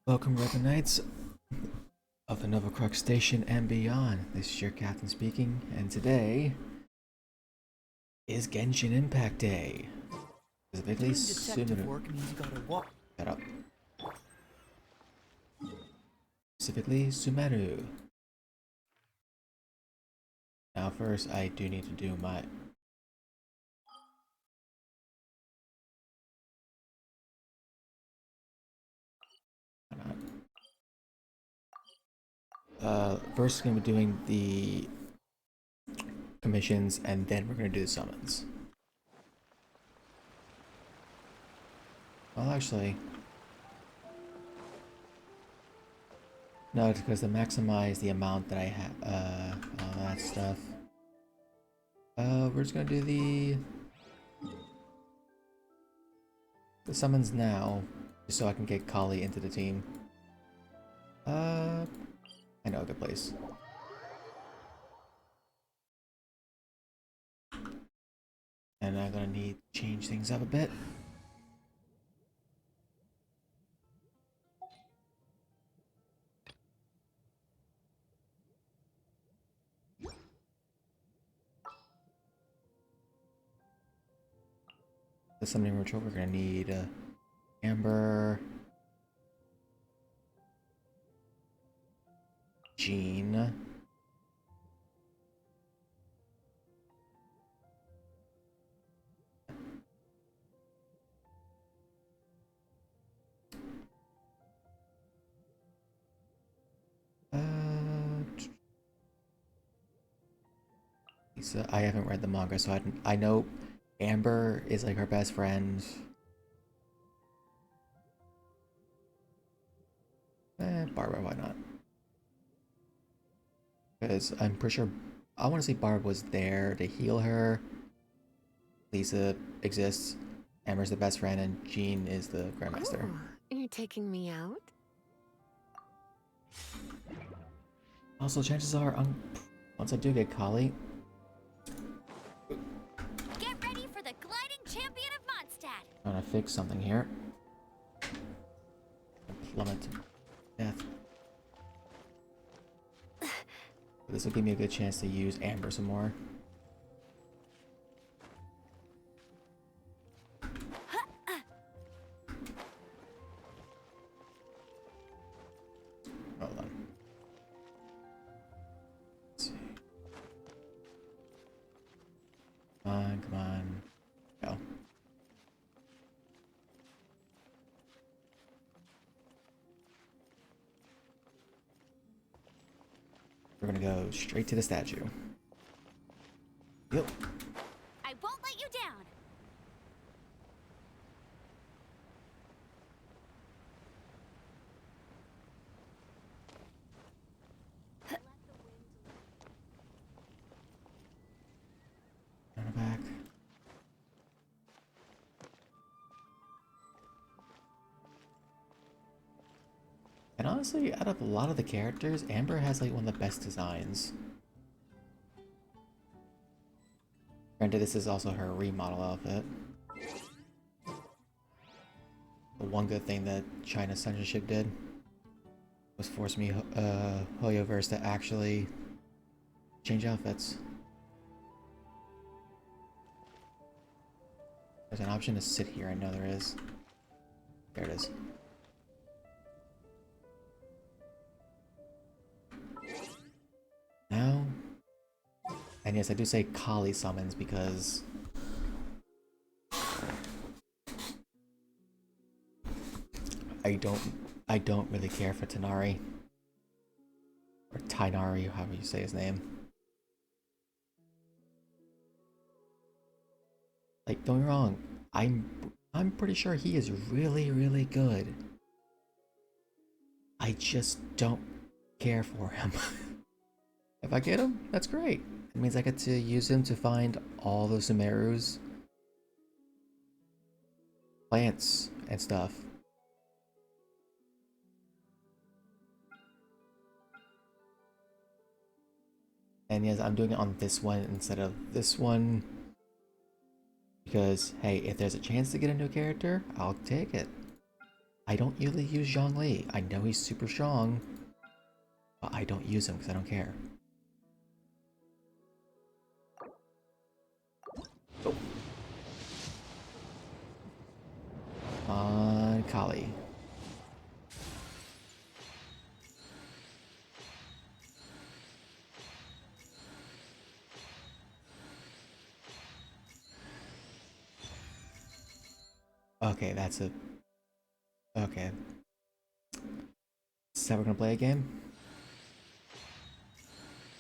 Welcome, Revan Knights of the Nova Crux Station and beyond. This is your captain speaking, and today is Genshin Impact Day. Specifically, Sumeru. Shut up. Specifically, Sumeru. Now, first, I do need to do my. First, I'm going to be doing the commissions, and then we're going to do the summons. Well, actually, no, it's because to maximize the amount that I have, all that stuff. We're just going to do the summons now, just so I can get Collei into the team. I know a good place. And I'm gonna need to change things up a bit. The summoning ritual, we're gonna need Amber, Jean, Lisa. I haven't read the manga, so I know Amber is like her best friend. Barbara, why not? Because I'm pretty sure I want to say Barb was there to heal her. Lisa exists. Amber's the best friend, and Jean is the Grandmaster. Oh, you're taking me out? Also, chances are, once I do get Collei, get ready for the gliding champion of Mondstadt. I'm gonna fix something here. Plummet to death. This will give me a good chance to use Amber some more. Hold on. Let's see. Come on. Go. We're gonna go straight to the statue. Yep. I won't let you down. Turn it back. And honestly, out of a lot of the characters, Amber has like one of the best designs. Granted, this is also her remodel outfit. The one good thing that China's censorship did was force me, Hoyoverse to actually change outfits. There's an option to sit here, I know there is. There it is. Now, and yes, I do say Collei summons because I don't really care for Tanari. Or Tainari, however you say his name. Like, don't get me wrong, I'm pretty sure he is really, really good. I just don't care for him. If I get him, that's great. It means I get to use him to find all the Sumeru's plants and stuff. And yes, I'm doing it on this one instead of this one. Because, hey, if there's a chance to get a new character, I'll take it. I don't usually use Zhongli. I know he's super strong, but I don't use him because I don't care. Oh. On Collei. Okay, that's a... Okay. So we're gonna play a game?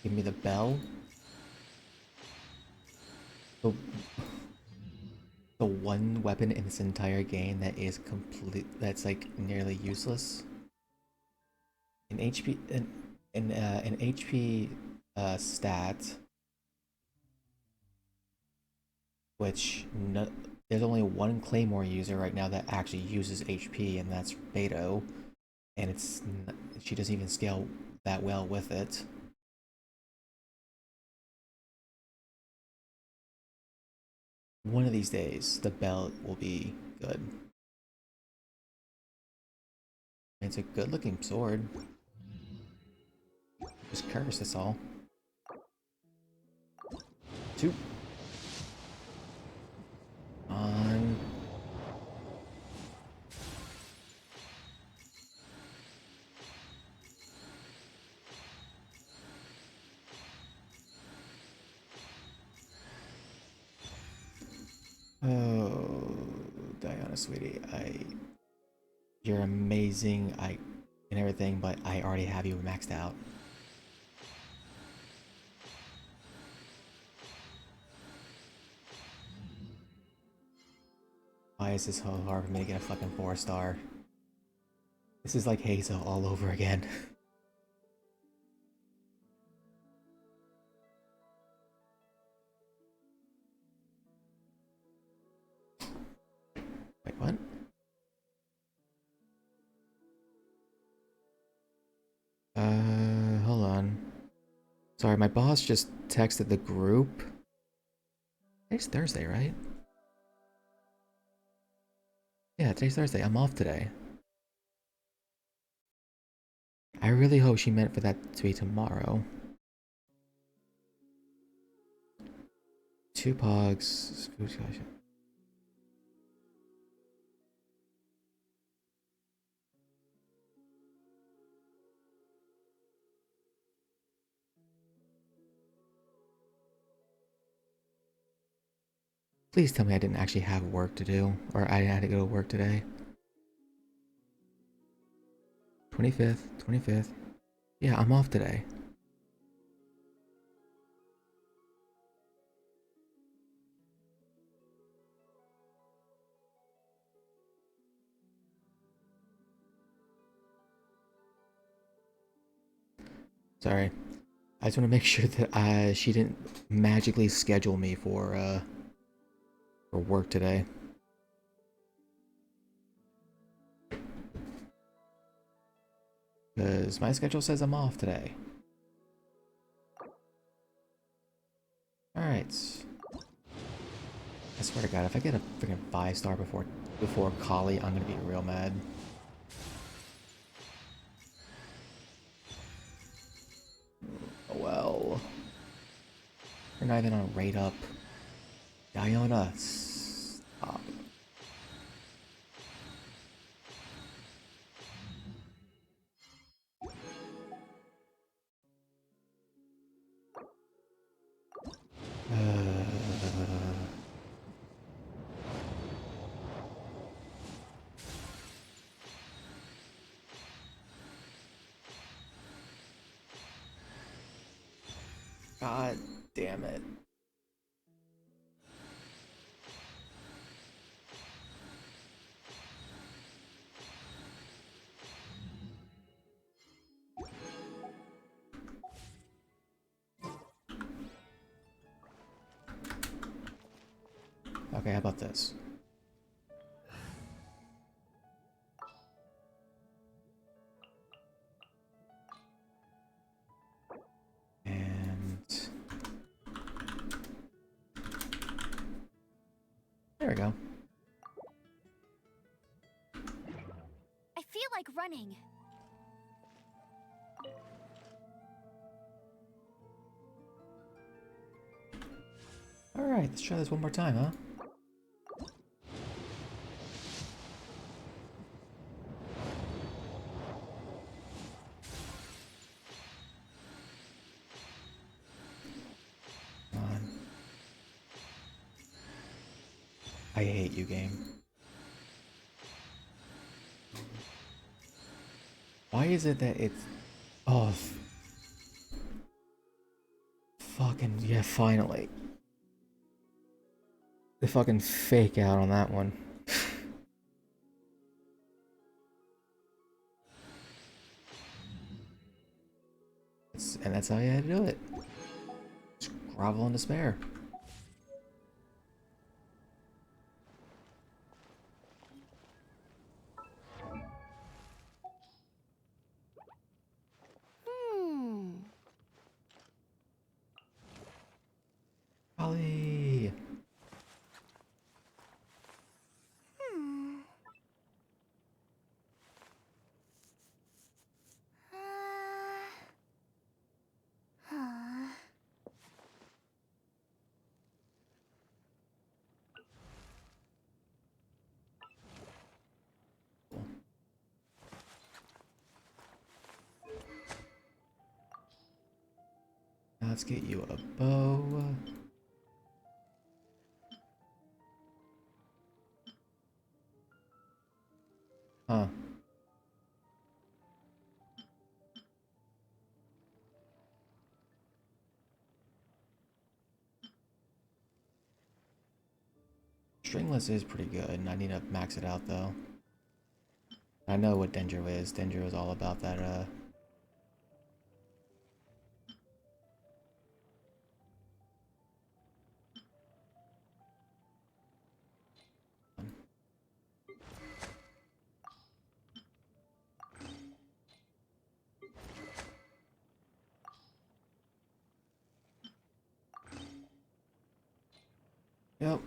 Give me the bell. The, the one weapon in this entire game that is that's like nearly useless. An HP an HP stat, which there's only one Claymore user right now that actually uses HP, and that's Beto, and she doesn't even scale that well with it. One of these days, the belt will be good. It's a good-looking sword. Just curse, that's all. 2. On. Oh, Diana, sweetie, you're amazing, and everything, but I already have you maxed out. Why is this so hard for me to get a fucking 4-star? This is like Hazel all over again. Wait, what? Hold on. Sorry, my boss just texted the group. Today's Thursday, right? Yeah, today's Thursday. I'm off today. I really hope she meant for that to be tomorrow. 2 pogs. Please tell me I didn't actually have work to do, or I had to go to work today. 25th, 25th. Yeah, I'm off today. Sorry. I just want to make sure that she didn't magically schedule me for work today. Because my schedule says I'm off today. Alright. I swear to God, if I get a freaking 5-star before Collei, I'm gonna be real mad. Oh well. We're not even on a rate up. Diana, stop. God damn it. Okay, how about this? And there we go. like running. Alright, let's try this one more time, huh? Come on. I hate you, game. Why is it that it's... Oh, fucking... Yeah, finally. They fucking fake out on that one. And that's how you had to do it. Just grovel in despair. Collei! Now let's get you a bow. Huh. Stringless is pretty good, and I need to max it out though. I know what Dendro is. Dendro is all about that, Yep.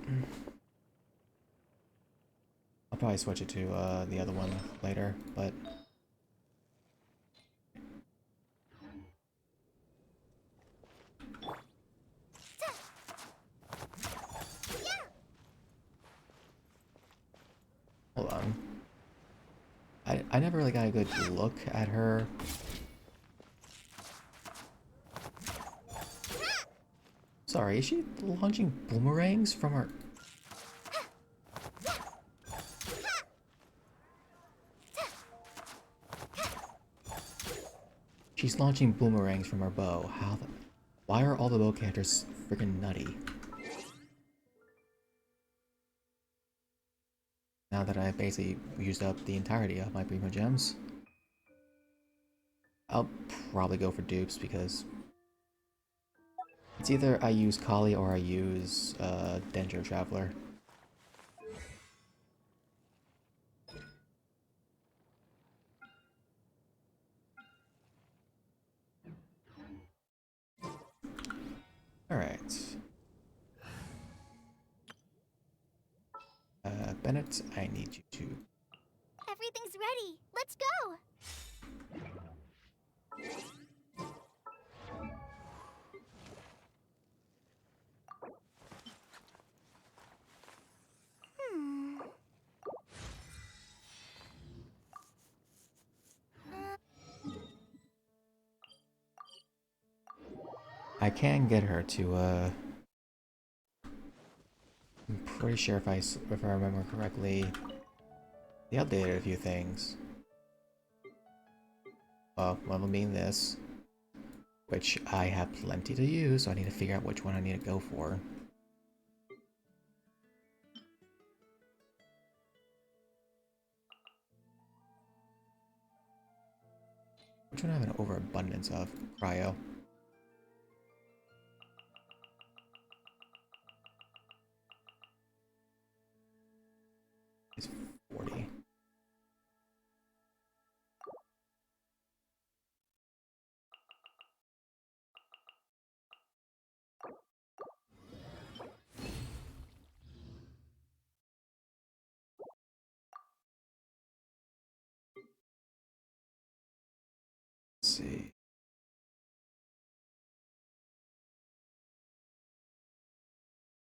I'll probably switch it to, the other one later, but... Hold on. I never really got a good look at her. Sorry, is she launching boomerangs from her... She's launching boomerangs from her bow. How the... Why are all the bow characters freaking nutty? Now that I've basically used up the entirety of my Primo Gems. I'll probably go for dupes because... It's either I use Collei or I use, Dendro Traveler. Alright. Bennett, I need you to... Everything's ready. Let's go. I can get her to, I'm pretty sure if I remember correctly, they updated a few things. Well, one of them being this, which I have plenty to use, so I need to figure out which one I need to go for. Which one I have an overabundance of? Cryo. It's 40. see.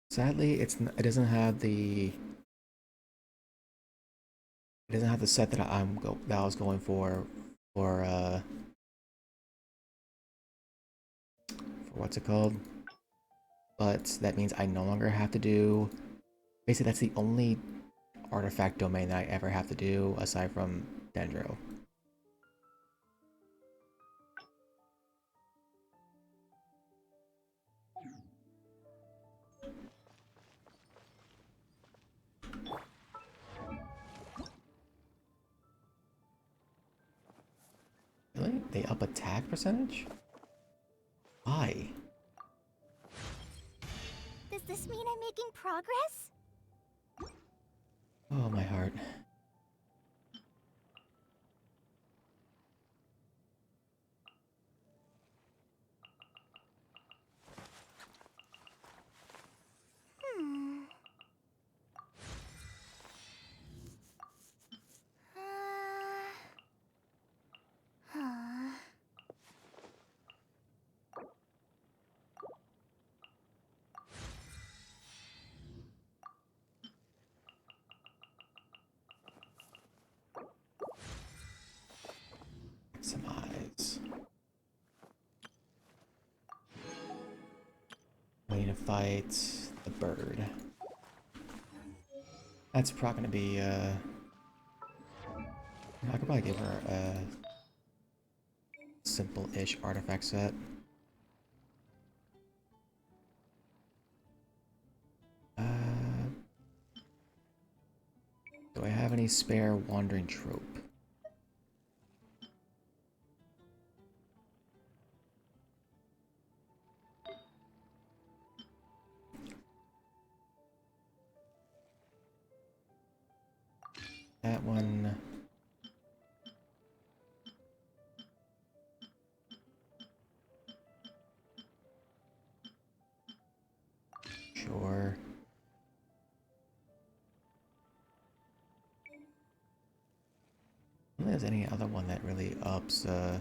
Sadly, it doesn't have the set that that I was going for what's it called? But that means I no longer have to do. Basically, that's the only artifact domain that I ever have to do aside from Dendro. Really? They up attack percentage? Why? Does this mean I'm making progress? Oh, my heart. Hmm. Huh. Some eyes. Way to fight the bird. That's probably gonna be, I could probably give her a simple-ish artifact set. Do I have any spare wandering trope? That one. Sure. I don't think there's any other one that really ups, I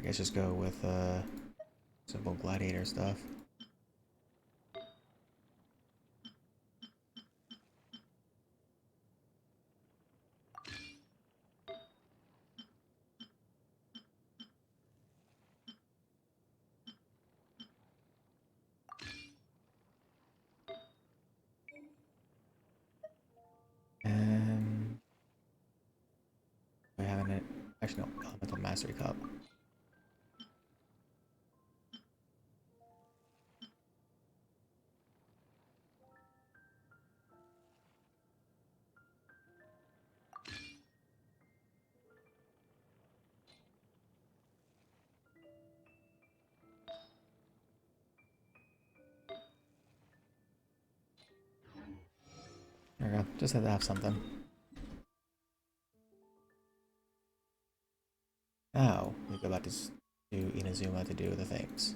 guess just go with, simple gladiator stuff. And we have an actually no, elemental mastery cup. There we go. Just had to have something. Now we go back to Inazuma to do the things.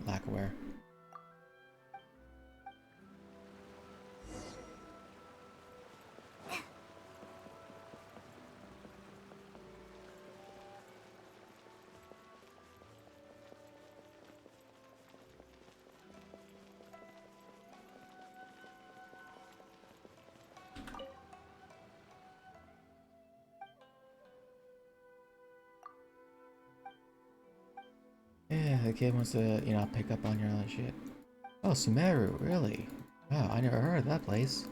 Lacquerware. Yeah, the kid wants to, pick up on your other shit. Oh, Sumeru, really? Wow, I never heard of that place.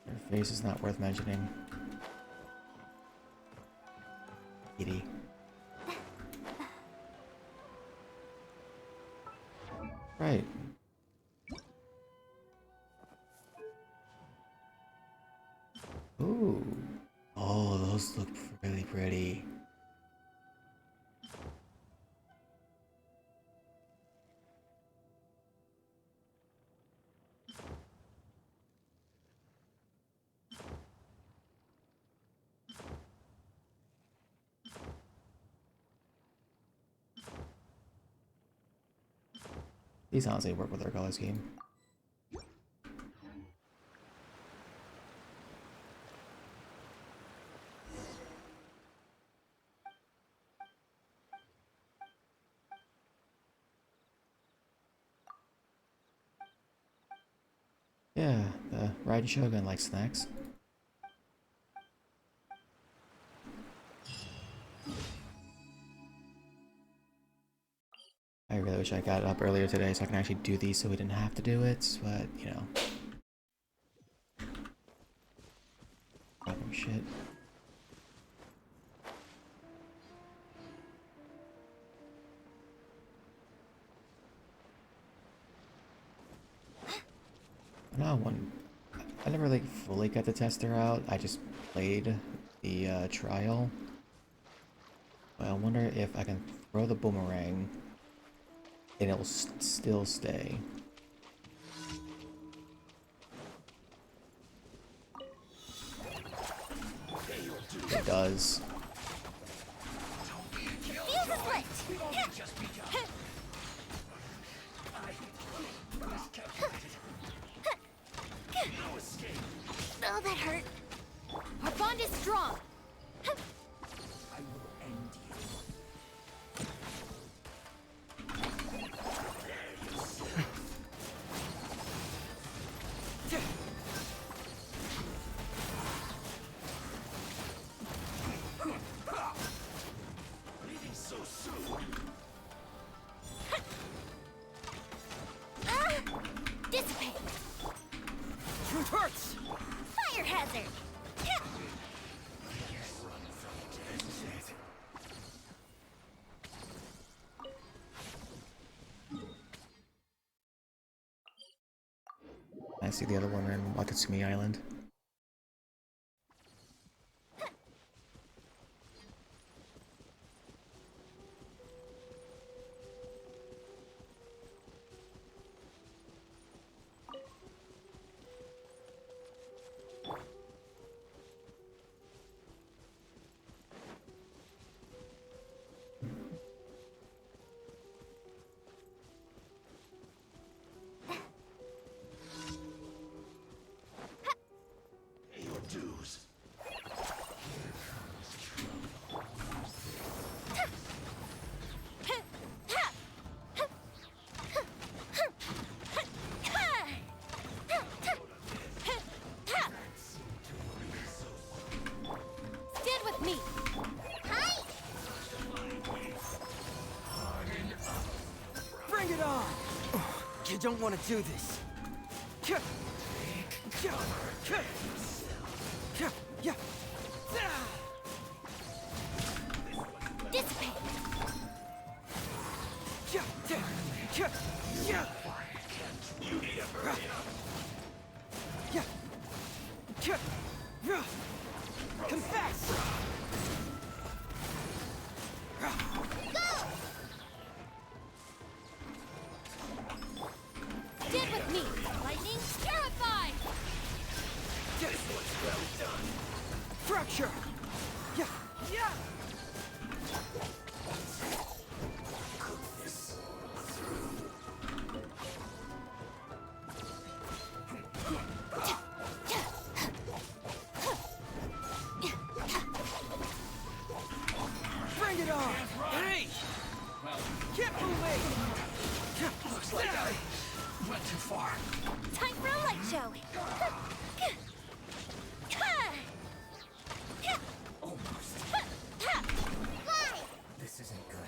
Your face is not worth mentioning. Kitty. Right. Ooh. Oh, those look really pretty. These honestly work with our color scheme. Yeah, the Raiden Shogun likes snacks. I really wish I got up earlier today so I can actually do these so we didn't have to do it, but, you know. Problem shit. No one. I never like fully got the tester out. I just played the trial. But I wonder if I can throw the boomerang and it will still stay. It does. Fuse is lit! Oh, that hurt. Our bond is strong. Dissipate. Truth hurts! Fire hazard. I see the other one in Wakatsumi Island. Stand with me. Hi. Bring it on! You don't want to do this. Dissipate. Confess! Stand with me. Lightning terrified. Fracture! Yeah! Bring it on! Hey! Keep moving! Looks like I went too far. Time for a light show. This isn't good.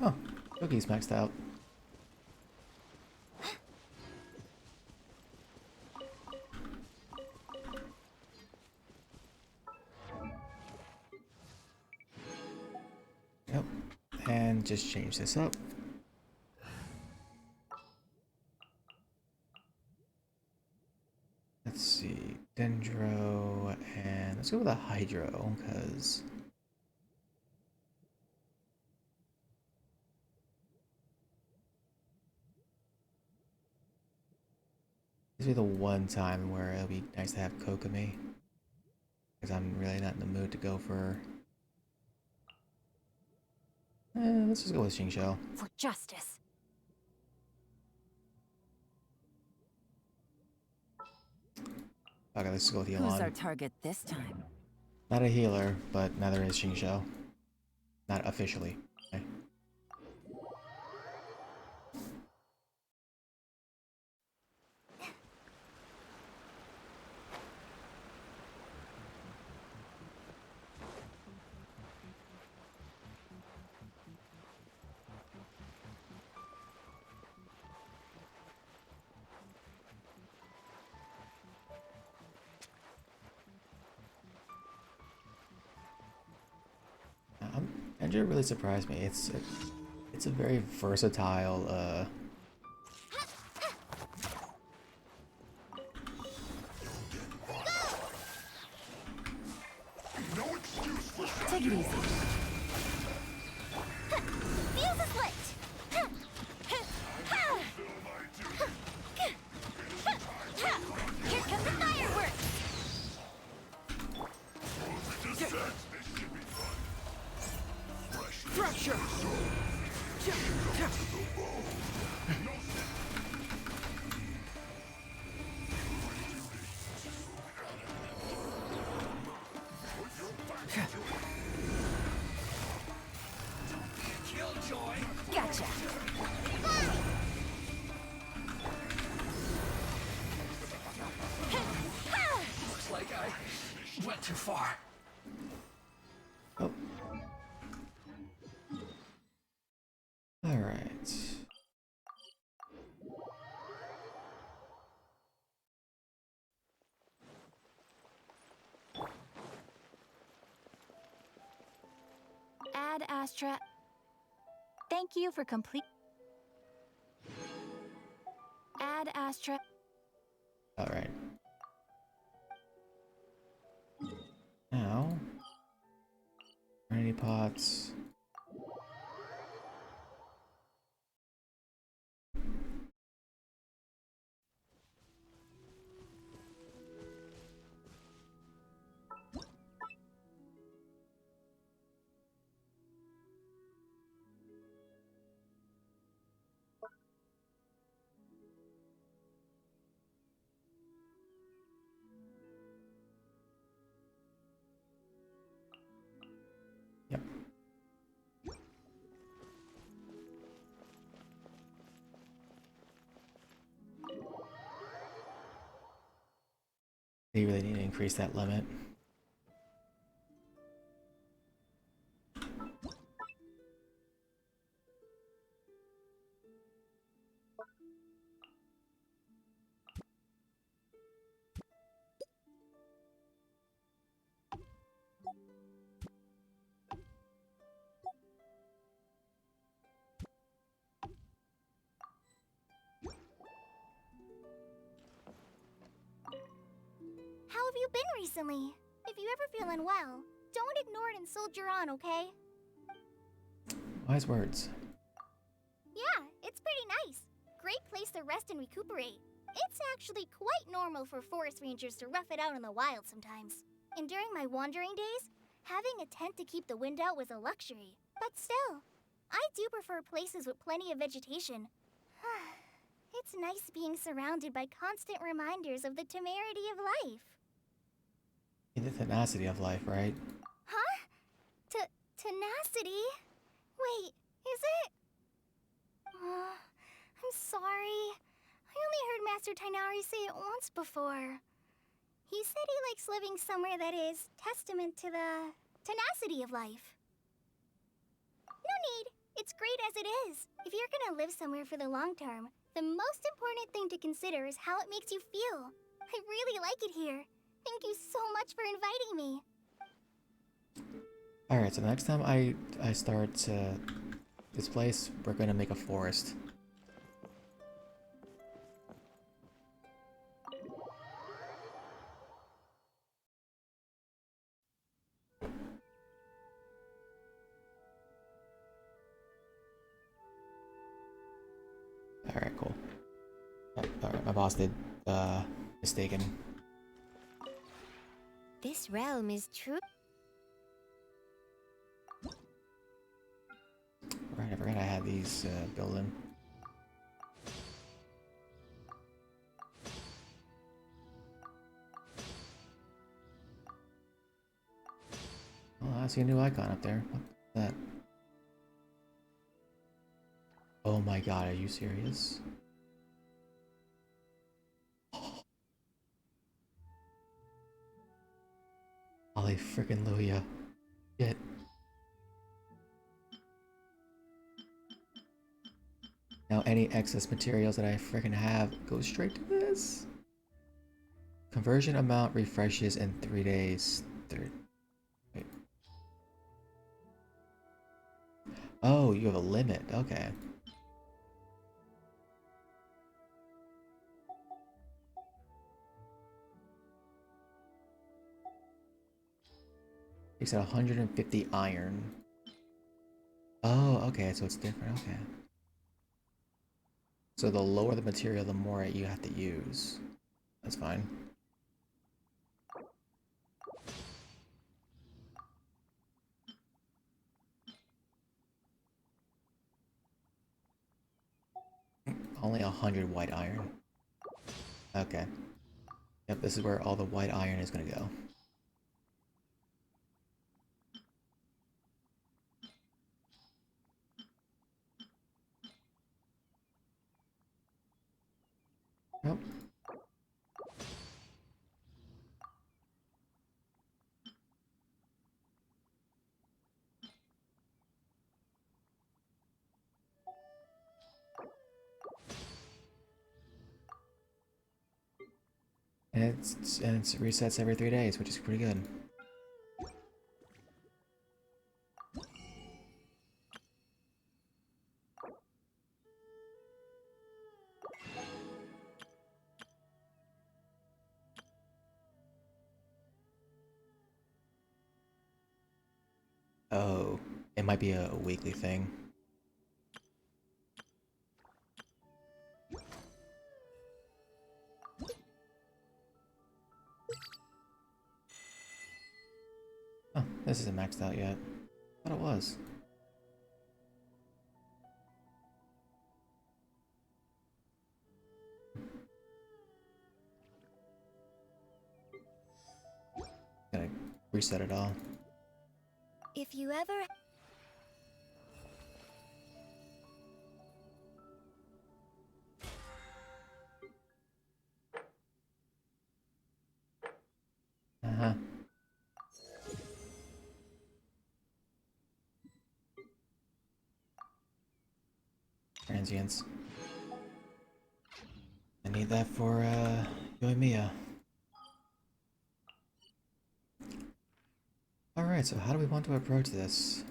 Oh, Cookies maxed out. Yep. And just change this up. Let's see. Dendro, and let's go with a Hydro, because this will be the one time where it'll be nice to have Kokomi, because I'm really not in the mood to go for... let's just go with Xingqiu. For justice. Okay, let's just go with Who's Yulon. our target this time? Not a healer, but neither is Xingqiu. Not officially. Okay. Andrew really surprised me. It's a very versatile Take it easy. Fuse is lit! Here come the fireworks! Fracture! Killjoy! Gotcha. Looks like I went too far. oh. Alright. Ad Astra. Thank you for complete. Ad Astra. Alright. Now, Trinity Pots. Yep. They really need to increase that limit. How have you been recently? If you ever feel unwell, don't ignore it and soldier on, okay? Wise words. Yeah, it's pretty nice. Great place to rest and recuperate. It's actually quite normal for forest rangers to rough it out in the wild sometimes. And during my wandering days, having a tent to keep the wind out was a luxury. But still, I do prefer places with plenty of vegetation. It's nice being surrounded by constant reminders of the temerity of life. The tenacity of life, right? Huh? Tenacity? Wait, is it? I'm sorry. I only heard Master Tainari say it once before. He said he likes living somewhere that is testament to the tenacity of life. No need. It's great as it is. If you're gonna live somewhere for the long term, the most important thing to consider is how it makes you feel. I really like it here. Thank you so much for inviting me. Alright, so the next time I start this place, we're gonna make a forest. Alright, cool. Oh, alright, my boss did, mistaken. This realm is true. Right, I forgot I had these, built in. Oh, I see a new icon up there. What's that? Oh my god, are you serious? Holy frickin' Luya. Shit. Now any excess materials that I frickin' have go straight to this. Conversion amount refreshes in 3 days. Wait. Oh, you have a limit. Okay. Takes out 150 iron. Oh, okay, so it's different. Okay. So the lower the material, the more you have to use. That's fine. Only 100 white iron. Okay. Yep, this is where all the white iron is gonna go. Nope. And it resets every 3 days, which is pretty good. Oh, it might be a weekly thing. Oh, this isn't maxed out yet. I thought it was. Gotta reset it all. If you ever... Uh-huh. Transients. I need that for, Yoimiya. Alright, so how do we want to approach this?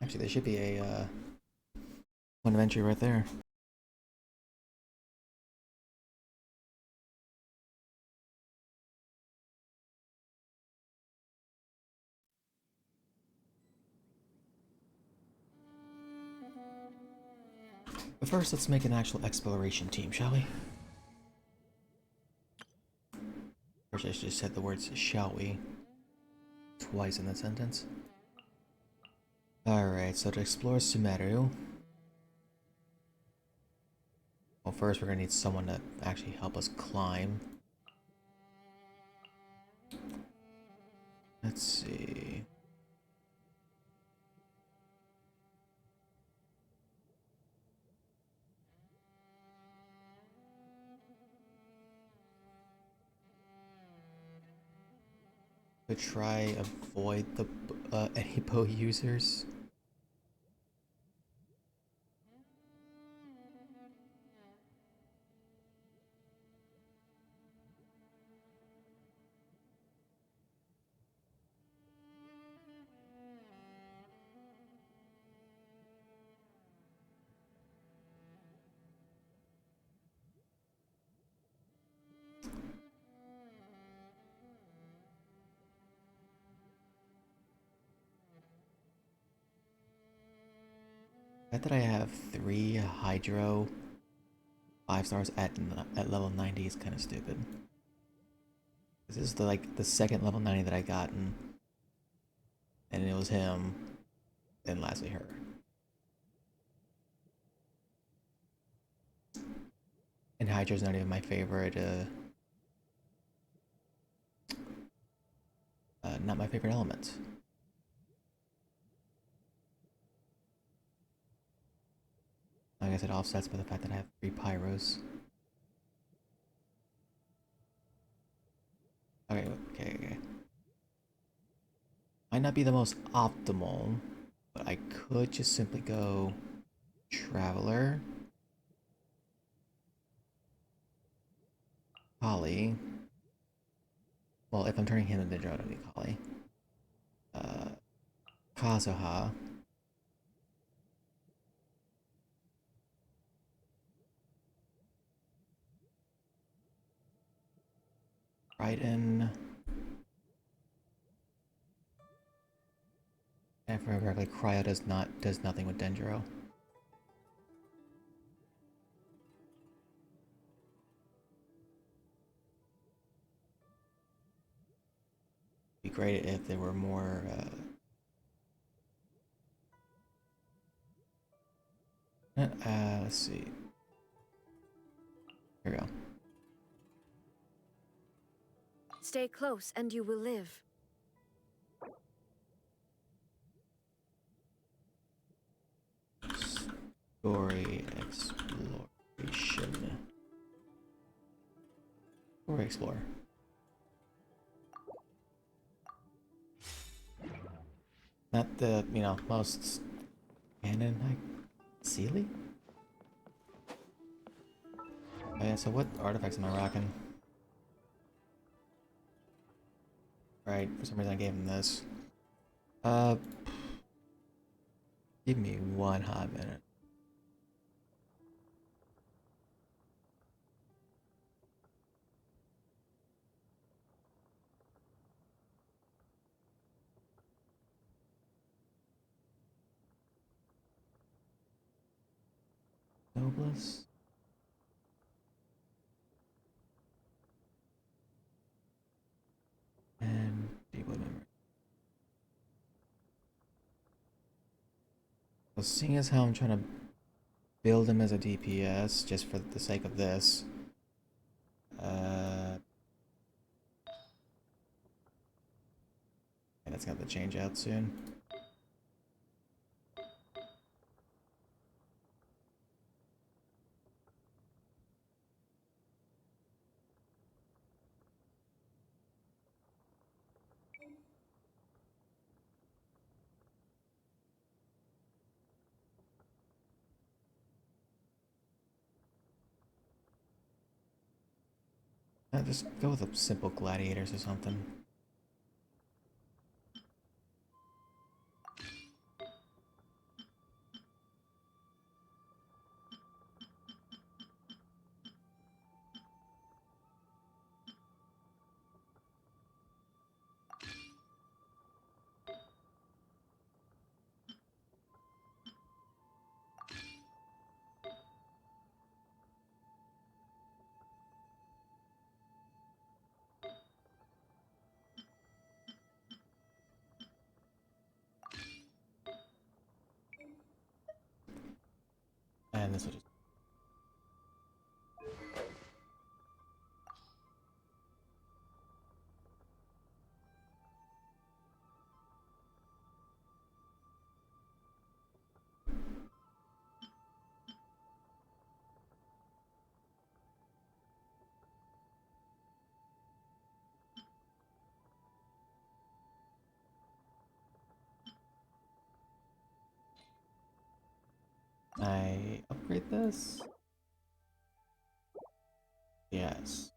Actually, there should be a, point of entry right there. But first, let's make an actual exploration team, shall we? First, I just said the words "shall we" twice in the sentence. Alright, so to explore Sumeru... Well, first we're gonna need someone to actually help us climb. Let's see... To try avoid the any bow users. fact that I have 3 Hydro 5 stars at level 90 is kind of stupid. This is the second level 90 that I gotten, and it was him, then lastly her. And Hydra's not even my favorite. Not my favorite element. I guess it offsets by the fact that I have 3 Pyros. Okay. Might not be the most optimal, but I could just simply go Traveler, Collei. Well, if I'm turning him into Dendro, it'll be Collei. Kazuha. Raiden. And for correctly, Cryo does nothing with Dendro. It'd be great if there were more let's see. Here we go. Stay close and you will live. Story exploration. Story explore. Not the, most canon, Sealy? Oh yeah, so what artifacts am I rocking? Right, for some reason I gave him this. Give me one hot minute. Noblesse. And deeply memory. So seeing as how I'm trying to build him as a DPS just for the sake of this, and that's got to change out soon. Just go with a simple gladiators or something. And this will just I upgrade this? Yes.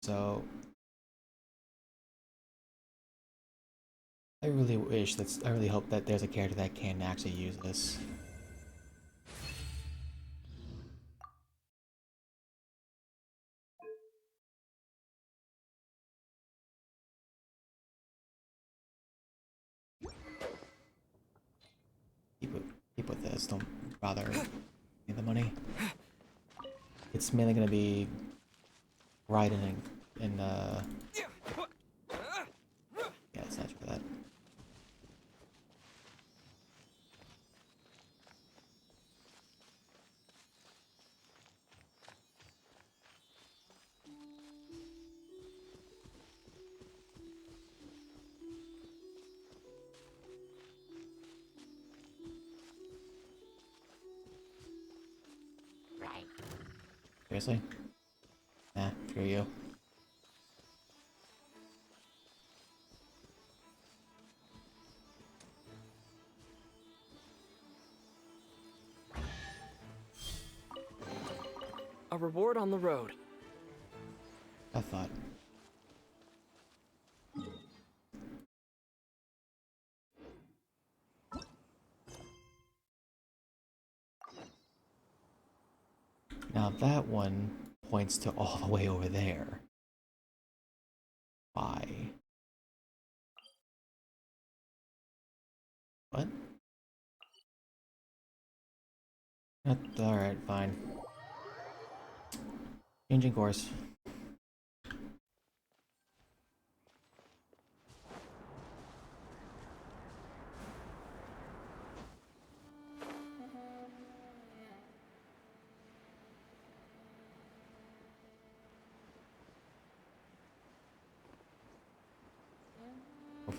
So I really wish that's. I really hope that there's a character that can actually use this. Keep with this. Don't bother need the money. It's mainly gonna be riding in yeah, it's not for that. Seriously? Nah, screw you. A reward on the road. I thought. Now that one points to all the way over there. Why? What? Alright, fine. Changing course.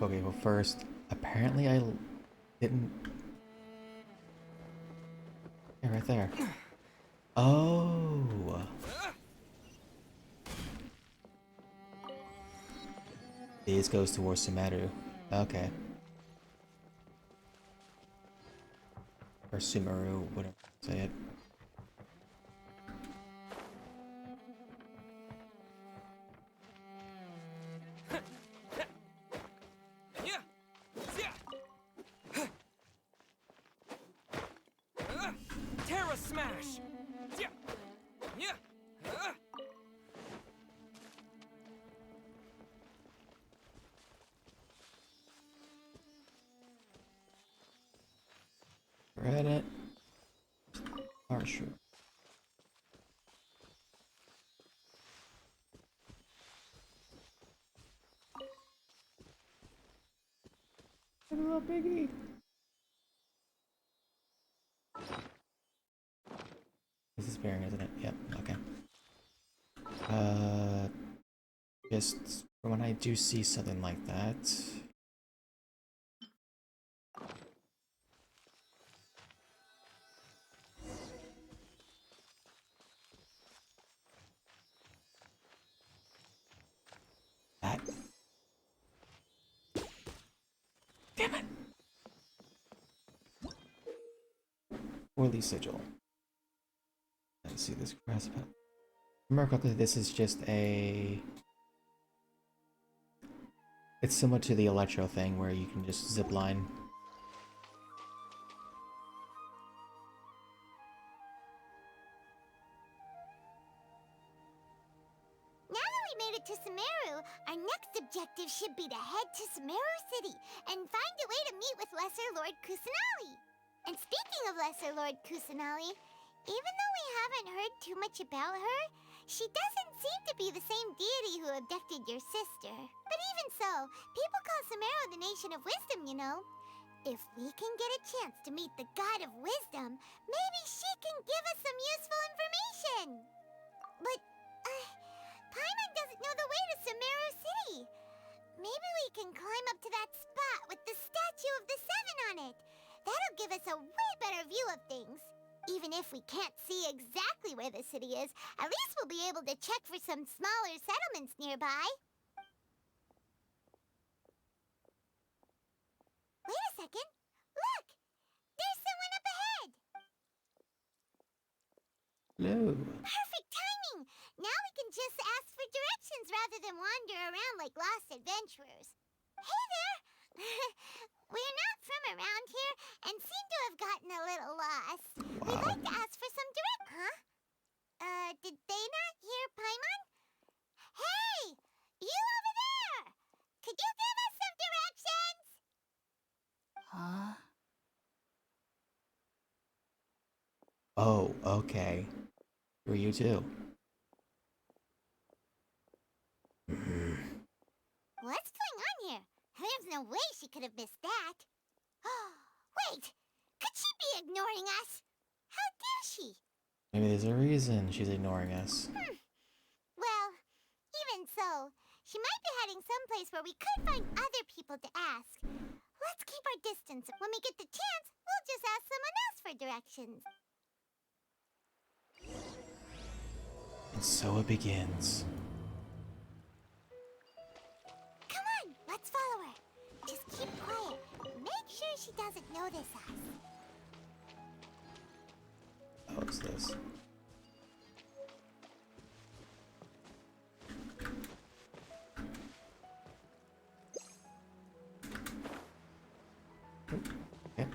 Okay, well first, apparently I didn't... Yeah, right there. Oh! This goes towards Sumeru. Okay. Or Sumeru, whatever you say it. Terra smash. Read it. Harsher. Little piggy. This is bearing, isn't it? Yep, okay. Just when I do see something like that. That. Damn it! Orly sigil. Let's see this grasp. Remember correctly, this is just a... It's similar to the electro thing where you can just zip line. Now that we made it to Sumeru, our next objective should be to head to Sumeru City and find a way to meet with Lesser Lord Kusanali. And speaking of Lesser Lord Kusanali, even though we haven't heard too much about her, she doesn't seem to be the same deity who abducted your sister. But even so, people call Sumeru the Nation of Wisdom, you know. If we can get a chance to meet the God of Wisdom, maybe she can give us some useful information. But, Paimon doesn't know the way to Sumeru City. Maybe we can climb up to that spot with the statue of the Seven on it. That'll give us a way better view of things. Even if we can't see exactly where the city is, at least we'll be able to check for some smaller settlements nearby. Wait a second. Look! There's someone up ahead! Hello. Perfect timing! Now we can just ask for directions rather than wander around like lost adventurers. Hey there! We're not from around here and seem to have gotten a little lost. We'd Wow. like to ask for some Huh? Did they not hear Paimon? Hey! You over there! Could you give us some directions? Huh? Oh, okay. Who are you too? What's going on here? There's no way she could have missed that. Wait! Could she be ignoring us? How dare she? Maybe there's a reason she's ignoring us. Well, even so, she might be heading someplace where we could find other people to ask. Let's keep our distance. When we get the chance, we'll just ask someone else for directions. And so it begins. Come on, let's follow her. Just keep quiet. Make sure she doesn't notice us. Oh, what's this? Okay.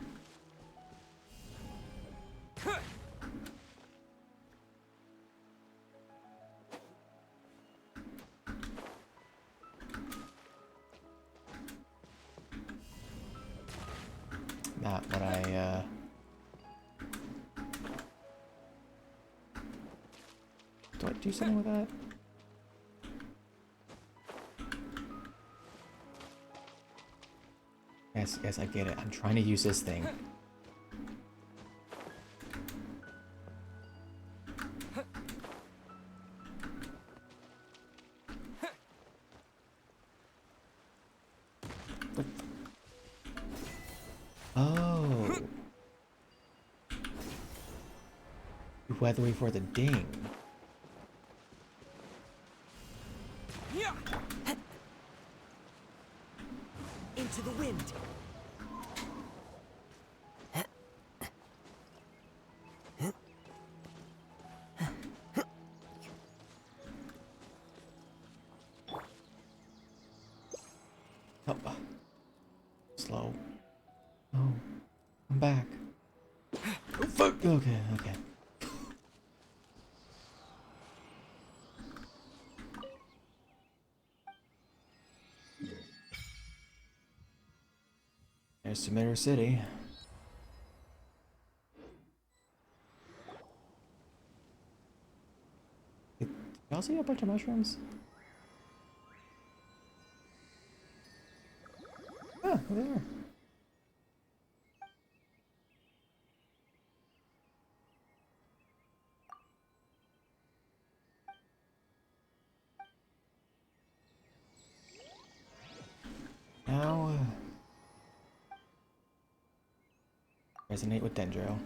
Not what I, do I do something with that? Yes, I get it. I'm trying to use this thing. What? Oh. You had to wait for the ding. Yeah. Into the wind. Oh. Slow. Oh. I'm back. Oh, fuck. Okay. There's Sumeru City. Did y'all see a bunch of mushrooms? Ah, there. Now, resonate with Dendro.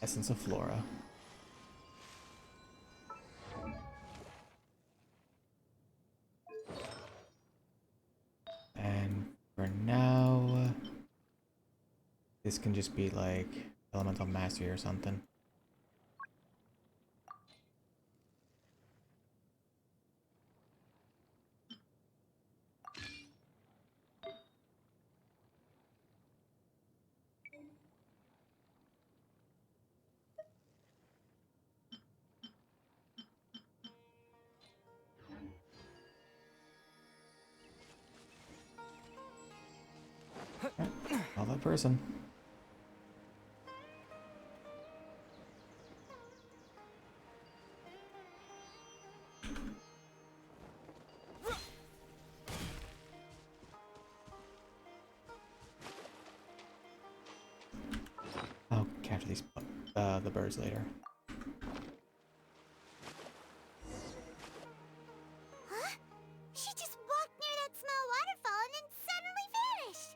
Essence of Flora. And for now, this can just be like Elemental Mastery or something. Call that person. I'll capture these the birds later. Huh? She just walked near that small waterfall and then suddenly vanished.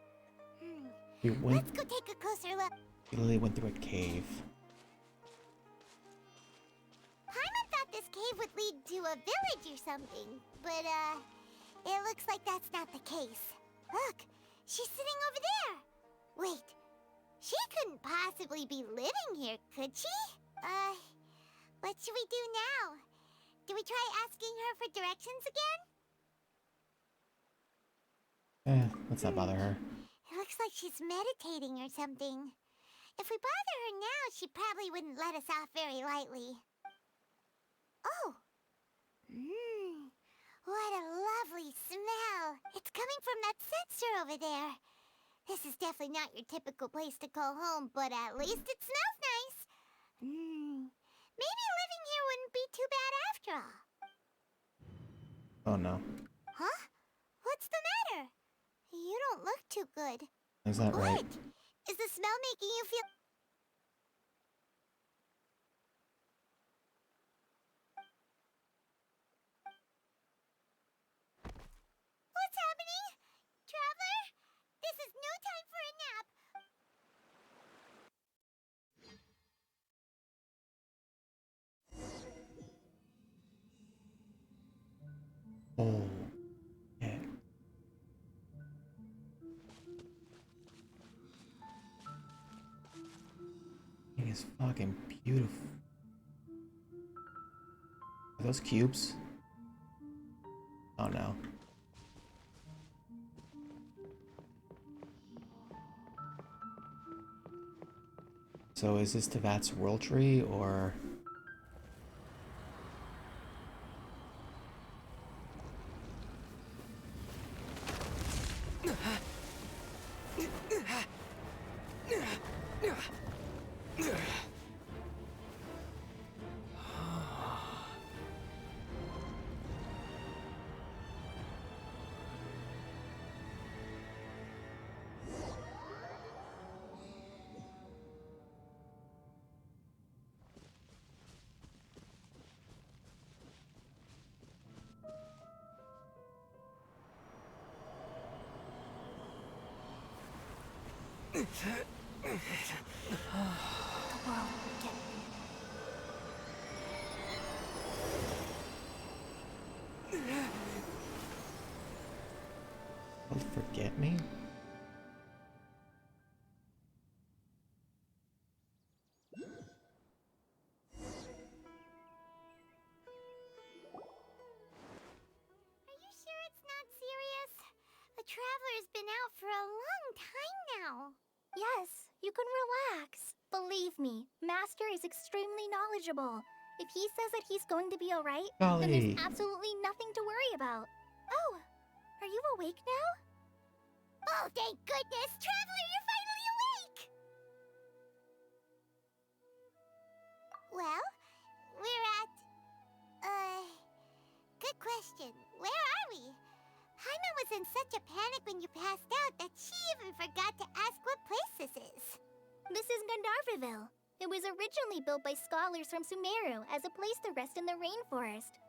We went. Let's go take a closer look. We literally went through a cave. Paimon thought this cave would lead to a village or something, but it looks like that's not the case. Look, she's sitting over there. Wait, she couldn't possibly be living here, could she? What should we do now? Do we try asking her for directions again? Let's not bother her. It looks like she's meditating or something. If we bother her now, she probably wouldn't let us off very lightly. Oh! What a lovely smell! It's coming from that sensor over there. This is definitely not your typical place to call home, but at least it smells nice. Maybe living here wouldn't be too bad after all. Oh no. Huh? What's the matter? You don't look too good. Is that right? What? Is the smell making you feel... What's happening? Traveler? This is no time for a nap. Oh. Yeah. Thing is fucking beautiful. Are those cubes? Oh no. So is this Tevat's world tree or? Don't forget me? Are you sure it's not serious? The Traveler's been out for a long time now. Yes, you can relax. Believe me, Master is extremely knowledgeable. If he says that he's going to be alright, then Collei. there's absolutely nothing to worry about. Oh, are you awake now? Oh, thank goodness! Traveler, you're finally awake! Well, we're at... good question. Where are we? Jaime was in such a panic when you passed out that she even forgot to ask what place this is. This is Gandharvaville. It was originally built by scholars from Sumeru as a place to rest in the rainforest.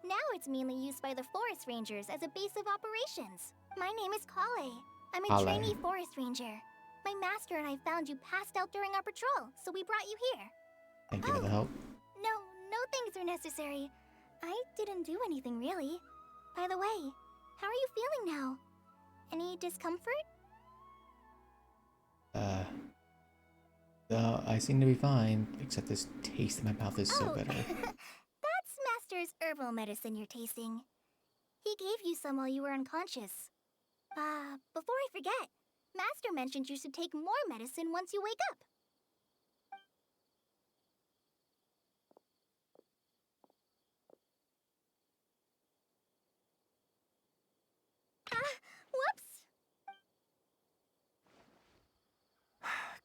Now it's mainly used by the forest rangers as a base of operations. My name is Collei. I'm a Collei. trainee forest ranger. My master and I found you passed out during our patrol, so we brought you here. Thank you for the help. No things are necessary. I didn't do anything really. By the way, how are you feeling now? Any discomfort? No, I seem to be fine, except this taste in my mouth is so bitter. That's Master's herbal medicine you're tasting. He gave you some while you were unconscious. Before I forget, Master mentioned you should take more medicine once you wake up. Whoops!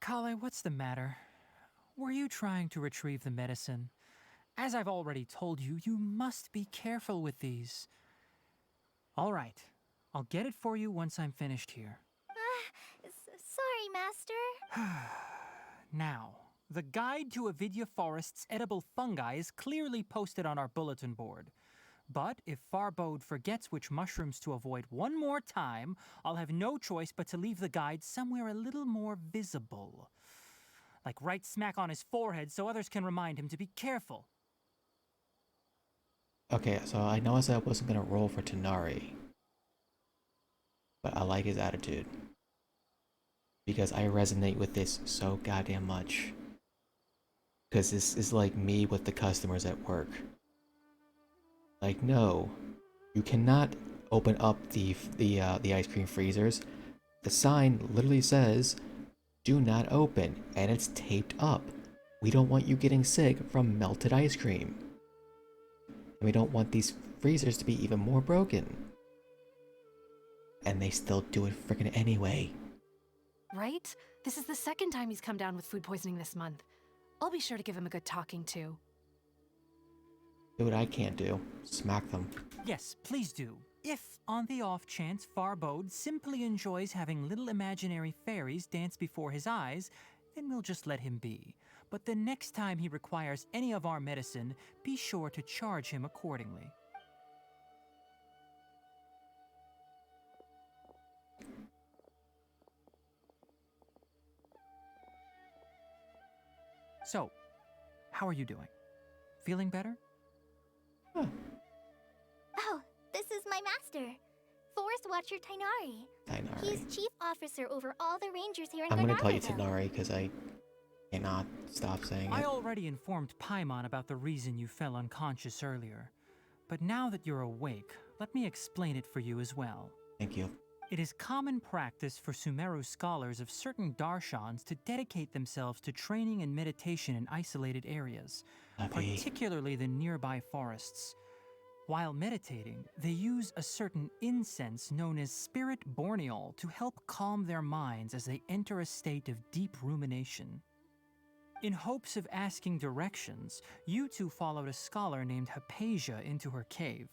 Collei, what's the matter? Were you trying to retrieve the medicine? As I've already told you, you must be careful with these. All right, I'll get it for you once I'm finished here. Sorry, Master. Now, the guide to Avidya Forest's edible fungi is clearly posted on our bulletin board. But if Farbode forgets which mushrooms to avoid one more time, I'll have no choice but to leave the guide somewhere a little more visible. Like right smack on his forehead so others can remind him to be careful. Okay, so I know I said I wasn't gonna roll for Tanari, but I like his attitude. Because I resonate with this so goddamn much. Because this is like me with the customers at work. Like, no, you cannot open up the ice cream freezers. The sign literally says, "Do not open," and it's taped up. We don't want you getting sick from melted ice cream. And we don't want these freezers to be even more broken. And they still do it frickin' anyway. Right? This is the second time he's come down with food poisoning this month. I'll be sure to give him a good talking to. Do what I can't do. Smack them. Yes, please do. If, on the off chance, Farbode simply enjoys having little imaginary fairies dance before his eyes, then we'll just let him be. But the next time he requires any of our medicine, be sure to charge him accordingly. So, how are you doing? Feeling better? Huh. Oh, this is my master, Forest Watcher Tainari. Tainari. He's chief officer over all the rangers here in I'm gonna call you Gandharville. Tainari because I cannot stop saying I it. already informed Paimon about the reason you fell unconscious earlier. But now that you're awake, let me explain it for you as well. Thank you. It is common practice for Sumeru scholars of certain darshans to dedicate themselves to training and meditation in isolated areas, Happy. particularly the nearby forests. While meditating, they use a certain incense known as spirit borneol to help calm their minds as they enter a state of deep rumination. In hopes of asking directions, you two followed a scholar named Hypatia into her cave.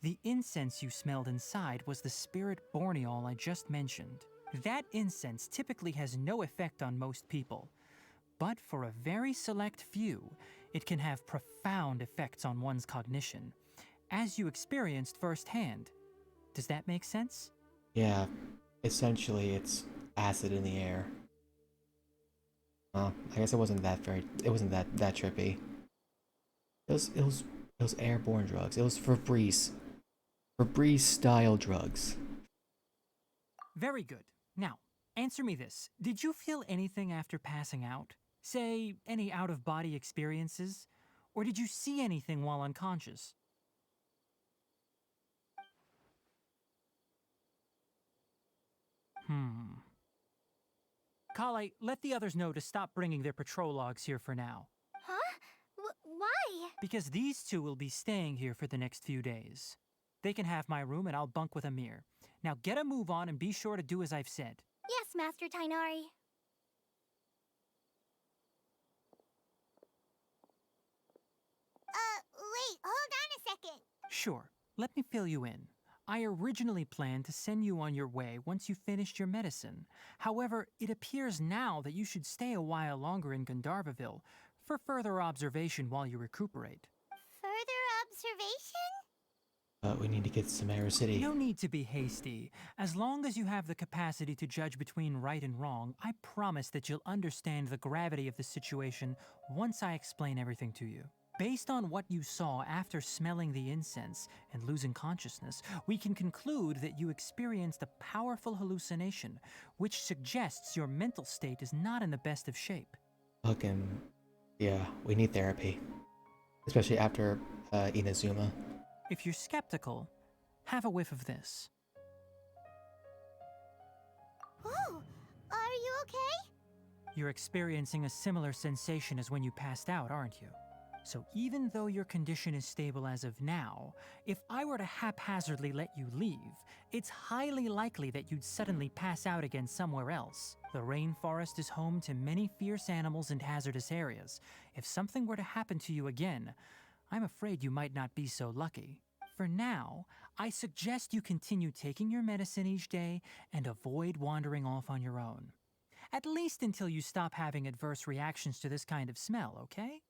The incense you smelled inside was the spirit borneol I just mentioned. That incense typically has no effect on most people, but for a very select few, it can have profound effects on one's cognition, as you experienced firsthand. Does that make sense? Yeah, essentially it's acid in the air. Well, I guess it wasn't that trippy. It was airborne drugs. It was Febreze style drugs. Very good. Now, answer me this. Did you feel anything after passing out? Say, any out-of-body experiences? Or did you see anything while unconscious? Collei, let the others know to stop bringing their patrol logs here for now. Huh? Why? Because these two will be staying here for the next few days. They can have my room and I'll bunk with Amir. Now get a move on and be sure to do as I've said. Yes, Master Tainari. Wait, hold on a second. Sure, let me fill you in. I originally planned to send you on your way once you finished your medicine. However, it appears now that you should stay a while longer in Gandharville for further observation while you recuperate. Further observation? But we need to get to Sumeru City. No need to be hasty. As long as you have the capacity to judge between right and wrong, I promise that you'll understand the gravity of the situation once I explain everything to you. Based on what you saw after smelling the incense and losing consciousness, we can conclude that you experienced a powerful hallucination, which suggests your mental state is not in the best of shape. Fucking, yeah, we need therapy. Especially after Inazuma. If you're skeptical, have a whiff of this. Oh, are you okay? You're experiencing a similar sensation as when you passed out, aren't you? So even though your condition is stable as of now, if I were to haphazardly let you leave, it's highly likely that you'd suddenly pass out again somewhere else. The rainforest is home to many fierce animals and hazardous areas. If something were to happen to you again, I'm afraid you might not be so lucky. For now, I suggest you continue taking your medicine each day and avoid wandering off on your own. At least until you stop having adverse reactions to this kind of smell, okay?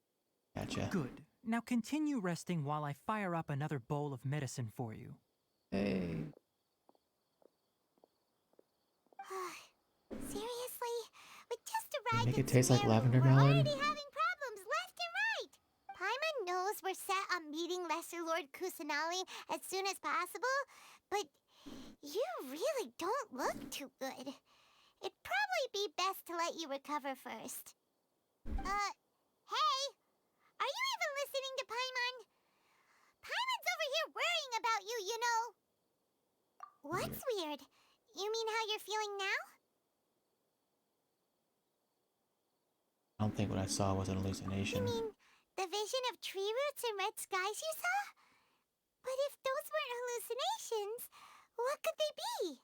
Gotcha. Good. Now continue resting while I fire up another bowl of medicine for you. Hey. Seriously? We just arrived Make in it taste like Sumeru. lavender We're melon? already having problems left and right. Paimon knows we're set on meeting Lesser Lord Kusanali as soon as possible, but you really don't look too good. It'd probably be best to let you recover first. Hey! Are you even listening to Paimon? Paimon's over over here worrying about you, you know. What's weird? You mean how you're feeling now? I don't think what I saw was an hallucination. You mean the vision of tree roots and red skies you saw? But if those weren't hallucinations, what could they be?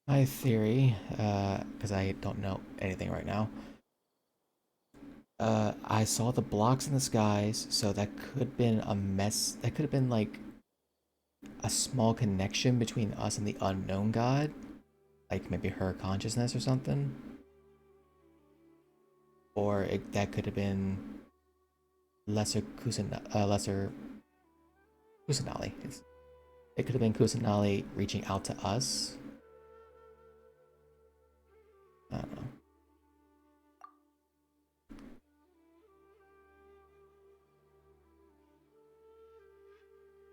My theory, because I don't know anything right now. I saw the blocks in the skies, so that could have been a mess. That could have been like a small connection between us and the unknown god, like maybe her consciousness or something. Or that could have been lesser Kusanali. It could have been Kusanali reaching out to us. I don't know.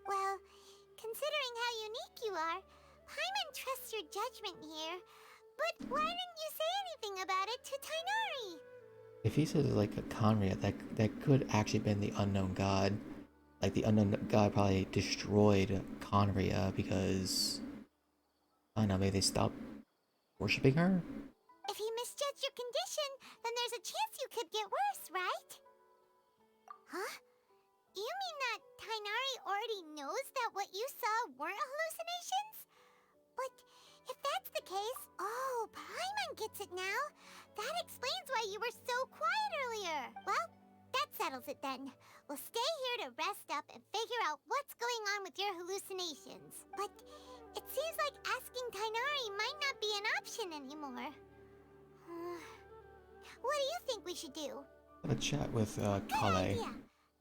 Well, considering how unique you are, Paimon trusts your judgment here. But why didn't you say anything about it to Tainari? If he says like a Conria, that could actually been the unknown god. Like the unknown god probably destroyed Conria because I don't know, maybe they stopped worshipping her. If he misjudged your condition, then there's a chance you could get worse, right? Huh? You mean that Tainari already knows that what you saw weren't hallucinations? But if that's the case, oh, Paimon gets it now. That explains why you were so quiet earlier. Well, that settles it then. We'll stay here to rest up and figure out what's going on with your hallucinations. But it seems like asking Tainari might not be an option anymore. What do you think we should do? Have a chat with Good Collei. idea.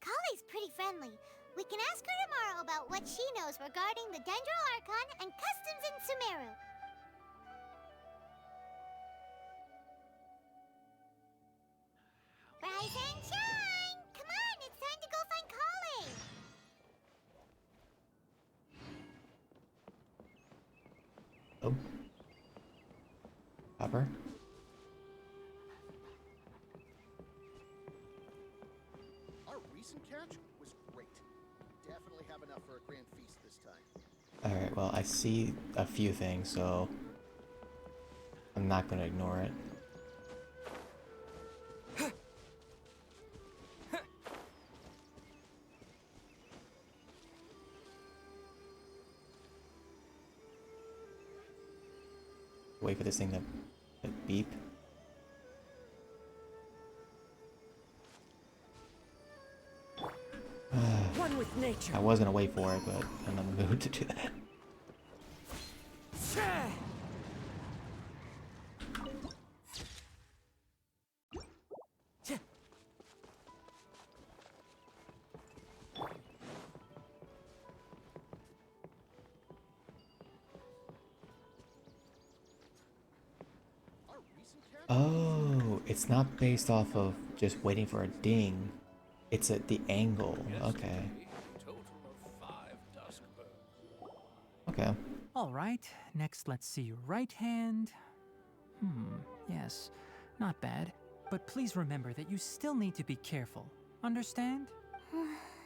Collei's pretty friendly. We can ask her tomorrow about what she knows regarding the Dendro Archon and customs in Sumeru. Rise and shine! Come on, it's time to go find Collei! Oh. Pepper. Our recent catch was great. Definitely have enough for a grand feast this time. Alright, well, I see a few things, so I'm not gonna ignore it. Wait for this thing to beep. One with nature. I was gonna wait for it, but I'm in the mood to do that. Our recent catch. Oh, it's not based off of just waiting for a ding. It's at the angle. Okay. Total of 5 Duskbirds. Okay. All right, next let's see your right hand. Yes, not bad. But please remember that you still need to be careful. Understand?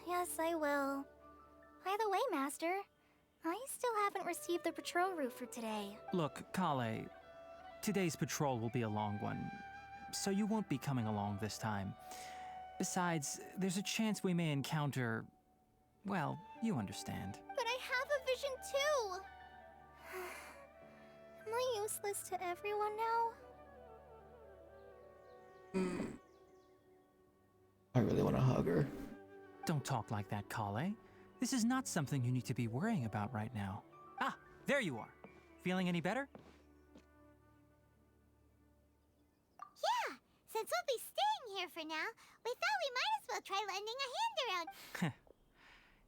Yes, I will. By the way, Master, I still haven't received the patrol route for today. Look, Collei, today's patrol will be a long one, so you won't be coming along this time. Besides, there's a chance we may encounter... well, you understand. But I have a vision too! Am I useless to everyone now? I really want to hug her. Don't talk like that, Collei. This is not something you need to be worrying about right now. Ah, there you are. Feeling any better? Yeah! Since we'll be staying here for now, we thought we might as well try lending a hand around.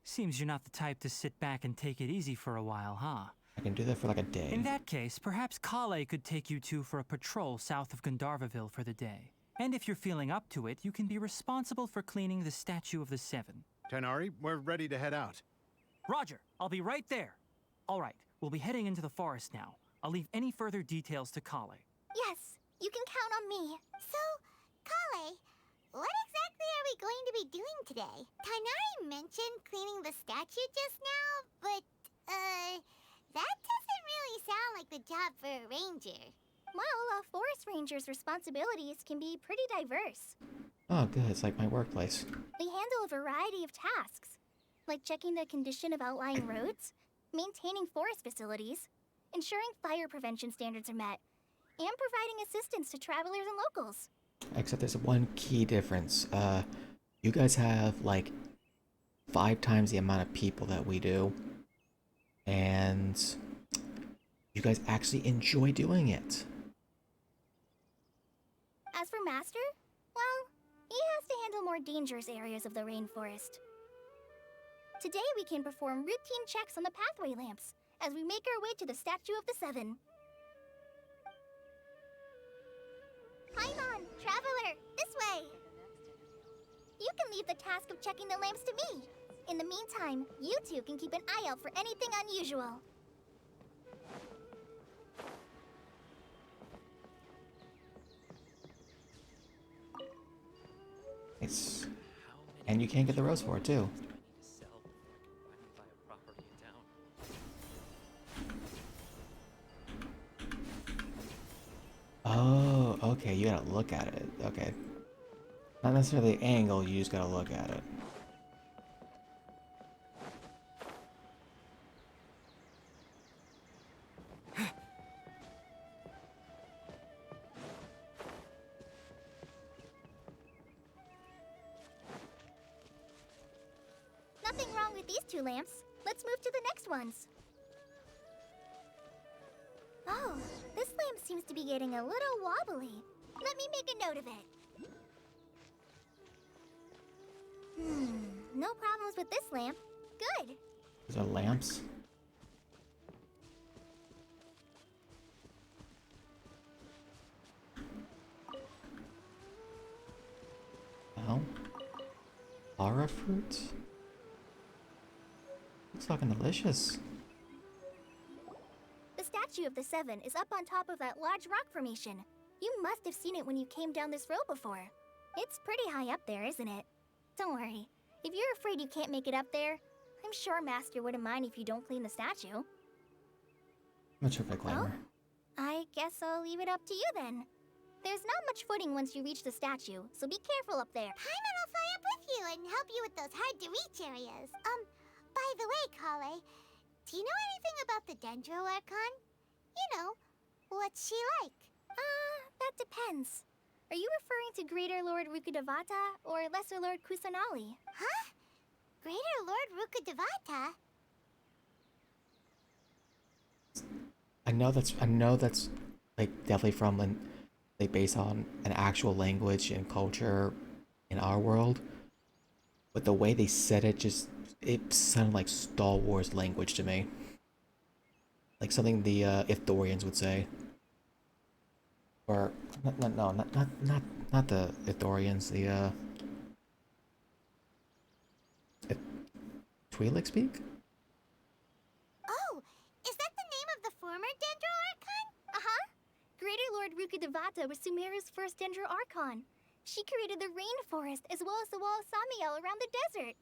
Seems you're not the type to sit back and take it easy for a while, huh? I can do that for like a day. In that case, perhaps Collei could take you two for a patrol south of Gandharvaville for the day. And if you're feeling up to it, you can be responsible for cleaning the Statue of the Seven. Tainari, we're ready to head out. Roger, I'll be right there. All right, we'll be heading into the forest now. I'll leave any further details to Collei. Yes, you can count on me. So, Collei, what exactly are we going to be doing today? Tainari mentioned cleaning the statue just now, but, that doesn't really sound like the job for a ranger. Well, a forest ranger's responsibilities can be pretty diverse. Oh, good. It's like my workplace. They handle a variety of tasks, like checking the condition of outlying roads, maintaining forest facilities, ensuring fire prevention standards are met, and providing assistance to travelers and locals. Except there's one key difference. You guys have like 5 times the amount of people that we do, and you guys actually enjoy doing it. As for Master, well, he has to handle more dangerous areas of the rainforest. Today we can perform routine checks on the pathway lamps as we make our way to the Statue of the Seven. Paimon, traveler, this way! You can leave the task of checking the lamps to me. In the meantime, you two can keep an eye out for anything unusual. It's... And you can't get the rose for it, too. Oh, okay, you gotta look at it. Okay. Not necessarily the angle, you just gotta look at it. Nothing wrong with these 2 lamps. Let's move to the next ones. Oh, this lamp seems to be getting a little wobbly. Let me make a note of it. No problems with this lamp. Good. These are lamps. Well, Aura fruit? Looks fucking delicious. The Statue of the Seven is up on top of that large rock formation. You must have seen it when you came down this road before. It's pretty high up there, isn't it? Don't worry. If you're afraid you can't make it up there, I'm sure Master wouldn't mind if you don't clean the statue. Much of a glamour. I guess I'll leave it up to you then. There's not much footing once you reach the statue, so be careful up there. Paimon will fly up with you and help you with those hard-to-reach areas. By the way, Collei, do you know anything about the Dendro Archon? You know, what's she like? That depends. Are you referring to Greater Lord Rukkhadevata or Lesser Lord Kusanali? Huh? Greater Lord Rukkhadevata? I know that's like definitely from like based on an actual language and culture in our world, but the way they said it it sounded like Star Wars language to me, like something the Ithorians would say, or not the Ithorians, the Twi'lek speak. Oh, is that the name of the former Dendro Archon? Uh-huh. Greater Lord Rukkhadevata was Sumeru's first Dendro Archon. She created the rainforest as well as the wall of Samiel around the desert.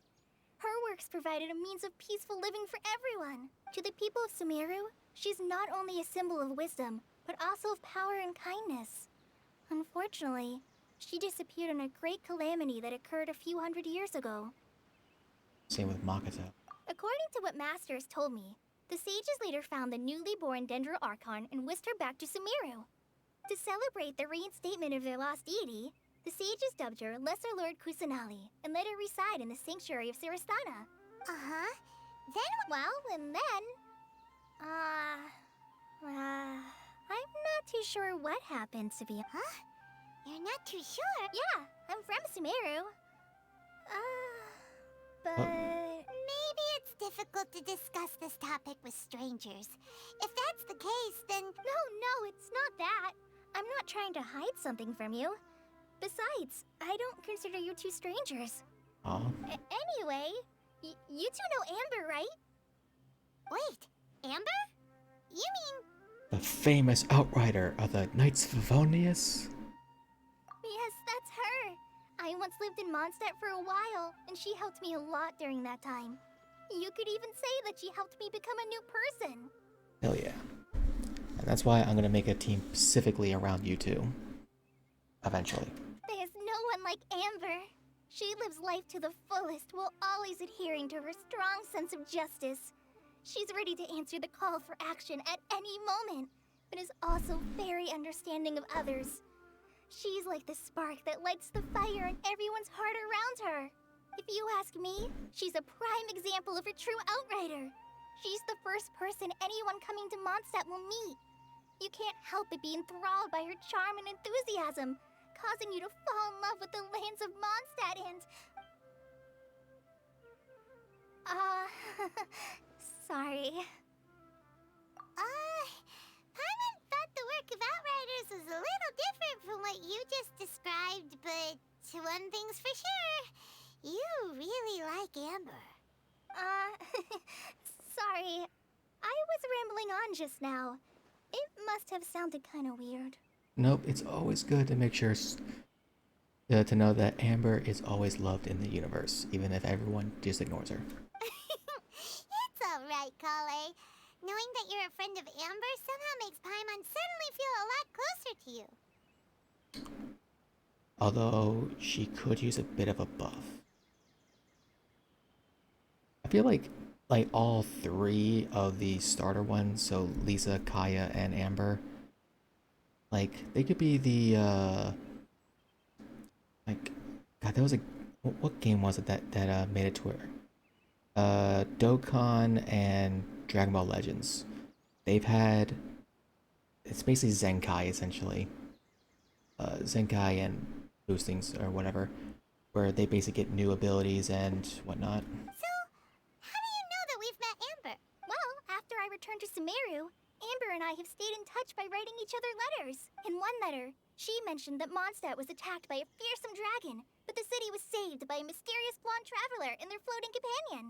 Her works provided a means of peaceful living for everyone. To the people of Sumeru, she's not only a symbol of wisdom, but also of power and kindness. Unfortunately, she disappeared in a great calamity that occurred a few hundred years ago. Same with Makoto. According to what Master has told me, the sages later found the newly born Dendro Archon and whisked her back to Sumeru. To celebrate the reinstatement of their lost deity, the sages dubbed her Lesser Lord Kusanali and let her reside in the sanctuary of Sarastana. Uh-huh. And then... I'm not too sure what happened to be... Huh? You're not too sure? Yeah, I'm from Sumeru. But... Maybe it's difficult to discuss this topic with strangers. If that's the case, then... No, it's not that. I'm not trying to hide something from you. Besides, I don't consider you two strangers. Anyway, you two know Amber, right? Wait, Amber? You mean... The famous outrider of the Knights of Favonius? Yes, that's her. I once lived in Mondstadt lot during that time. You could even say that she helped me become a new person. Hell yeah. And that's why I'm gonna make a team specifically around you two. Eventually. There's no one like Amber. She lives life to the fullest while always adhering to her strong sense of justice. She's ready to answer the call for action at any moment, but is also very understanding of others. She's like the spark that lights the fire in everyone's heart around her. If you ask me, she's a prime example of a true outrider. She's the first person anyone coming to Mondstadt will meet. You can't help but be enthralled by her charm and enthusiasm, causing you to fall in love with the lands of Mondstadt and... sorry. Paimon thought the work of Outriders was a little different from what you just described, but one thing's for sure, you really like Amber. Sorry. I was rambling on just now. It must have sounded kind of weird. Nope, it's always good to make sure to know that Amber is always loved in the universe, even if everyone just ignores her. It's alright, Collei. Knowing that you're a friend of Amber somehow makes Paimon suddenly feel a lot closer to you. Although she could use a bit of a buff. I feel like all three of the starter ones, so Lisa, Kaya, and Amber, like they could be the like, God, there was a, what game was it that made it to where Dokkan and Dragon Ball Legends, they've had, it's basically Zenkai essentially, Zenkai and boostings or whatever, where they basically get new abilities and whatnot. So, how do you know that we've met Amber? Well, after I returned to Sumeru, Amber and I have stayed in touch by writing each other letters. In one letter, she mentioned that Mondstadt was attacked by a fearsome dragon, but the city was saved by a mysterious blonde traveler and their floating companion.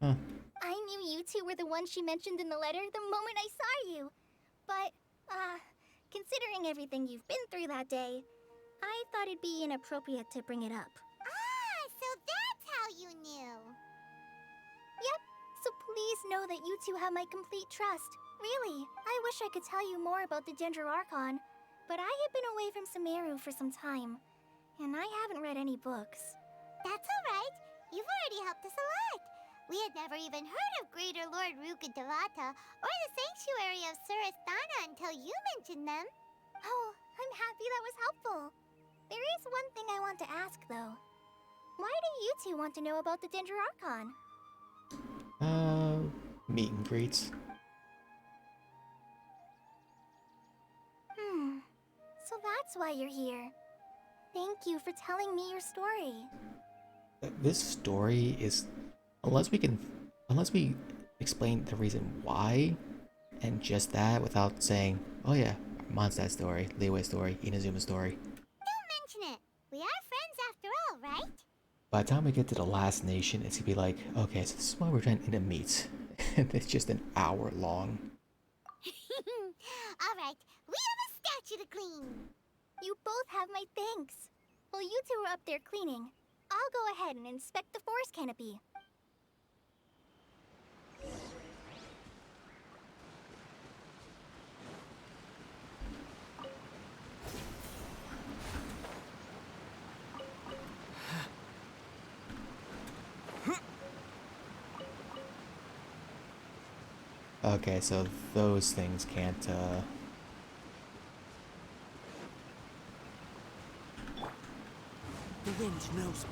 Huh. I knew you two were the ones she mentioned in the letter the moment I saw you. But, considering everything you've been through that day, I thought it'd be inappropriate to bring it up. Ah, so that's how you knew. Yep, so please know that you two have my complete trust. Really, I wish I could tell you more about the Ginger Archon, but I have been away from Sumeru for some time, and I haven't read any books. That's alright. You've already helped us a lot. We had never even heard of Greater Lord Rukkhadevata or the Sanctuary of Surasthana until you mentioned them. Oh, I'm happy that was helpful. There is one thing I want to ask, though. Why do you two want to know about the Ginger Archon? Meet and greets. So that's why you're here. Thank you for telling me your story. This story is, unless we explain the reason why, and just that without saying, oh yeah, Mondstadt story, Liyue story, Inazuma story. Don't mention it. We are friends after all, right? By the time we get to the last nation, it's gonna be like, okay, so this is why we're trying to meet. And it's just an hour long. Alright, we have a statue to clean. You both have my thanks. While you two are up there cleaning, I'll go ahead and inspect the forest canopy. Okay, so those things can't, The wind knows me.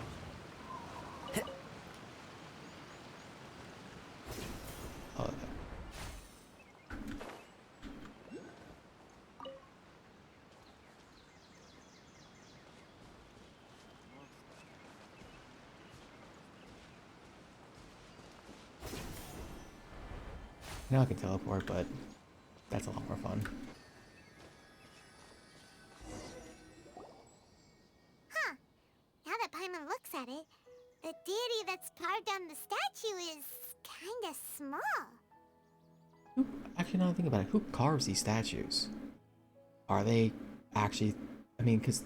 oh, now I can teleport, but that's a lot more fun. Huh. Now that Paimon looks at it, the deity that's carved on the statue is kinda small. Actually, now that I think about it, who carves these statues? Are they actually, I mean, because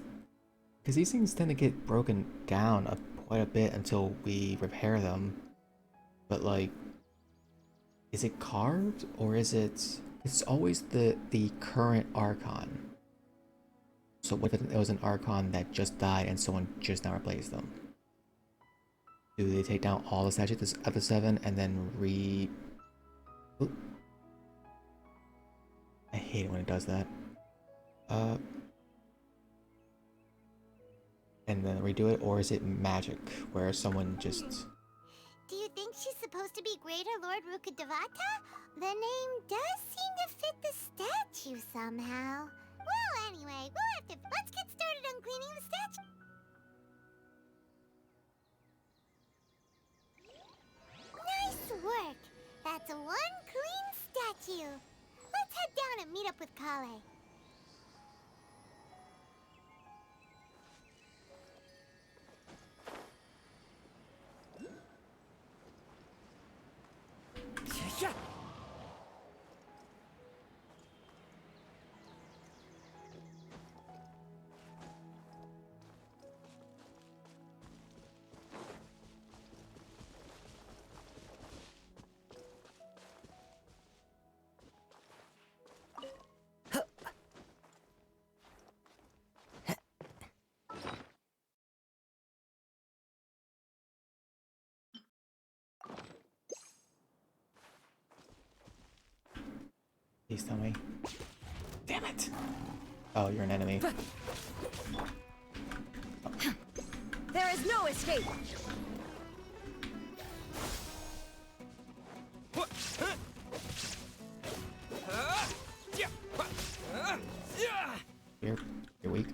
these things tend to get broken down a quite a bit until we repair them. But like, is it carved or is it? It's always the current Archon. So what if it was an Archon that just died and someone just now replaced them? Do they take down all the statues of the 7 and then Oop. I hate it when it does that. And then redo it, or is it magic, where someone just... Do you think she's supposed to be Greater Lord Rukkhadevata? The name does seem to fit the statue somehow. Well, anyway, let's get started on cleaning the statue. Nice work! That's one clean statue. Let's head down and meet up with Collei. Yeah. Please tell me. Damn it! Oh, you're an enemy. There is no escape! You're weak.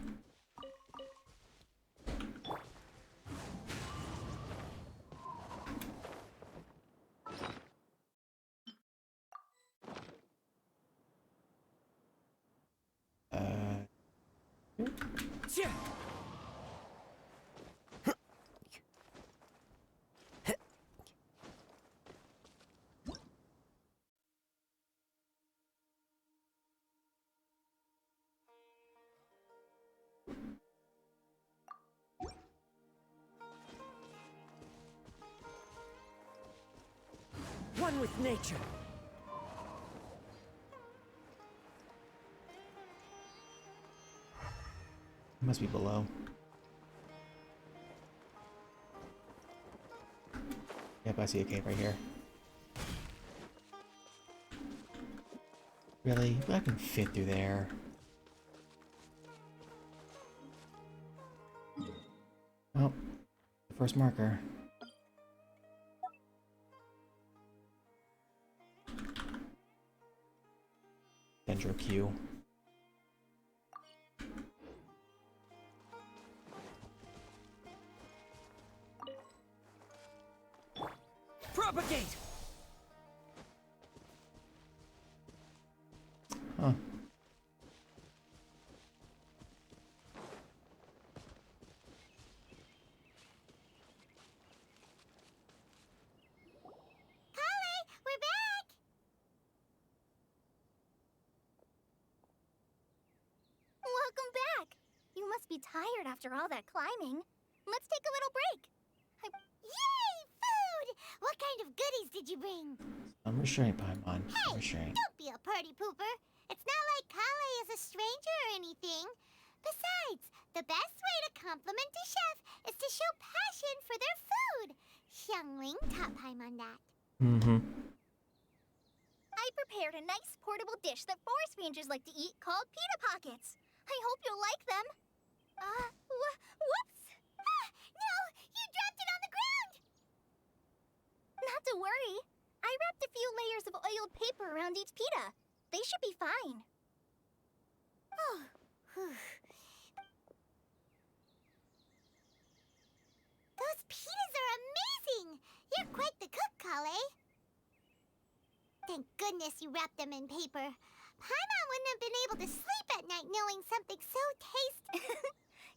One with nature. It must be below. Yep, I see a cave right here. Really? I can fit through there. Well, the first marker. Dendro Q. Propagate! Huh. Collei, we're back! Welcome back! You must be tired after all that climbing. Let's take a little break. Yay! Food! What kind of goodies did you bring? I'm restrained, Paimon. Hey, Restrained. don't be a party pooper. It's not like Collei is a stranger or anything. Besides, the best way to compliment a chef is to show passion for their food. Xiangling taught Paimon that. Mm-hmm. I prepared a nice portable dish that forest rangers like to eat called pita pockets. I hope you'll like them. Whoops! Ah, no! You dropped it on the ground! Not to worry. I wrapped a few layers of oiled paper around each pita. They should be fine. Oh, whew. Those pitas are amazing! You're quite the cook, Collei. Thank goodness you wrapped them in paper. Paimon wouldn't have been able to sleep at night knowing something so tasty.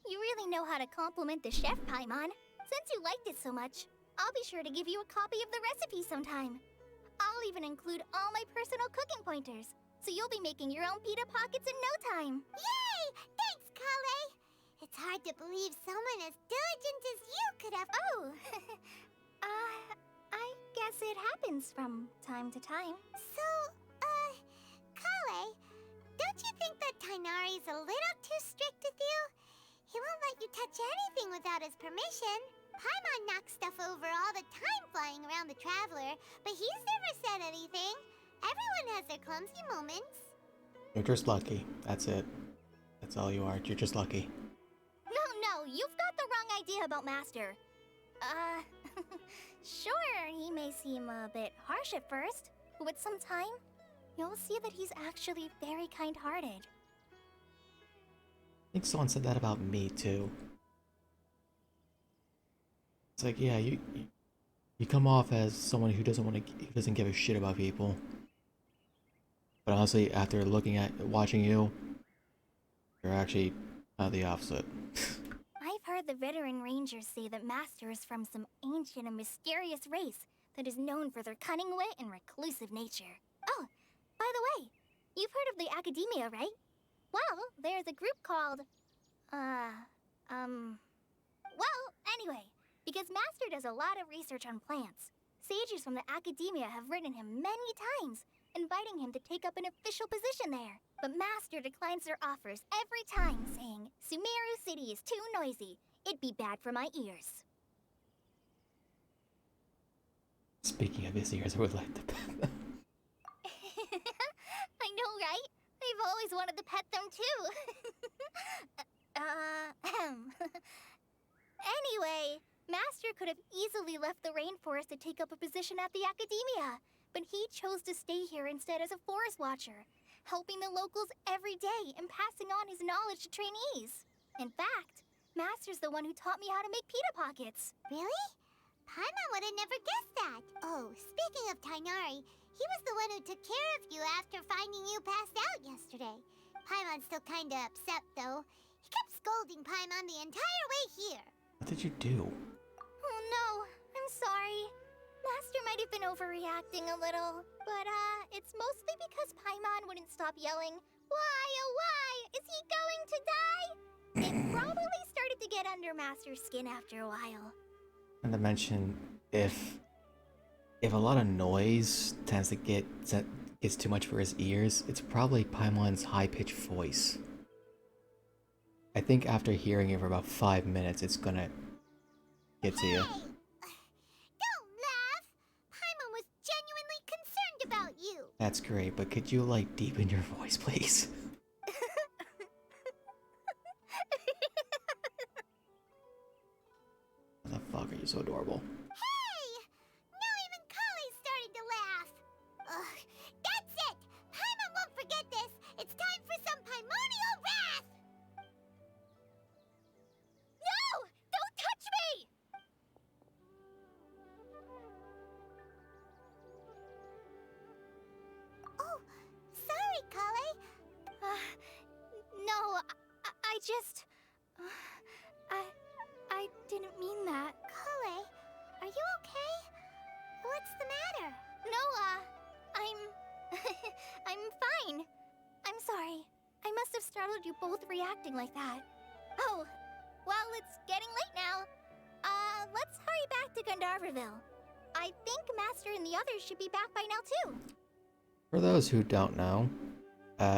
You really know how to compliment the chef, Paimon. Since you liked it so much, I'll be sure to give you a copy of the recipe sometime. I'll even include all my personal cooking pointers, so you'll be making your own pita pockets in no time. Yay! Thanks, Collei. It's It's hard to believe someone as diligent as you could have. Oh, I guess it happens from time to time. So, Collei, don't you think that Tainari's a little too strict with you? He won't let you touch anything without his permission. Paimon knocks stuff over all the time flying around the Traveler, but he's never said anything. Everyone has their clumsy moments. You're just lucky. That's it. That's all you are. You're just lucky. No, you've got the wrong idea about Master. Sure, he may seem a bit harsh at first, but with some time, you'll see that he's actually very kind-hearted. I think someone said that about me too. It's like, yeah, you come off as someone who doesn't give a shit about people. But honestly, after watching you, you're actually the opposite. I've heard the veteran rangers say that Master is from some ancient and mysterious race that is known for their cunning wit and reclusive nature. Oh, by the way, you've heard of the Academia, right? Well, there's a group called, well, anyway, because Master does a lot of research on plants, sages from the Academia have written him many times, inviting him to take up an official position there. But Master declines their offers every time, saying, Sumeru City is too noisy. It'd be bad for my ears. Speaking of his ears, I would like to pet them. I know, right? I've always wanted to pet them too. Anyway, Master could have easily left the rainforest to take up a position at the Academia, but he chose to stay here instead as a forest watcher, helping the locals every day and passing on his knowledge to trainees. In fact, Master's the one who taught me how to make pita pockets. Really? Paimon would have never guessed that. Oh, speaking of Tainari, he was the one who took care of you after finding you passed out yesterday. Paimon's still kinda upset, though. He kept scolding Paimon the entire way here. What did you do? Oh no, I'm sorry. Master might have been overreacting a little, but it's mostly because Paimon wouldn't stop yelling, "Why, oh why? Is he going to die?" It probably started to get under Master's skin after a while. And to mention, if a lot of noise gets too much for his ears, it's probably Paimon's high-pitched voice. I think after hearing it for about 5 minutes, it's gonna get to you. Hey! Don't laugh! Paimon was genuinely concerned about you. That's great, but could you, like, deepen your voice, please? What the fuck, are you so adorable? Hey! Now even Collei's starting to laugh. Ugh, that's it! Paimon won't forget this! It's time for some Paimonial wrath! No! Don't touch me! Oh, sorry, Collei. No, I just... I didn't mean that. Collei, are you okay? What's the matter? No, I'm fine. I'm sorry. I must have startled you both reacting like that. Oh, well, it's getting late now. Let's hurry back to Gandharville. I think Master and the others should be back by now, too. For those who don't know,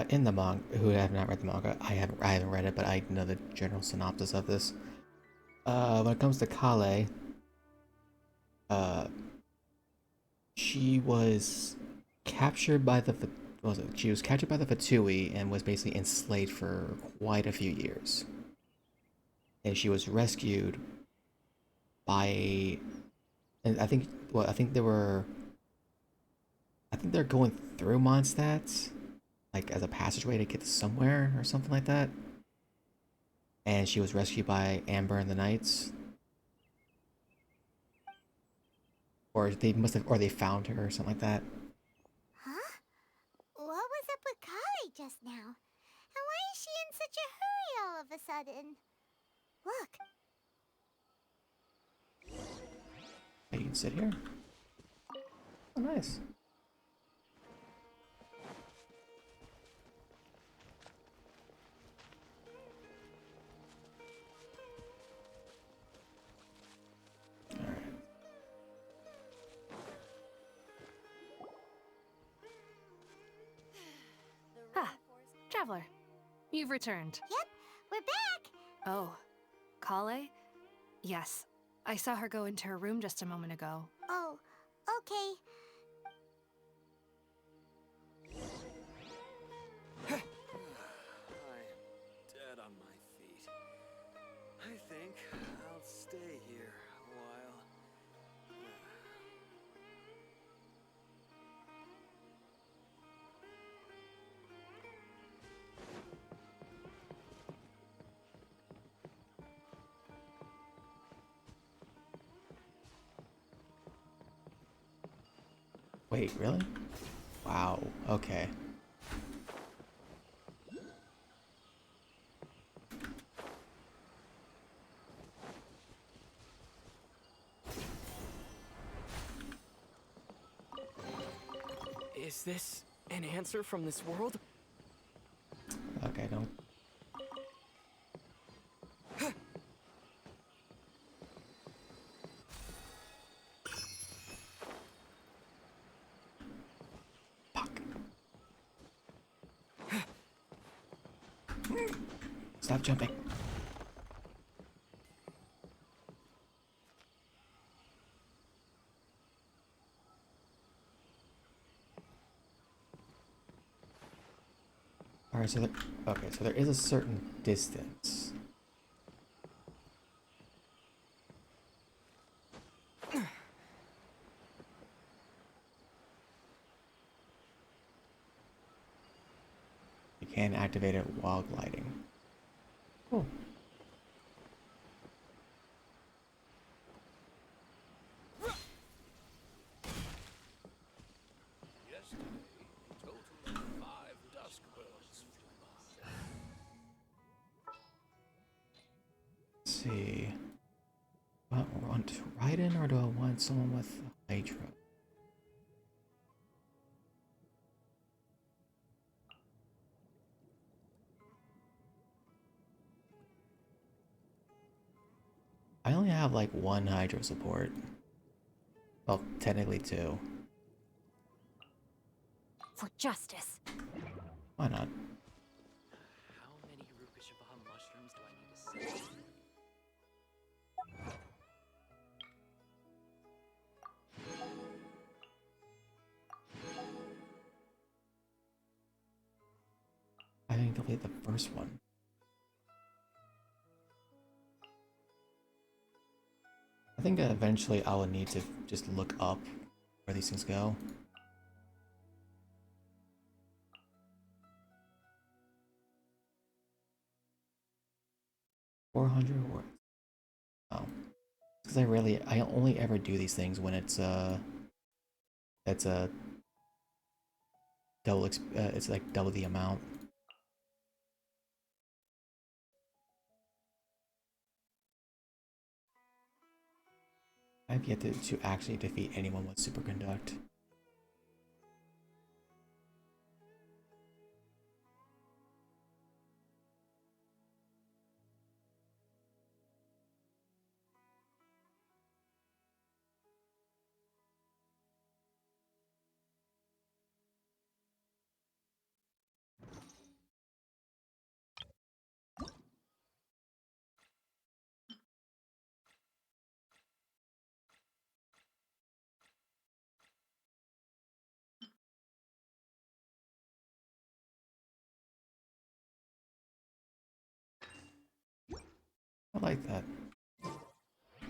in the manga, who have not read the manga, I haven't read it, but I know the general synopsis of this. When it comes to Collei, she was captured by the Fatui and was basically enslaved for quite a few years. And she was rescued by, and I think they're going through Mondstadt, like as a passageway to get to somewhere or something like that. And she was rescued by Amber and the Knights. Or they found her or something like that. Huh? What was up with Collei just now? And why is she in such a hurry all of a sudden? Look. Hey, you can sit here. Oh, nice. Traveler, you've returned. Yep, we're back. Oh, Collei? Yes, I saw her go into her room just a moment ago. Oh, okay. I'm dead on my feet. I think I'll stay here a while. Wait, really? Wow, okay. Is this an answer from this world? Okay, don't. Fuck. Stop jumping. Alright, so okay, so there is a certain distance. You can activate it while gliding. Cool. Yesterday, a total of 5 dusk birds flew by. Let's see. Do I want to ride in or do I want someone with Hydra? I only have like one Hydro support. Well, technically two. For justice. Why not? How many Rukashava mushrooms do I need to save? I think complete the first one. I think eventually I will need to just look up where these things go. $400 words. Oh, because I only ever do these things when it's a double. It's like double the amount. I've yet to actually defeat anyone with superconduct. I like that.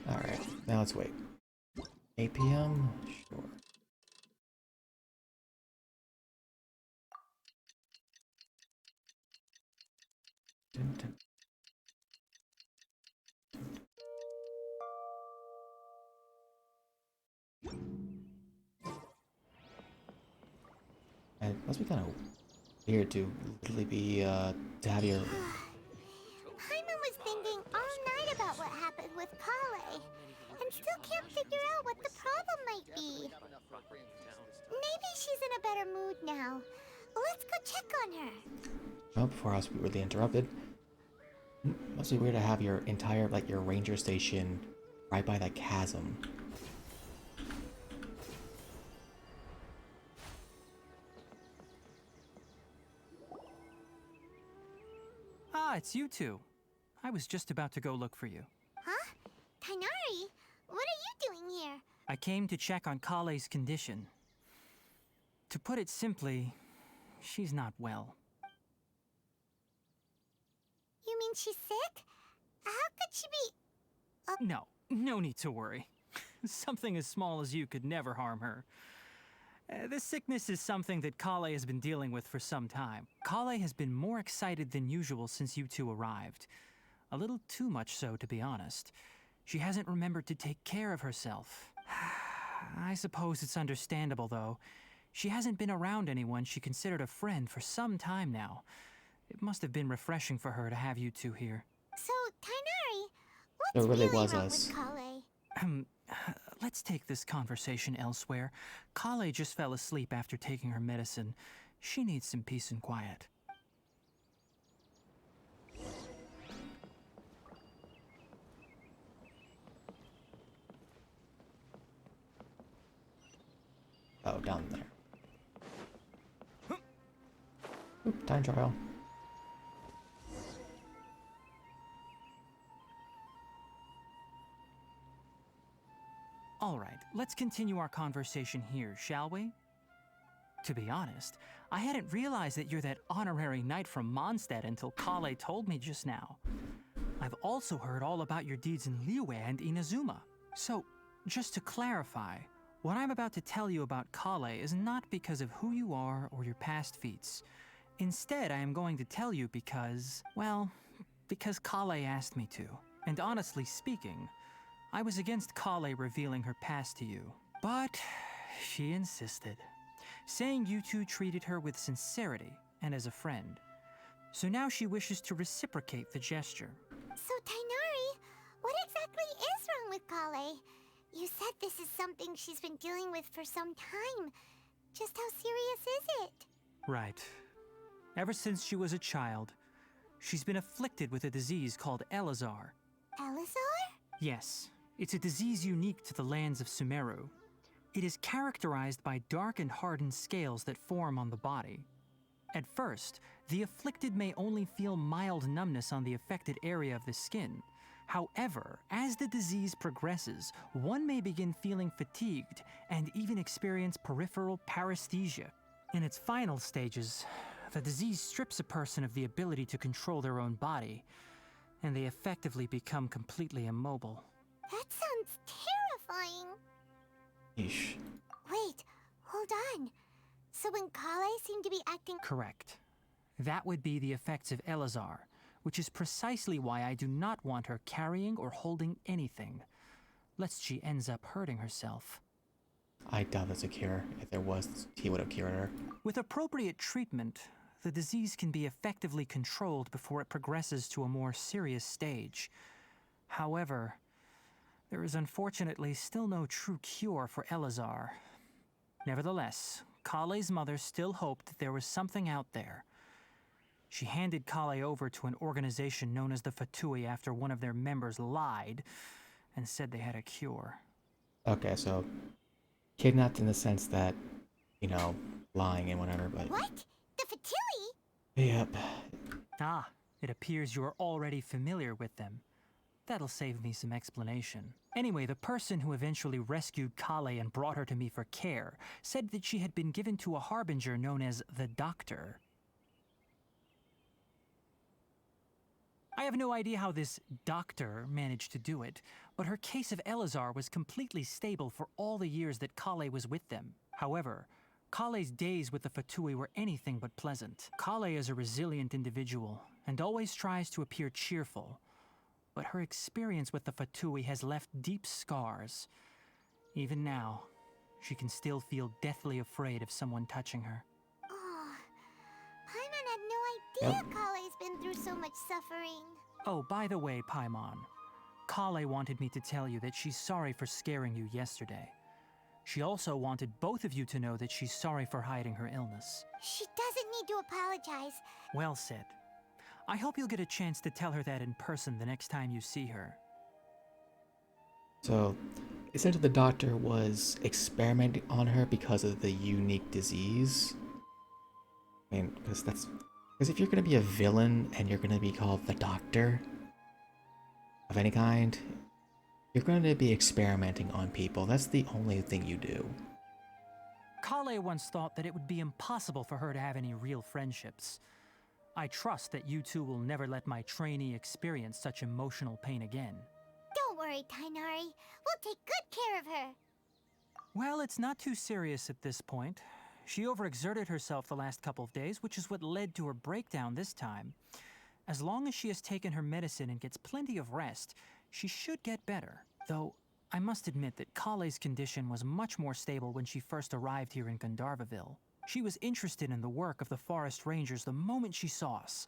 Alright, now let's wait. 8 p.m? Sure. Dun, dun. And it must be kind of weird to literally be, to have your... Paimon was thinking all night about what happened with Collei, and still can't figure out what the problem might be. Maybe she's in a better mood now. Let's go check on her. Oh, before I was rudely interrupted. Must be weird to have your entire, like, your ranger station right by that chasm. Ah, it's you two. I was just about to go look for you. Huh? Tainari, what are you doing here? I came to check on Collei's condition. To put it simply, she's not well. You mean she's sick? How could she be... No need to worry. Something as small as you could never harm her. This sickness is something that Collei has been dealing with for some time. Collei has been more excited than usual since you two arrived. A little too much so, to be honest. She hasn't remembered to take care of herself. I suppose it's understandable, though. She hasn't been around anyone she considered a friend for some time now. It must have been refreshing for her to have you two here. So, Tainari, It what's really really was wrong us. with Collei? Let's take this conversation elsewhere. Collei just fell asleep after taking her medicine. She needs some peace and quiet. Oh, down there. Oop, time trial. All right, let's continue our conversation here, shall we? To be honest, I hadn't realized that you're that honorary knight from Mondstadt until Collei told me just now. I've also heard all about your deeds in Liyue and Inazuma. So, just to clarify, what I'm about to tell you about Collei is not because of who you are or your past feats. Instead, I am going to tell you because, well, because Collei asked me to. And honestly speaking, I was against Collei revealing her past to you. But she insisted, saying you two treated her with sincerity and as a friend. So now she wishes to reciprocate the gesture. So, Tainari, what exactly is wrong with Collei? You said this is something she's been dealing with for some time. Just how serious is it? Right. Ever since she was a child, she's been afflicted with a disease called Elazar. Elazar? Yes, it's a disease unique to the lands of Sumeru. It is characterized by dark and hardened scales that form on the body. At first, the afflicted may only feel mild numbness on the affected area of the skin. However, as the disease progresses, one may begin feeling fatigued and even experience peripheral paresthesia. In its final stages, the disease strips a person of the ability to control their own body, and they effectively become completely immobile. That sounds terrifying. Yeesh. Wait, hold on. So when Collei seemed to be acting... Correct. That would be the effects of Elazar, which is precisely why I do not want her carrying or holding anything, lest she ends up hurting herself. I doubt there's a cure. If there was, he would have cured her. With appropriate treatment, the disease can be effectively controlled before it progresses to a more serious stage. However, there is unfortunately still no true cure for Elazar. Nevertheless, Collei's mother still hoped that there was something out there. She handed Collei over to an organization known as the Fatui after one of their members lied and said they had a cure. Okay, so kidnapped in the sense that, you know, lying and whatever, but... What? The Fatui? Yep. Ah, it appears you are already familiar with them. That'll save me some explanation. Anyway, the person who eventually rescued Collei and brought her to me for care said that she had been given to a harbinger known as the Doctor. I have no idea how this doctor managed to do it, but her case of Elazar was completely stable for all the years that Collei was with them. However, Collei's days with the Fatui were anything but pleasant. Collei is a resilient individual and always tries to appear cheerful, but her experience with the Fatui has left deep scars. Even now, she can still feel deathly afraid of someone touching her. Oh, Paimon had no idea Collei's been through so much suffering. Oh, by the way, Paimon, Collei wanted me to tell you that she's sorry for scaring you yesterday. She also wanted both of you to know that she's sorry for hiding her illness. She doesn't need to apologize. Well said. I hope you'll get a chance to tell her that in person the next time you see her. So, essentially the doctor was experimenting on her because of the unique disease. I mean, because that's Because if you're going to be a villain and you're going to be called the Doctor of any kind, you're going to be experimenting on people. That's the only thing you do. Collei once thought that it would be impossible for her to have any real friendships. I trust that you two will never let my trainee experience such emotional pain again. Don't worry, Tainari. We'll take good care of her. Well, it's not too serious at this point. She overexerted herself the last couple of days, which is what led to her breakdown this time. As long as she has taken her medicine and gets plenty of rest, she should get better. Though, I must admit that Collei's condition was much more stable when she first arrived here in Gandharvaville. She was interested in the work of the forest rangers the moment she saw us.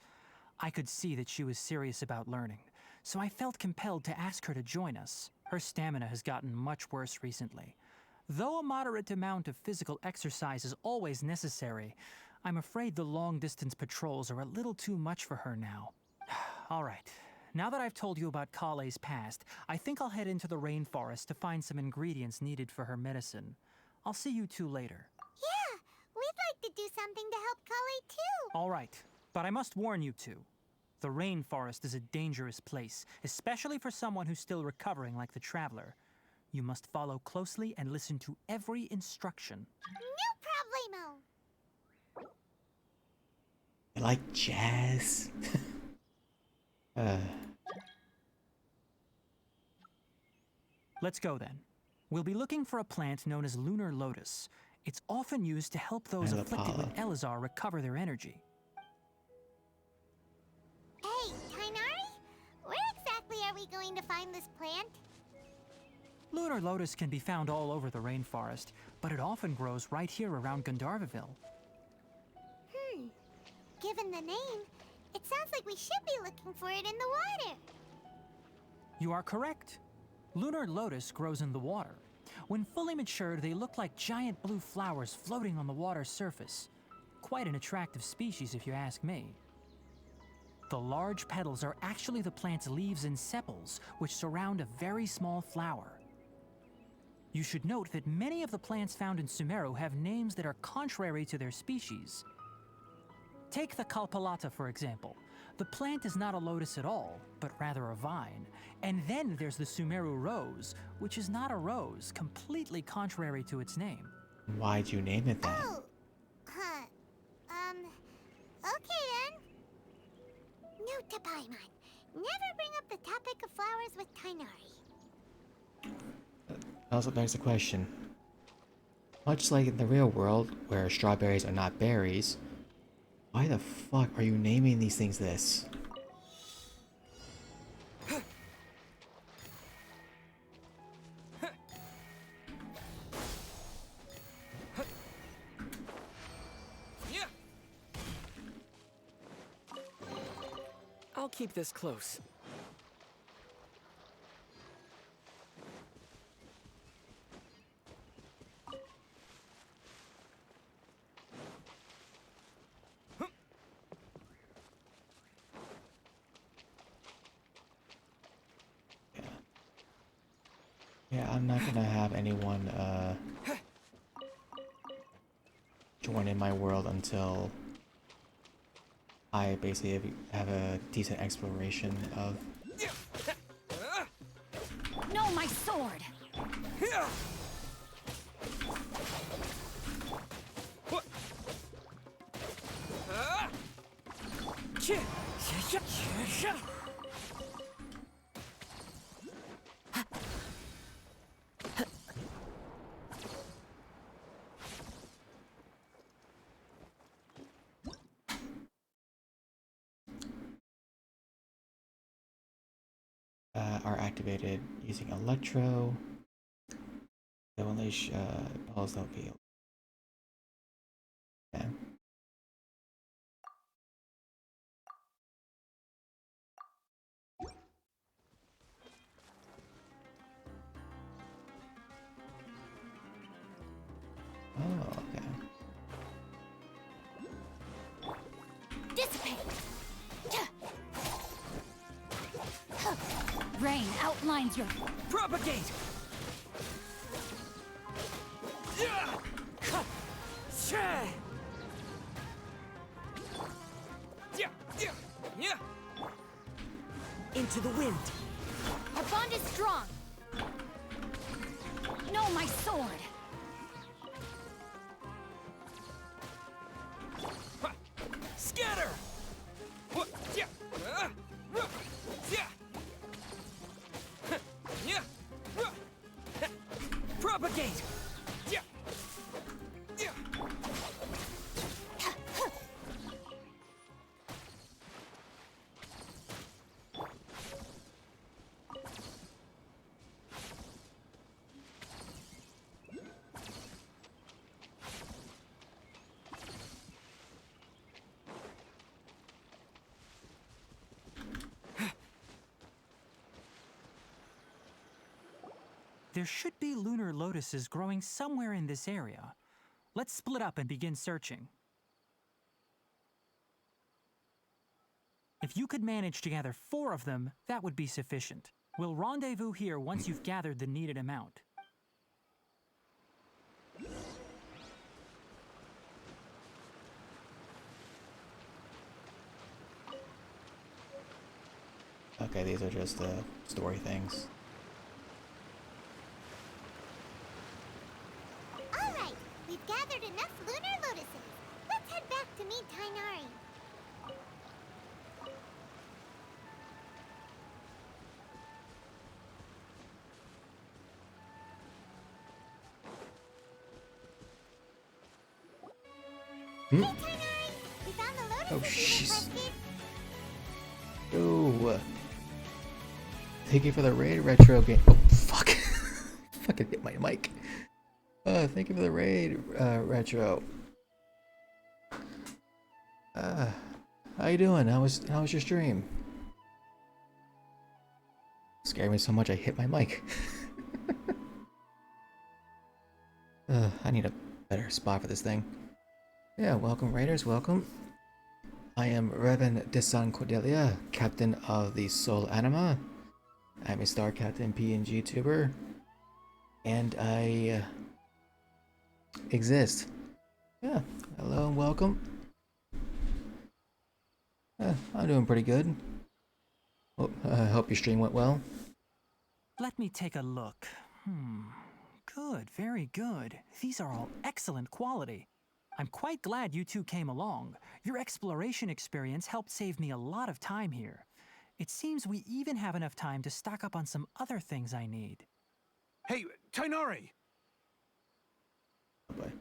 I could see that she was serious about learning, so I felt compelled to ask her to join us. Her stamina has gotten much worse recently. Though a moderate amount of physical exercise is always necessary, I'm afraid the long-distance patrols are a little too much for her now. All right. Now that I've told you about Collei's past, I think I'll head into the rainforest to find some ingredients needed for her medicine. I'll see you two later. Yeah, we'd like to do something to help Collei too. All right, but I must warn you two. The rainforest is a dangerous place, especially for someone who's still recovering like the Traveler. You must follow closely and listen to every instruction. No problemo. I like jazz. Let's go then. We'll be looking for a plant known as lunar lotus. It's often used to help those And afflicted with Apollo. Elazar recover their energy. Hey, Tainari? Where exactly are we going to find this plant? Lunar lotus can be found all over the rainforest, but it often grows right here around Gandharvaville. Given the name, it sounds like we should be looking for it in the water. You are correct. Lunar lotus grows in the water. When fully matured, they look like giant blue flowers floating on the water's surface. Quite an attractive species, if you ask me. The large petals are actually the plant's leaves and sepals, which surround a very small flower. You should note that many of the plants found in Sumeru have names that are contrary to their species. Take the Kalpalata, for example. The plant is not a lotus at all, but rather a vine. And then there's the Sumeru rose, which is not a rose, completely contrary to its name. Why'd you name it that? Oh, huh. Okay then. Note to Paimon. Never bring up the topic of flowers with Tainari. Also begs the question. Much like in the real world, where strawberries are not berries, why the fuck are you naming these things this? I'll keep this close. Yeah, I'm not gonna have anyone join in my world until I basically have a decent exploration of. No, my sword! Are activated using Electro. They will unleash balls that'll be. Okay. Oh, okay. Dissipate! Rain outlines your... Propagate! Into the wind. Our bond is strong. No, my sword. Scatter! Propagate! There should be lunar lotuses growing somewhere in this area. Let's split up and begin searching. If you could manage to gather 4 of them, that would be sufficient. We'll rendezvous here once you've gathered the needed amount. Okay, these are just story things. Alright, we've gathered enough lunar lotuses. Let's head back to meet Tainari. Hmm? Hey Tainari, we found the lotuses Oh, you jeez. requested. Ooh. Thank you for the raid, Retro game. Oh, fuck. Fucking hit my mic. Thank you for the raid, Retro. How you doing? How was your stream? Scared me so much I hit my mic. I need a better spot for this thing. Yeah, welcome raiders, welcome. I am Revan de San Cordelia, captain of the Soul Anima. I'm a star captain PNG tuber, and I exist. Yeah, hello and welcome. I'm doing pretty good. I hope your stream went well. Let me take a look. Good, very good. These are all excellent quality. I'm quite glad you two came along. Your exploration experience helped save me a lot of time here. It seems we even have enough time to stock up on some other things I need. Hey, Tainari! Oh boy.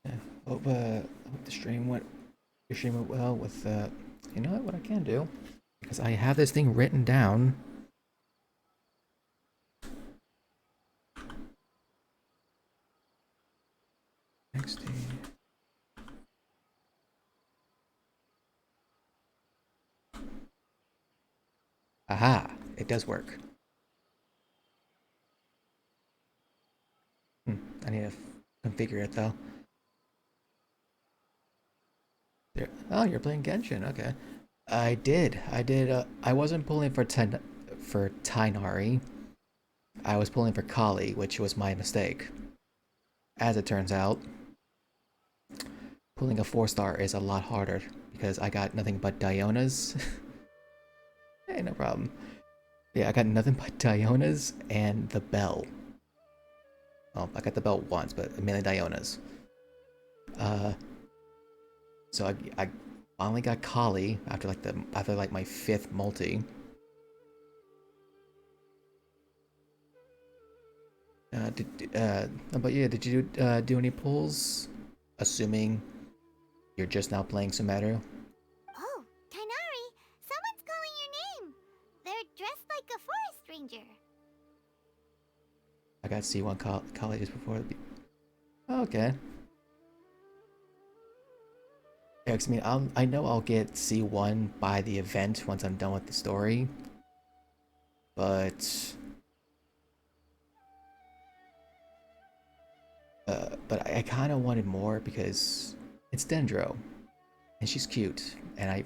Yeah, hope the stream went. Your stream went well with. You know what I can do, because I have this thing written down. Next. Aha! It does work. I need to configure it though. Oh, you're playing Genshin. Okay. I did. I wasn't pulling for Tainari. I was pulling for Collei, which was my mistake. As it turns out, pulling a 4-star is a lot harder because I got nothing but Dionas. Hey, no problem. Yeah, I got nothing but Dionas and the bell. Well, I got the bell once, but mainly Dionas. So I finally got Collei after like my 5th multi. But yeah, did you do any pulls? Assuming you're just now playing Sumeru. Oh, Tainari, someone's calling your name. They're dressed like a forest ranger. I got C1 Collei just before. Okay. Yeah, 'cause I mean, I know I'll get C1 by the event once I'm done with the story. But I kind of wanted more because it's Dendro, and she's cute, and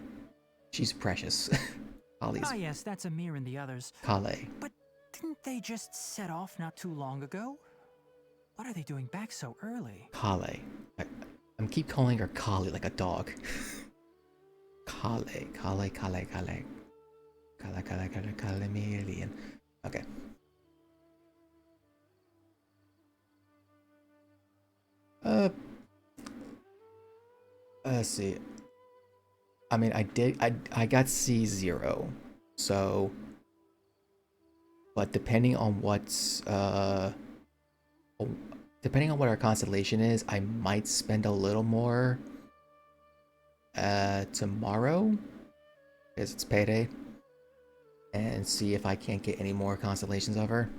she's precious. Collie's Ah yes, that's Amir and the others. Collei. But didn't they just set off not too long ago? What are they doing back so early? Collei. I'm keep calling her Collei like a dog. Collei. Calamelian. Okay. Let's see. I mean, I got C0. So, but depending on depending on what our constellation is, I might spend a little more tomorrow, because it's payday, and see if I can't get any more constellations of her.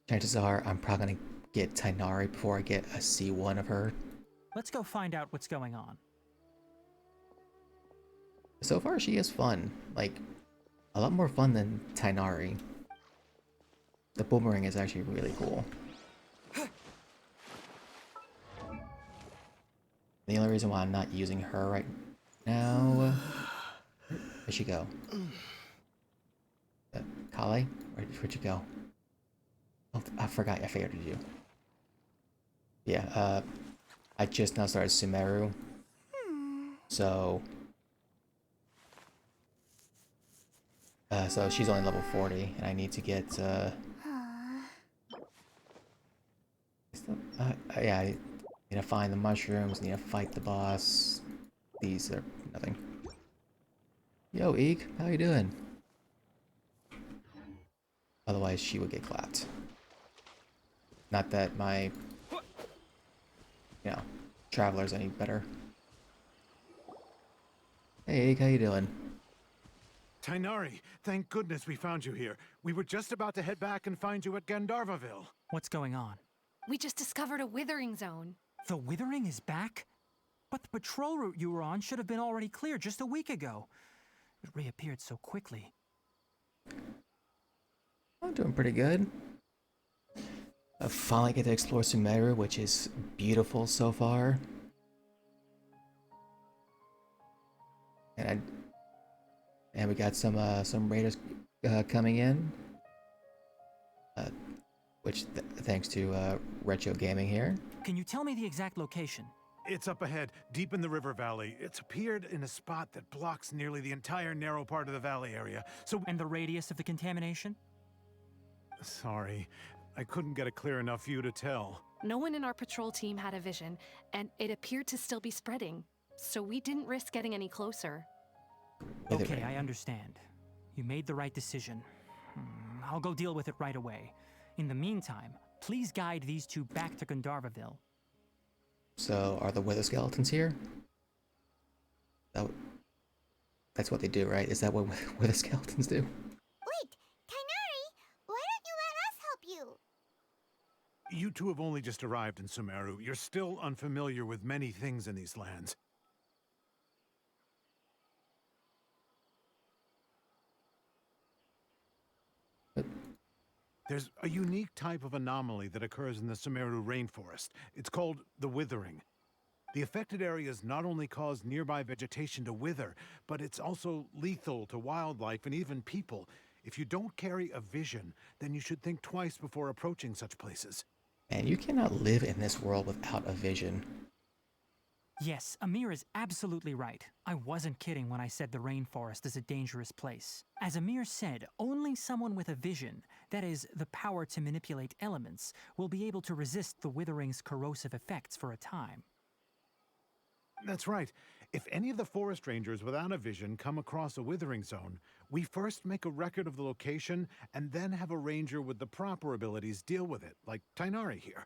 Chances are I'm probably gonna get Tainari before I get a C1 of her. Let's go find out what's going on. So far, she is fun. Like, a lot more fun than Tainari. The boomerang is actually really cool. The only reason why I'm not using her right now... Where'd she go? Collei? Where'd you go? Oh, I forgot I favorited you. Yeah, I just now started Sumeru. So... so she's only level 40, and I need to get, yeah, I need to find the mushrooms, need to fight the boss. These are nothing. Yo, Eek, how you doing? Otherwise, she would get clapped. Not that my, traveler's any better. Hey, Eek, how you doing? Tainari, thank goodness we found you here. We were just about to head back and find you at Gandharvaville. What's going on? We just discovered a withering zone. The withering is back? But the patrol route you were on should have been already clear just a week ago. It reappeared so quickly. I'm doing pretty good. I finally get to explore Sumeru, which is beautiful so far. And we got some raiders coming in, which thanks to Retro Gaming here. Can you tell me the exact location? It's up ahead, deep in the river valley. It's appeared in a spot that blocks nearly the entire narrow part of the valley area. And the radius of the contamination? Sorry, I couldn't get a clear enough view to tell. No one in our patrol team had a vision, and it appeared to still be spreading. So we didn't risk getting any closer. Okay, I understand. You made the right decision. I'll go deal with it right away. In the meantime, please guide these two back to Gandharvaville. So, are the wither skeletons here? That's what they do, right? Is that what wither skeletons do? Wait, Tainari, why don't you let us help you? You two have only just arrived in Sumeru. You're still unfamiliar with many things in these lands. There's a unique type of anomaly that occurs in the Sumeru rainforest. It's called the withering. The affected areas not only cause nearby vegetation to wither, but it's also lethal to wildlife and even people. If you don't carry a vision, then you should think twice before approaching such places. And you cannot live in this world without a vision. Yes, Amir is absolutely right. I wasn't kidding when I said the rainforest is a dangerous place. As Amir said, only someone with a vision, that is, the power to manipulate elements, will be able to resist the withering's corrosive effects for a time. That's right. If any of the forest rangers without a vision come across a withering zone, we first make a record of the location and then have a ranger with the proper abilities deal with it, like Tainari here.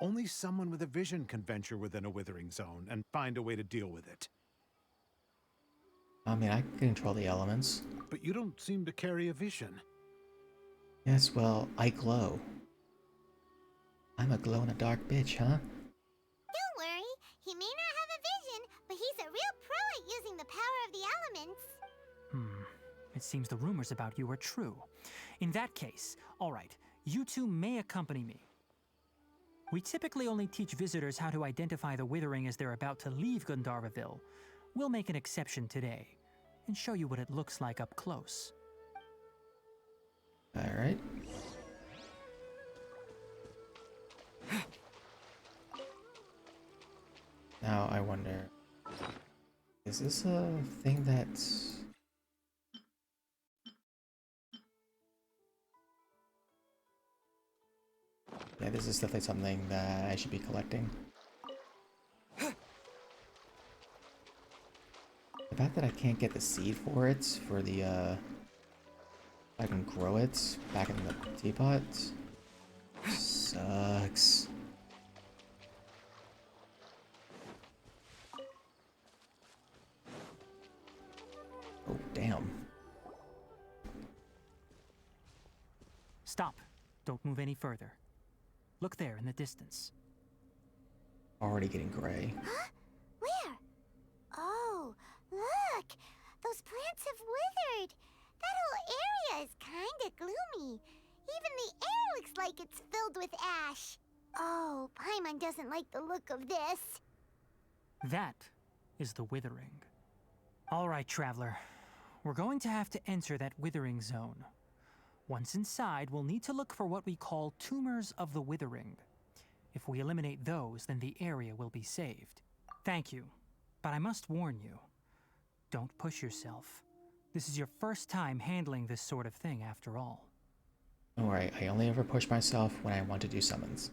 Only someone with a vision can venture within a withering zone and find a way to deal with it. I mean, I can control the elements. But you don't seem to carry a vision. Yes, well, I glow. I'm a glow-in-the-dark bitch, huh? Don't worry, he may not have a vision, but he's a real pro at using the power of the elements. It seems the rumors about you are true. In that case, all right, you two may accompany me. We typically only teach visitors how to identify the withering as they're about to leave Gandharvaville. We'll make an exception today, and show you what it looks like up close. Alright. Now I wonder... Is this a thing that's... Yeah, this is definitely something that I should be collecting. The fact that I can't get the seed for it, for the, I can grow it back in the teapot, sucks. Oh, damn. Stop. Don't move any further. Look there in the distance. Already getting gray. Huh? Where? Oh, look! Those plants have withered. That whole area is kinda gloomy. Even the air looks like it's filled with ash. Oh, Paimon doesn't like the look of this. That is the withering. All right, traveler. We're going to have to enter that withering zone. Once inside, we'll need to look for what we call tumors of the withering. If we eliminate those, then the area will be saved. Thank you, but I must warn you. Don't push yourself. This is your first time handling this sort of thing, after all. Alright, I only ever push myself when I want to do summons.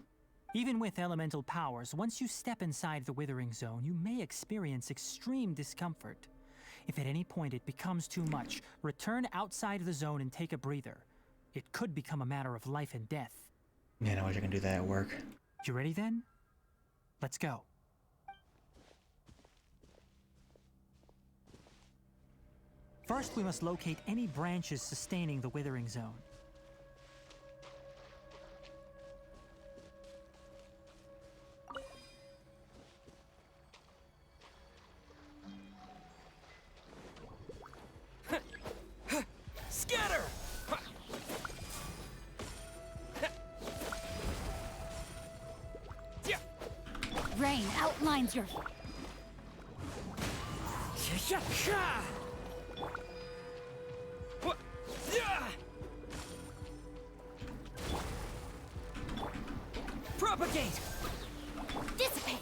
Even with elemental powers, once you step inside the withering zone, you may experience extreme discomfort. If at any point it becomes too much, return outside the zone and take a breather. It could become a matter of life and death. Man, I wish I could do that at work. You ready then? Let's go. First, we must locate any branches sustaining the withering zone. Scatter! Rain outlines your... Propagate! Dissipate!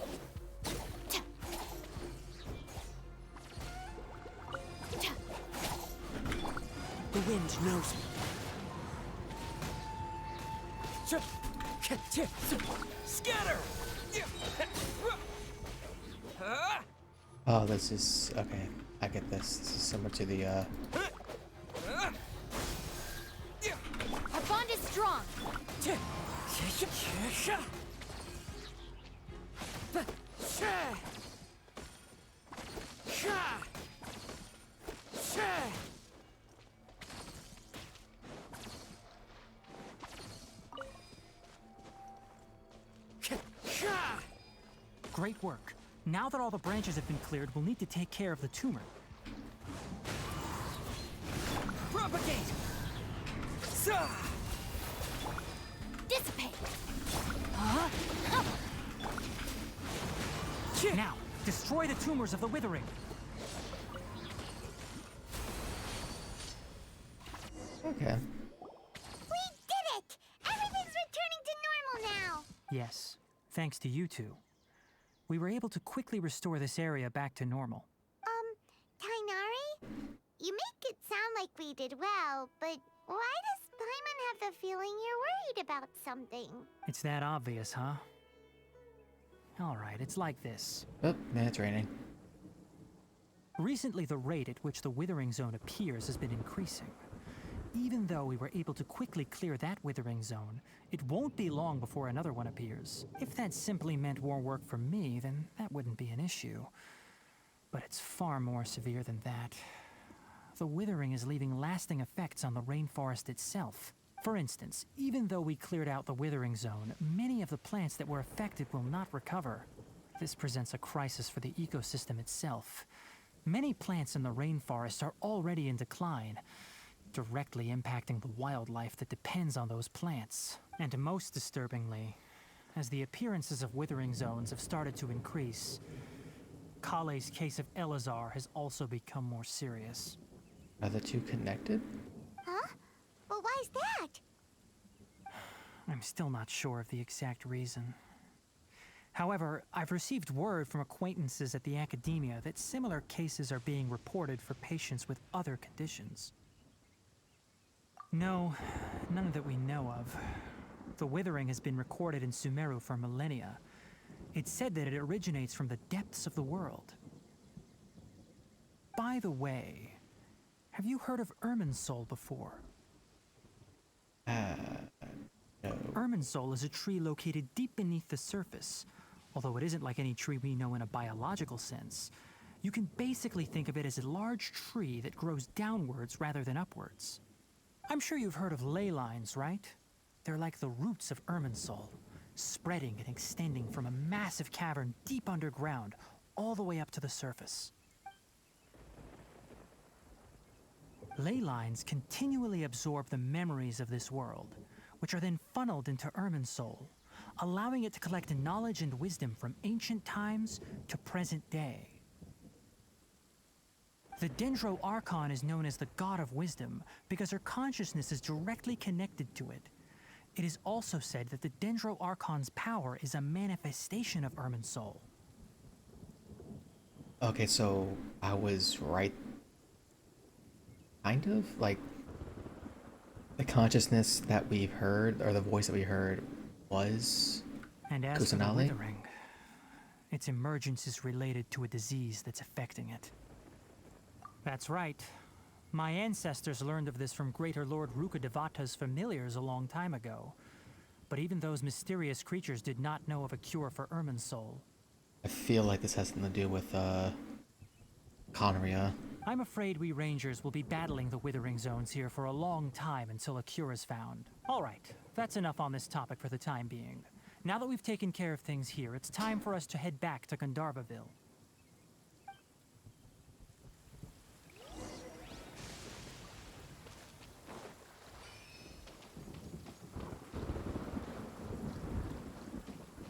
The wind knows me. Scatter! Oh, this is... okay, I get this. This is similar to the, Our bond is strong! Great work. Now that all the branches have been cleared, we'll need to take care of the tumor. Propagate! Dissipate! Now, destroy the tumors of the withering. okay. We did it! Everything's returning to normal now! Yes, thanks to you two. We were able to quickly restore this area back to normal. Tainari? You make it sound like we did well, but why does Paimon have the feeling you're worried about something? It's that obvious, huh? Alright, it's like this. Oh, man, it's raining. Recently, the rate at which the withering zone appears has been increasing. Even though we were able to quickly clear that withering zone, it won't be long before another one appears. If that simply meant more work for me, then that wouldn't be an issue. But it's far more severe than that. The withering is leaving lasting effects on the rainforest itself. For instance, even though we cleared out the withering zone, many of the plants that were affected will not recover. This presents a crisis for the ecosystem itself. Many plants in the rainforest are already in decline, directly impacting the wildlife that depends on those plants. And most disturbingly, as the appearances of withering zones have started to increase, Collei's case of Elazar has also become more serious. Are the two connected? Huh? But why's that? I'm still not sure of the exact reason. However, I've received word from acquaintances at the academia that similar cases are being reported for patients with other conditions. No, none that we know of. The withering has been recorded in Sumeru for millennia. It's said that it originates from the depths of the world. By the way, have you heard of Irminsul before? No. Irminsul is a tree located deep beneath the surface. Although it isn't like any tree we know in a biological sense. You can basically think of it as a large tree that grows downwards rather than upwards. I'm sure you've heard of ley lines, right? They're like the roots of Irminsul, spreading and extending from a massive cavern deep underground all the way up to the surface. Ley lines continually absorb the memories of this world, which are then funneled into Irminsul, allowing it to collect knowledge and wisdom from ancient times to present day. The Dendro Archon is known as the God of Wisdom because her consciousness is directly connected to it. It is also said that the Dendro Archon's power is a manifestation of Irminsul. Okay, so I was right. Kind of? Like, the consciousness that we've heard, or the voice that we heard, was And as for the Kusanale? withering, its emergence is related to a disease that's affecting it. That's right. My ancestors learned of this from Greater Lord Rukadevata's familiars a long time ago. But even those mysterious creatures did not know of a cure for Irminsul. I feel like this has something to do with, Conria. I'm afraid we rangers will be battling the withering zones here for a long time until a cure is found. Alright, that's enough on this topic for the time being. Now that we've taken care of things here, it's time for us to head back to Gandharvaville.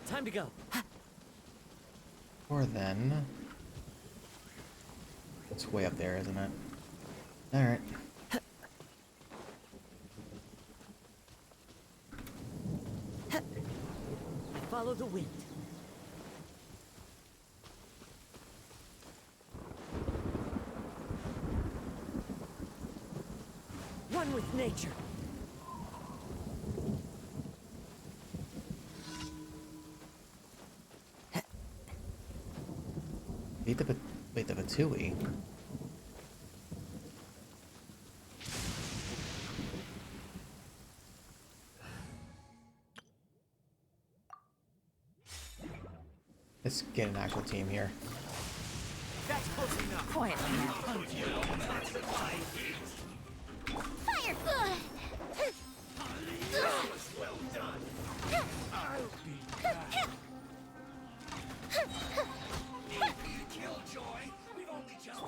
Time to go. Or then... It's way up there, isn't it? Alright. Follow the wind. One with nature. Wait, the Vatui. Let's get an actual team here. That's close enough. Quietly now. Fire! Well done. I'll be back. Killjoy, we've only just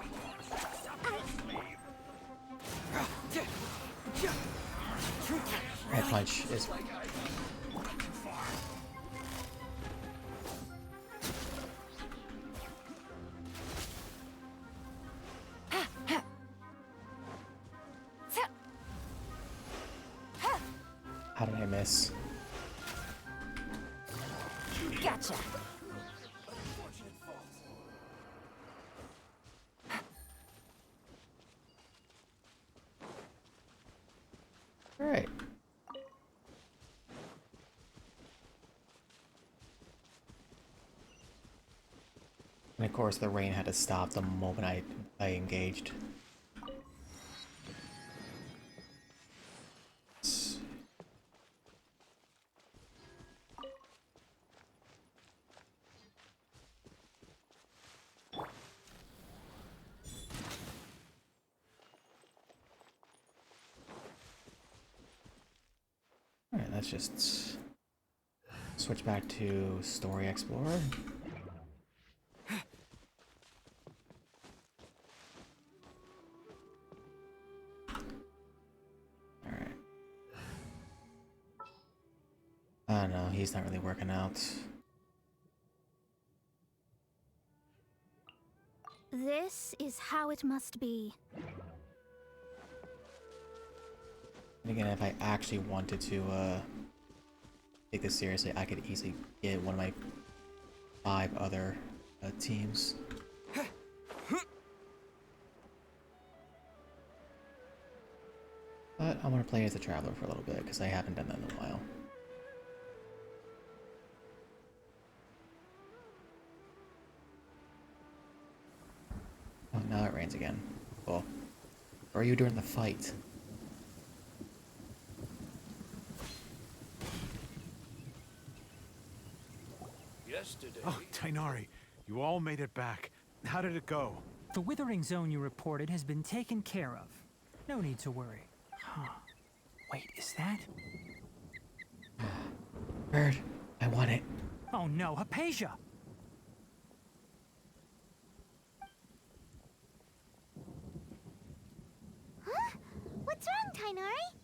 That punch is... How did I miss? Gotcha. Alright. And of course the rain had to stop the moment I engaged. Alright, let's just switch back to Story Explorer. Alright. Oh no, he's not really working out. This is how it must be. And again, if I actually wanted to take this seriously, I could easily get one of my 5 other teams. But I want to play as a traveler for a little bit because I haven't done that in a while. Oh, now it rains again. Cool. Where are you during the fight? Yesterday. Oh, Tainari, you all made it back. How did it go? The withering zone you reported has been taken care of. No need to worry. Huh. Wait, is that? Bird, I want it. Oh no, Hypatia! Huh? What's wrong, Tainari?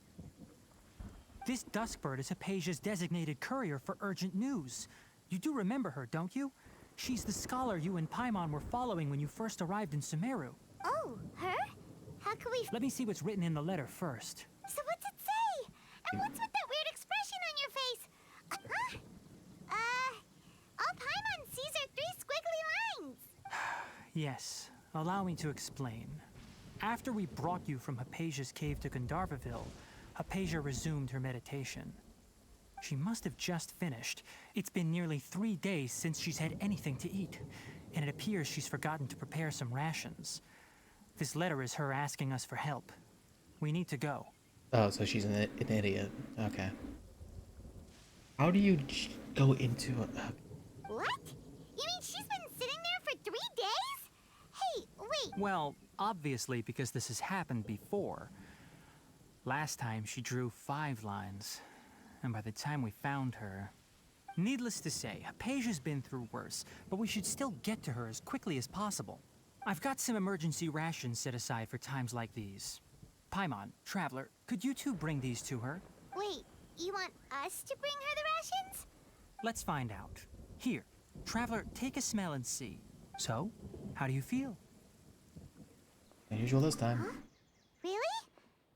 This Duskbird is Hypatia's designated courier for urgent news. You do remember her, don't you? She's the scholar you and Paimon were following when you first arrived in Sumeru. Oh, her? How can we... Let me see what's written in the letter first. So what's it say? And what's with that weird expression on your face? All Paimon sees are 3 squiggly lines. Yes, allow me to explain. After we brought you from Hypatia's cave to Gandharvaville, Hypatia resumed her meditation. She must have just finished. It's been nearly 3 days since she's had anything to eat, and it appears she's forgotten to prepare some rations. This letter is her asking us for help. We need to go. Oh, so she's an idiot. Okay. How do you go into a... What? You mean she's been sitting there for 3 days? Hey, wait. Well, obviously because this has happened before. Last time she drew 5 lines, and by the time we found her... Needless to say, Hypatia's been through worse, but we should still get to her as quickly as possible. I've got some emergency rations set aside for times like these. Paimon, Traveler, could you two bring these to her? Wait, you want us to bring her the rations? Let's find out. Here, Traveler, take a smell and see. So, how do you feel? Unusual this time. Huh? Really?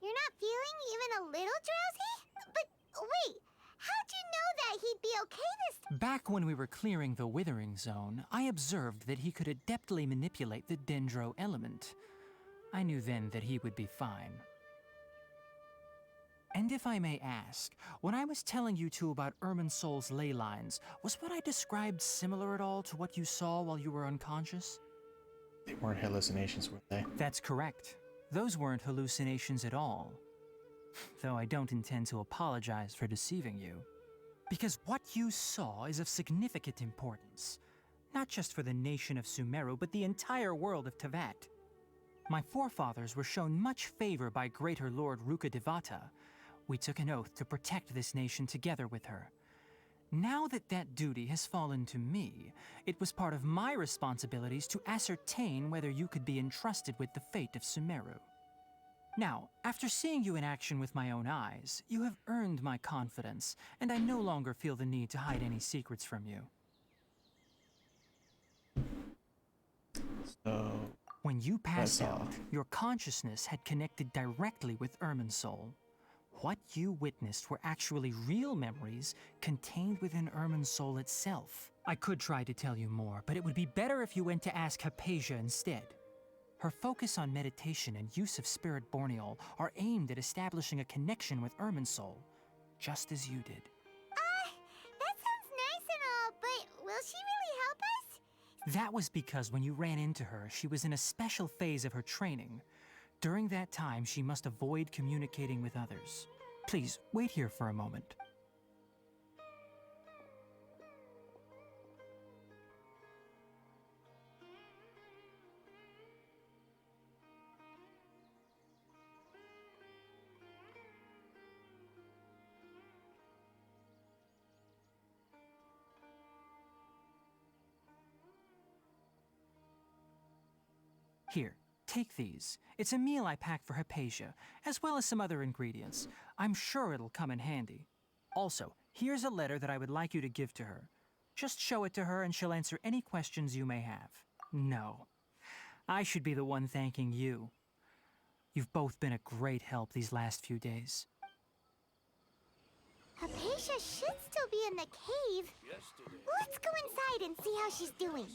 You're not feeling even a little drowsy? But wait, how'd you know that he'd be okay this time? Back when we were clearing the Withering Zone, I observed that he could adeptly manipulate the Dendro element. I knew then that he would be fine. And if I may ask, when I was telling you two about Irminsol's ley lines, was what I described similar at all to what you saw while you were unconscious? They weren't hallucinations, were they? That's correct. Those weren't hallucinations at all. Though I don't intend to apologize for deceiving you. Because what you saw is of significant importance. Not just for the nation of Sumeru, but the entire world of Tevat. My forefathers were shown much favor by Greater Lord Rukkhadevata. We took an oath to protect this nation together with her. Now that that duty has fallen to me, it was part of my responsibilities to ascertain whether you could be entrusted with the fate of Sumeru. Now, after seeing you in action with my own eyes, you have earned my confidence, and I no longer feel the need to hide any secrets from you. So... When you passed That's out, all. your consciousness had connected directly with Irminsul. What you witnessed were actually real memories contained within Irminsul itself. I could try to tell you more, but it would be better if you went to ask Hypatia instead. Her focus on meditation and use of Spirit Borneol are aimed at establishing a connection with Irminsul, just as you did. That sounds nice and all, but will she really help us? That was because when you ran into her, she was in a special phase of her training. During that time, she must avoid communicating with others. Please, wait here for a moment. Here, take these. It's a meal I packed for Hypatia, as well as some other ingredients. I'm sure it'll come in handy. Also, here's a letter that I would like you to give to her. Just show it to her and she'll answer any questions you may have. No, I should be the one thanking you. You've both been a great help these last few days. Hypatia should still be in the cave. Yesterday. Let's go inside and see how she's doing.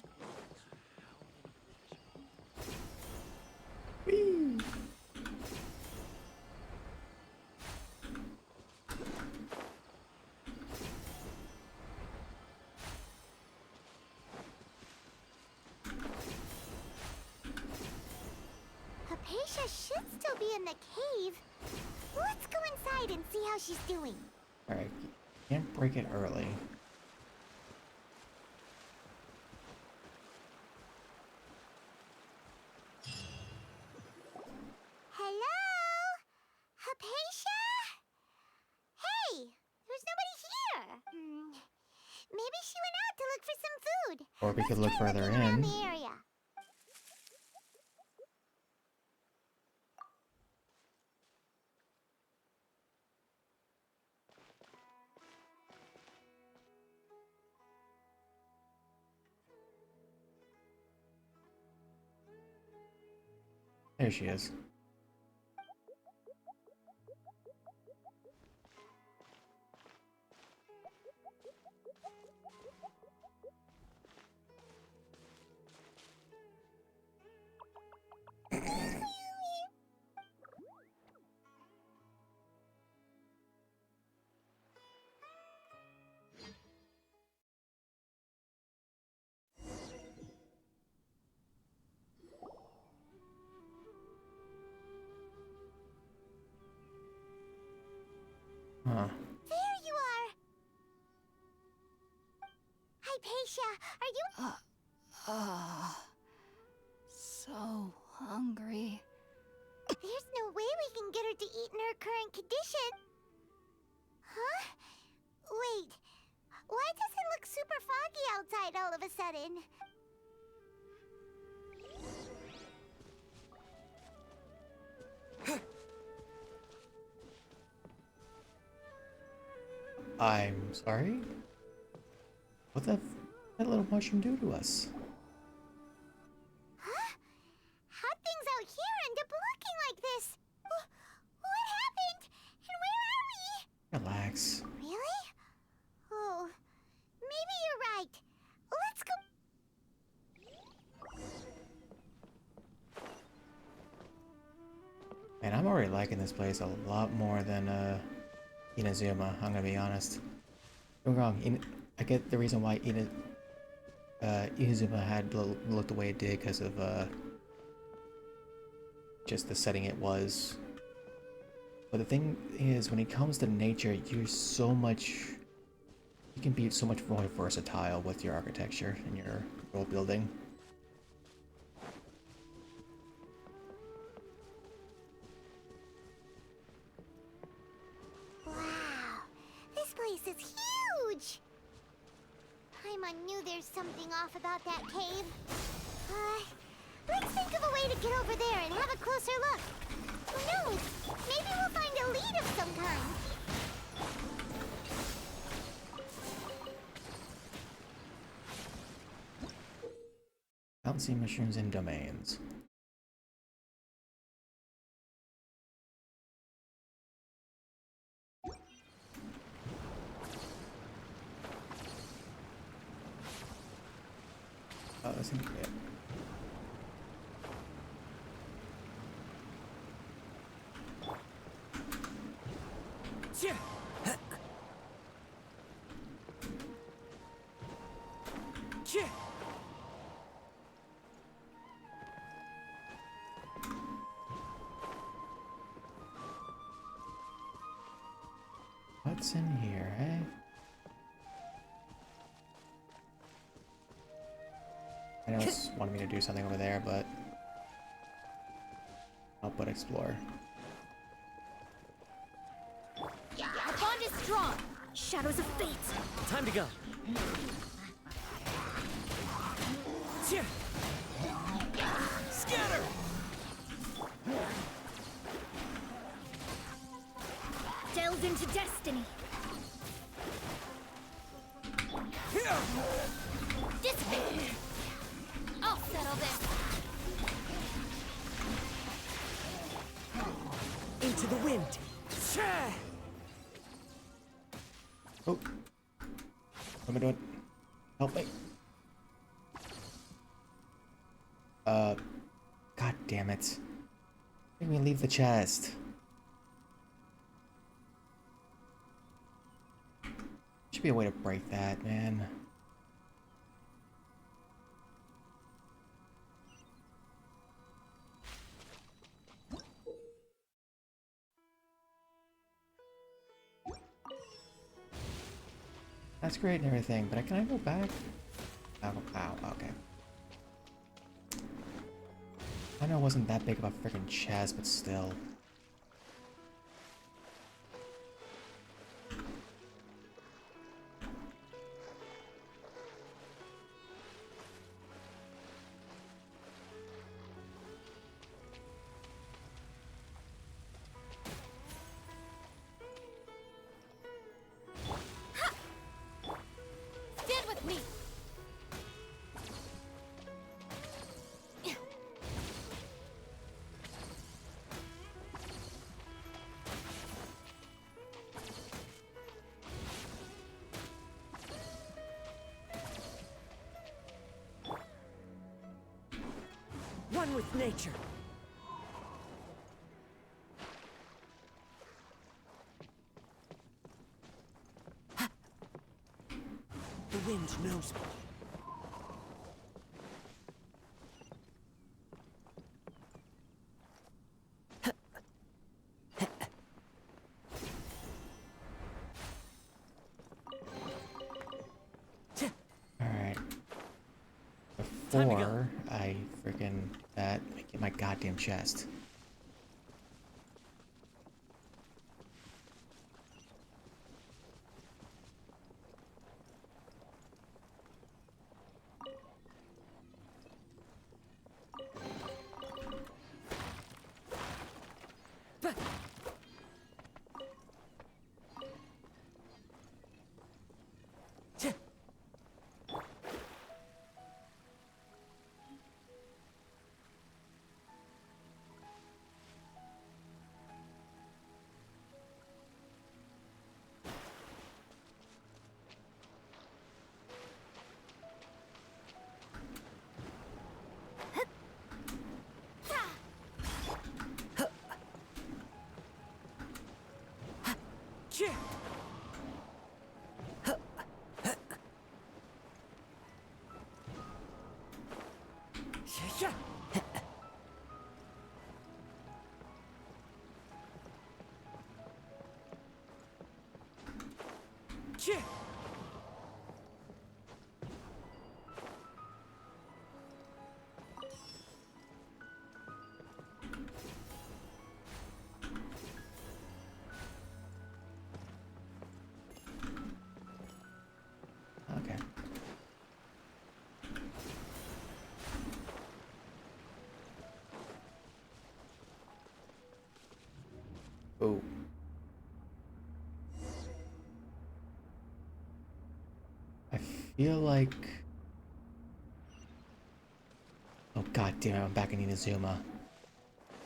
Hypatia should still be in the cave. Let's go inside and see how she's doing. Alright, can't break it early. Hello? Hypatia? Hey, there's nobody here. Maybe she went out to look for some food. Or we could look Try further looking around in. the area. There she is. Huh. There you are. Hypatia, are you... So hungry. There's no way we can get her to eat in her current condition. Huh? Wait. Why does it look super foggy outside all of a sudden? I'm sorry? What the that little mushroom do to us? Huh? How'd things out here end up looking like this? What happened? And where are we? Relax. Really? Oh, maybe you're right. Let's go. Man, I'm already liking this place a lot more than Inazuma, I'm gonna be honest. Don't get me wrong, I get the reason why Inazuma had looked the way it did because of just the setting it was. But the thing is, when it comes to nature, you can be so much more versatile with your architecture and your world building. Wow, this place is huge. Paimon knew there's something off about that cave. Let's think of a way to get over there and have a closer look. Who knows? Maybe we'll find a lead of some kind. Bouncy mushrooms and domains. Oh, that's gonna be it. What's in here, eh? I know it's wanted me to do something over there, but I'll put explore. Our bond is strong. Shadows of fate. Time to go. Scatter! Delve into destiny. Dissipate. I'll settle this. Into the wind. Oh. What am I doing? Help me. God damn it. Make me leave the chest. Should be a way to break that, man. That's great and everything, but can I go back? Oh, ow, okay. I know it wasn't that big of a freaking chest, but still. Stand with me. One with nature. The wind knows me. Alright. Time to go. Before I freaking that, let me get my goddamn chest. Okay. Oh. I feel like... Oh god damn it, I'm back in Inazuma.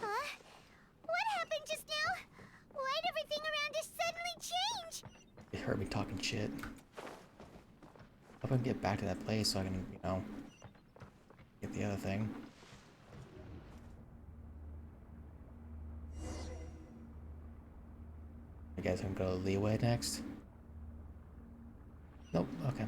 Huh? What happened just now? Why'd everything around us suddenly change? It heard me talking shit. Hope I can get back to that place so I can, you know, get the other thing. I guess I can go to Leeway next. Nope, okay.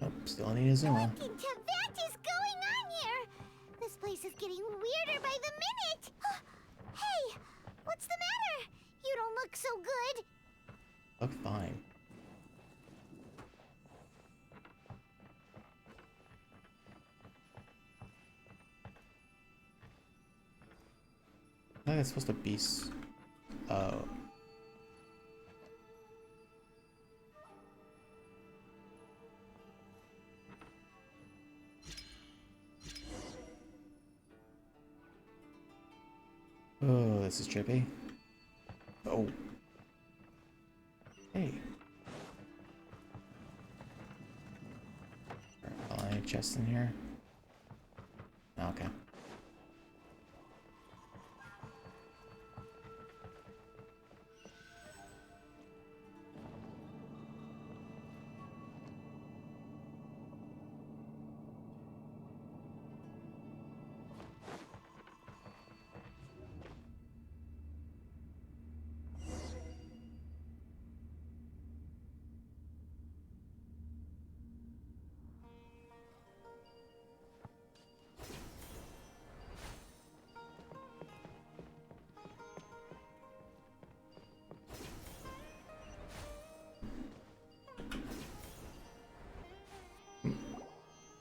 Nope, still in Inazuma. What in Tibet is going on here? This place is getting weirder by the minute. Hey, what's the matter? You don't look so good. Look fine. I think it's supposed to be. Oh. Oh, this is trippy. Oh. Hey. Any chests in here? Okay.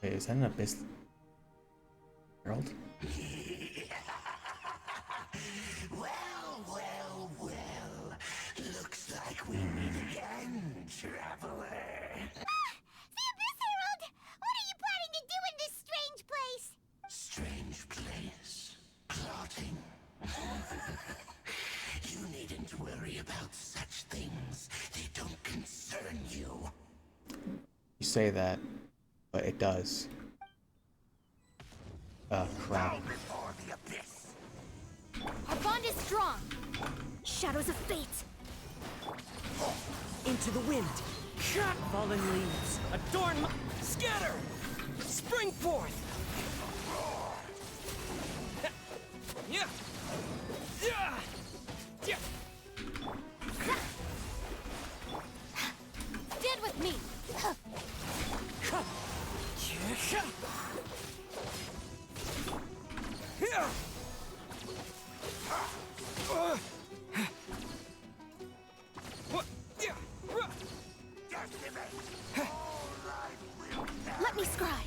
Wait, is that an abyss world? Well. Looks like we meet again, traveler. The Abyss Herald! What are you planning to do in this strange place? Strange place. Plotting. You needn't worry about such things. They don't concern you. You say that, but it does. Crap. Before the abyss. Our bond is strong. Shadows of fate. Into the wind. Fallen leaves. Adorn my... Scatter! Spring forth! Yeah! Yeah! Yeah! Stand with me. Let me scry.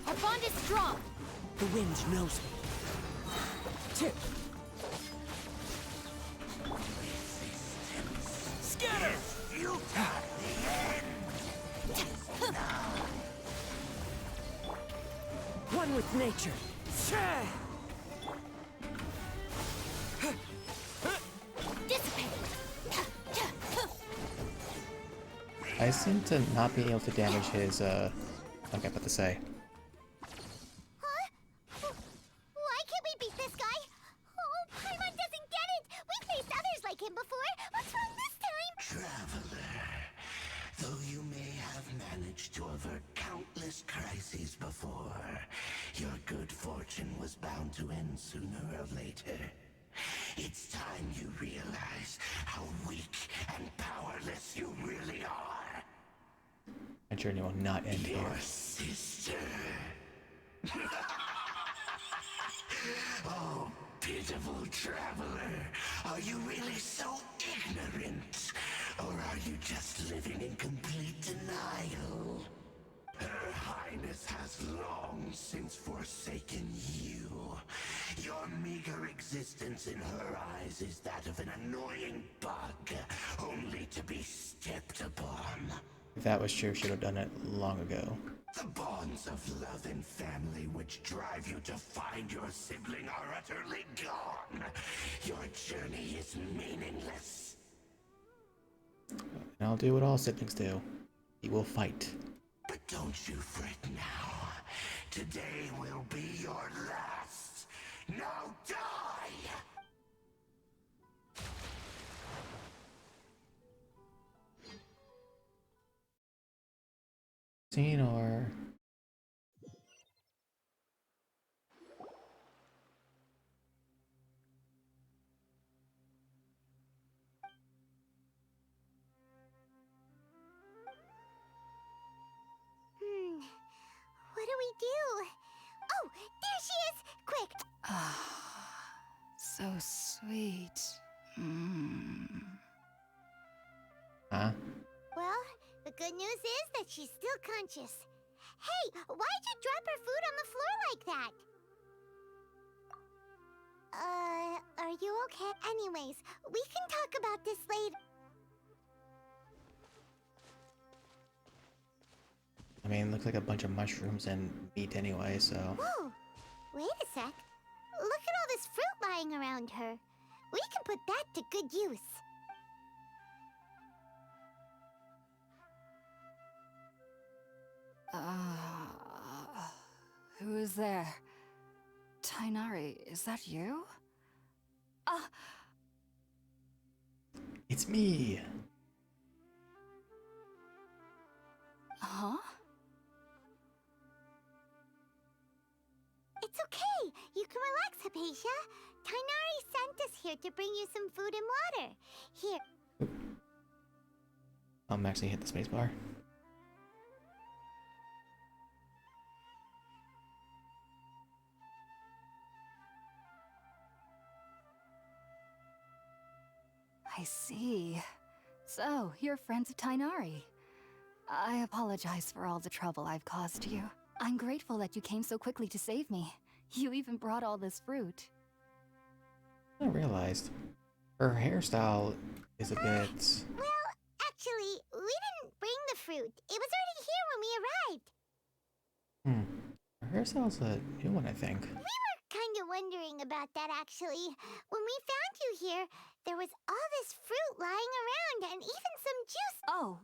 Our bond is strong. The wind knows me. Tip. Scatter! One with nature. Dissipate. I seem to not be able to damage his, what was I about to say? Huh? Why can't we beat this guy? Oh, Paimon doesn't get it! We've faced others like him before! What's wrong this time? Traveler, though you may have managed to avert countless crises before, your good fortune was bound to end sooner or later. It's time you realize how weak and powerless you really are. My journey will not end here. Your sister. Oh, pitiful traveler. Are you really so ignorant? Or are you just living in complete denial? Her Highness has long since forsaken you. Your meager existence in her eyes is that of an annoying bug, only to be stepped upon. If that was true, should have done it long ago. The bonds of love and family which drive you to find your sibling are utterly gone. Your journey is meaningless. And I'll do what all siblings do. He will fight. But don't you fret now. Today will be your last. Now die! Scene or... What do we do? So sweet. Huh? Well, the good news is that she's still conscious. Hey, why'd you drop her food on the floor like that? Are you okay? Anyways, we can talk about this later. I mean, looks like a bunch of mushrooms and meat anyway, so. Whoa! Wait a sec. Look at all this fruit lying around her. We can put that to good use. Who is there? Tainari, is that you? It's me! Huh? It's okay. You can relax, Hypatia. Tainari sent us here to bring you some food and water. Here. I'm actually hit the spacebar. I see. So, you're friends of Tainari. I apologize for all the trouble I've caused you. I'm grateful that you came so quickly to save me. You even brought all this fruit. I realized her hairstyle is a bit. Well, actually, we didn't bring the fruit. It was already here when we arrived. Her hairstyle's a new one, I think. We were kind of wondering about that, actually. When we found you here, there was all this fruit lying around and even some juice. Oh,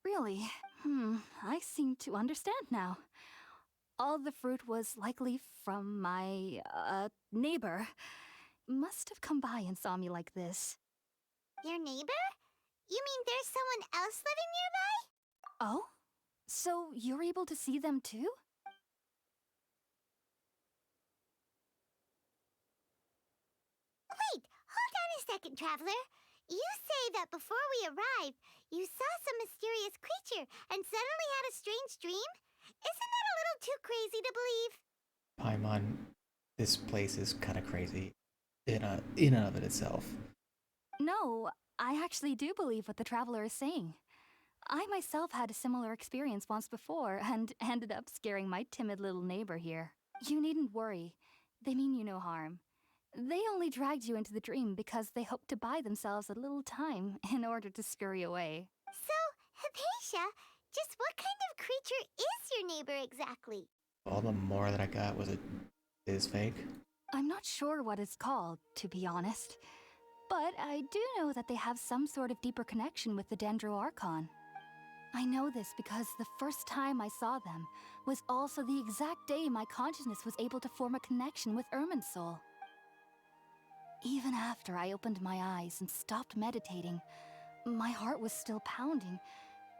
really? I seem to understand now. All the fruit was likely from my, neighbor. Must have come by and saw me like this. Your neighbor? You mean there's someone else living nearby? Oh? So you're able to see them too? Wait, hold on a second, Traveler. You say that before we arrived, you saw some mysterious creature and suddenly had a strange dream? Isn't that a little too crazy to believe? Paimon, this place is kind of crazy in and of it itself. No, I actually do believe what the Traveler is saying. I myself had a similar experience once before and ended up scaring my timid little neighbor here. You needn't worry. They mean you no harm. They only dragged you into the dream because they hoped to buy themselves a little time in order to scurry away. So, Hypatia, just what kind of creature is your neighbor exactly? All the more that I got is fake. I'm not sure what it's called, to be honest. But I do know that they have some sort of deeper connection with the Dendro Archon. I know this because the first time I saw them was also the exact day my consciousness was able to form a connection with Irminsul. Even after I opened my eyes and stopped meditating, my heart was still pounding,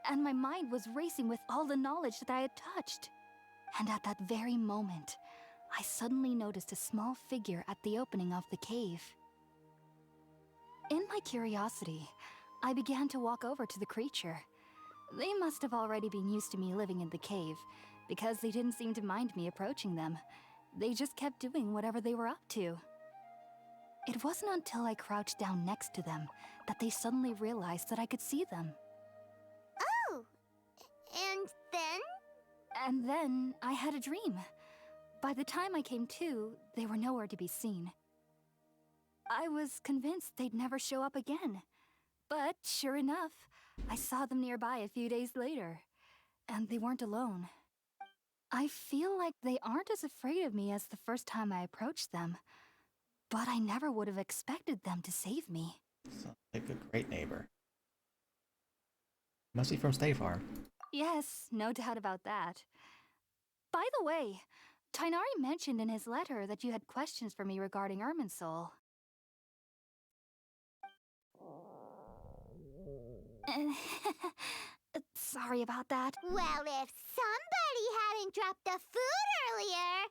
and my mind was racing with all the knowledge that I had touched. And at that very moment, I suddenly noticed a small figure at the opening of the cave. In my curiosity, I began to walk over to the creature. They must have already been used to me living in the cave, because they didn't seem to mind me approaching them. They just kept doing whatever they were up to. It wasn't until I crouched down next to them that they suddenly realized that I could see them. Oh! And then? And then I had a dream. By the time I came to, they were nowhere to be seen. I was convinced they'd never show up again. But sure enough, I saw them nearby a few days later. And they weren't alone. I feel like they aren't as afraid of me as the first time I approached them. But I never would have expected them to save me. Sounds like a great neighbor. Must be from State Farm. Yes, no doubt about that. By the way, Tainari mentioned in his letter that you had questions for me regarding Irminsul. Sorry about that. Well, if somebody hadn't dropped the food earlier...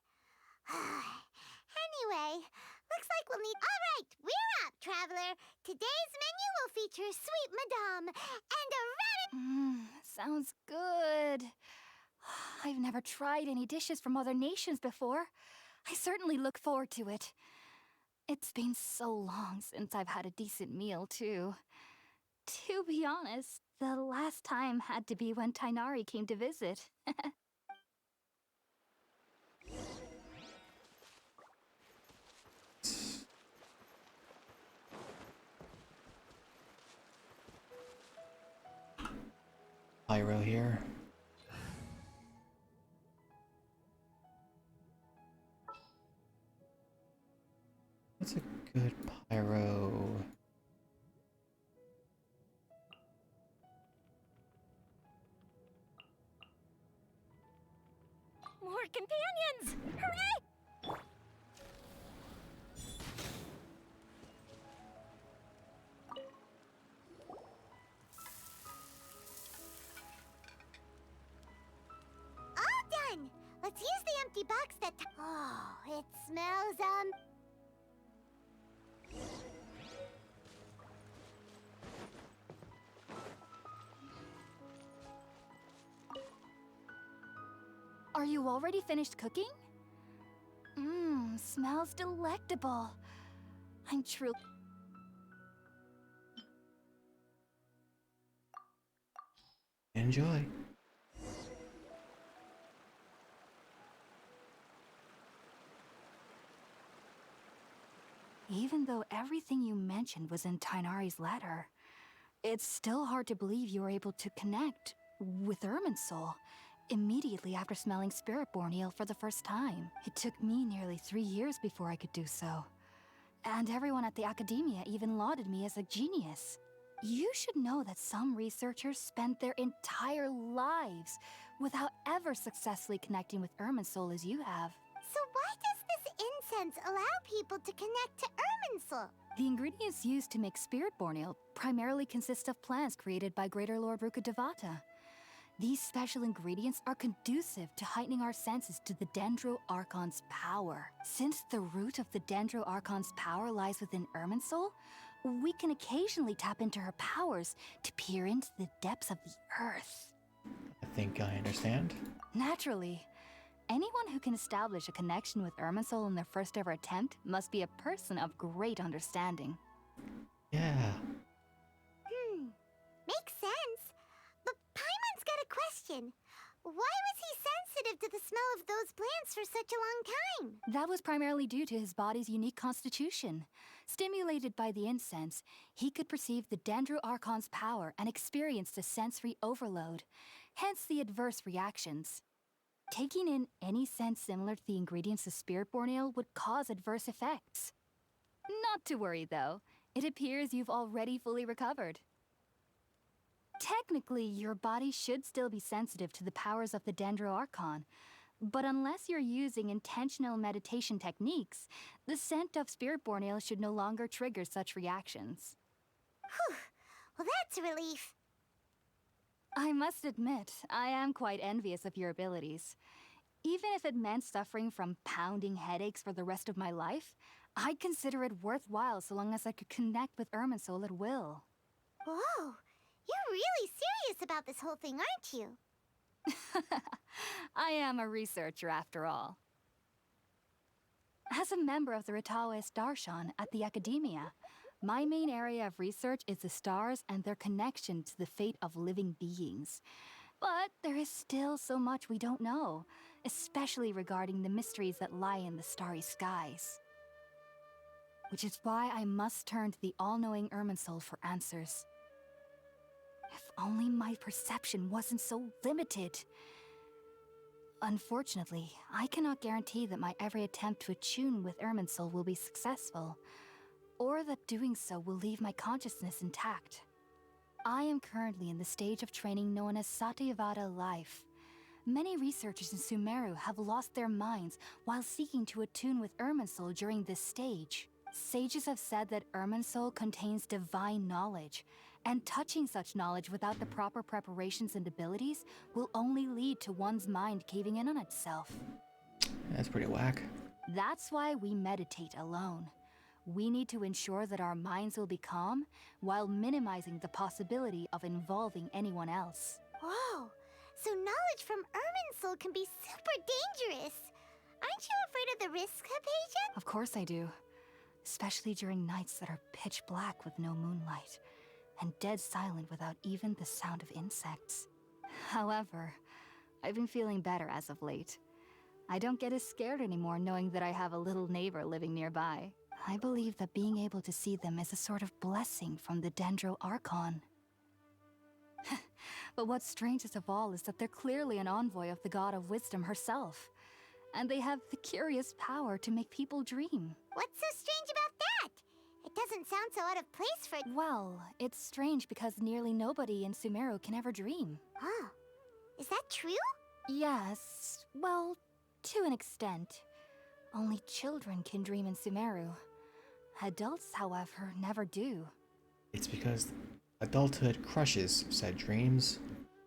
Anyway, looks like we'll need... All right, we're up, Traveler. Today's menu will feature Sweet Madame and a Sounds good. I've never tried any dishes from other nations before. I certainly look forward to it. It's been so long since I've had a decent meal, too. To be honest, the last time had to be when Tainari came to visit. Pyro here. What's a good pyro? More companions! Hooray! All done! Let's use the empty box that... Oh, it smells, Are you already finished cooking? Mmm, smells delectable. I'm truly... Enjoy. Even though everything you mentioned was in Tainari's letter, it's still hard to believe you were able to connect with Irminsul immediately after smelling Spiritborn eel for the first time. It took me nearly 3 years before I could do so. And everyone at the Academia even lauded me as a genius. You should know that some researchers spend their entire lives without ever successfully connecting with Irminsul as you have. So why does this incense allow people to connect to Irminsul? The ingredients used to make Spiritborn ale primarily consist of plants created by Greater Lord Rukkhadevata. These special ingredients are conducive to heightening our senses to the Dendro Archon's power. Since the root of the Dendro Archon's power lies within Irminsul, we can occasionally tap into her powers to peer into the depths of the earth. I think I understand. Naturally. Anyone who can establish a connection with Irminsul in their first ever attempt must be a person of great understanding. Yeah. Makes sense. But Paimon's got a question. Why was he sensitive to the smell of those plants for such a long time? That was primarily due to his body's unique constitution. Stimulated by the incense, he could perceive the Dendro Archon's power and experienced a sensory overload, hence the adverse reactions. Taking in any scent similar to the ingredients of Spiritborn ale would cause adverse effects. Not to worry, though. It appears you've already fully recovered. Technically, your body should still be sensitive to the powers of the Dendro Archon, but unless you're using intentional meditation techniques, the scent of Spiritborn ale should no longer trigger such reactions. Whew. Well, that's a relief. I must admit, I am quite envious of your abilities. Even if it meant suffering from pounding headaches for the rest of my life, I'd consider it worthwhile so long as I could connect with Irminsul at will. Whoa, you're really serious about this whole thing, aren't you? I am a researcher after all. As a member of the Ritaoist Darshan at the Academia, my main area of research is the stars and their connection to the fate of living beings. But there is still so much we don't know, especially regarding the mysteries that lie in the starry skies. Which is why I must turn to the all-knowing Irminsul for answers. If only my perception wasn't so limited. Unfortunately, I cannot guarantee that my every attempt to attune with Irminsul will be successful, or that doing so will leave my consciousness intact. I am currently in the stage of training known as Satyavada life. Many researchers in Sumeru have lost their minds while seeking to attune with Irminsul during this stage. Sages have said that Irminsul contains divine knowledge, and touching such knowledge without the proper preparations and abilities will only lead to one's mind caving in on itself. That's pretty whack. That's why we meditate alone. We need to ensure that our minds will be calm while minimizing the possibility of involving anyone else. Whoa, so knowledge from Irminsul can be super dangerous. Aren't you afraid of the risks, Hypatia? Of course I do. Especially during nights that are pitch black with no moonlight, and dead silent without even the sound of insects. However, I've been feeling better as of late. I don't get as scared anymore knowing that I have a little neighbor living nearby. I believe that being able to see them is a sort of blessing from the Dendro Archon. But what's strangest of all is that they're clearly an envoy of the God of Wisdom herself. And they have the curious power to make people dream. What's so strange about that? It doesn't sound so out of place for... Well, it's strange because nearly nobody in Sumeru can ever dream. Oh, is that true? Yes, well, to an extent. Only children can dream in Sumeru. Adults, however, never do. It's because adulthood crushes said dreams,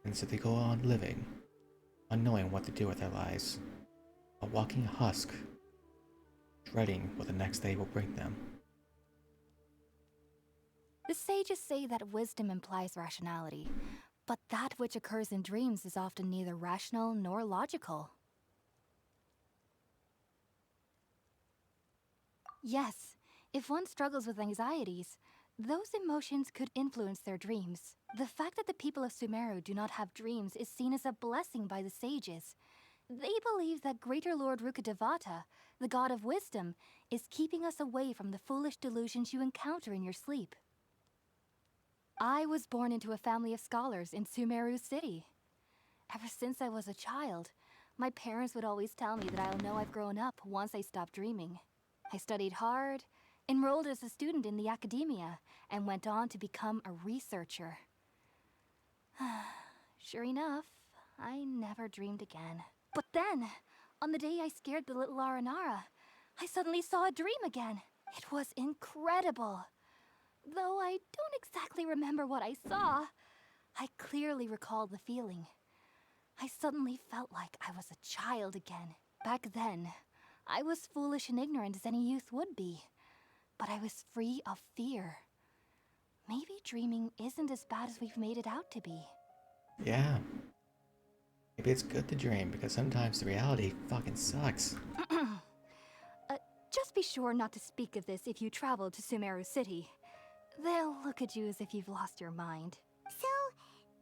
and so they go on living, unknowing what to do with their lives. A walking husk, dreading what the next day will bring them. The sages say that wisdom implies rationality, but that which occurs in dreams is often neither rational nor logical. Yes, if one struggles with anxieties, those emotions could influence their dreams. The fact that the people of Sumeru do not have dreams is seen as a blessing by the sages. They believe that Greater Lord Rukkhadevata, the god of wisdom, is keeping us away from the foolish delusions you encounter in your sleep. I was born into a family of scholars in Sumeru City. Ever since I was a child, my parents would always tell me that I'll know I've grown up once I stop dreaming. I studied hard, enrolled as a student in the academia, and went on to become a researcher. Sure enough, I never dreamed again. But then, on the day I scared the little Aranara, I suddenly saw a dream again. It was incredible. Though I don't exactly remember what I saw, I clearly recall the feeling. I suddenly felt like I was a child again. Back then, I was foolish and ignorant as any youth would be, but I was free of fear. Maybe dreaming isn't as bad as we've made it out to be. Yeah. Maybe it's good to dream because sometimes the reality fucking sucks. Just be sure not to speak of this if you travel to Sumeru City. They'll look at you as if you've lost your mind. So,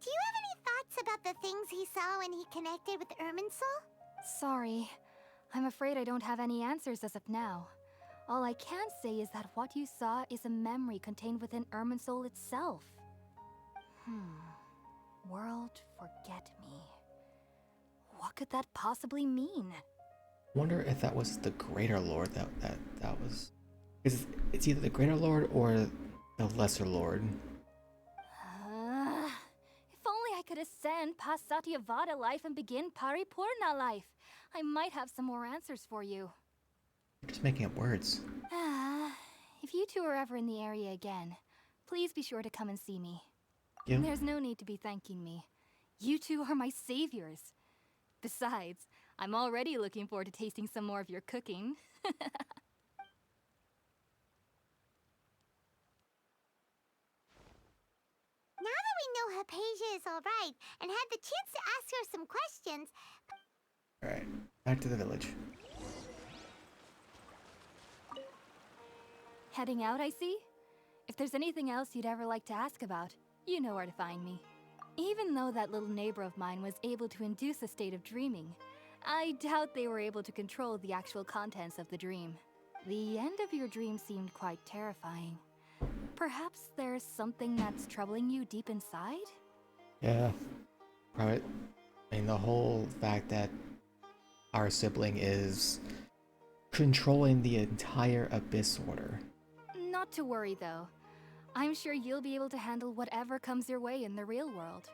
do you have any thoughts about the things he saw when he connected with Irminsul? Sorry. I'm afraid I don't have any answers as of now. All I can say is that what you saw is a memory contained within Irminsul itself. World forget me. What could that possibly mean? Wonder if that was the Greater Lord that was... It's either the Greater Lord or the Lesser Lord. If only I could ascend past Satyavada life and begin Paripurna life. I might have some more answers for you. You're just making up words. If you two are ever in the area again, please be sure to come and see me. Yeah. There's no need to be thanking me. You two are my saviors. Besides, I'm already looking forward to tasting some more of your cooking. Now that we know Hypatia is alright and had the chance to ask her some questions... Alright, back to the village. Heading out, I see? If there's anything else you'd ever like to ask about, you know where to find me. Even though that little neighbor of mine was able to induce a state of dreaming, I doubt they were able to control the actual contents of the dream. The end of your dream seemed quite terrifying. Perhaps there's something that's troubling you deep inside? Yeah. Probably. I mean, the whole fact that our sibling is controlling the entire Abyss Order. Not to worry, though. I'm sure you'll be able to handle whatever comes your way in the real world.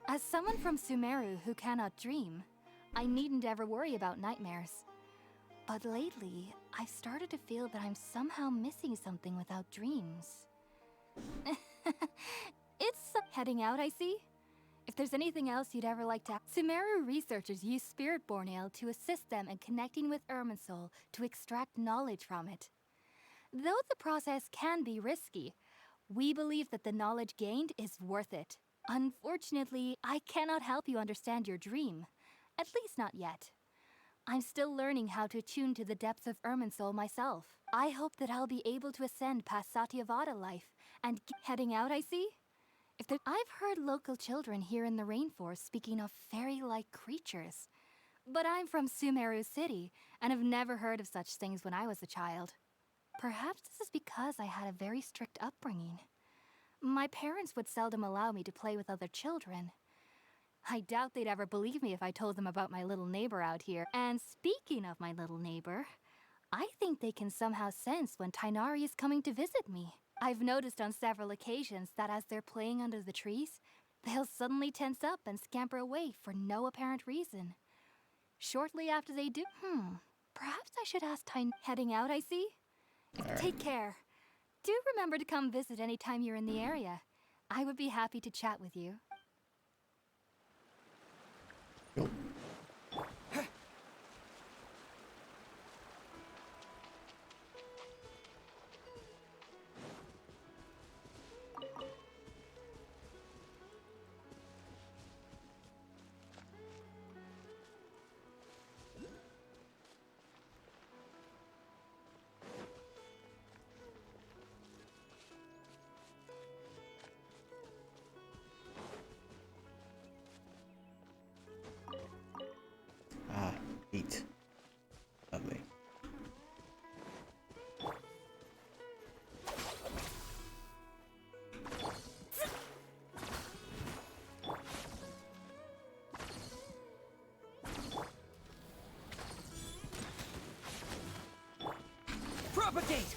As someone from Sumeru who cannot dream, I needn't ever worry about nightmares. But lately, I've started to feel that I'm somehow missing something without dreams. It's heading out, I see? If there's anything else you'd ever like to... Sumeru researchers use Spiritborn Ale to assist them in connecting with Irminsul to extract knowledge from it. Though the process can be risky, we believe that the knowledge gained is worth it. Unfortunately, I cannot help you understand your dream. At least not yet. I'm still learning how to attune to the depths of Irminsul myself. I hope that I'll be able to ascend past Satyavada life and heading out, I see? I've heard local children here in the rainforest speaking of fairy-like creatures. But I'm from Sumeru City and have never heard of such things when I was a child. Perhaps this is because I had a very strict upbringing. My parents would seldom allow me to play with other children. I doubt they'd ever believe me if I told them about my little neighbor out here. And speaking of my little neighbor, I think they can somehow sense when Tighnari is coming to visit me. I've noticed on several occasions that as they're playing under the trees, they'll suddenly tense up and scamper away for no apparent reason. Shortly after they do, perhaps I should ask heading out, I see? Take care. Do remember to come visit anytime you're in the area. I would be happy to chat with you. Cool. Eat. Lovely. Propagate!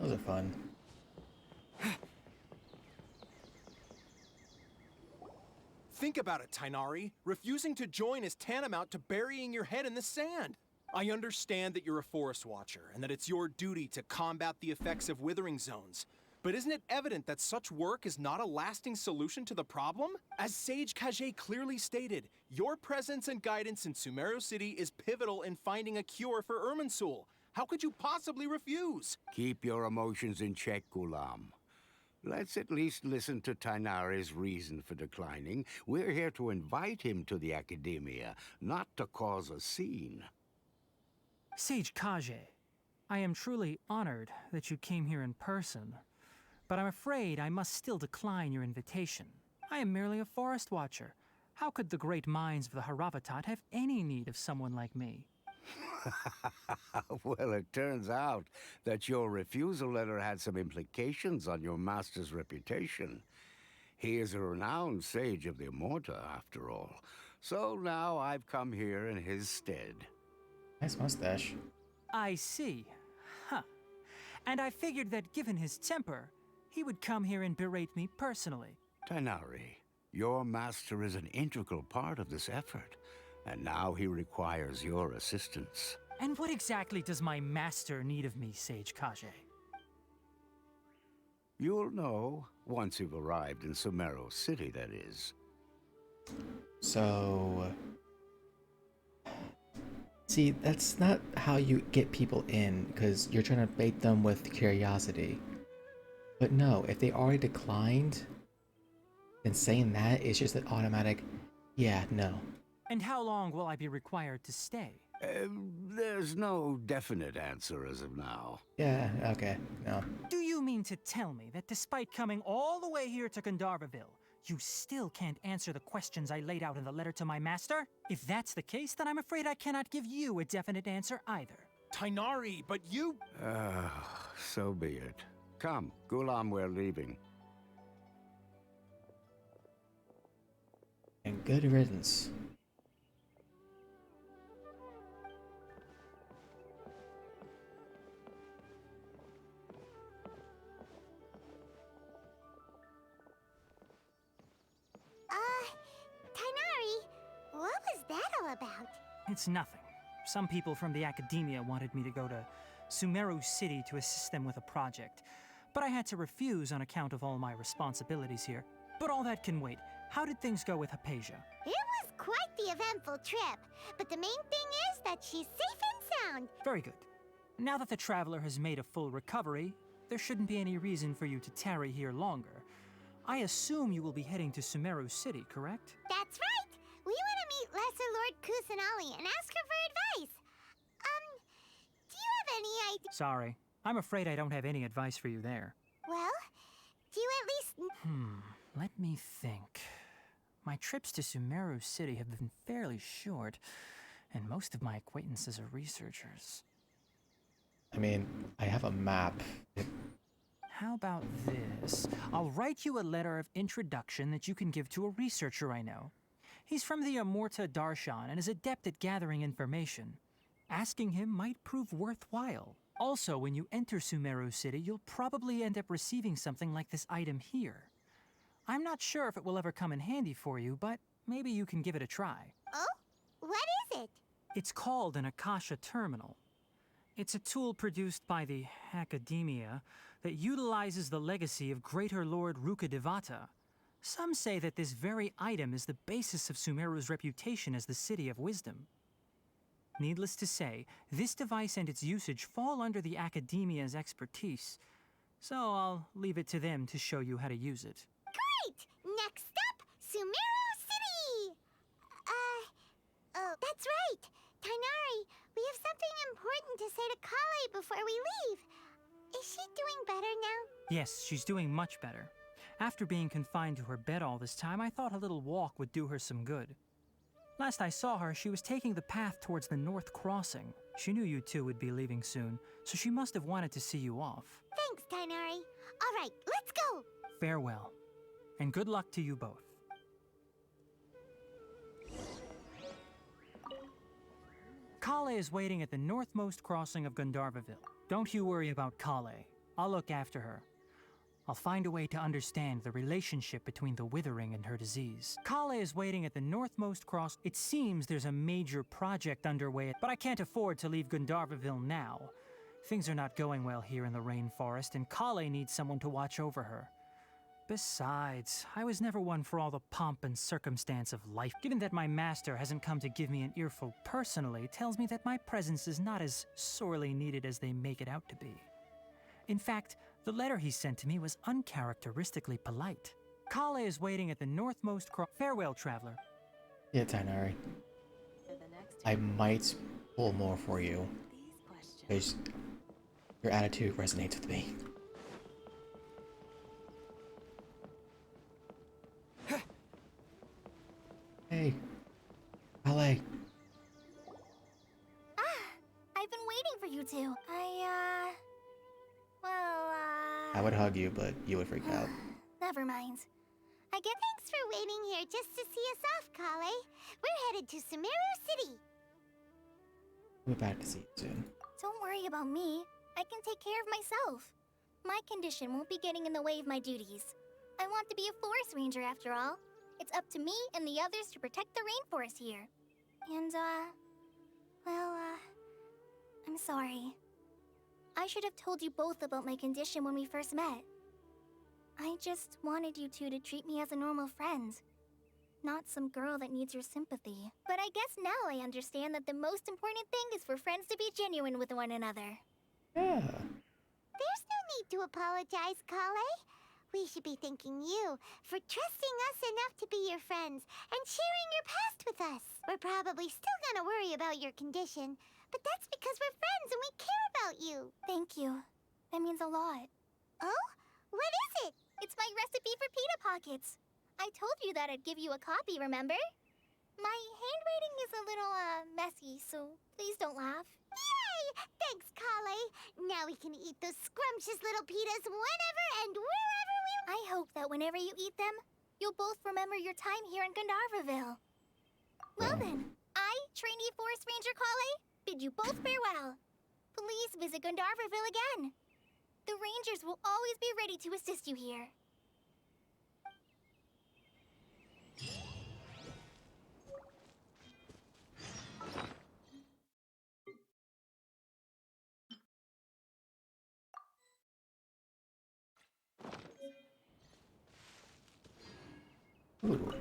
Those are fun. Think about it, Tighnari. Refusing to join is tantamount to burying your head in the sand. I understand that you're a forest watcher and that it's your duty to combat the effects of withering zones. But isn't it evident that such work is not a lasting solution to the problem? As Sage Kage clearly stated, your presence and guidance in Sumeru City is pivotal in finding a cure for Irminsul. How could you possibly refuse? Keep your emotions in check, Ghulam. Let's at least listen to Tighnari's reason for declining. We're here to invite him to the Academia, not to cause a scene. Sage Kage, I am truly honored that you came here in person, but I'm afraid I must still decline your invitation. I am merely a forest watcher. How could the great minds of the Haravatat have any need of someone like me? Well, it turns out that your refusal letter had some implications on your master's reputation. He is a renowned sage of the Immorta, after all. So now I've come here in his stead. Nice mustache. I see. Huh. And I figured that given his temper, he would come here and berate me personally. Tighnari, your master is an integral part of this effort. And now he requires your assistance. And what exactly does my master need of me, Sage Kage? You'll know once you've arrived in Sumeru City, that is. So... See, that's not how you get people in, because you're trying to bait them with curiosity. But no, if they already declined, then saying that is just an automatic, yeah, no. And how long will I be required to stay? There's no definite answer as of now. Yeah, okay, no. Do you mean to tell me that despite coming all the way here to Gandharvaville, you still can't answer the questions I laid out in the letter to my master? If that's the case, then I'm afraid I cannot give you a definite answer either. Tighnari, but you... So be it. Come, Ghulam, we're leaving. And good riddance. Tighnari, what was that all about? It's nothing. Some people from the Academia wanted me to go to Sumeru City to assist them with a project, but I had to refuse on account of all my responsibilities here. But all that can wait. How did things go with Hypatia? It was quite the eventful trip, but the main thing is that she's safe and sound. Very good. Now that the traveler has made a full recovery, there shouldn't be any reason for you to tarry here longer. I assume you will be heading to Sumeru City, correct? That's right! We want to meet Lesser Lord Kusanali and ask her for advice. Do you have any idea? Sorry. I'm afraid I don't have any advice for you there. Well, do you at least... Let me think. My trips to Sumeru City have been fairly short, and most of my acquaintances are researchers. I mean, I have a map. How about this? I'll write you a letter of introduction that you can give to a researcher I know. He's from the Amorta Darshan and is adept at gathering information. Asking him might prove worthwhile. Also, when you enter Sumeru City, you'll probably end up receiving something like this item here. I'm not sure if it will ever come in handy for you, but maybe you can give it a try. Oh? What is it? It's called an Akasha Terminal. It's a tool produced by the Academia that utilizes the legacy of Greater Lord Rukkhadevata. Some say that this very item is the basis of Sumeru's reputation as the City of Wisdom. Needless to say, this device and its usage fall under the Academia's expertise, so I'll leave it to them to show you how to use it. Great! Next up, Sumeru City! Oh, that's right! Tainari, we have something important to say to Collei before we leave. Is she doing better now? Yes, she's doing much better. After being confined to her bed all this time, I thought a little walk would do her some good. Last I saw her, she was taking the path towards the North Crossing. She knew you two would be leaving soon, so she must have wanted to see you off. Thanks, Tainari. All right, let's go! Farewell, and good luck to you both. Collei is waiting at the northmost crossing of Gandharvaville. Don't you worry about Collei. I'll look after her. I'll find a way to understand the relationship between the withering and her disease. Collei is waiting at the northmost cross. It seems there's a major project underway, but I can't afford to leave Gandharvaville now. Things are not going well here in the rainforest, and Collei needs someone to watch over her. Besides, I was never one for all the pomp and circumstance of life. Given that my master hasn't come to give me an earful personally, tells me that my presence is not as sorely needed as they make it out to be. In fact, the letter he sent to me was uncharacteristically polite. Collei is waiting at the northmost Farewell, traveler. Yeah, Tainari. I might pull more for you. Because your attitude resonates with me. Hey, Collei. I've been waiting for you two. I would hug you, but you would freak out. Never mind. I guess thanks for waiting here just to see us off, Collei. We're headed to Sumeru City. We'll be back to see you soon. Don't worry about me. I can take care of myself. My condition won't be getting in the way of my duties. I want to be a forest ranger after all. It's up to me and the others to protect the rainforest here. And, I'm sorry. I should have told you both about my condition when we first met. I just wanted you two to treat me as a normal friend. Not some girl that needs your sympathy. But I guess now I understand that the most important thing is for friends to be genuine with one another. Yeah. There's no need to apologize, Collei. We should be thanking you for trusting us enough to be your friends and sharing your past with us. We're probably still gonna worry about your condition, but that's because we're friends and we care about you. Thank you. That means a lot. Oh? What is it? It's my recipe for pita pockets. I told you that I'd give you a copy, remember? My handwriting is a little, messy, so please don't laugh. Yay! Thanks, Collei. Now we can eat those scrumptious little pitas whenever and wherever we... I hope that whenever you eat them, you'll both remember your time here in Gandharvaville. Well then, I, trainee Forest Ranger Collei, bid you both farewell. Please visit Gandharvaville again. The Rangers will always be ready to assist you here. Ooh.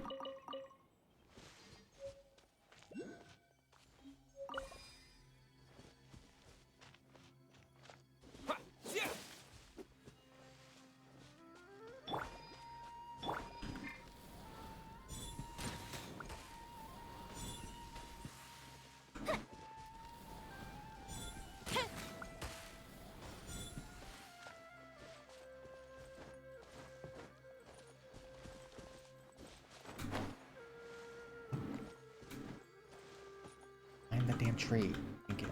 Climb the damn tree. Thank you.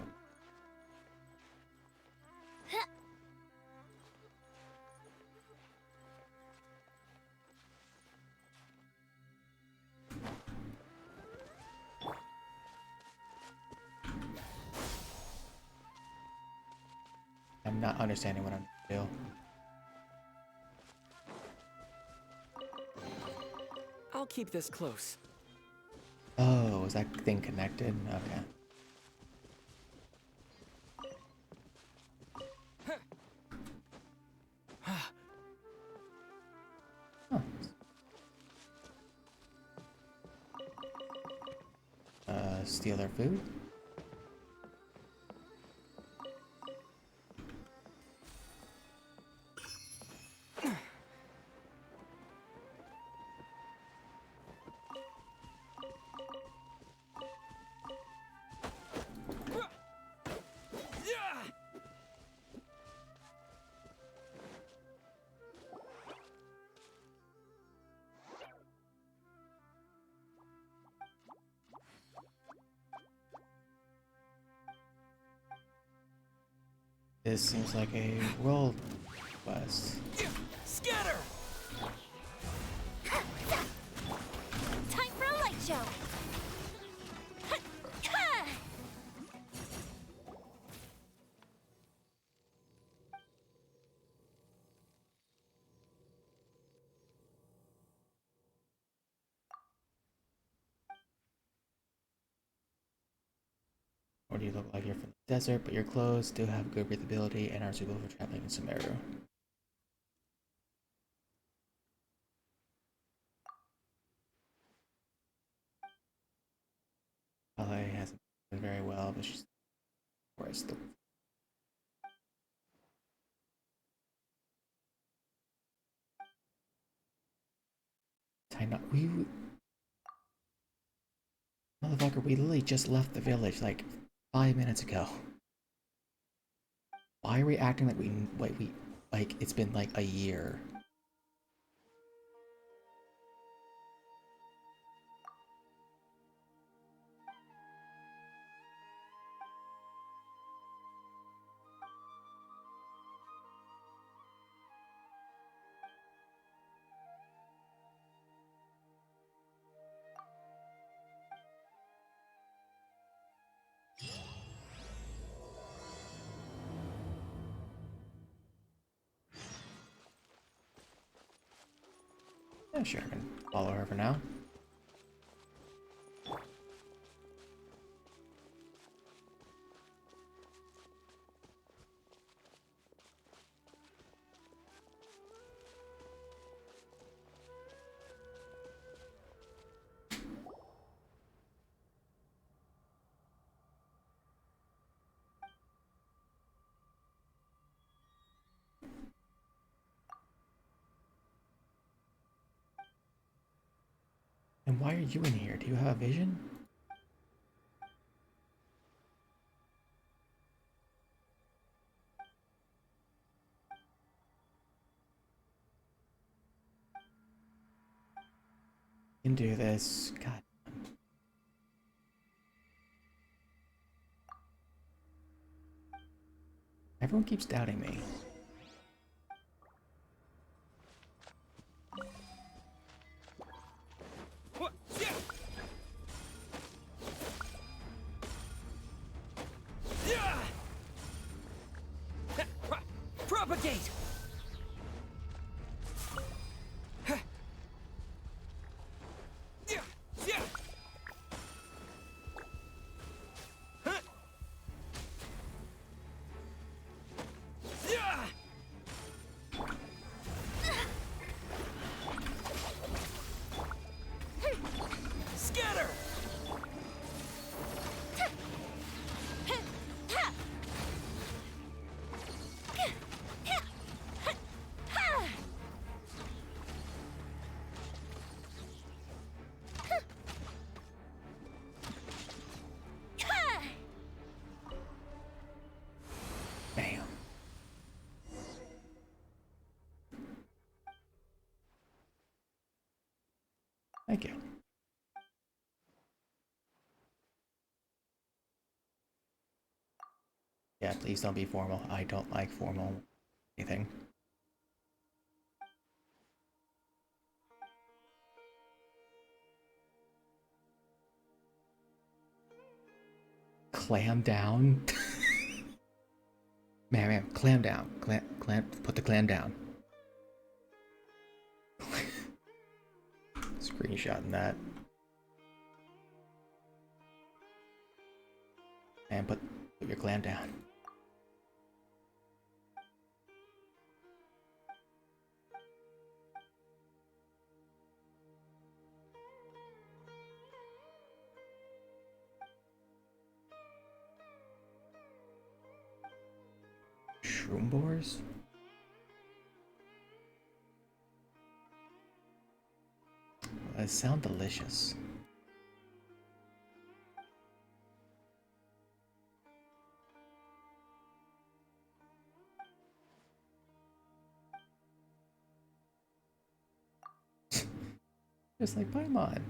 I'm not understanding what I'm doing. I'll keep this close. Oh, is that thing connected? Okay. Huh. Steal their food? This seems like a world quest. Scatter! Time for a light show! Or do you look like you're from the desert, but your clothes still have good breathability and are suitable for traveling in Sumeru? Collei hasn't done very well, but she's forest. Motherfucker, we literally just left the village like 5 minutes ago. Why are we acting like like it's been like a year? Yeah, sure, I can follow her for now. And why are you in here? Do you have a vision? You can do this. God. Everyone keeps doubting me. Propagate! Thank you. Yeah, please don't be formal. I don't like formal anything. Clam down? Man, clam down. Put the clam down. Screenshotting that. And put your clam down. Shroom boars? They sound delicious. Just like Paimon.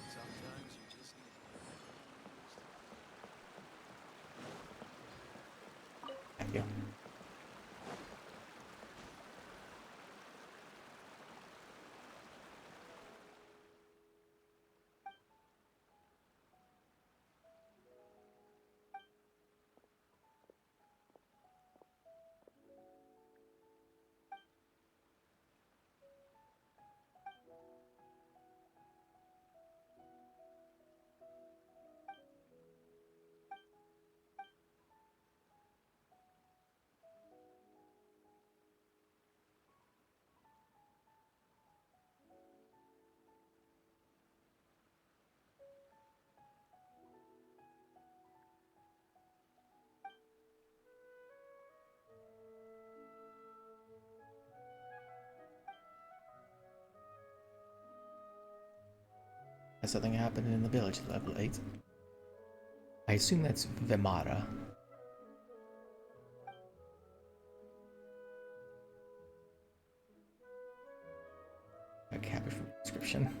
Sometimes you just need Thank you. Has something happened in the village at level 8? I assume that's Vimata. A cabbage from the description.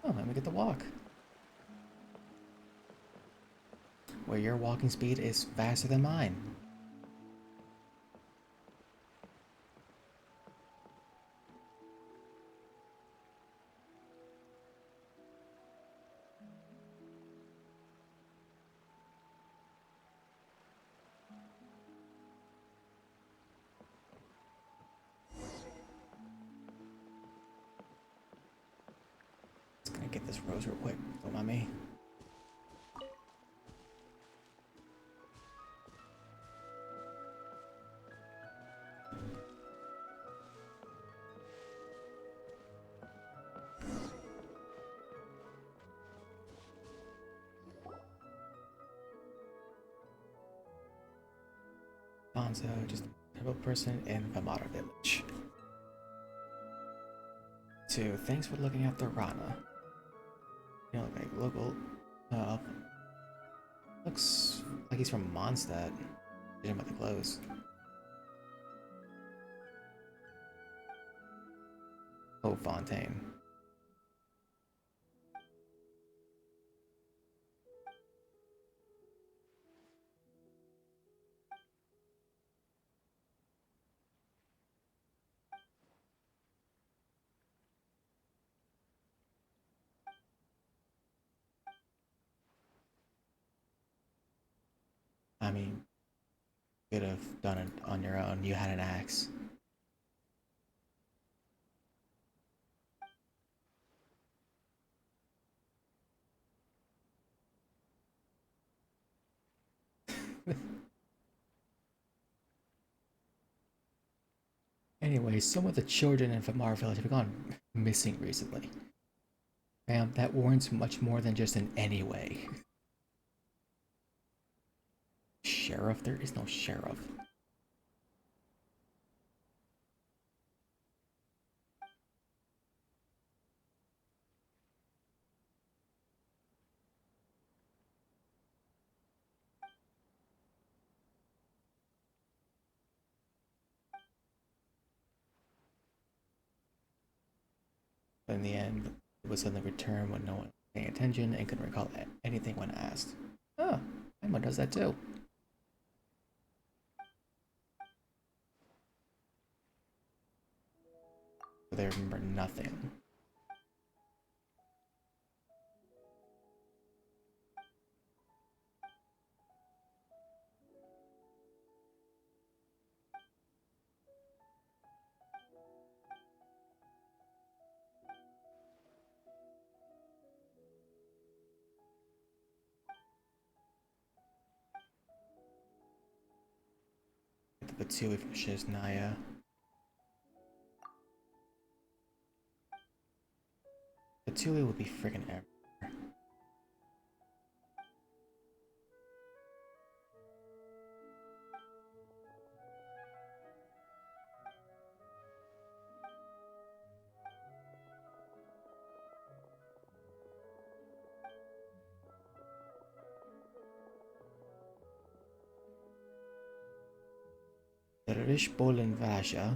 Oh, let me get the walk. Where your walking speed is faster than mine. Just gonna get this rose real quick. Don't mind me. Bonzo, just a terrible person in Vimata village. 2. Thanks for looking after Rana. You know, like local. Looks like he's from Mondstadt. Judging by the clothes. Oh, Fontaine. I mean, could have done it on your own. You had an axe. Anyway, some of the children in Vamar Village have gone missing recently. Ma'am, that warrants much more than just an anyway. Sheriff? There is no sheriff. But in the end, it would suddenly return when no one was paying attention and couldn't recall anything when asked. Oh, Emma does that too. They remember nothing. The Batui from Shiznaya. Batui would be friggin' everywhere. The Rish Bolin Vaja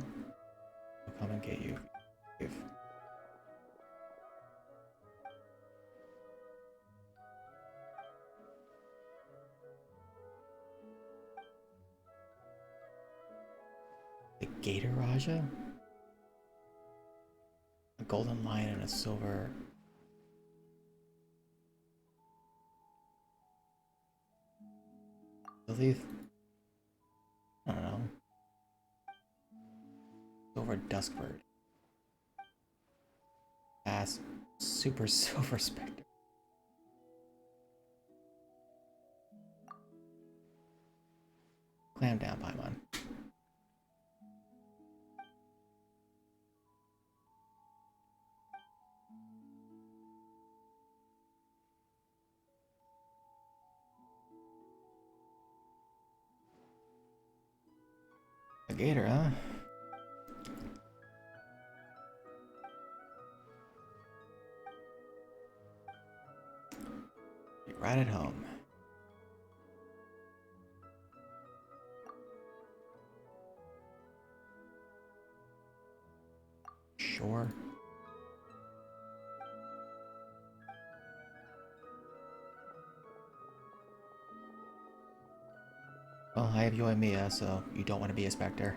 will come and get you. If the Gator Raja? A golden lion and a silver. Believe. I don't know. Silver Duskbird. Ass. Super Silver Spectre. Clam down, Paimon. A gator, huh? You're right at home. Sure. Well, I have you and Mia, so you don't want to be a specter.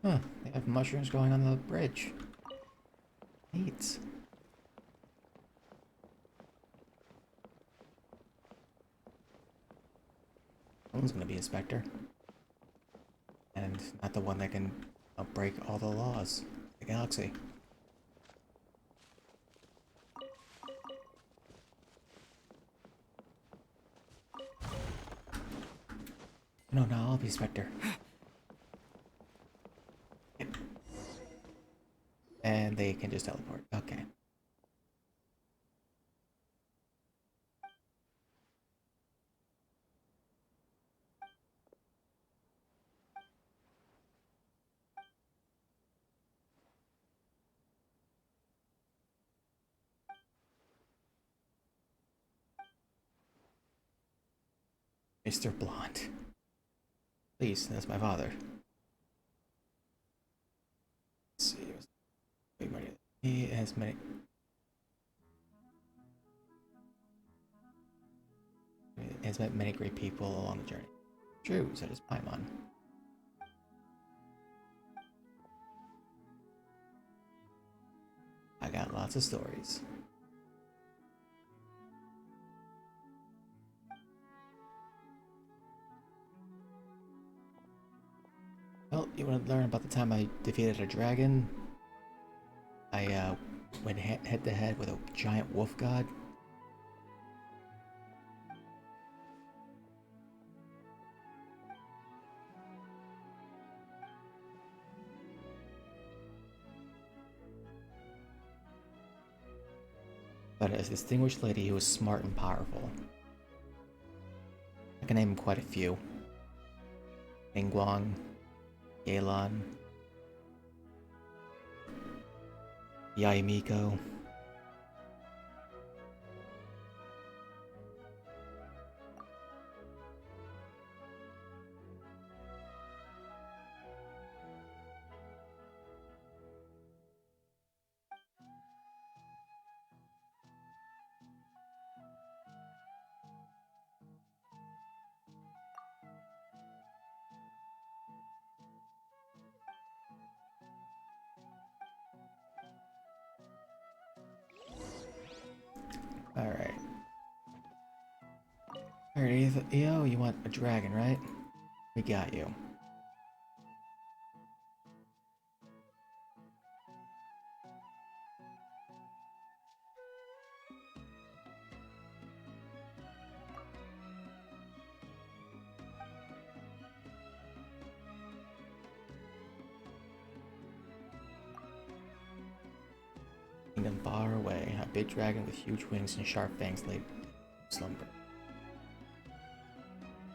Huh, they have mushrooms growing on the bridge. Neat. Someone's gonna be a specter. And not the one that can break all the laws of the galaxy. No, I'll be specter. And they can just teleport. Okay. Mr. Blonde. Please, that's my father. Let's see. He has many. He has met many great people along the journey. True, so does Paimon. I got Lots of stories. Well, you want to learn about the time I defeated a dragon? I went head to head with a giant wolf god. But a distinguished lady who was smart and powerful. I can name quite a few. Ningguang, Yelan, Yaimiko. Alright. Alright, EO, you want a dragon, right? We got you. Kingdom far away, a big dragon with huge wings and sharp fangs lay slumber.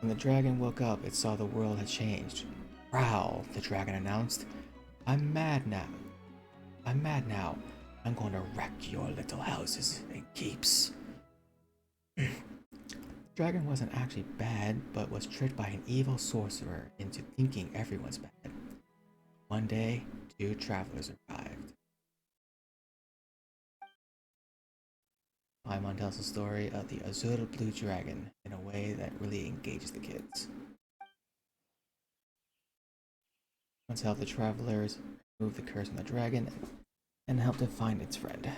When the dragon woke up, it saw the world had changed. Growl, the dragon announced. I'm mad now. I'm mad now. I'm going to wreck your little houses and keeps. The dragon wasn't actually bad, but was tricked by an evil sorcerer into thinking everyone's bad. One day, two travelers arrived. Paimon tells the story of the Azure Blue Dragon in a way that really engages the kids. Once helped the travelers remove the curse on the dragon and helped it find its friend.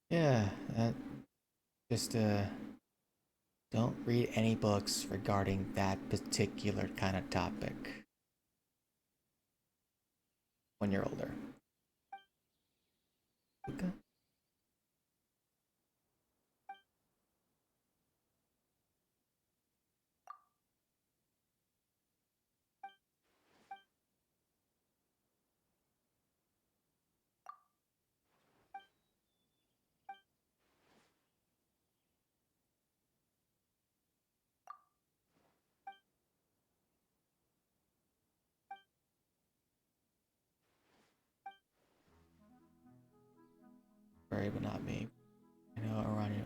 Yeah, just don't read any books regarding that particular kind of topic when you're older. Okay. Sorry, but not me. I know around you.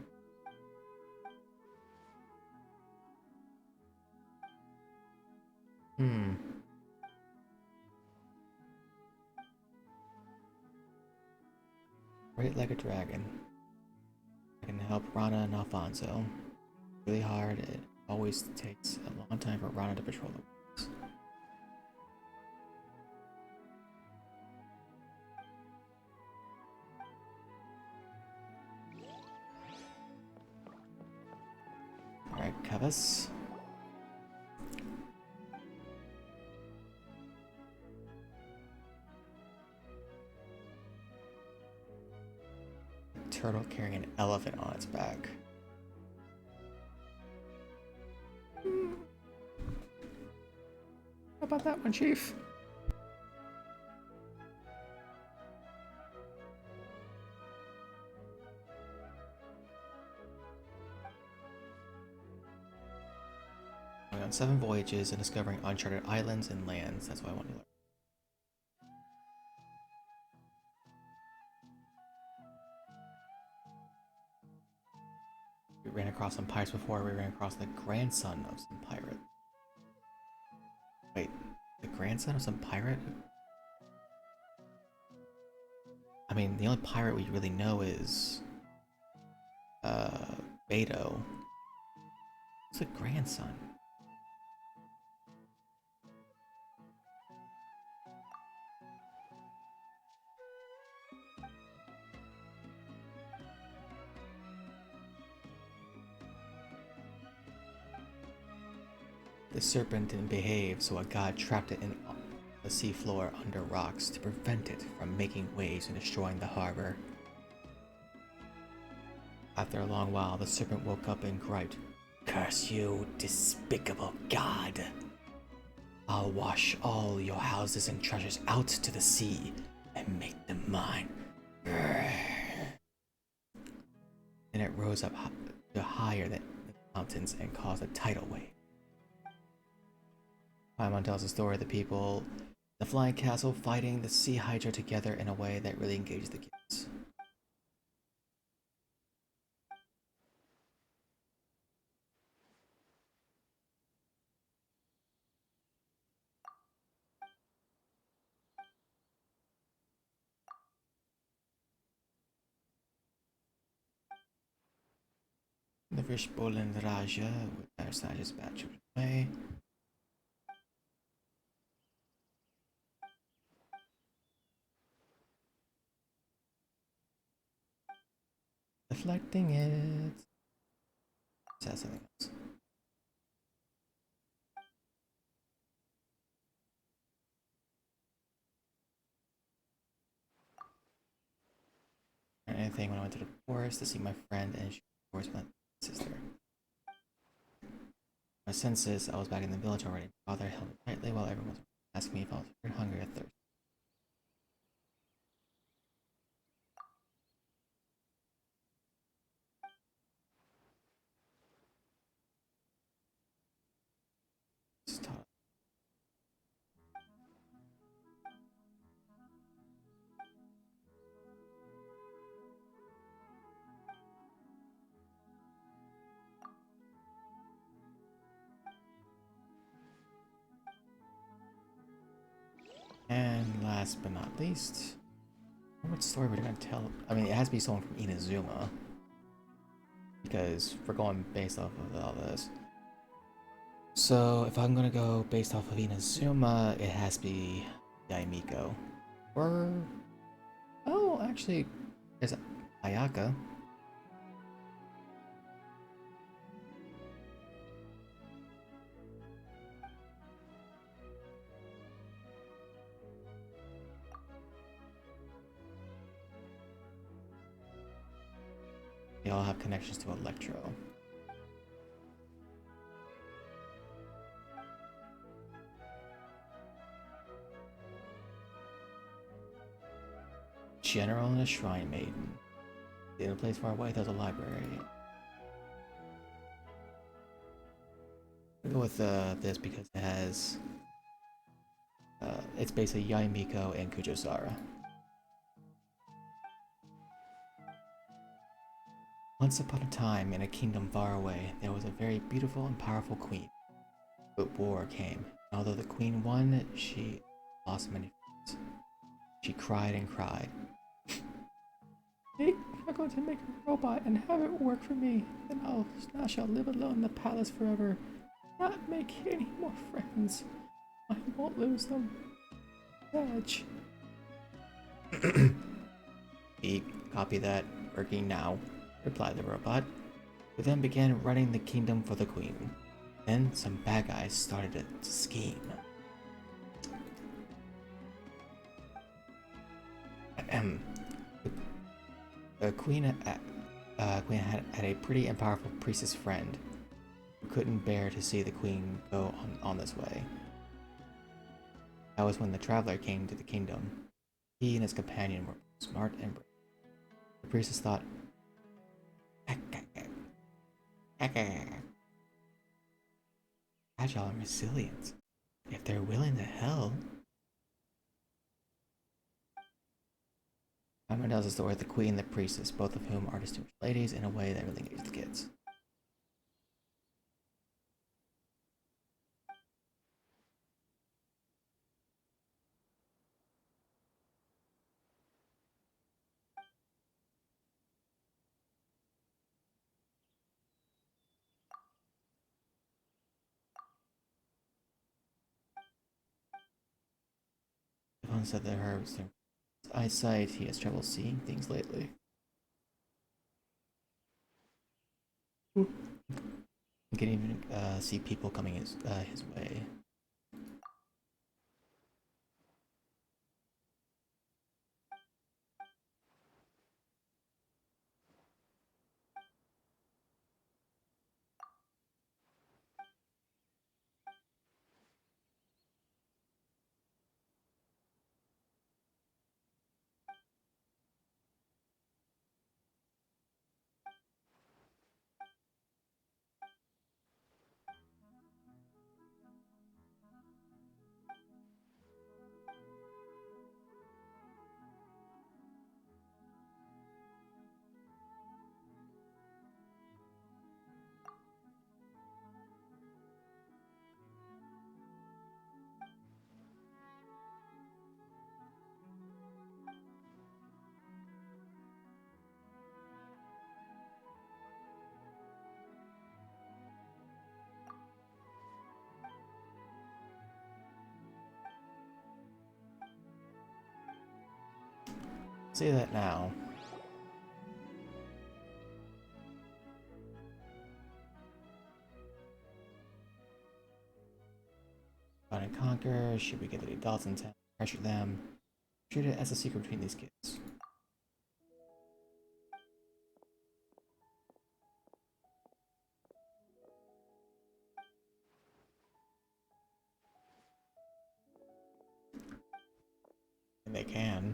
Great like a dragon. I can help Rana and Alfonso. Really hard. It always takes a long time for Rana to patrol the woods. Alright, Kavas. Turtle carrying an elephant on its back. How about that one, Chief? Going on 7 voyages and discovering uncharted islands and lands. That's what I want to learn. We ran across some pirates before. We ran across the grandson of some pirate. Wait, the grandson of some pirate? I mean, the only pirate we really know is Beto. It's a grandson. The serpent didn't behave, so a god trapped it in the seafloor under rocks to prevent it from making waves and destroying the harbor. After a long while, the serpent woke up and griped, "Curse you, despicable god! I'll wash all your houses and treasures out to the sea and make them mine." Then it rose up to higher than the mountains and caused a tidal wave. Paimon tells the story of the people, the flying castle fighting the sea hydra together in a way that really engaged the kids. The Vishpolan Raja with Arasaja's batch away. Deflecting it. Says something else. Anything when I went to the forest to see my friend, and she of course my sister. My senses, I was back in the village already. My father held me tightly while everyone was asking me if I was very hungry or thirsty. Stop. And last but not least, what story we're gonna tell? I mean, it has to be someone from Inazuma, because we're going based off of all this. So if I'm gonna go based off of Inazuma, it has to be Yaimiko. Or oh, actually, there's Ayaka. They all have connections to Electro. General and a shrine maiden. In a place far away, there's a library. I'll go with this because it has. It's basically Yaimiko and Kujosara. Once upon a time, in a kingdom far away, there was a very beautiful and powerful queen. But war came, and although the queen won, she lost many friends. She cried and cried. I'm going to make a robot and have it work for me. Then I shall live alone in the palace forever. Not make any more friends. I won't lose them. Badge. Copy that. Working now, replied the robot, who then began running the kingdom for the queen. Then some bad guys started to scheme. The queen had a pretty and powerful priestess friend who couldn't bear to see the queen go on this way. That was when the traveler came to the kingdom. He and his companion were smart and brave. The priestess thought, agile and resilient. If they're willing to help. Paimon tells the story of the queen and the priestess, both of whom are distinguished ladies in a way that really engages the kids. Someone said that his eyesight, he has trouble seeing things lately. He can even see people coming his way. Say that now. Find and conquer. Should we get the adults in town? Pressure them. Treat it as a secret between these kids. And they can.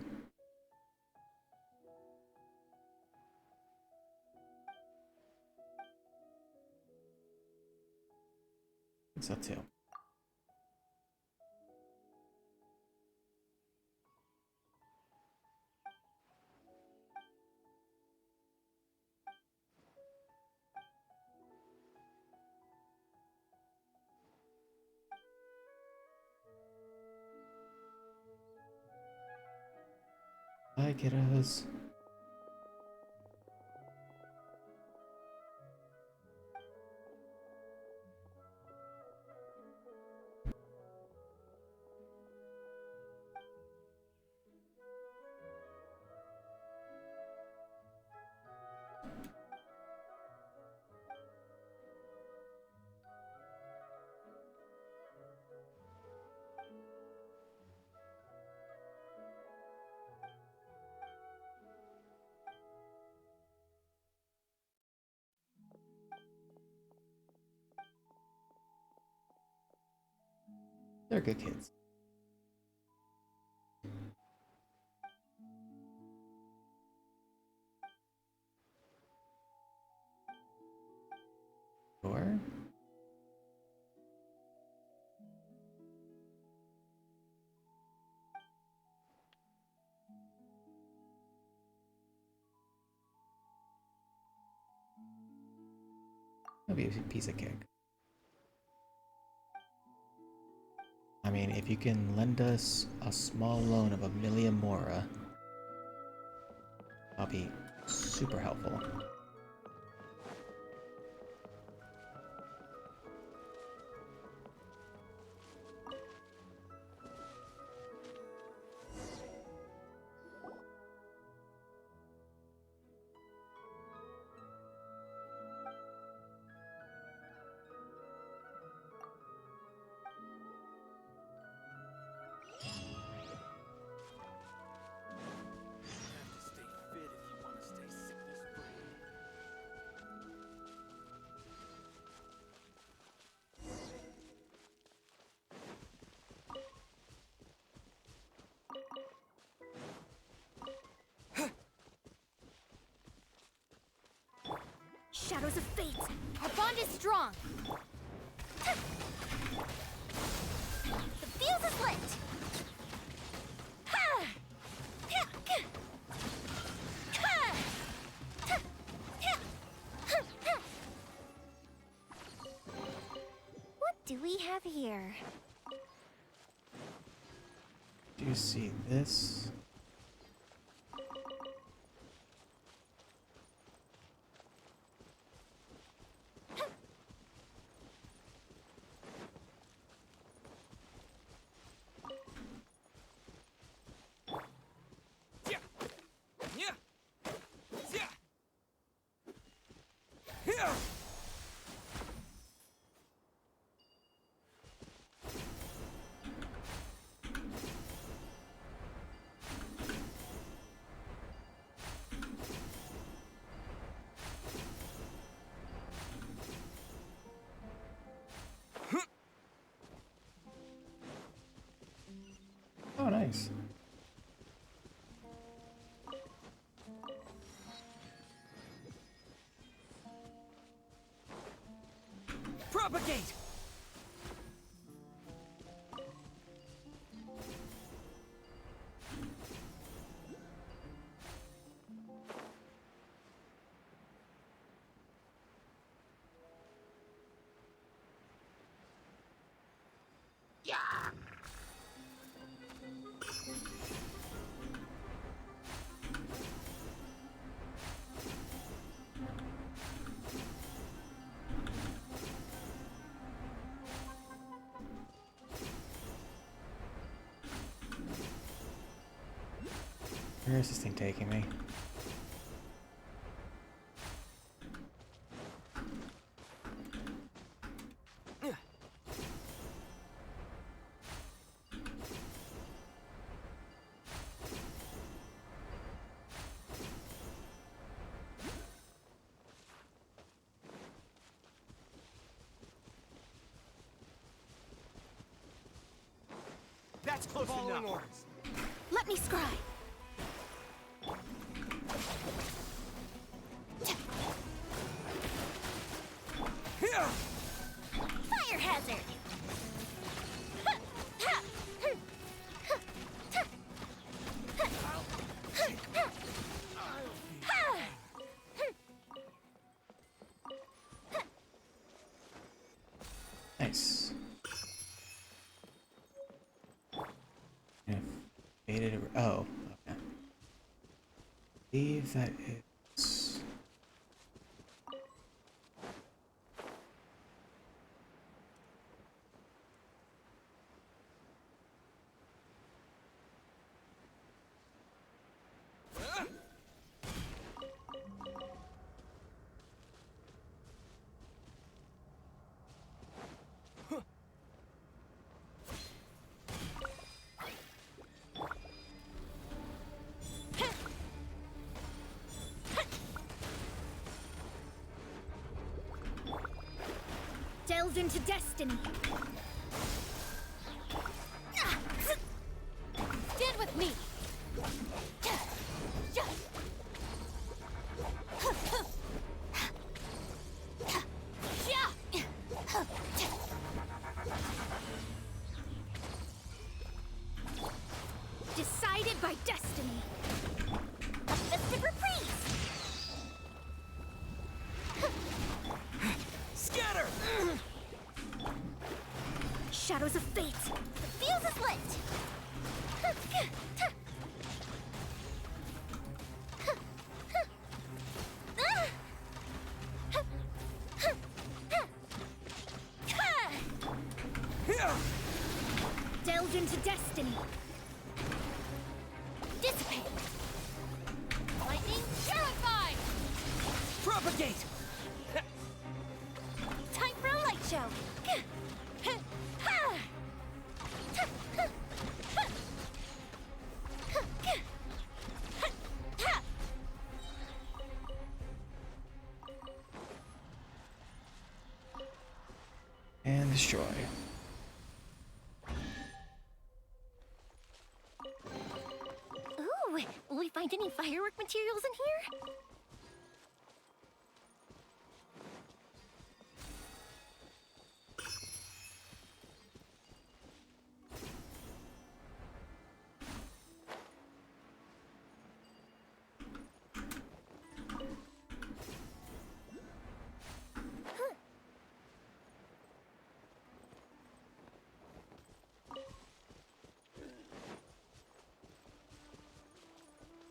I think so too. Bye, kiddos. They're good kids. Sure. That'd be a piece of cake. I mean, if you can lend us a small loan of 1,000,000 mora, that'll be super helpful. Shadows of fate! Our bond is strong! The fuse is lit! What do we have here? Do you see this? Propagate! Where is this thing taking me? That's close Following enough. orders. Let me scry. Here! Fire hazard! Nice. Yeah, faded. Oh, okay. Believe that it's. Delved into destiny. Stand with me. Decided by destiny. A festive reprise! Scatter! Shadows of fate. The fuse is lit! Here! Delved into destiny. Dissipate! Lightning purified. Propagate! Time for a light show! And destroy. Ooh, will we find any firework materials in here?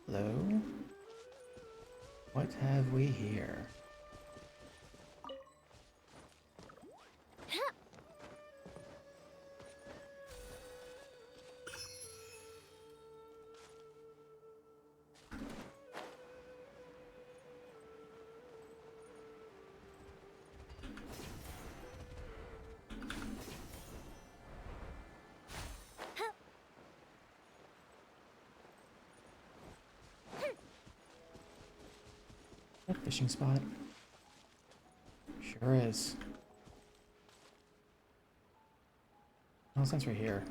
Hello? What have we here? A fishing spot? Sure is. No sense right here.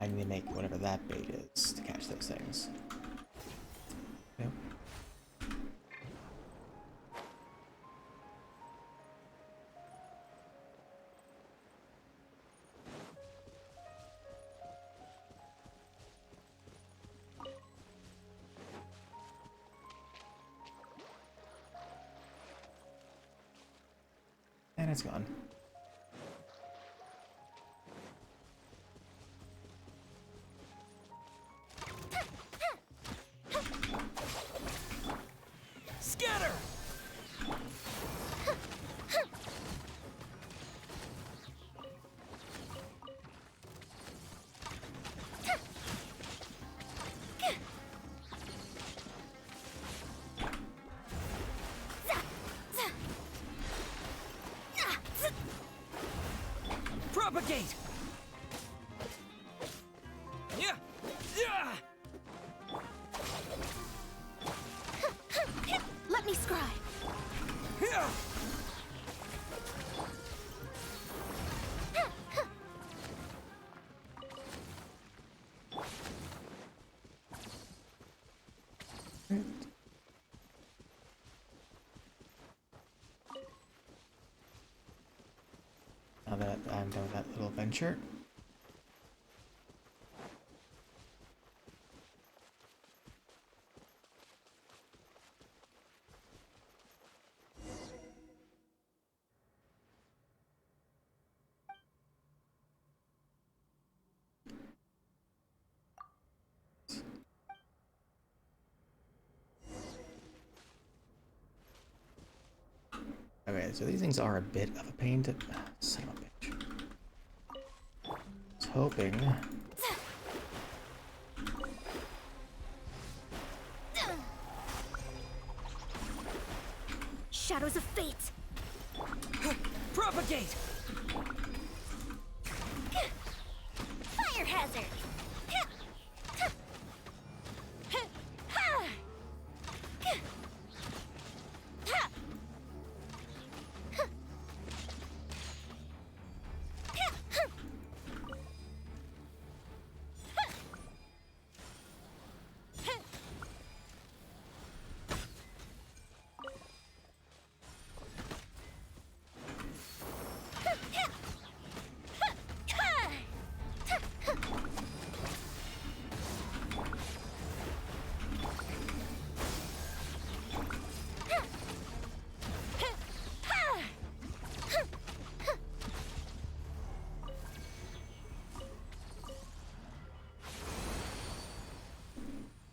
I need to make whatever that bait is to catch those things. Yep. And it's gone. Scatter! Propagate! Yeah! Yeah! Let me scry. Yeah! Now that I'm done with that little venture. Okay, so these things are a bit of a pain to... son of a bitch. I was hoping... Shadows of fate. Propagate! Fire hazard.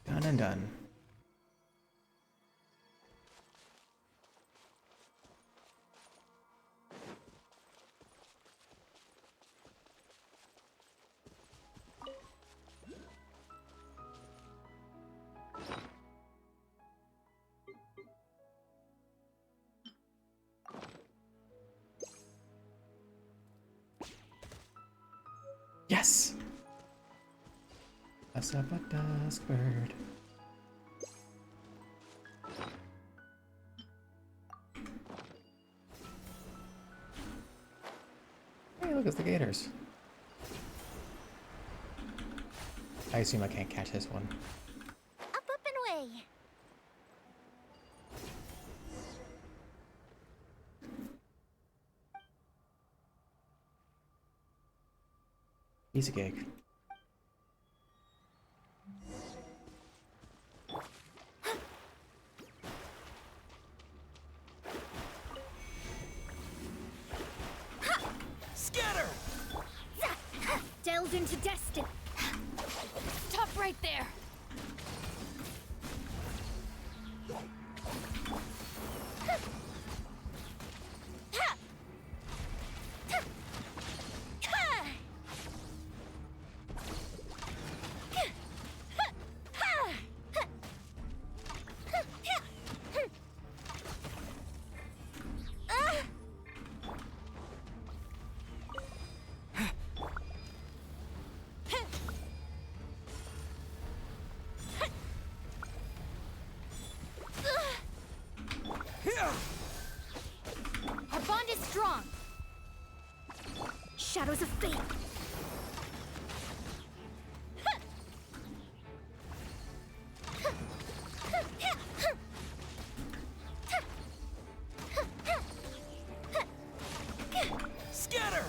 Done and done. Yes! That's up a dusk bird. Hey, look, it's the gators. I assume I can't catch this one. Up, up, and away. Piece of cake. Scatter! Delved into destiny. Stop right there. Our bond is strong. Shadows of fate. Scatter!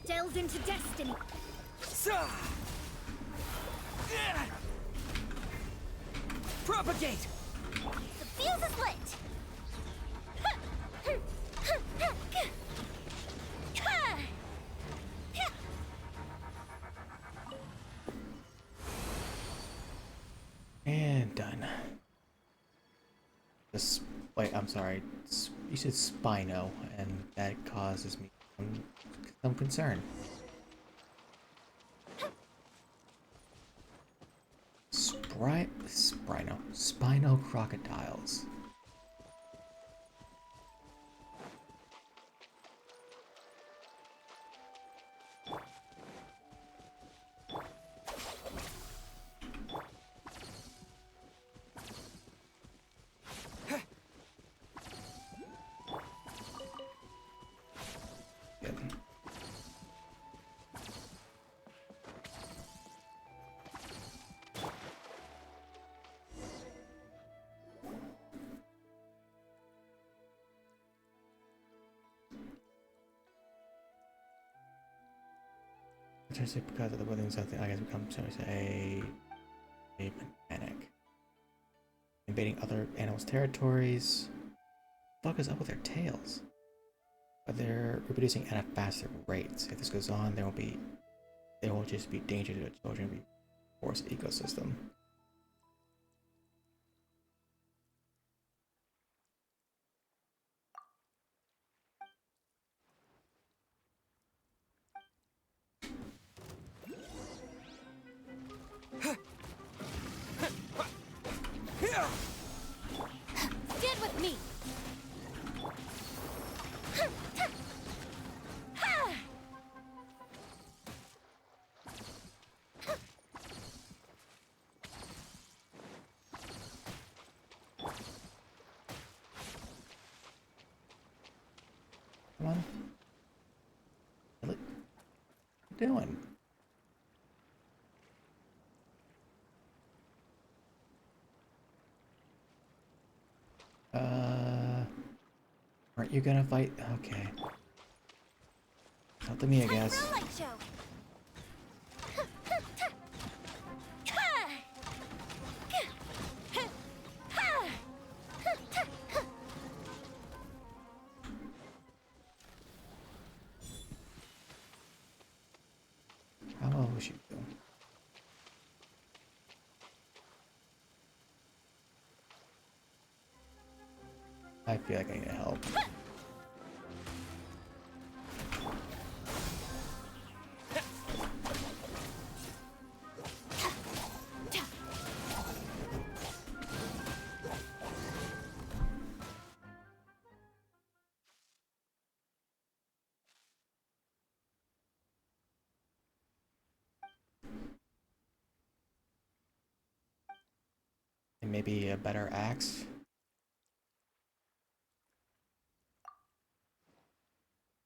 Delve into destiny. Propagate! The fuse is lit! And done. Wait, I'm sorry. You said Spino, and that causes me some concern. Spino crocodiles. Because of the withering something, I guess becomes a mechanic. Invading other animals' territories. What the fuck is up with their tails? But they're reproducing at a faster rate. If this goes on, there will just be danger to the children, be forced ecosystem. Stand with me. Come on. What are you doing? Aren't you gonna fight? Okay. Up to me, I guess. Time for a light show. How well was you doing? I feel like I need help. And maybe a better axe.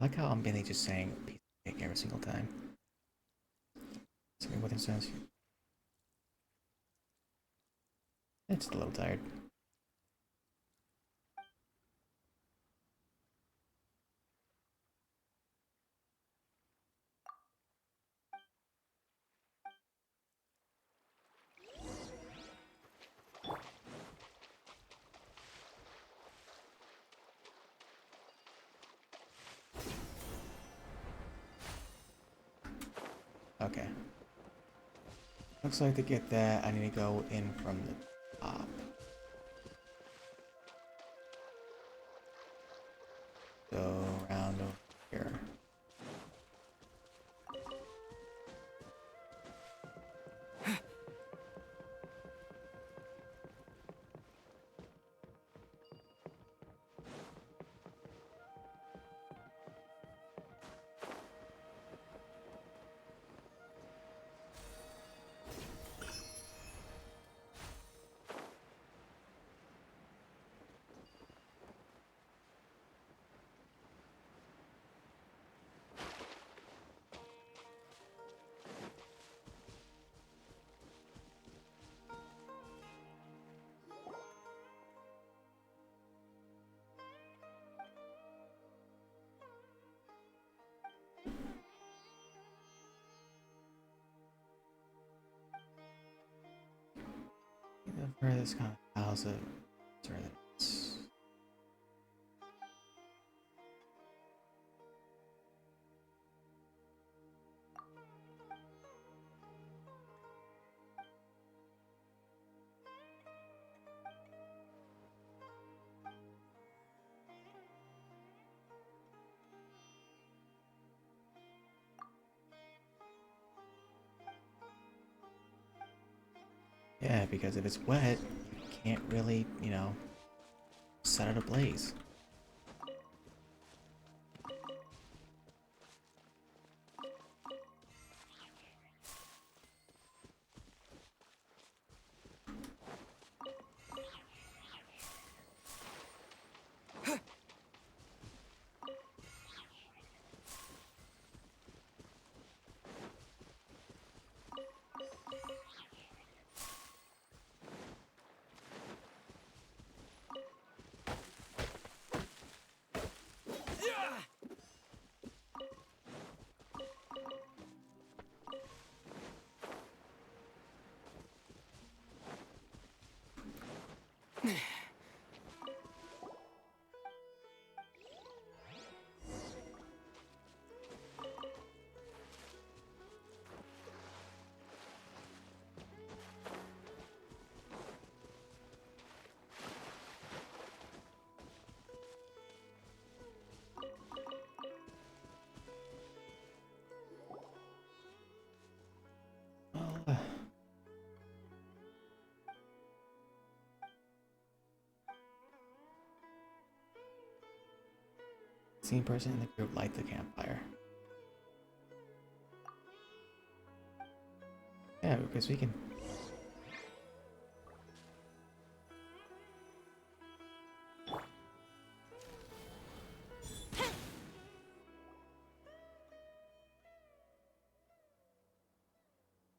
I like how I'm mainly just saying piece of cake every single time. Something with sense. It's a little tired. Okay. Looks like to get that, I need to go in from the top. Go around over here. For this kind of house of servants. Yeah, because if it's wet, you can't really, you know, set it ablaze. Well, same person in the group light the campfire. Yeah, because we can.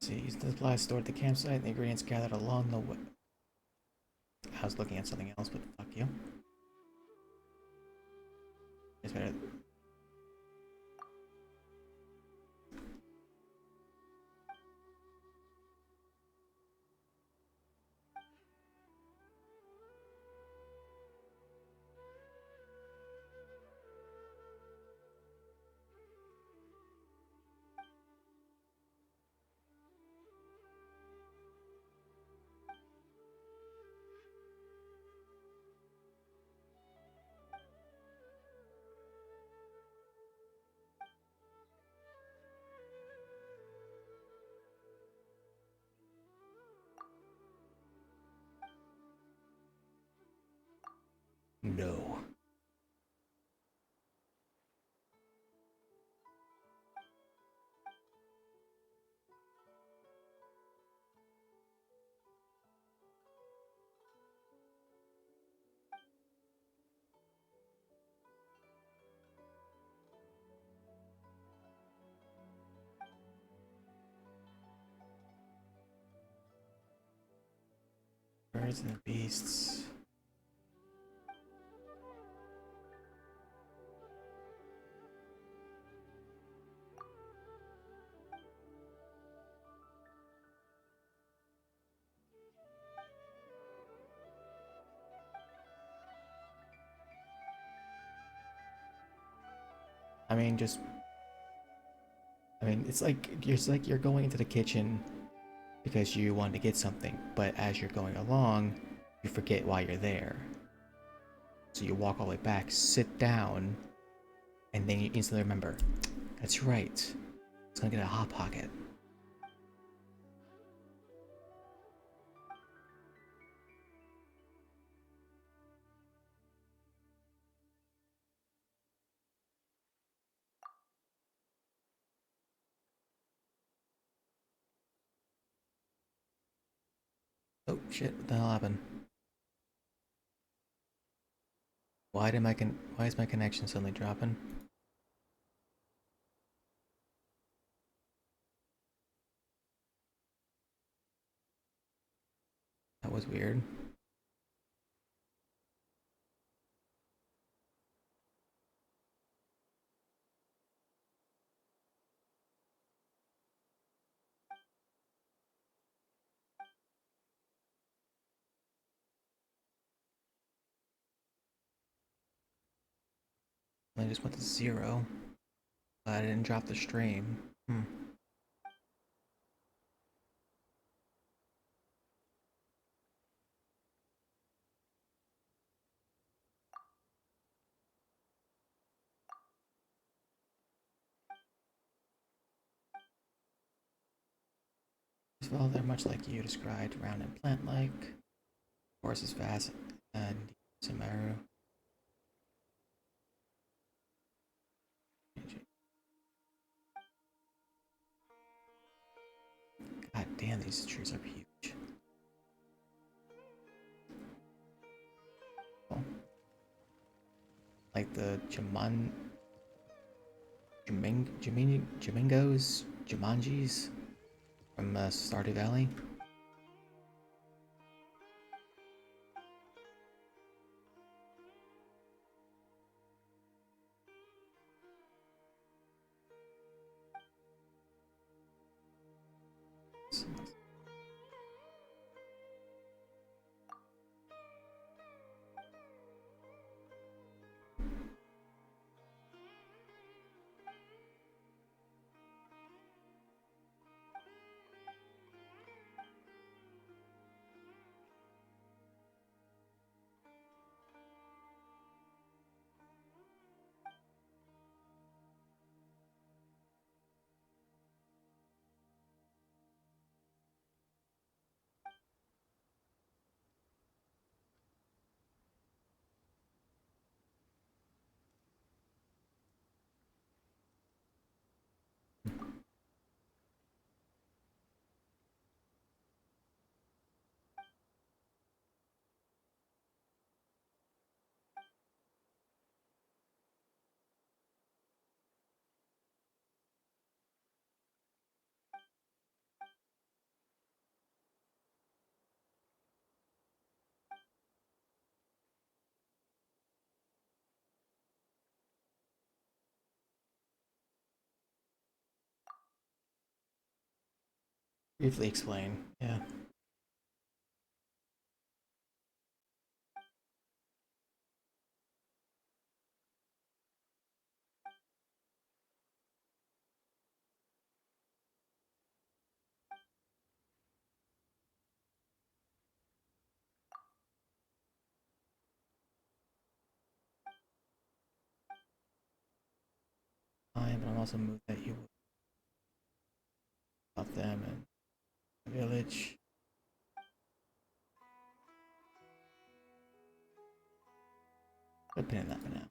See, use the supplies stored at the campsite and the ingredients gathered along the way. I was looking at something else, but fuck you. It's better. No. Birds and the beasts. I mean, just. I mean, it's like you're going into the kitchen because you want to get something, but as you're going along, you forget why you're there. So you walk all the way back, sit down, and then you instantly remember, that's right, it's gonna get a Hot Pocket. Oh shit, what the hell happened? Why is my connection suddenly dropping? That was weird. I just went to 0. I didn't drop the stream. Well, they're much like you described, round and plant-like. Force is fast and Sumeru. God damn, these trees are huge. Oh. Like the Jamingos, Jumanjis from Stardew Valley. Briefly explain, yeah. But I'm also moved that you about them and the village. Put a pin in that for now.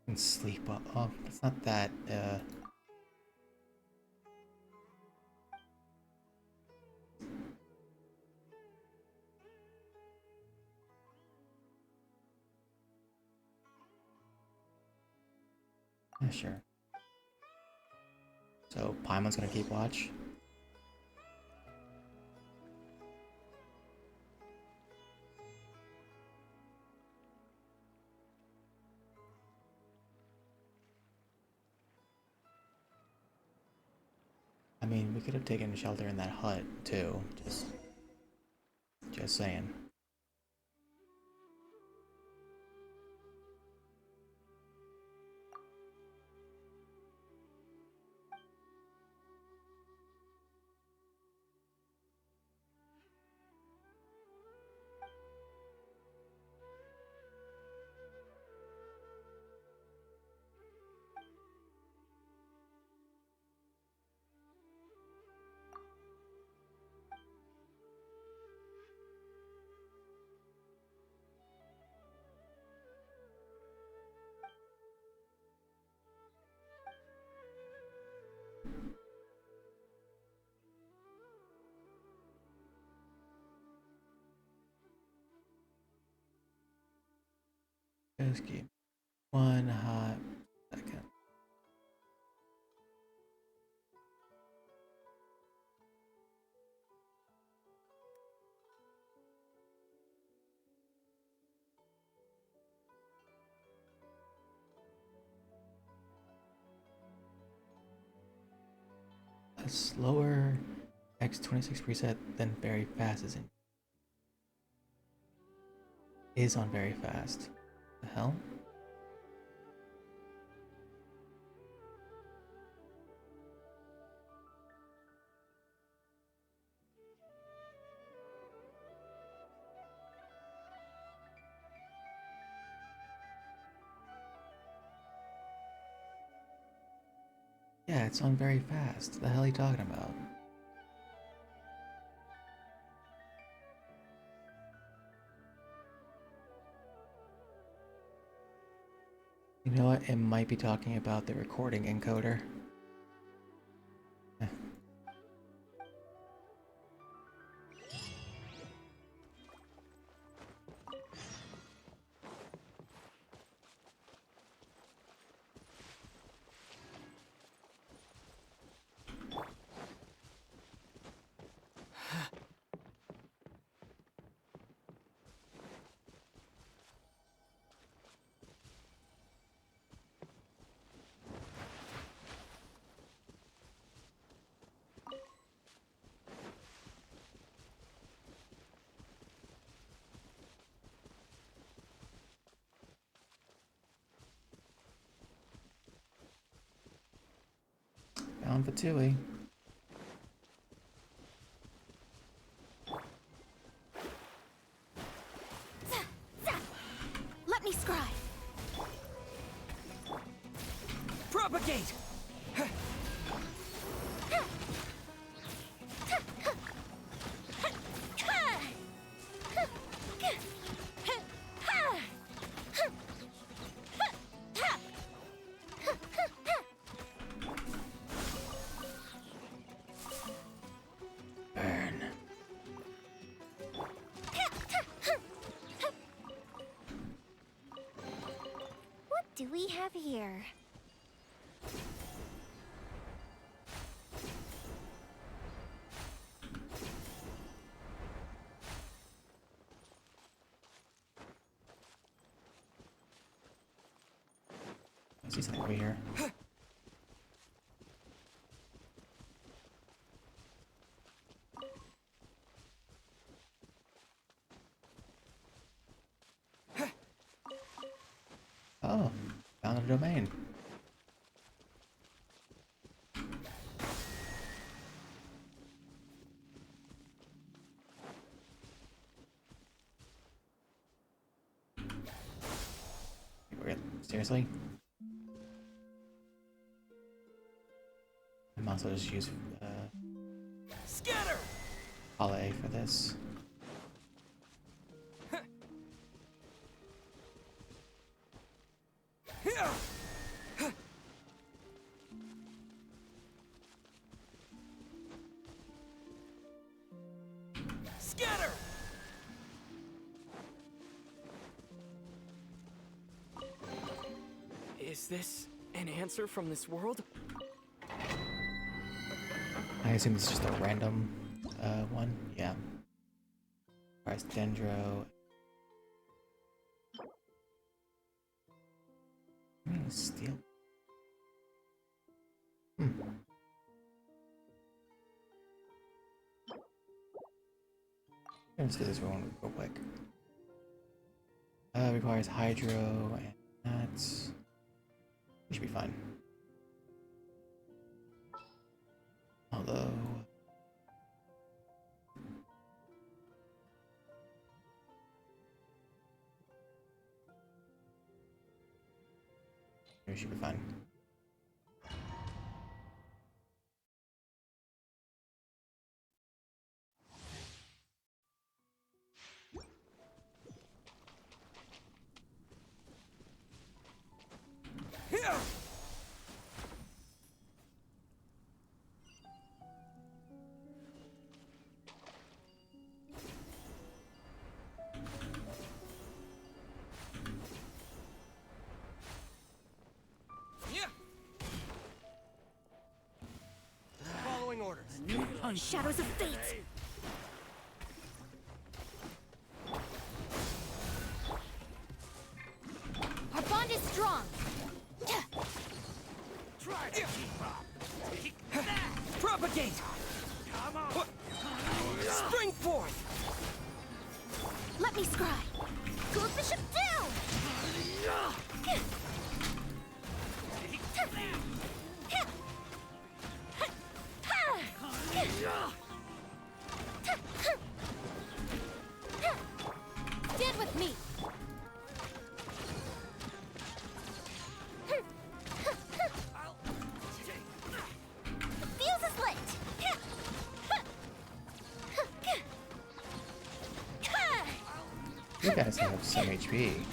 And sleep. Oh, it's not that. Yeah, sure. So Paimon's gonna keep watch. I mean, we could have taken shelter in that hut too. Just saying. Just keep one hot second. A slower X26 preset, then very fast is on very fast. The hell? Yeah, it's on very fast. The hell are you talking about? You know what? It might be talking about the recording encoder. Down for Tui. Let me scribe. Propagate! Burn. What do we have here? I see something over here. Oh, found a domain. Seriously? I might as well just use Scatter! Collei for this. Scatter! Is this an answer from this world? I assume this is just a random one. Yeah. Price Dendro. Steel. Let's do this one real quick. Requires Hydro, and that's... We should be fine. Although... We should be fine. Following orders. Shadows of fate. Our bond is strong. Try to keep up. Propagate! Spring forth! Let me scry. Goes Bishop down! Stand with me. The fuse is lit! You guys have some HP.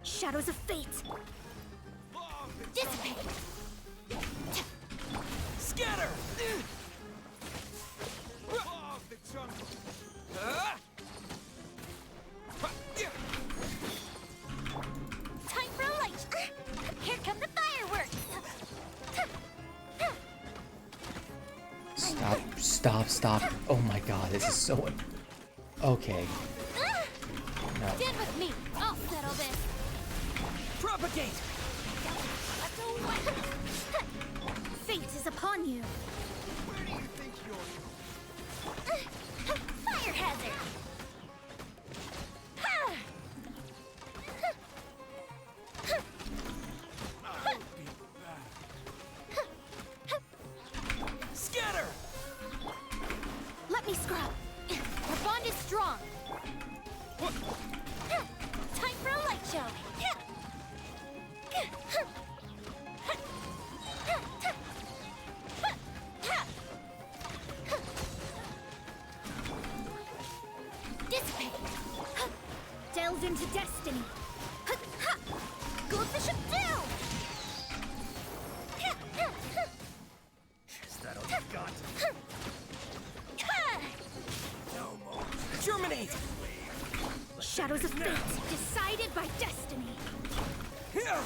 Shadows of fate! Dissipate. Scatter! Time for a light! Here come the fireworks! Stop, stop, stop. Oh my god, this is so... Okay. No. Stand with me. I'll settle this. Propagate! Fate is upon you! Where do you think you're... Fire hazard! Scatter! Let me scrub! Our bond is strong. Time for a light show! Dissipate. Delve into destiny! Goes Bishop down! Is that all you got? Germinate! Shadows of fate, decided by destiny! Here!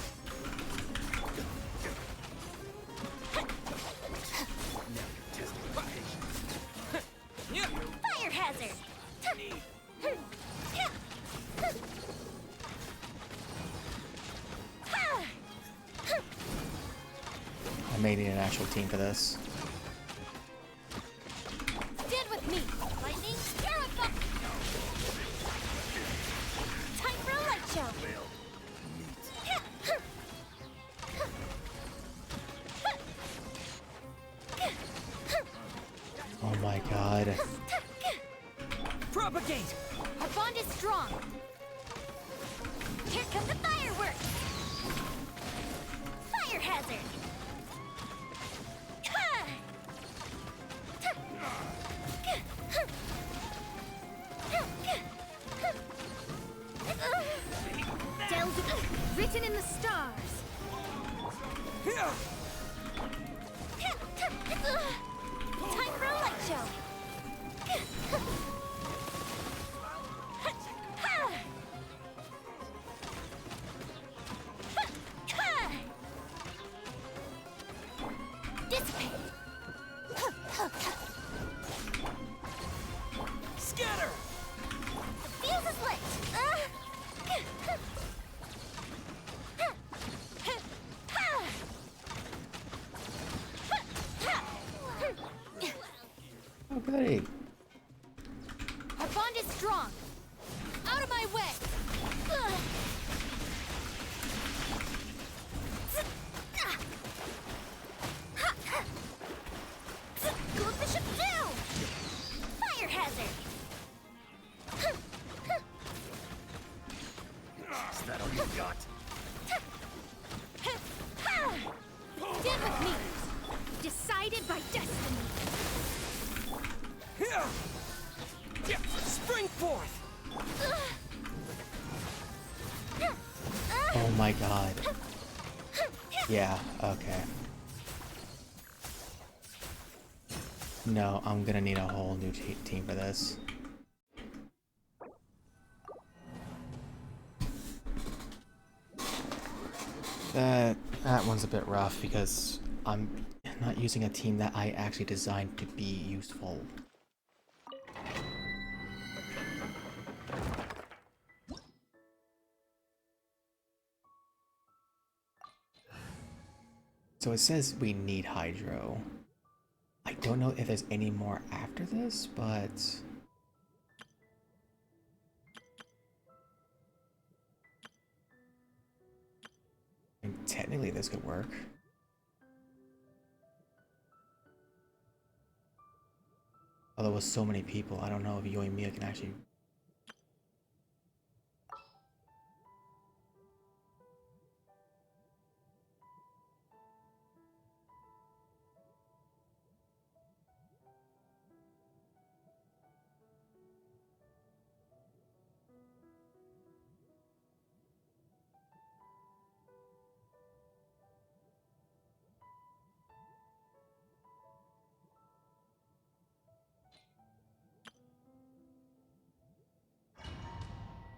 Fire hazard! I may need an actual team for this. Stand with me. Lightning, terrify. Time for a light show! Oh my god. Propagate! Our bond is strong. Here come the fireworks! Fire hazard! Delve written in the stars! Here! Time for a light show! Dissipate. Scatter! The fuse is lit! Oh goody. Our bond is strong. Out of my way. Goes Bishop down! Fire hazard! Is that all you got? Stand with me! Decided by destiny! Here! Spring forth! Oh my god. Yeah, okay. No, I'm gonna need a whole new team for this. That one's a bit rough because I'm not using a team that I actually designed to be useful. So it says we need Hydro. I don't know if there's any more after this, but... I mean, technically this could work. Although with so many people, I don't know if Yoimiya can actually...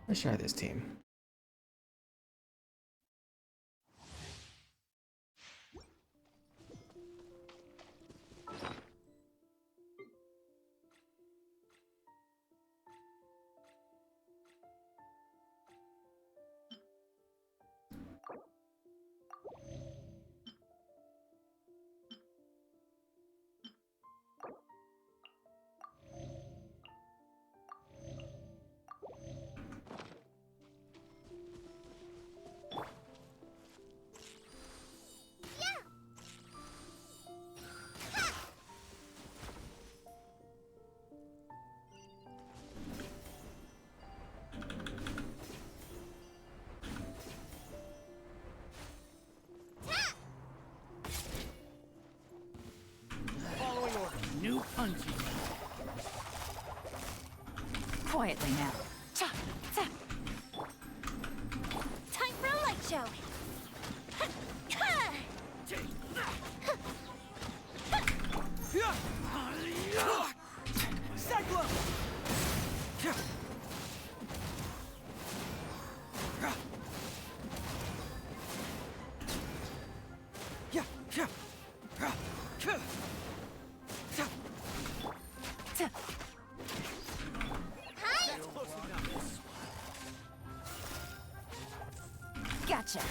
Let's try this team. New punching. Quietly now. Cha, cha. Time for a light show. Cyclone! Gotcha.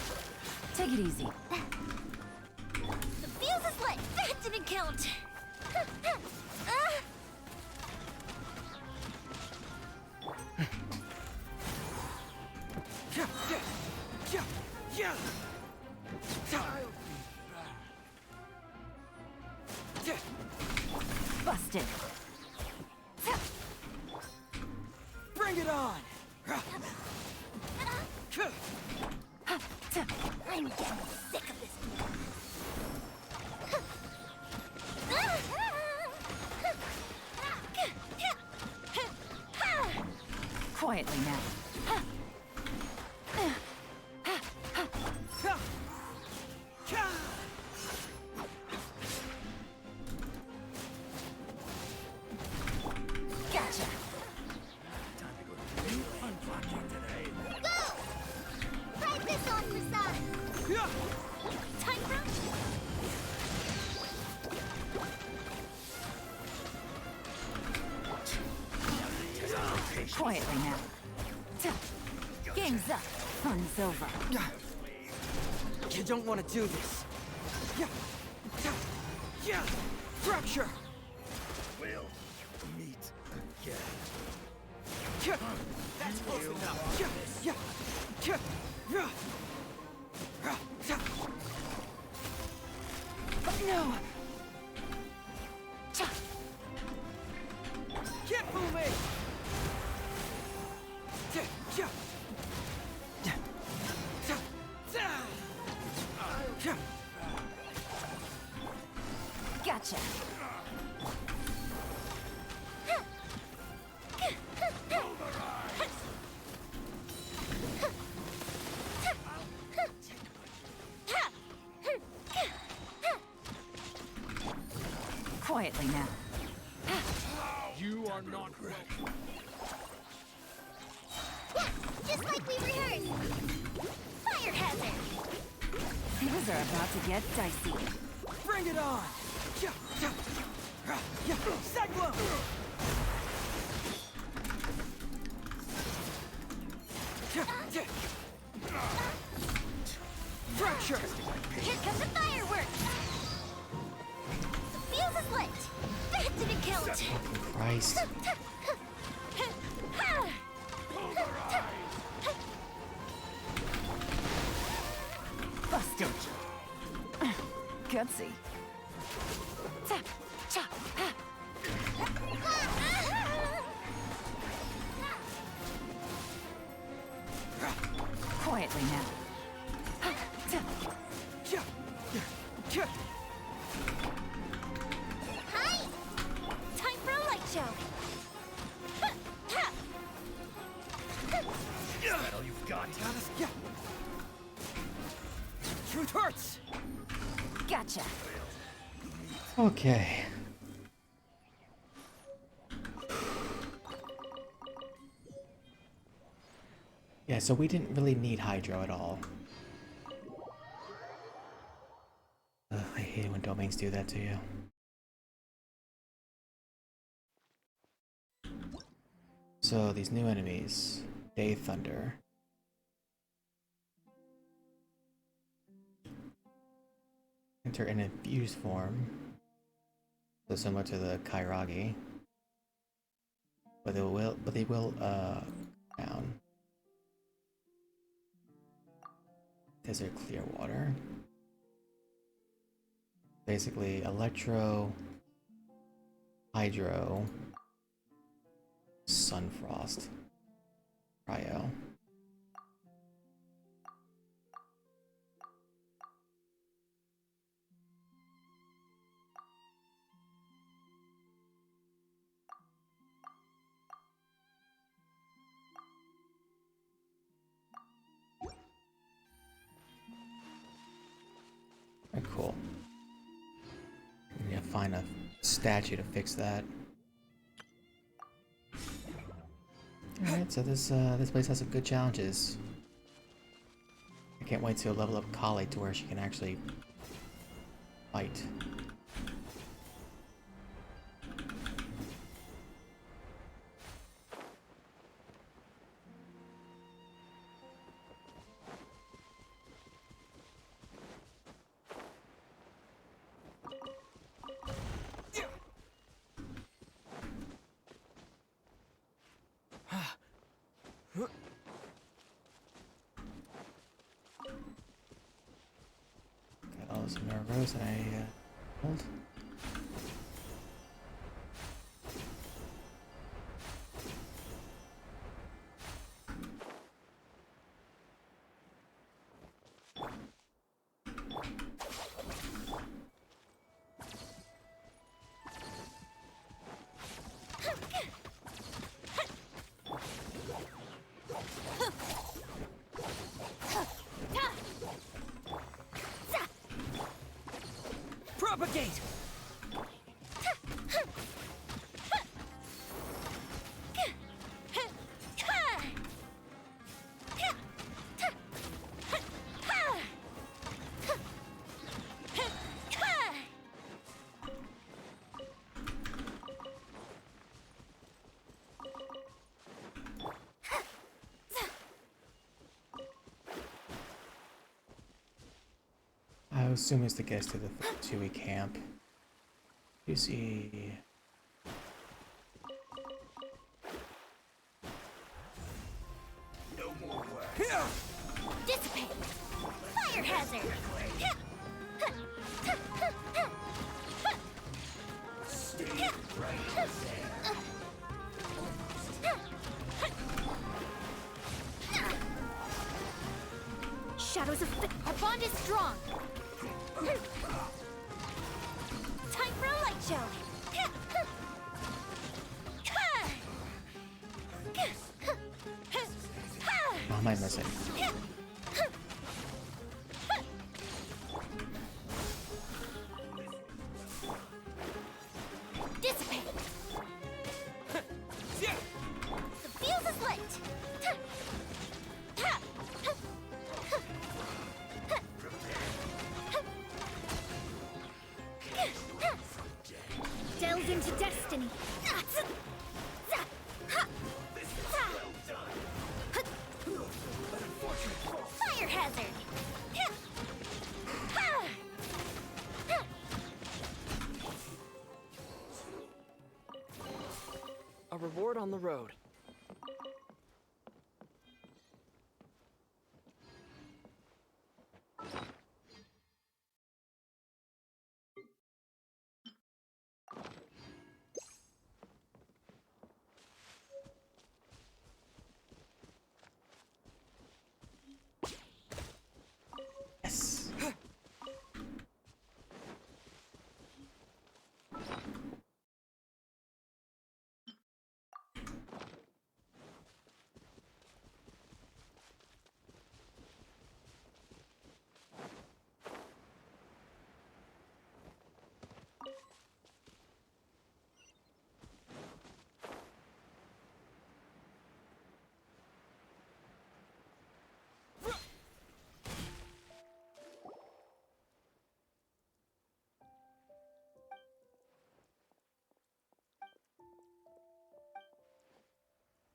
Take it easy. The fuse is lit. That didn't count. Busted. Bring it on! I'm getting sick of this. Quietly now. Gotcha. Time to go to new punching today. Go! Try this on for size. Time for... Quietly now. Game's up. Fun's over. You don't want to do this. Fracture! We'll meet again. That's close enough. No! Can't fool me! Gotcha. Quietly now. You are not welcome. Yeah, just like we rehearsed. Fire hazard. Things are about to get dicey. Bring it on! Cyclone! Fracture! Sure. Here come the fireworks! The fuse is lit! That didn't count! Christ. Busted. Gutsy. Quietly now. Hi! Time for a light show! Is that all you've got? Truth hurts! Gotcha. Okay. Yeah, so we didn't really need Hydro at all. I hate it when domains do that to you. So, these new enemies. Day Thunder. Enter in infused form. So similar to the Kairagi. But they will down. Desert Clearwater. Basically Electro, Hydro, Sunfrost, Cryo. Very cool. We need to find a statue to fix that. Alright, so this place has some good challenges. I can't wait to level up Collei to where she can actually fight. Got all some arrows that I hold. Propagate! I assume it's to get us to the Tui camp. You see. No more work. Dissipate! Fire hazard! Stay right there. Shadows of our bond is strong! Time for a light show! How am I missing? Dissipate! The fuse is lit! Delve into destiny! Fire hazard! on the road. Yes.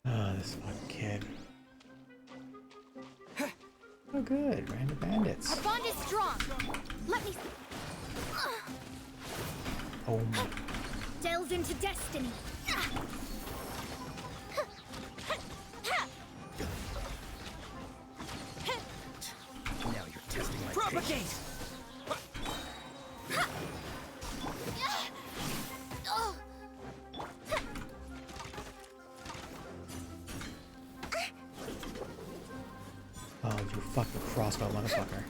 Oh, this fucking kid. Oh, good. Ran the bandits. Our bond is strong. Let me Oh my. delve into destiny. Now you're testing my Propagate! patience. Oh, you fucking crossbow motherfucker.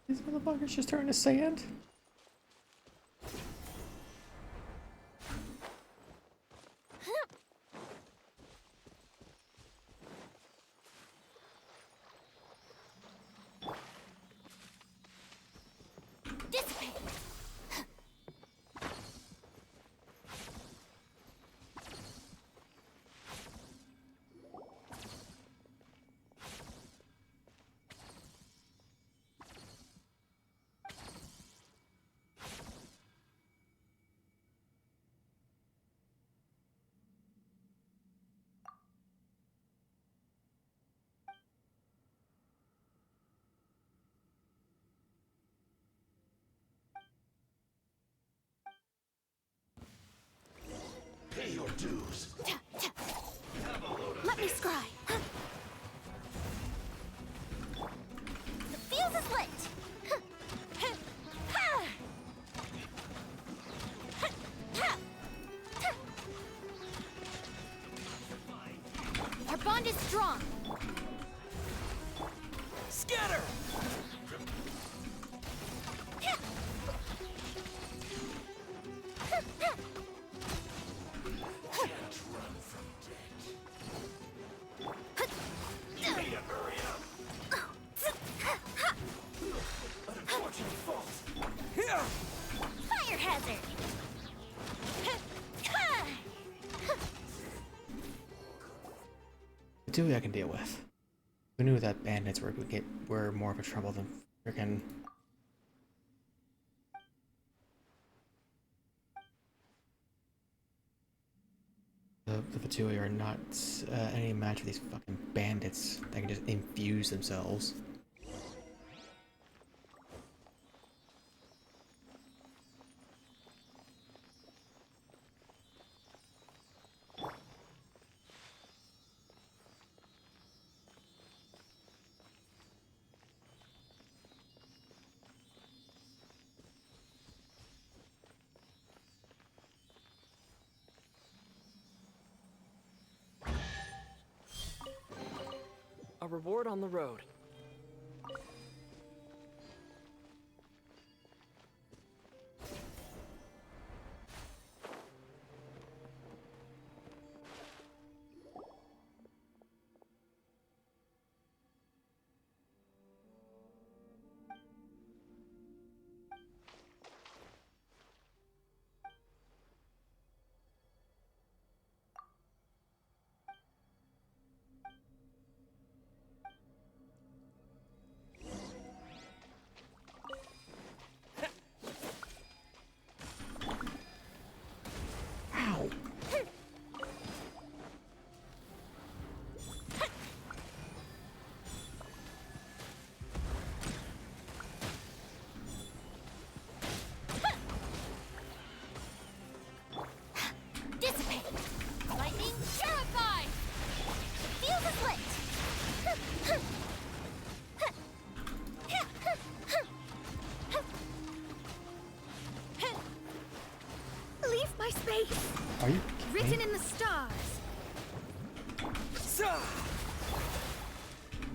These motherfuckers just turn to sand? Dissipate. Pay your dues. Let me scry. The fuse is lit. Our bond is strong. Scatter! Fire hazard. Dewey I can deal with. Who knew that bandits were more of a trouble than freaking. The Fatui are not any match for these fucking bandits that can just infuse themselves. A reward on the road. face! Are you Written kidding? in the stars!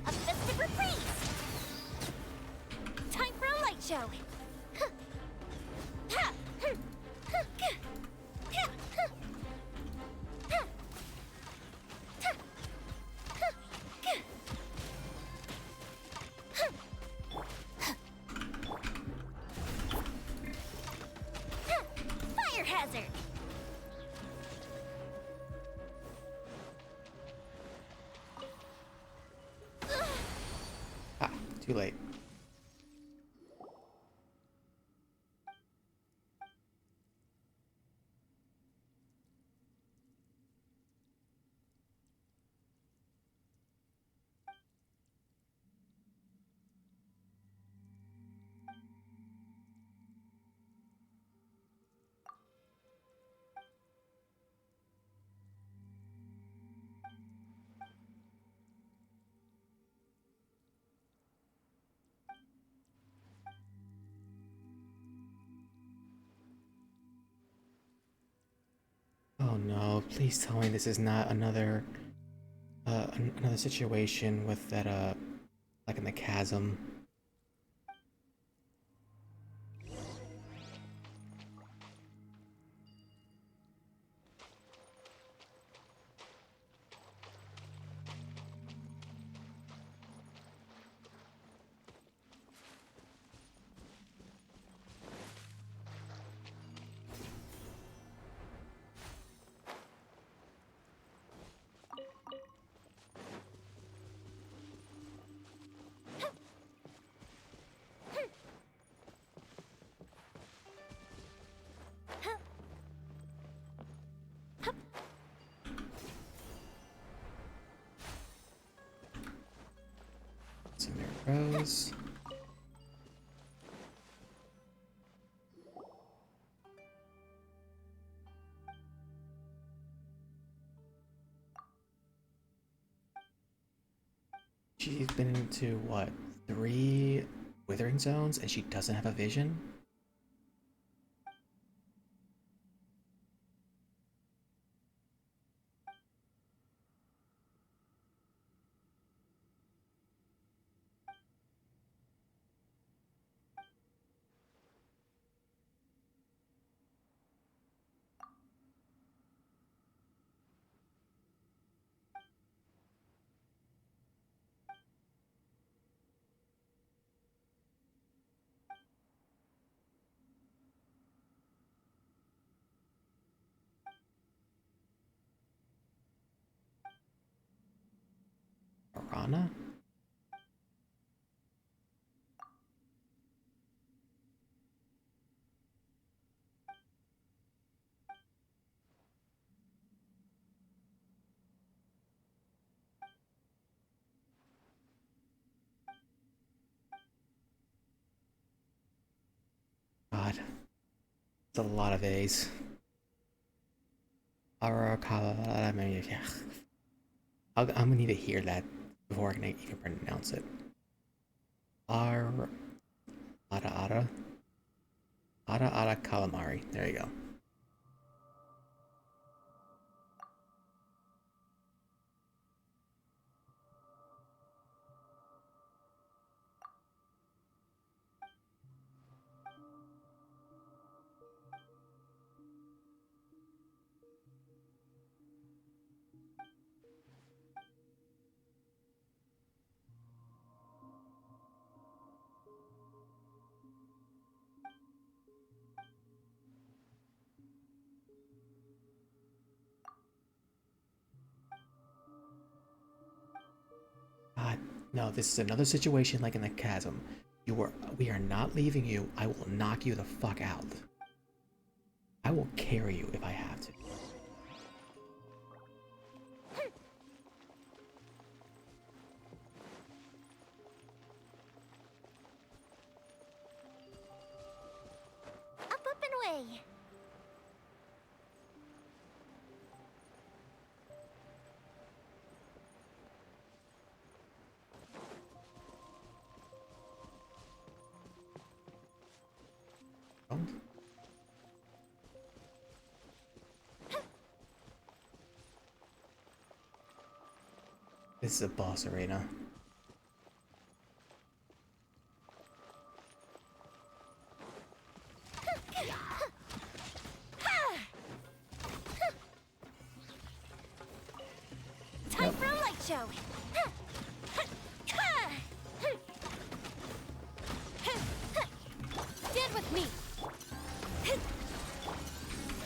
A festive reprise! Time for a light show! Fire hazard! Ah, too late. Oh no, please tell me this is not another another situation with that like in the chasm. So there it goes. She's been into what, 3 withering zones and she doesn't have a vision? Arana? God, it's a lot of A's. Arakala, maybe, yeah. I'm gonna need to hear that before I can even pronounce it. Ara Ara calamari. There you go. God, no, this is another situation like in the chasm. We are not leaving you. I will knock you the fuck out. I will carry you if I have to. Up and away! Oh. This is a boss arena. Time for a light show. Stand with me.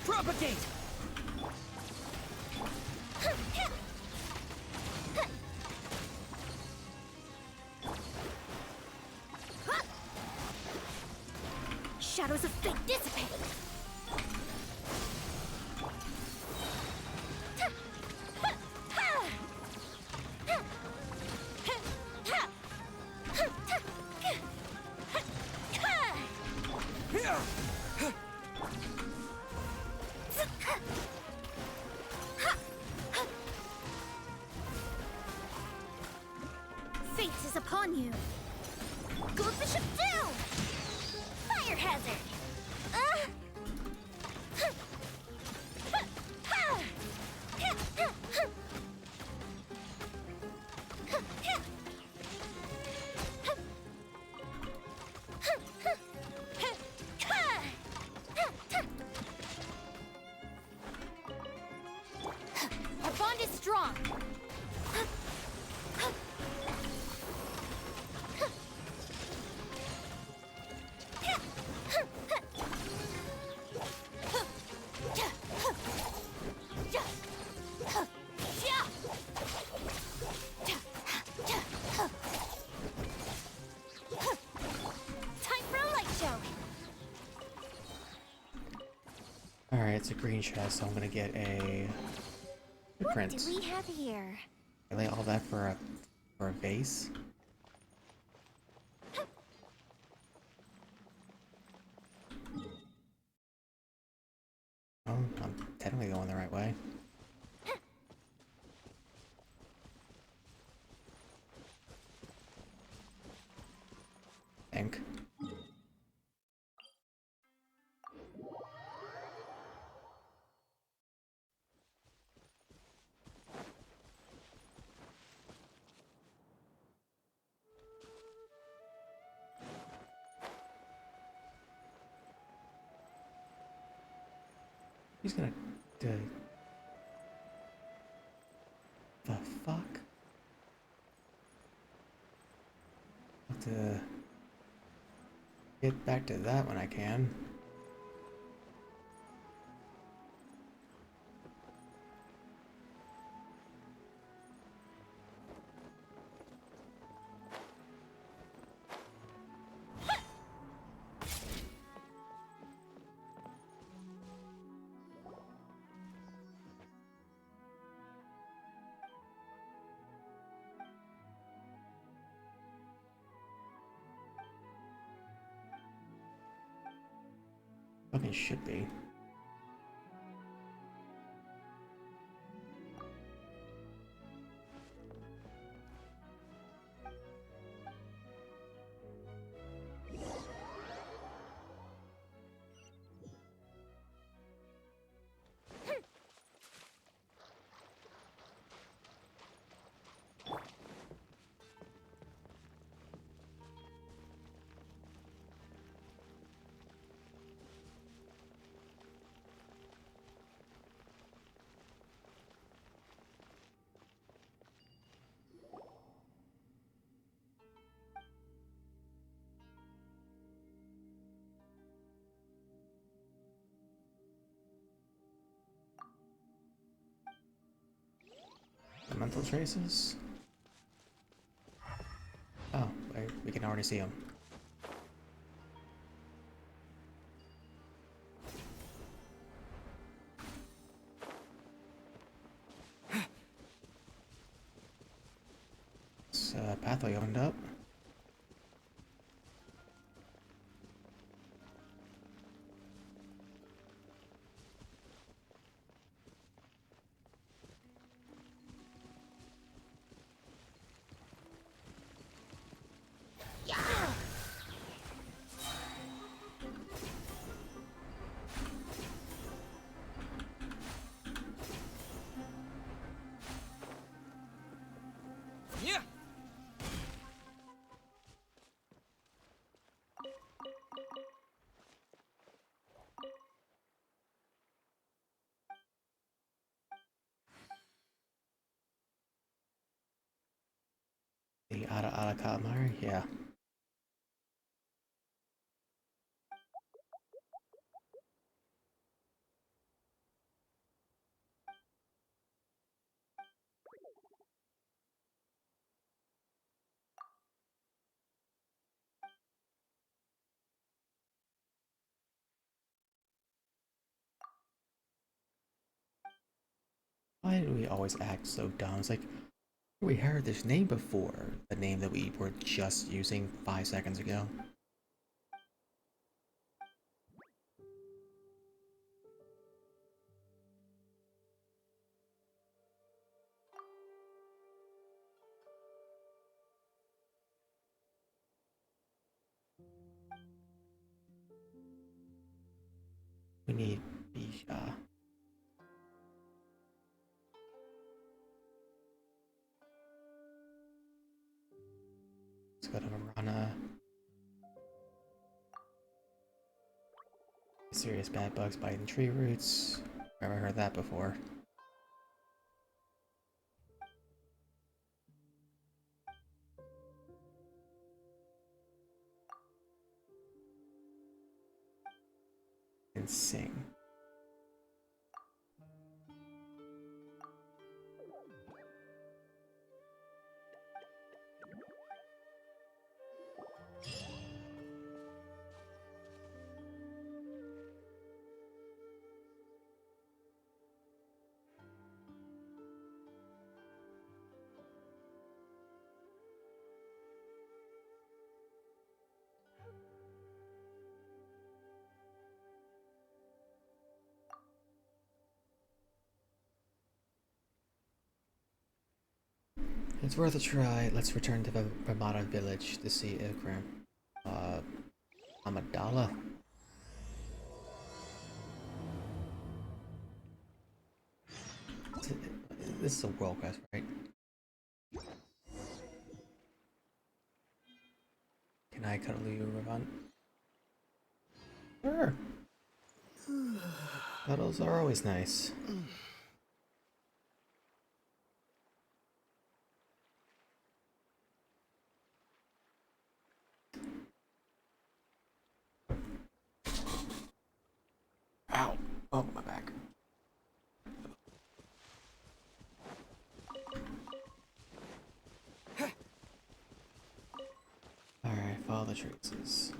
Propagate! Shadows of fate dissipate. Fate is upon you. Ghost Bishop down! Fire hazard! Our bond is strong. Time for a light show. Alright, it's a green chest, so I'm gonna get a footprint. What do we have here? Really, all that for a vase? Oh, I'm technically going the right way. Think. He's gonna do the fuck? Have to get back to that when I can. Fucking should be. The mental traces? Oh, we can already see them. This pathway opened up. Ada calamari? Yeah. Why do we always act so dumb? It's like, we heard this name before. The name that we were just using 5 seconds ago. We need Bisha. Let's go to Marana. Serious bad bugs biting tree roots. Never heard that before. And sing. It's worth a try. Let's return to the Ramada village to see Ikram. Amidala. This is a world quest, right? Can I cuddle you, Revan? Sure. Cuddles are always nice. Ow. Oh, my back. Alright, follow the traces.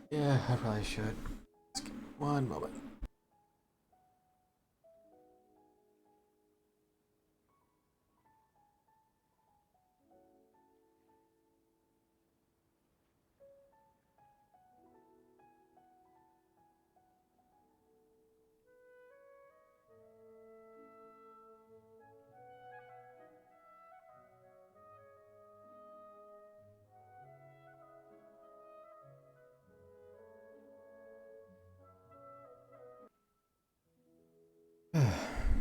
Yeah, I probably should. Just give me one moment.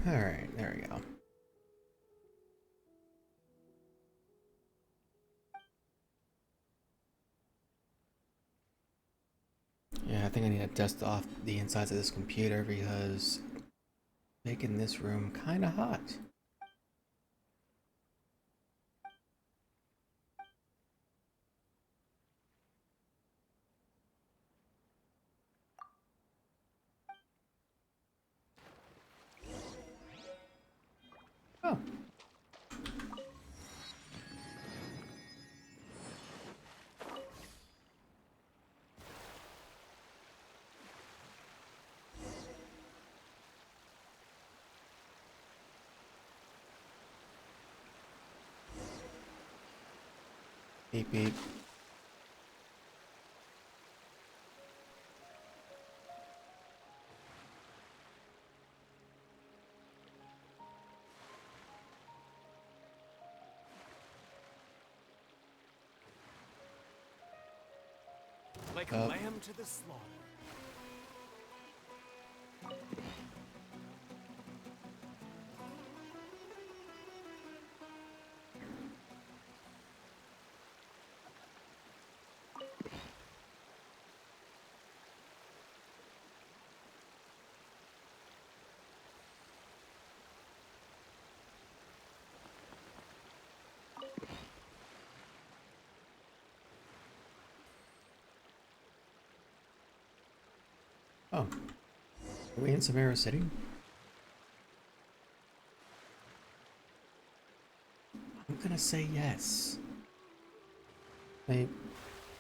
Alright, there we go. Yeah, I think I need to dust off the insides of this computer because making this room kinda hot. Beep beep. Like a lamb to the slaughter. Oh. Are we in Sumeru City? I'm gonna say yes. I'm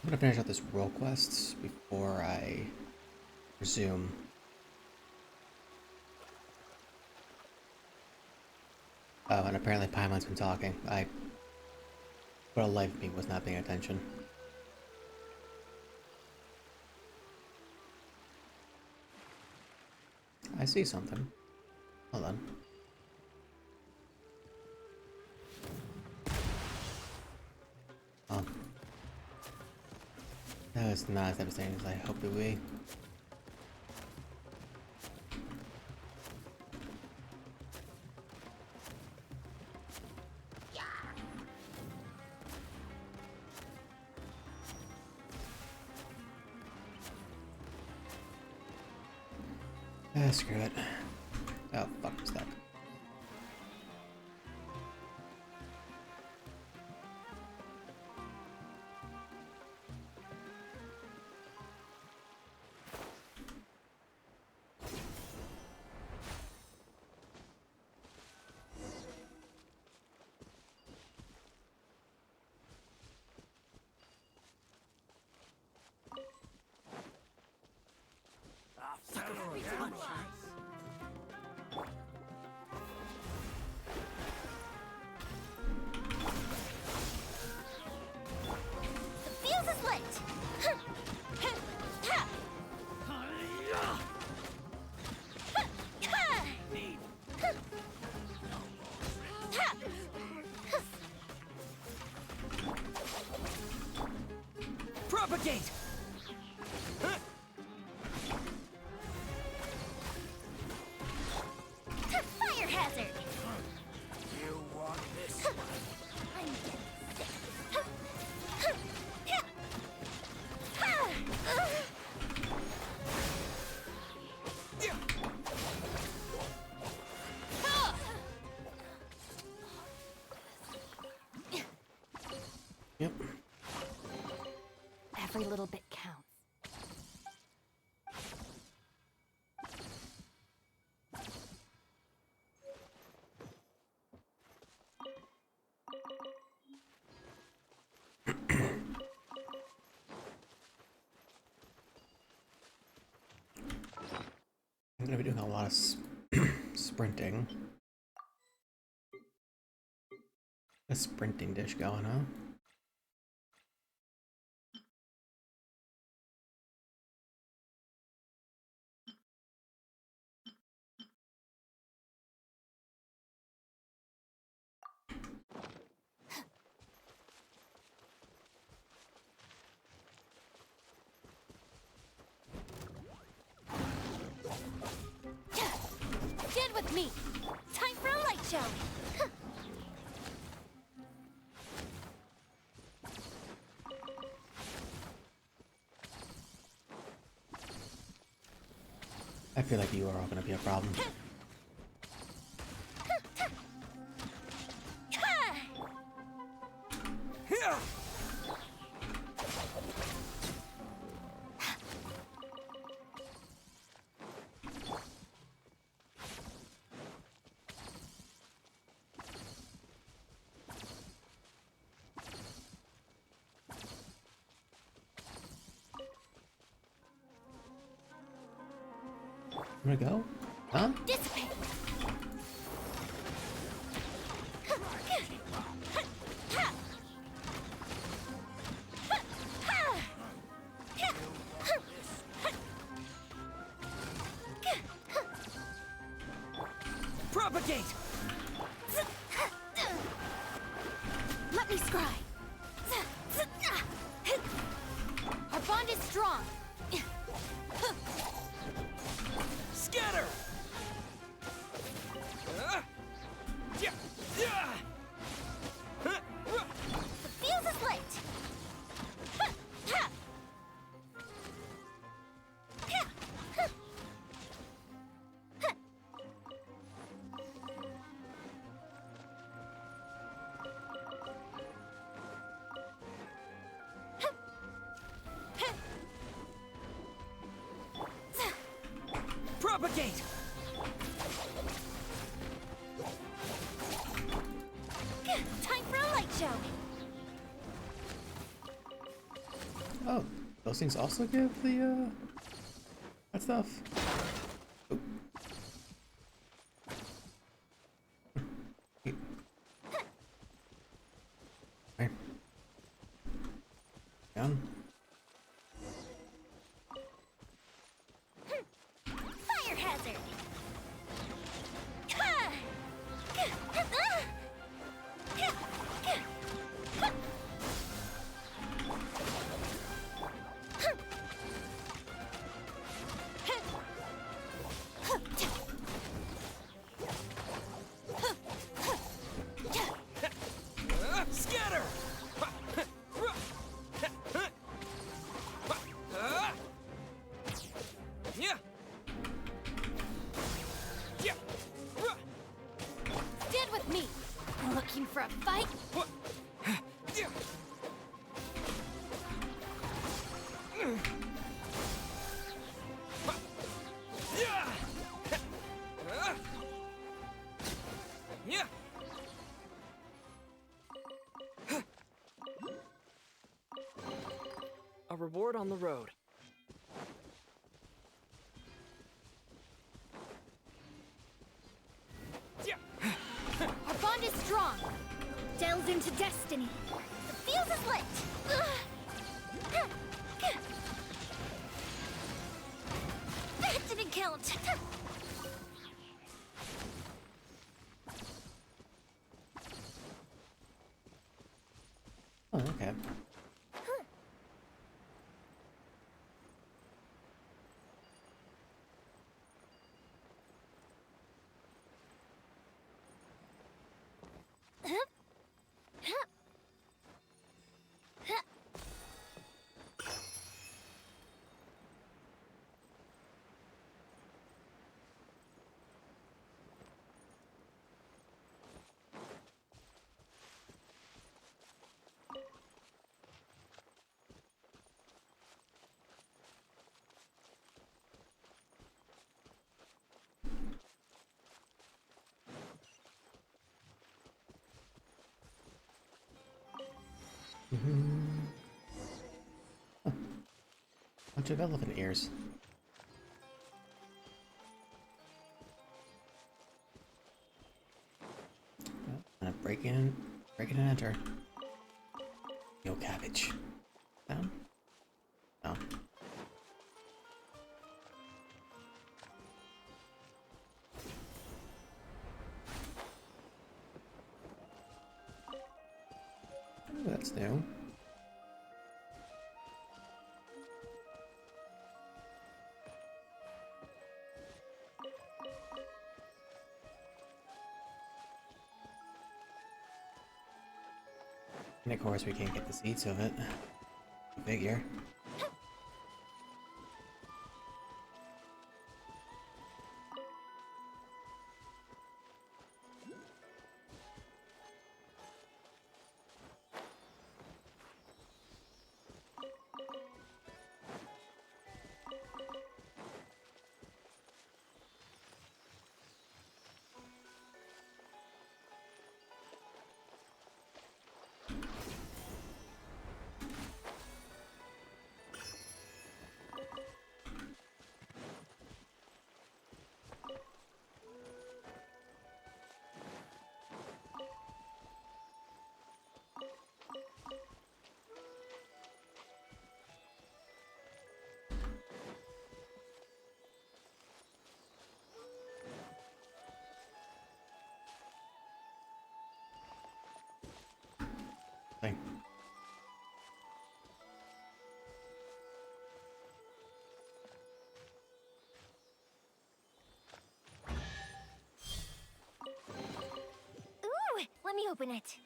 gonna finish out this world quest before I resume. Oh, and apparently Paimon's been talking. For a life of me, was not paying attention. I see something. Hold on. Oh. That was not as devastating as I hoped it would be. Ah, screw it. Oh, fuck, I'm stuck. Propagate! Fire hazard! You want this one? I'm getting Yep. Every little bit counts. I'm gonna be doing a lot of sprinting. A sprinting dish going, huh? Get with me! Time for a light show! I feel like you are all gonna be a problem. I'm gonna go? Huh? Dissipate! Propagate! Let me scry. Our bond is strong. Scatter! The fuse is lit. Propagate! Time for a light show. Oh, those things also give the that stuff. Oh. Right. Down. Fire hazard. Scatter! Stand with me. Looking for a fight? A reward on the road. Our bond is strong. Delve into destiny. The fuse is lit. That didn't count. Oh, okay. Oh. Bunch of elephant ears. Oh, gonna break in and enter. Yo, cabbage. Down? No. Ooh, that's new. And of course we can't get the seats of it. Figure. Thing. Ooh, let me open it.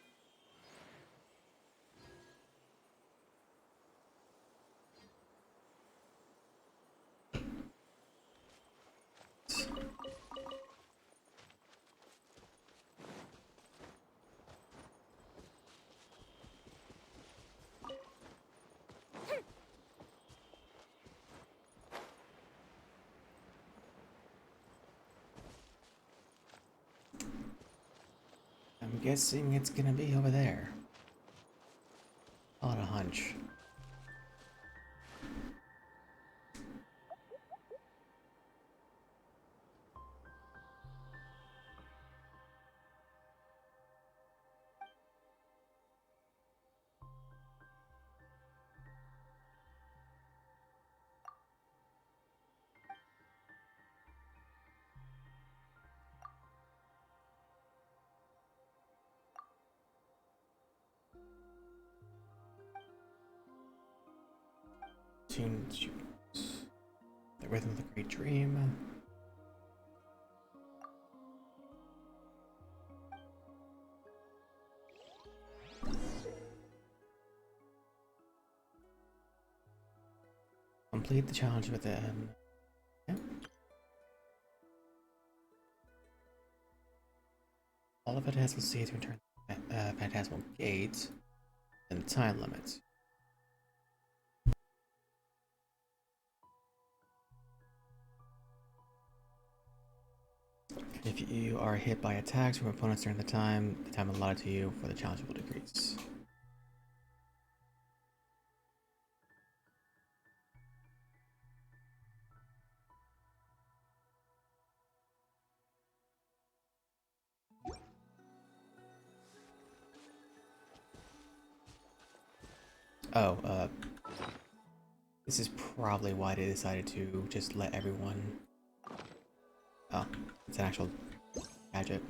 I'm guessing it's gonna be over there. On a hunch. Tunes, the rhythm of the great dream. Complete the challenge with them. Yeah. All of it has to see to return phantasmal gates and time limits. If you are hit by attacks from opponents during the time allotted to you for the challenge will decrease. Oh, this is probably why they decided to just let everyone... Oh, it's an actual gadget.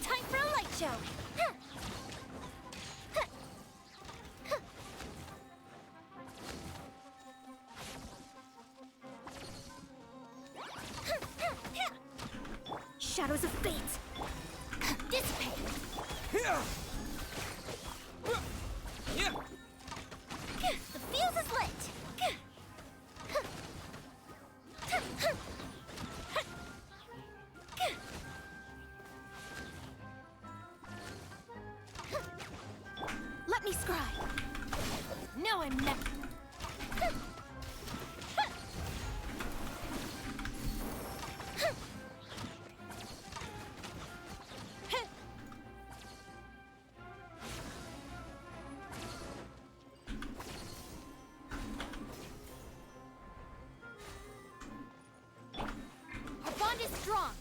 Time for a light show. Shadows of fate. Dissipate. The fuse is lit. Let me scry. No, I'm not. Our bond is strong.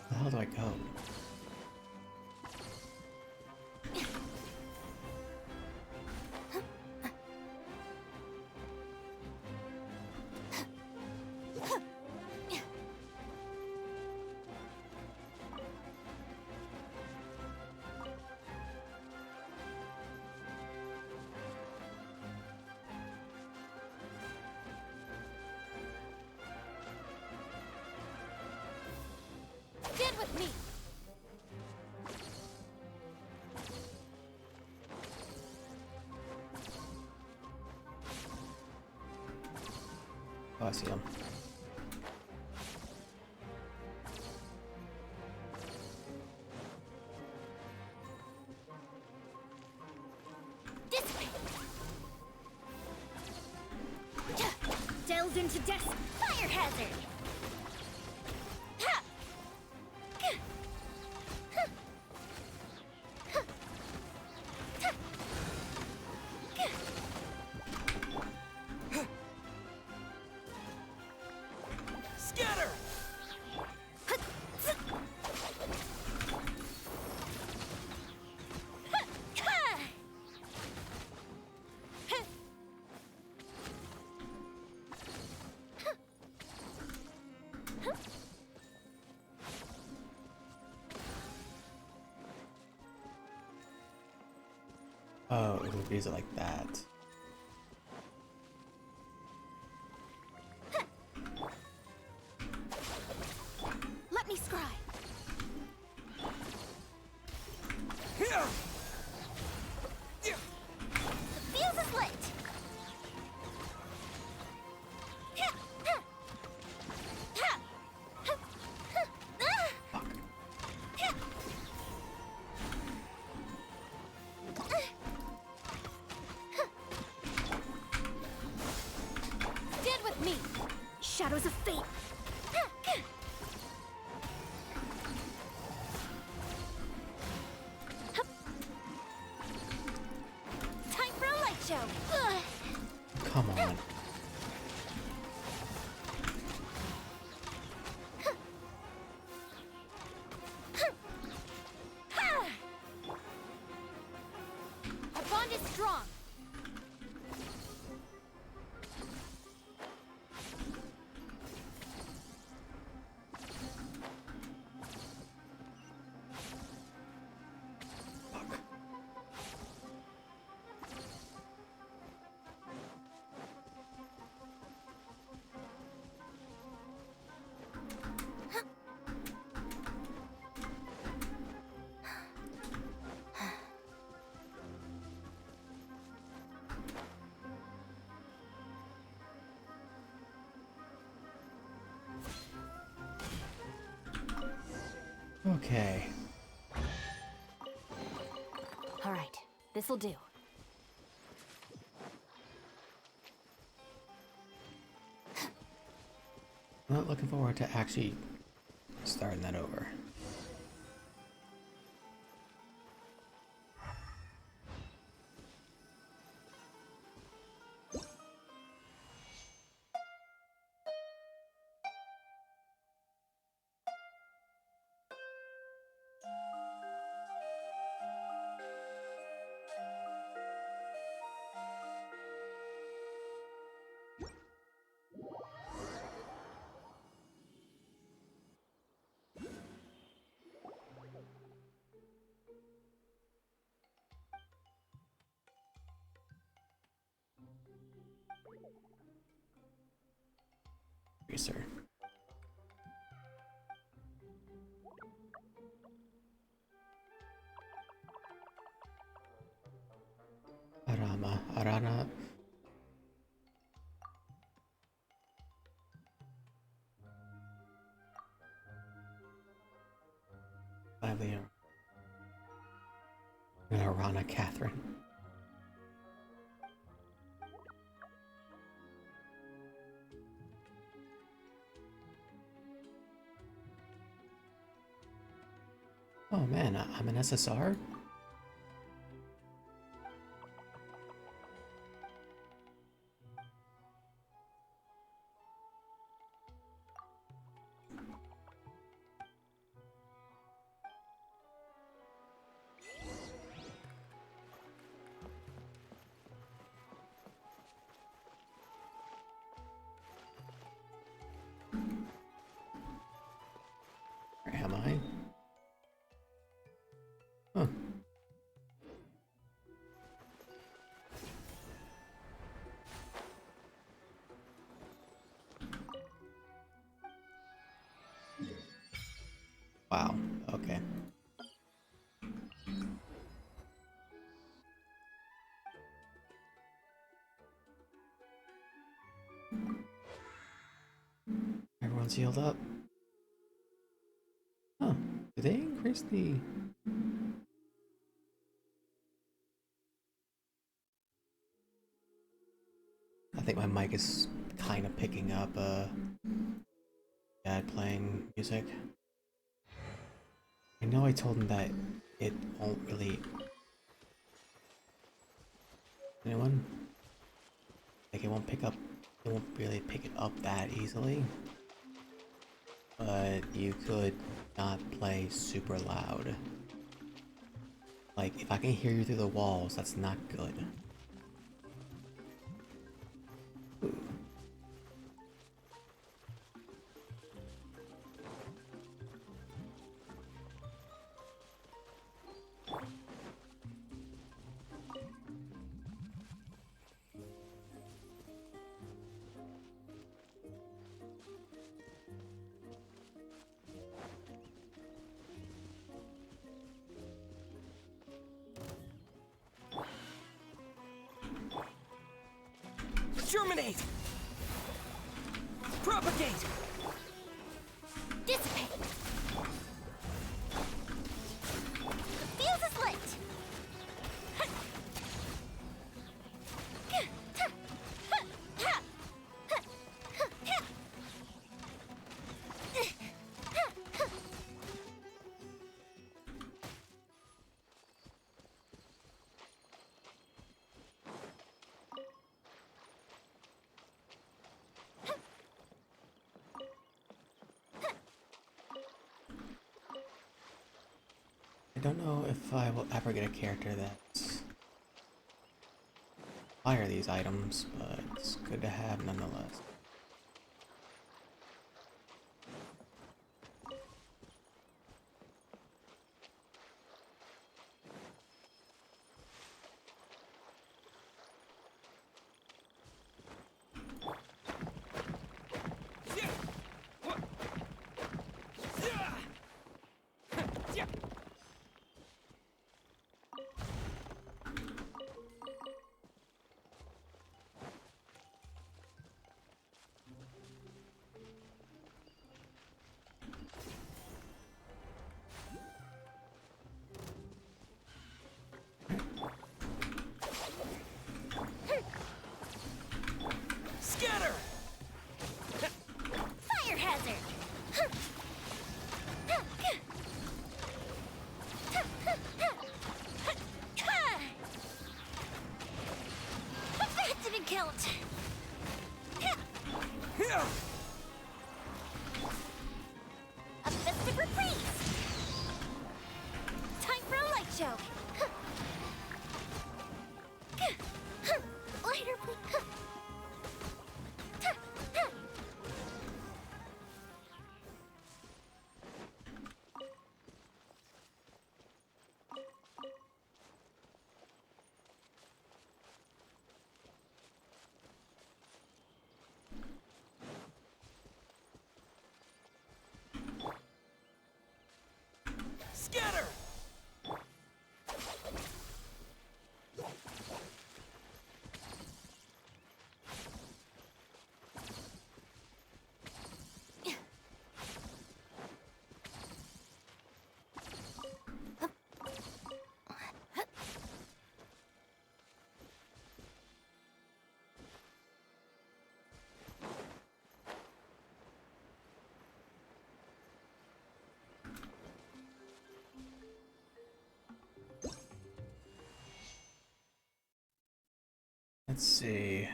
Where the hell do I go? Stand with me. Oh, I see him. Dissipate. into death. Fire hazard. Ha! Scatter! Oh, it would be like that. Let me scry. Here! The fuse is lit. Stand with me, shadows of fate. Time for a light show. Come on. Our bond is strong. Okay. All right, this'll do. I'm not looking forward to actually starting that over. Sir. Arana. Lively Arana Catherine. Oh man, I'm an SSR? Where am I? Huh. Wow, okay. Everyone's healed up. Huh. Did they increase the... I think my mic is kind of picking up dad playing music. I know I told him that it won't really. Anyone? Like it won't pick up. It won't really pick it up that easily. But you could not play super loud. Like if I can hear you through the walls, that's not good. Ooh. Germinate! Propagate! Dissipate! The fuse is lit! I don't know if I will ever get a character that's fire these items, but it's good to have nonetheless. Scatter! Fire hazard! That didn't count! A festive reprise! Time for a light show! Lighter, please! Scatter! Let's see.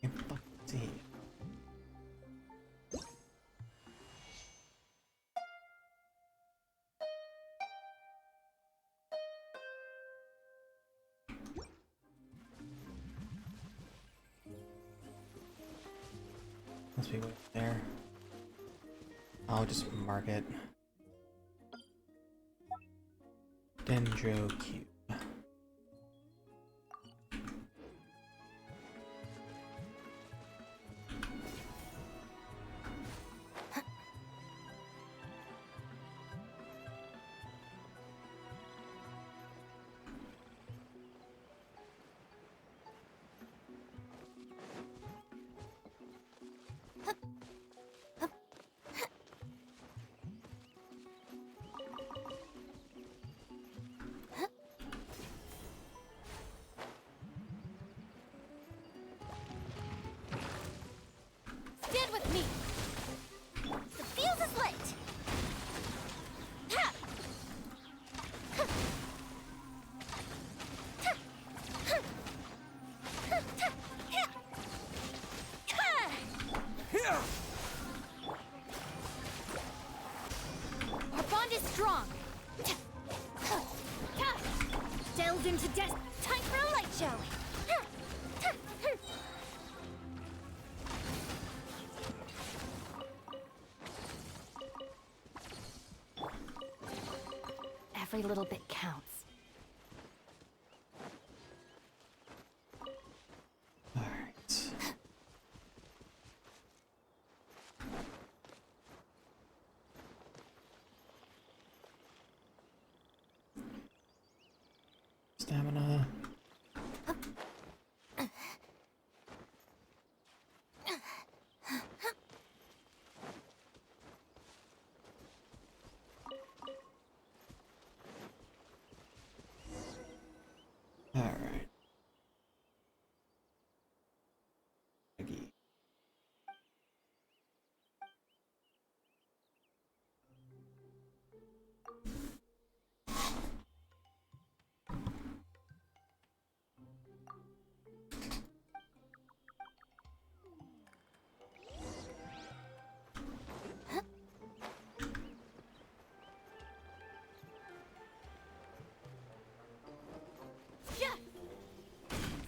Can't fucking see. Must be way there. I'll just mark it. Dendro Cube. Delved into death. Time for a light show. Every little bit counts. Alright. Stamina. Alright. Aggie.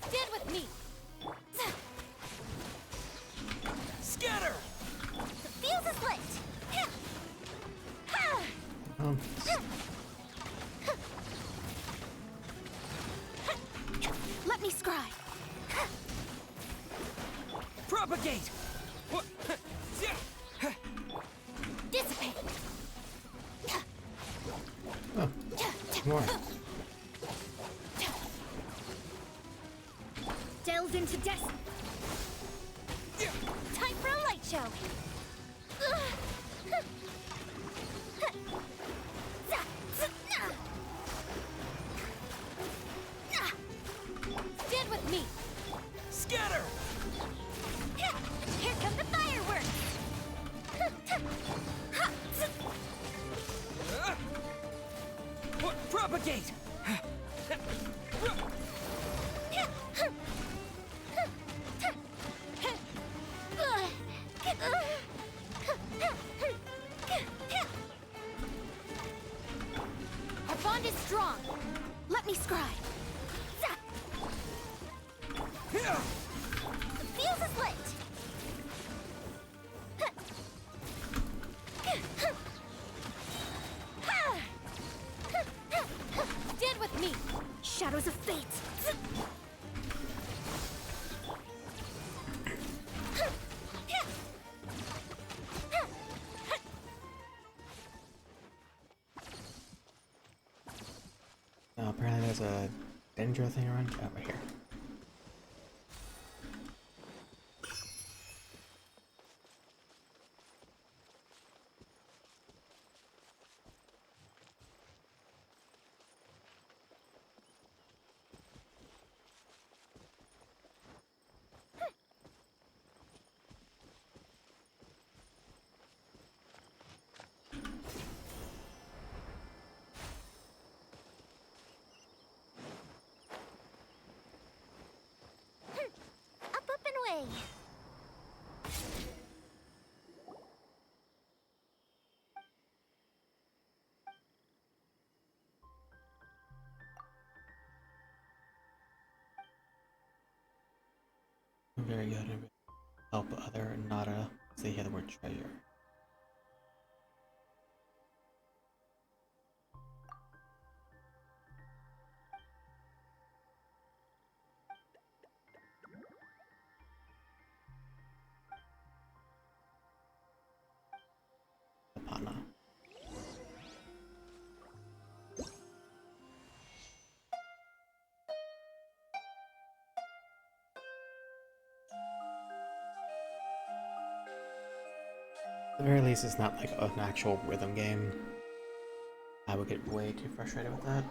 Stand with me. Scatter! The fuse is lit. Um, Let me scry. Propagate! What? Dissipate. oh, more. Delved into death. Time for a light show. Stand with me. Scatter! Here come the fireworks. What? Propagate! Our bond is strong. Let me scry. The fuse is lit. Stand with me. Shadows of fate. Oh, apparently there's a dendro thing around. Oh, right here. Up and away. Very good. Help other Nada as they hear the word treasure. Apana. At the very least, it's not like an actual rhythm game. I would get way too frustrated with that.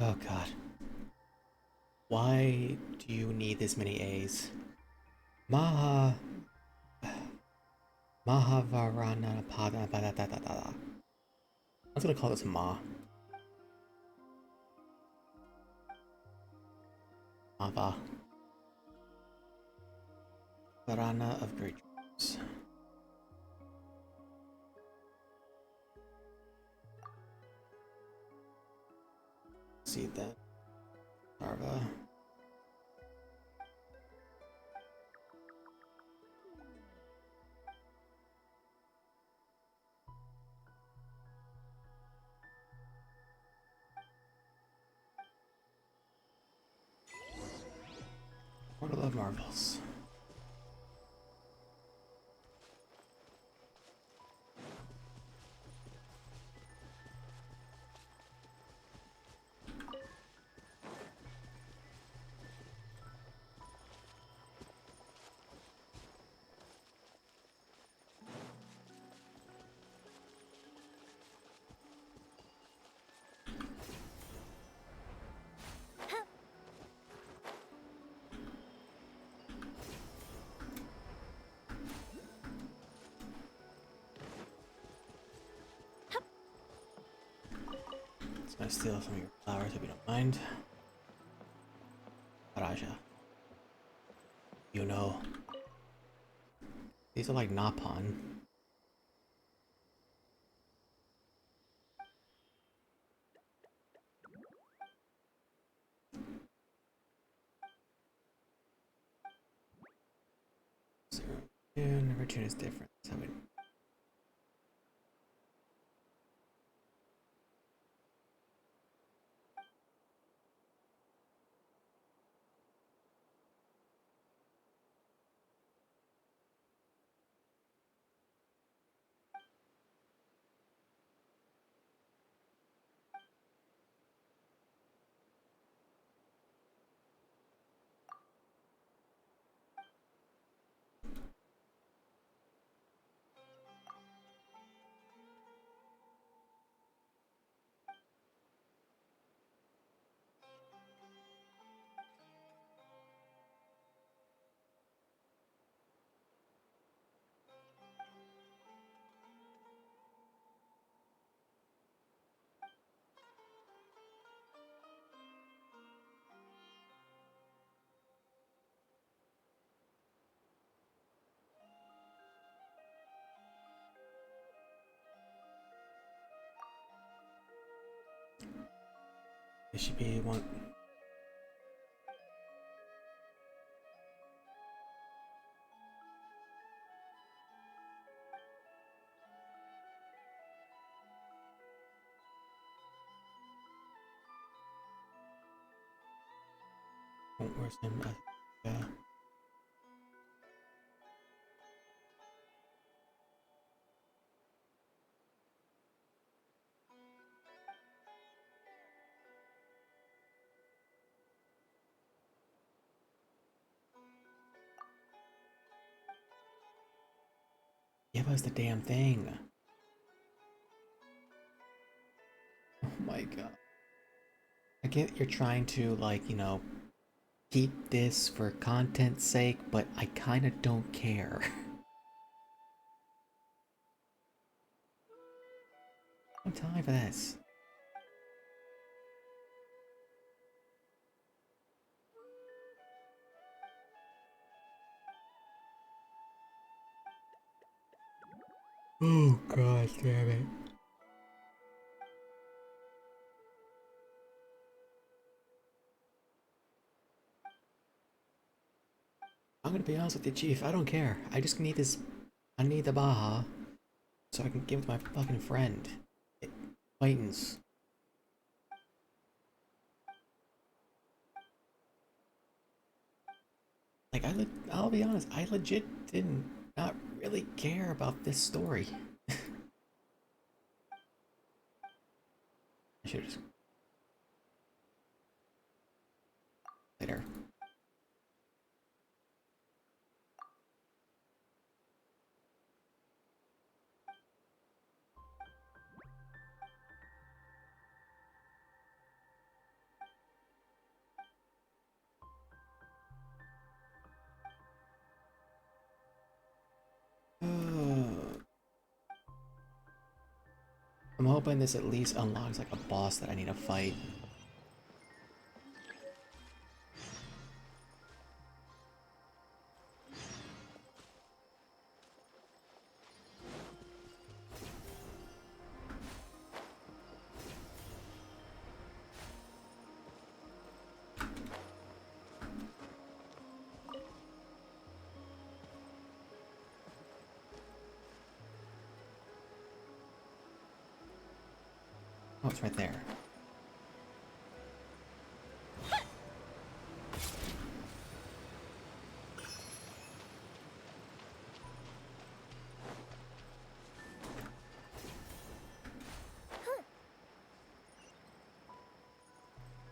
Oh god. Why do you need this many A's? Mahavarana Pada. I was gonna call this Ma. Ava. Varana of Great Dreams. See that. Arva. Portal of Marvels. It's gonna steal some of your flowers if you don't mind. Raja. You know. These are like Napon. Every tune is different. So it should be one. Where's him? Yeah. Give us the damn thing. Oh my god. I get you're trying to, like, you know, keep this for content's sake, but I kinda don't care. No time for this. Oh god damn it. I'm gonna be honest with you, Chief. I don't care. I just need this. I need the Baja so I can give it to my fucking friend. Acquaintance. Like, I'll be honest, I legit didn't not really care about this story. I should've just... Later. I'm hoping this at least unlocks like a boss that I need to fight. it's right there.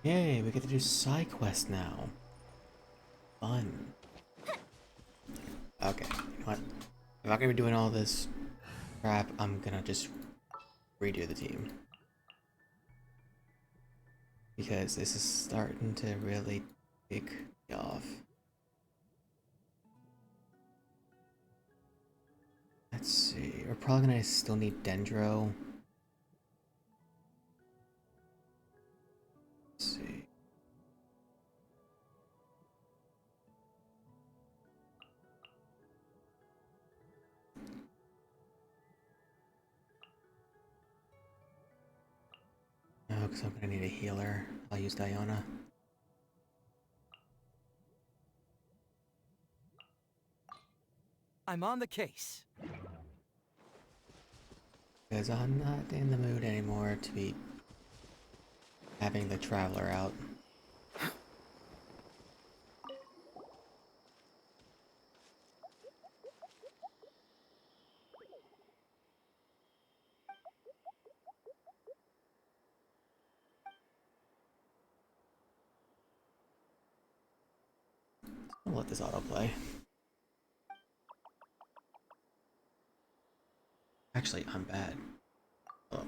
Yay, we get to do side quests now. Fun. Okay, you know what? If I'm gonna be doing all this crap, I'm gonna just redo the team. Because this is starting to really kick me off. Let's see, we're probably gonna still need Dendro. Let's see. No, because I'm gonna need a healer. I'll use Diana. I'm on the case. Because I'm not in the mood anymore to be having the Traveler out. I'll let this autoplay. Actually, I'm bad. Oh.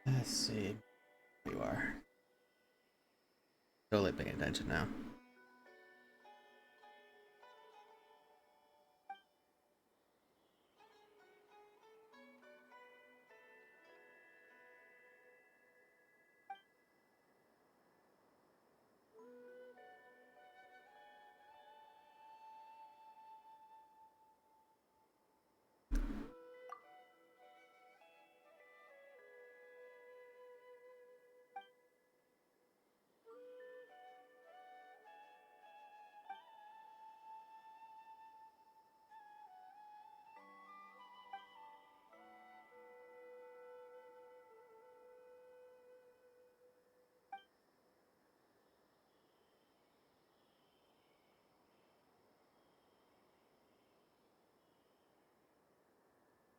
Let's see. There you are. Totally paying attention now.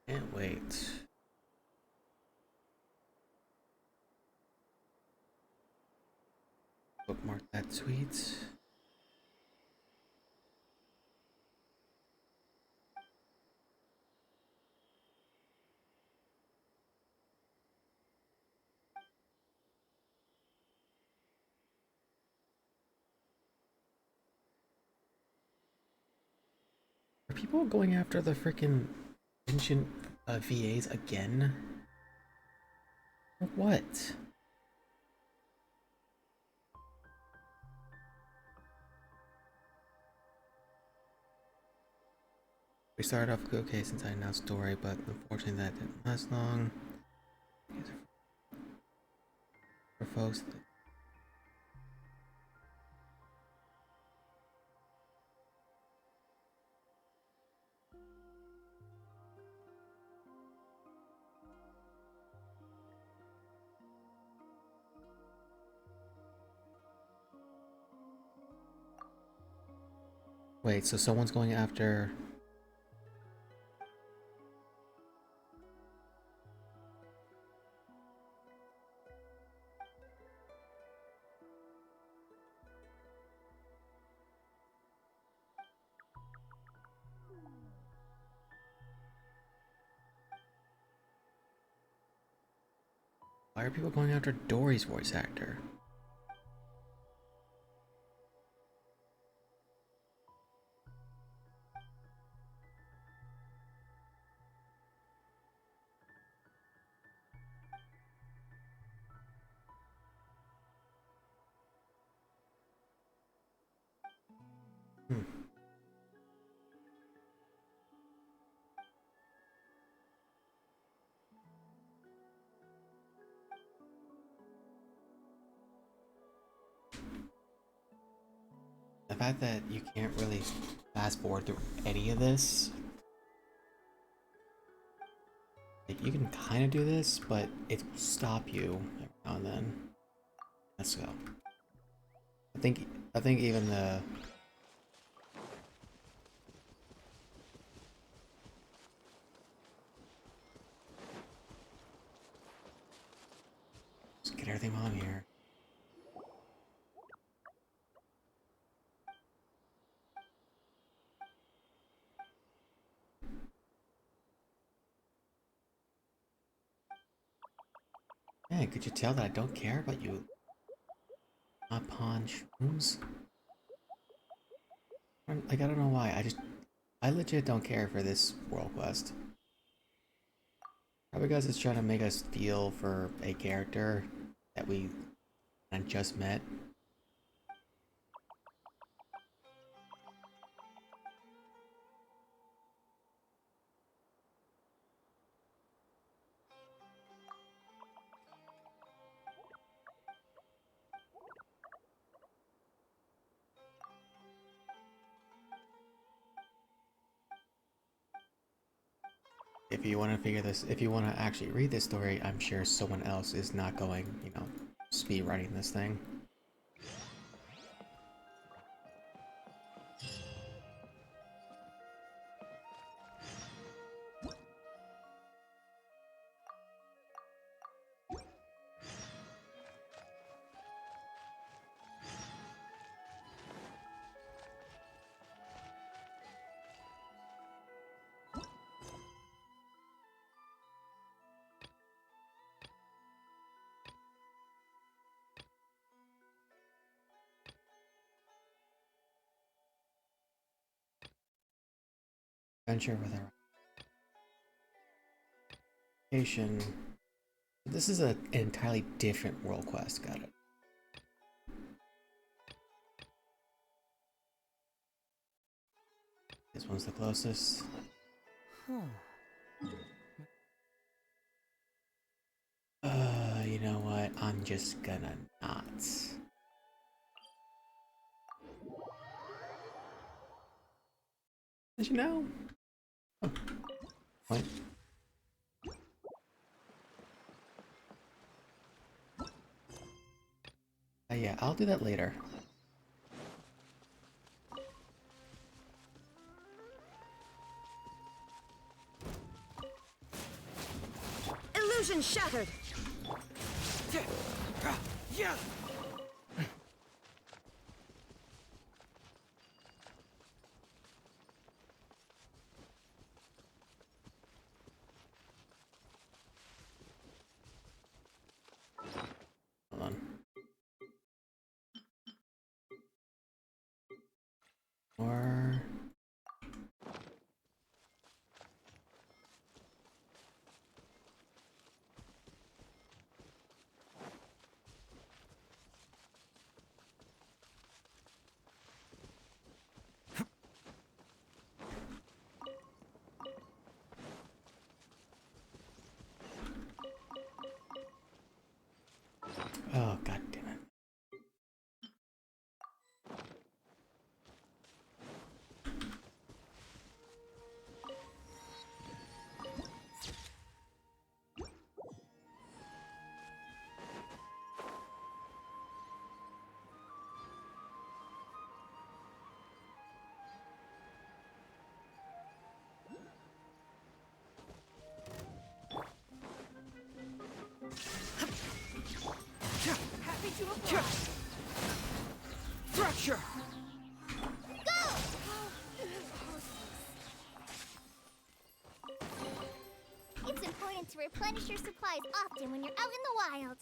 Can't wait. Bookmark that tweet. Are people going after the freaking ancient VAs again? For what? We started off okay since I announced story, but unfortunately that didn't last long. For folks that Wait, so someone's going after... Why are people going after Dory's voice actor? The fact that you can't really fast forward through any of this, like, you can kind of do this, but it will stop you every now and then. Let's go. I think even the just get everything on here. Man, could you tell that I don't care about you? Not pawn shrooms? Like, I don't know why. I legit don't care for this world quest. Probably because it's trying to make us feel for a character that we just met. If you want to figure this, if you want to actually read this story, I'm sure someone else is not going, you know, speed writing this thing. Adventure with our location. This is an entirely different world quest. Got it. This one's the closest. You know what? I'm just gonna not. Did you know? Oh. What? Yeah, I'll do that later. Illusion shattered! Yeah! Hold on. Or... Oh, god damn it. structure! It's important to replenish your supplies often when you're out in the wild.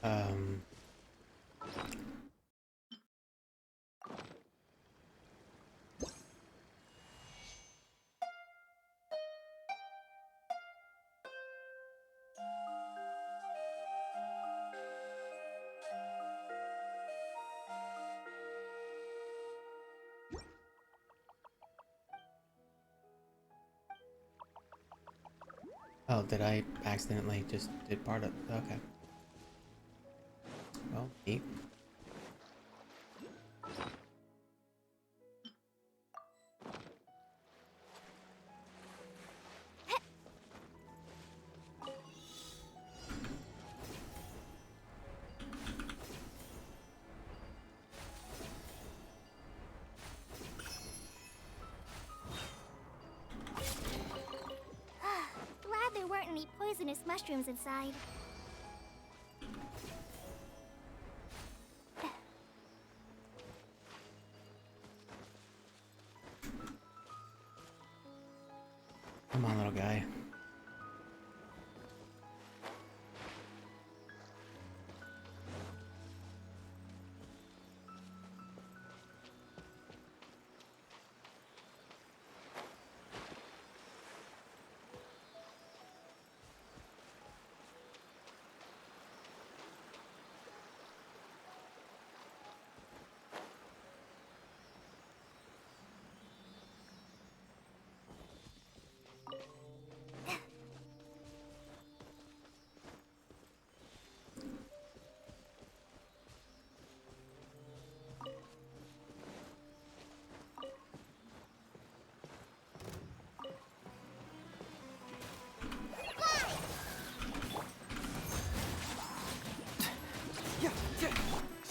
Um. Oh, did I accidentally just did part of? Okay. Well, neat. Glad there weren't any poisonous mushrooms inside. Come on, little guy.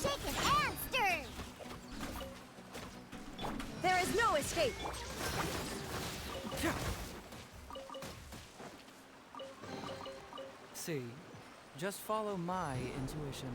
Shaken and stirred! There is no escape! See, just follow my intuition.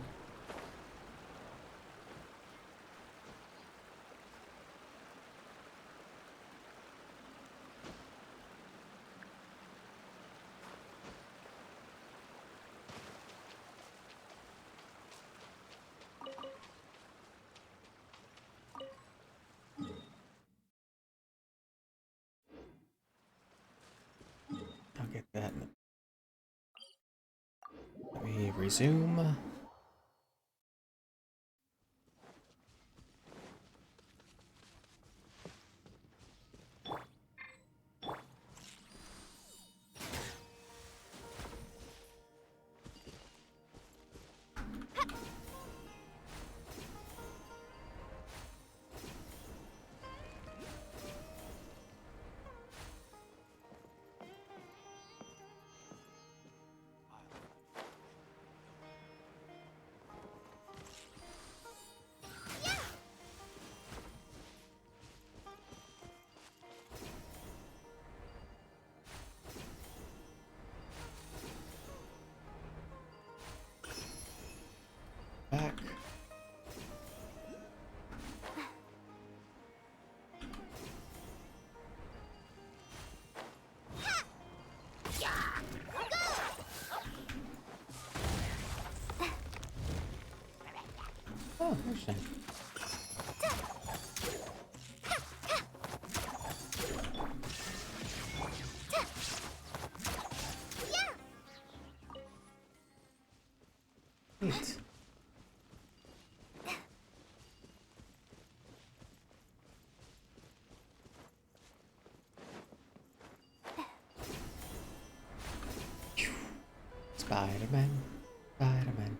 I'll get that. Let me resume. Back. Oh, interesting. Neat. Spider-Man, Spider-Man.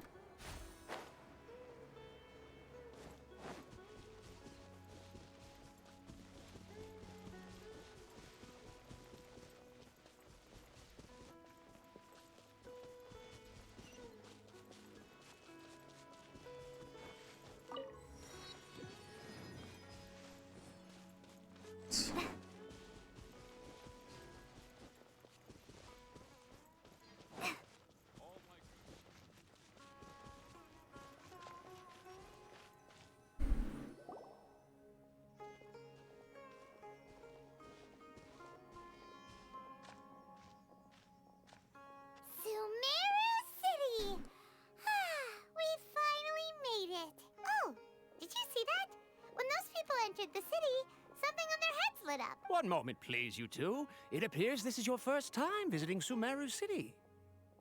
entered the city, something on their heads lit up. One moment, please, you two. It appears this is your first time visiting Sumeru City.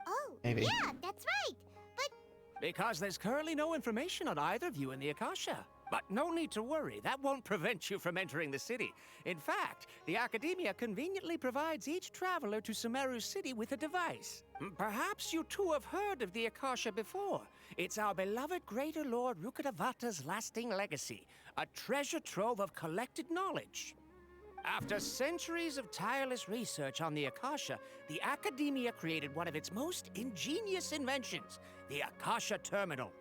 Oh, Maybe. yeah, that's right. But Because there's currently no information on either of you in the Akasha. But no need to worry, that won't prevent you from entering the city. In fact, the Academia conveniently provides each traveler to Sumeru City with a device. Perhaps you two have heard of the Akasha before. It's our beloved Greater Lord Rukkhadevata's lasting legacy, a treasure trove of collected knowledge. After centuries of tireless research on the Akasha, the Academia created one of its most ingenious inventions, the Akasha Terminal.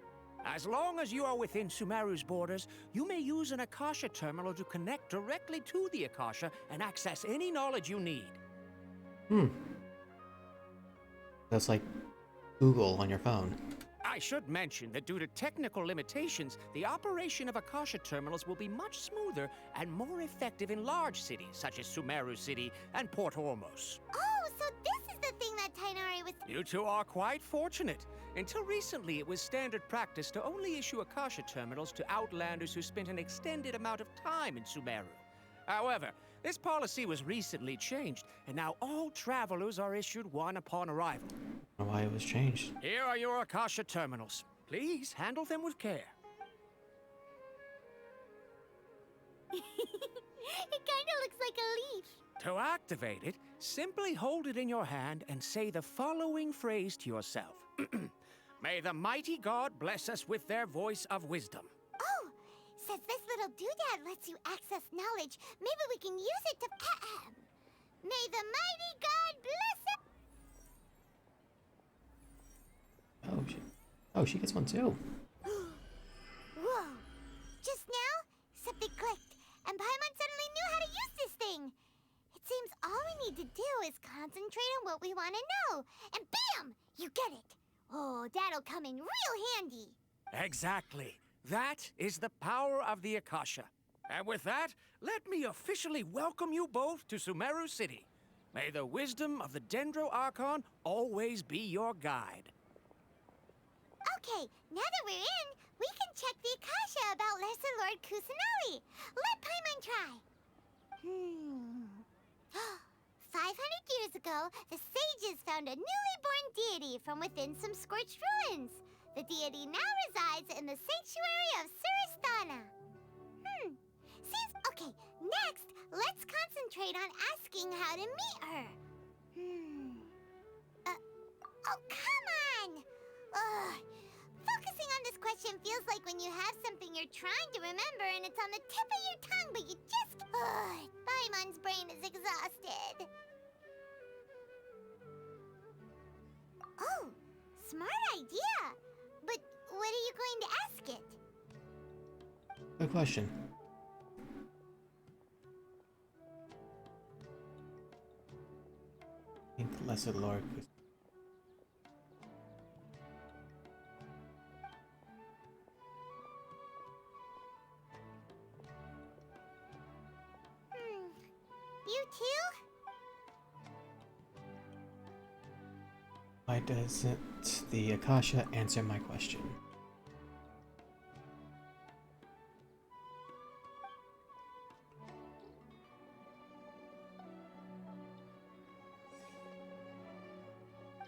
As long as you are within Sumeru's borders, you may use an Akasha terminal to connect directly to the Akasha and access any knowledge you need. That's like Google on your phone. I should mention that due to technical limitations, the operation of Akasha terminals will be much smoother and more effective in large cities such as Sumeru City and Port Ormos. oh, so this is the thing that Tainari was. You two are quite fortunate. Until recently, it was standard practice to only issue Akasha terminals to outlanders who spent an extended amount of time in Sumeru. However, this policy was recently changed, and now all travelers are issued one upon arrival. I don't know why it was changed. Here are your Akasha terminals. Please handle them with care. It kinda looks like a leaf. To activate it, simply hold it in your hand and say the following phrase to yourself. May the mighty God bless us with their voice of wisdom. Oh, since this little doodad lets you access knowledge, maybe we can use it to. May the mighty God bless it. Oh, she gets one too. Whoa! Just now, something clicked, and Paimon suddenly knew how to use this thing. It seems all we need to do is concentrate on what we want to know, and bam! You get it. Oh, that'll come in real handy. Exactly. That is the power of the Akasha. And with that, let me officially welcome you both to Sumeru City. May the wisdom of the Dendro Archon always be your guide. Okay, now that we're in, we can check the Akasha about Lesser Lord Kusanali. Let Paimon try. 500 years ago, the sages found a newly born deity from within some scorched ruins. The deity now resides in the sanctuary of Suristana. Seems... Okay, next, let's concentrate on asking how to meet her. Oh, come on! Ugh. Focusing on this question feels like when you have something you're trying to remember and it's on the tip of your tongue, but you just... Paimon's brain is exhausted. Oh, smart idea. But what are you going to ask it? Good question. I think Lesser Lord. You too? Why doesn't the Akasha answer my question?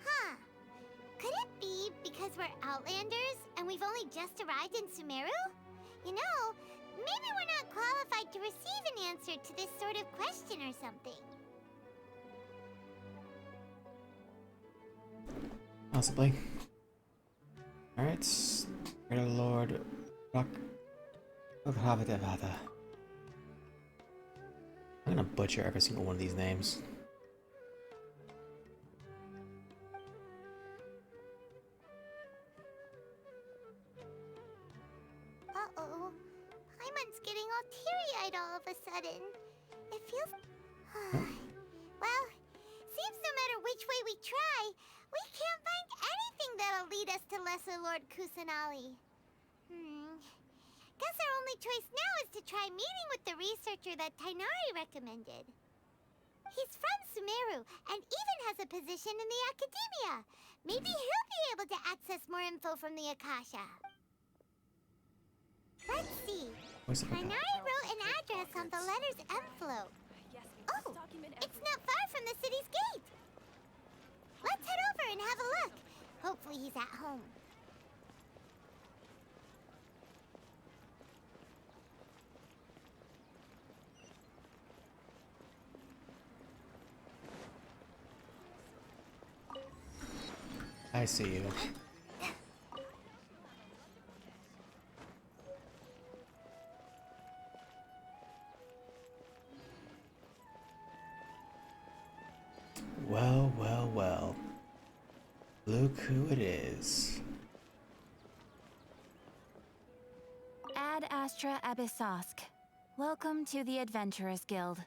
Huh. Could it be because we're Outlanders and we've only just arrived in Sumeru? You know, maybe we're not qualified to receive an answer to this sort of question or something. Possibly. Alright. Greater Lord Rukkhadevata. I'm gonna butcher every single one of these names. Uh-oh. Paimon's getting all teary-eyed all of a sudden. It feels... Well, seems no matter which way we try, we can't find anything that'll lead us to Lesser Lord Kusanali. Guess our only choice now is to try meeting with the researcher that Tainari recommended. He's from Sumeru and even has a position in the Academia. Maybe he'll be able to access more info from the Akasha. Let's see. Tainari wrote an address address on the letter's envelope. Oh, it's not far from the city's gate. Let's head over and have a look. Hopefully he's at home. I see you. Well, well, well. Look who it is. Ad Astra Abyssosk. Welcome to the Adventurers Guild.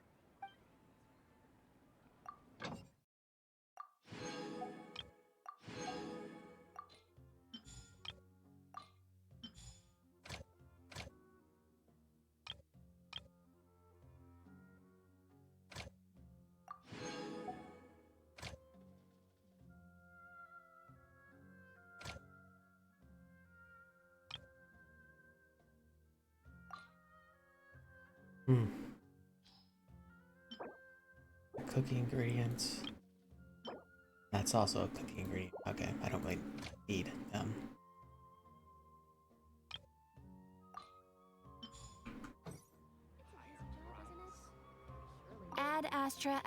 Cookie ingredients. That's also a cookie ingredient. Okay, I don't really need them. Ad Astra.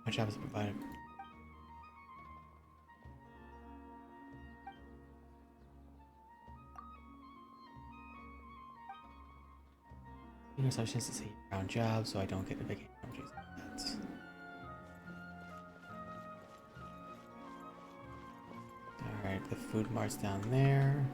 My job is provided. You know, such as a year-round job, so I don't get a vacation. I'm just that. Alright, the food mart's down there.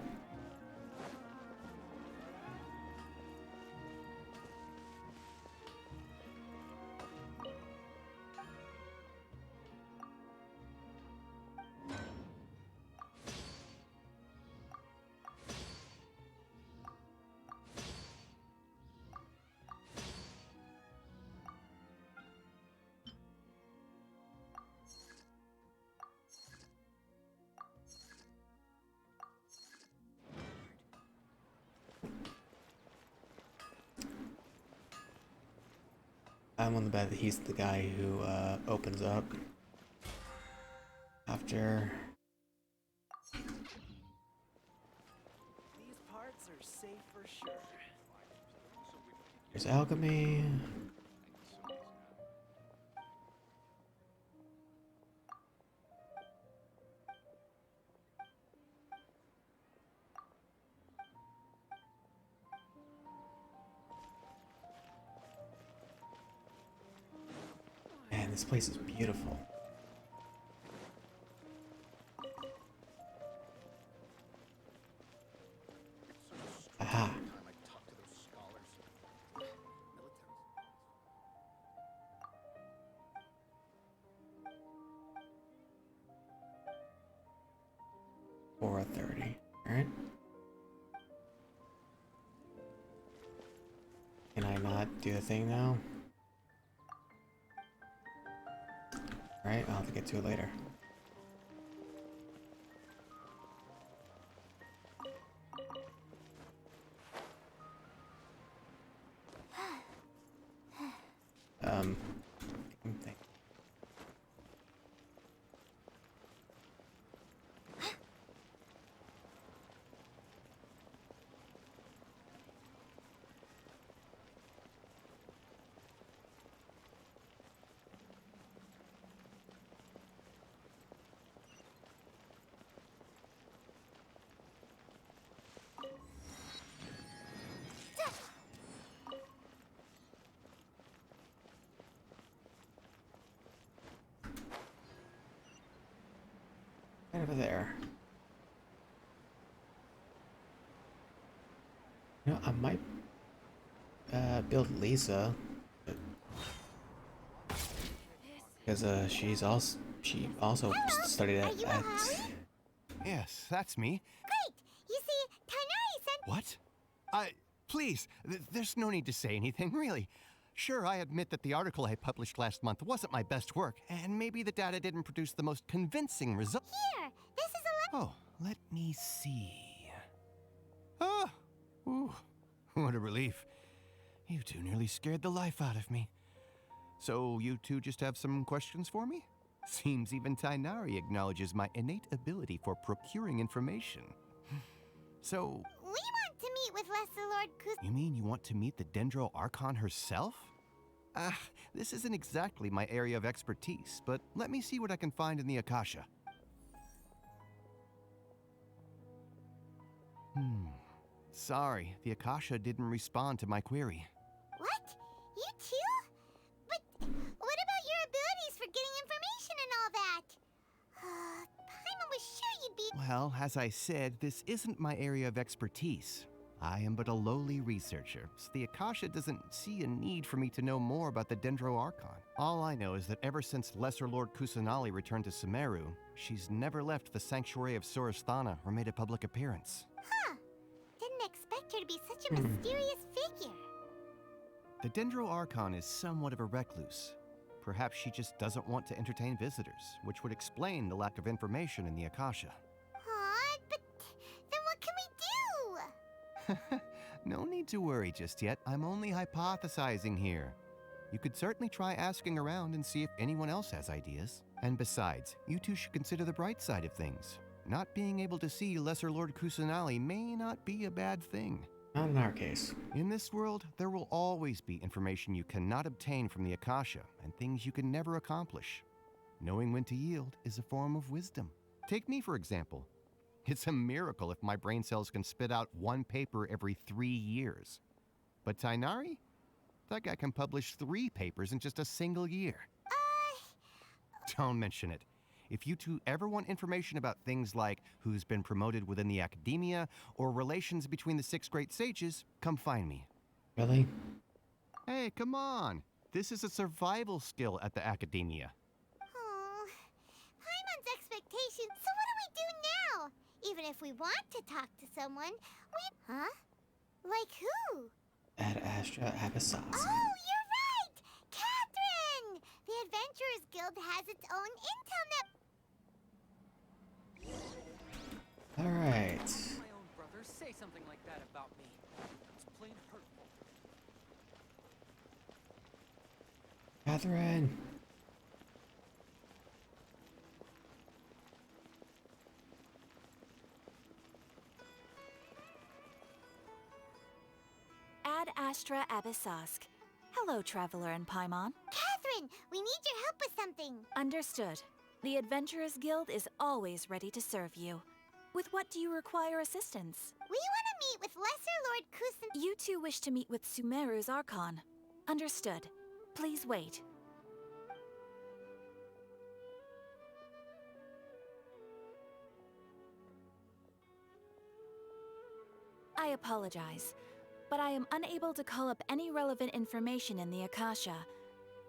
I'm on the bet that he's the guy who opens up after. These parts are safe for sure. There's alchemy. Man, this place is beautiful. Aha. $4.30. Alright. Can I not do the thing now? Alright, I'll have to get to it later. Thing. Right over there. You know, I might build Lisa, because she also studied at. Yes, that's me. Great! You see, Tainari sent... What? Please, there's no need to say anything, really. Sure, I admit that the article I published last month wasn't my best work, and maybe the data didn't produce the most convincing result. Here, this is a Oh, let me see. Oh, Ooh, what a relief. You two nearly scared the life out of me. So you two just have some questions for me? Seems even Tainari acknowledges my innate ability for procuring information. So... We want to meet with Lesser Lord Kus... You mean you want to meet the Dendro Archon herself? This isn't exactly my area of expertise, but let me see what I can find in the Akasha. Sorry, the Akasha didn't respond to my query. What? You too? But what about your abilities for getting information and all that? Paimon was sure you'd be... Well, as I said, this isn't my area of expertise. I am but a lowly researcher, so the Akasha doesn't see a need for me to know more about the Dendro Archon. All I know is that ever since Lesser Lord Kusanali returned to Sumeru, she's never left the Sanctuary of Sorasthana or made a public appearance. Huh. Didn't expect her to be such a mysterious figure. The Dendro Archon is somewhat of a recluse. Perhaps she just doesn't want to entertain visitors, which would explain the lack of information in the Akasha. Aw, but then what can we do? No need to worry just yet. I'm only hypothesizing here. You could certainly try asking around and see if anyone else has ideas. And besides, you two should consider the bright side of things. Not being able to see Lesser Lord Kusanali may not be a bad thing. Not in our case. In this world, there will always be information you cannot obtain from the Akasha and things you can never accomplish. Knowing when to yield is a form of wisdom. Take me, for example. It's a miracle if my brain cells can spit out one paper every 3 years. But Tainari? That guy can publish 3 papers in just a single year. Don't mention it. If you two ever want information about things like who's been promoted within the academia or relations between the 6 great sages, come find me. Really? Hey, come on. This is a survival skill at the academia. Oh, Paimon's expectations. So what do we do now? Even if we want to talk to someone, Huh? Like who? Ad Astra Abyssos. Oh, you're right! Catherine! The Adventurers Guild has its own intel net. Alright. My own brother say something like that about me. It's plain hurtful. Catherine! Ad Astra Abyssosk. Hello, Traveler and Paimon. Catherine, we need your help with something. Understood. The Adventurers Guild is always ready to serve you. With what do you require assistance? We want to meet with Lesser Lord Kusan... You two wish to meet with Sumeru's Archon. Understood. Please wait. I apologize, but I am unable to call up any relevant information in the Akasha.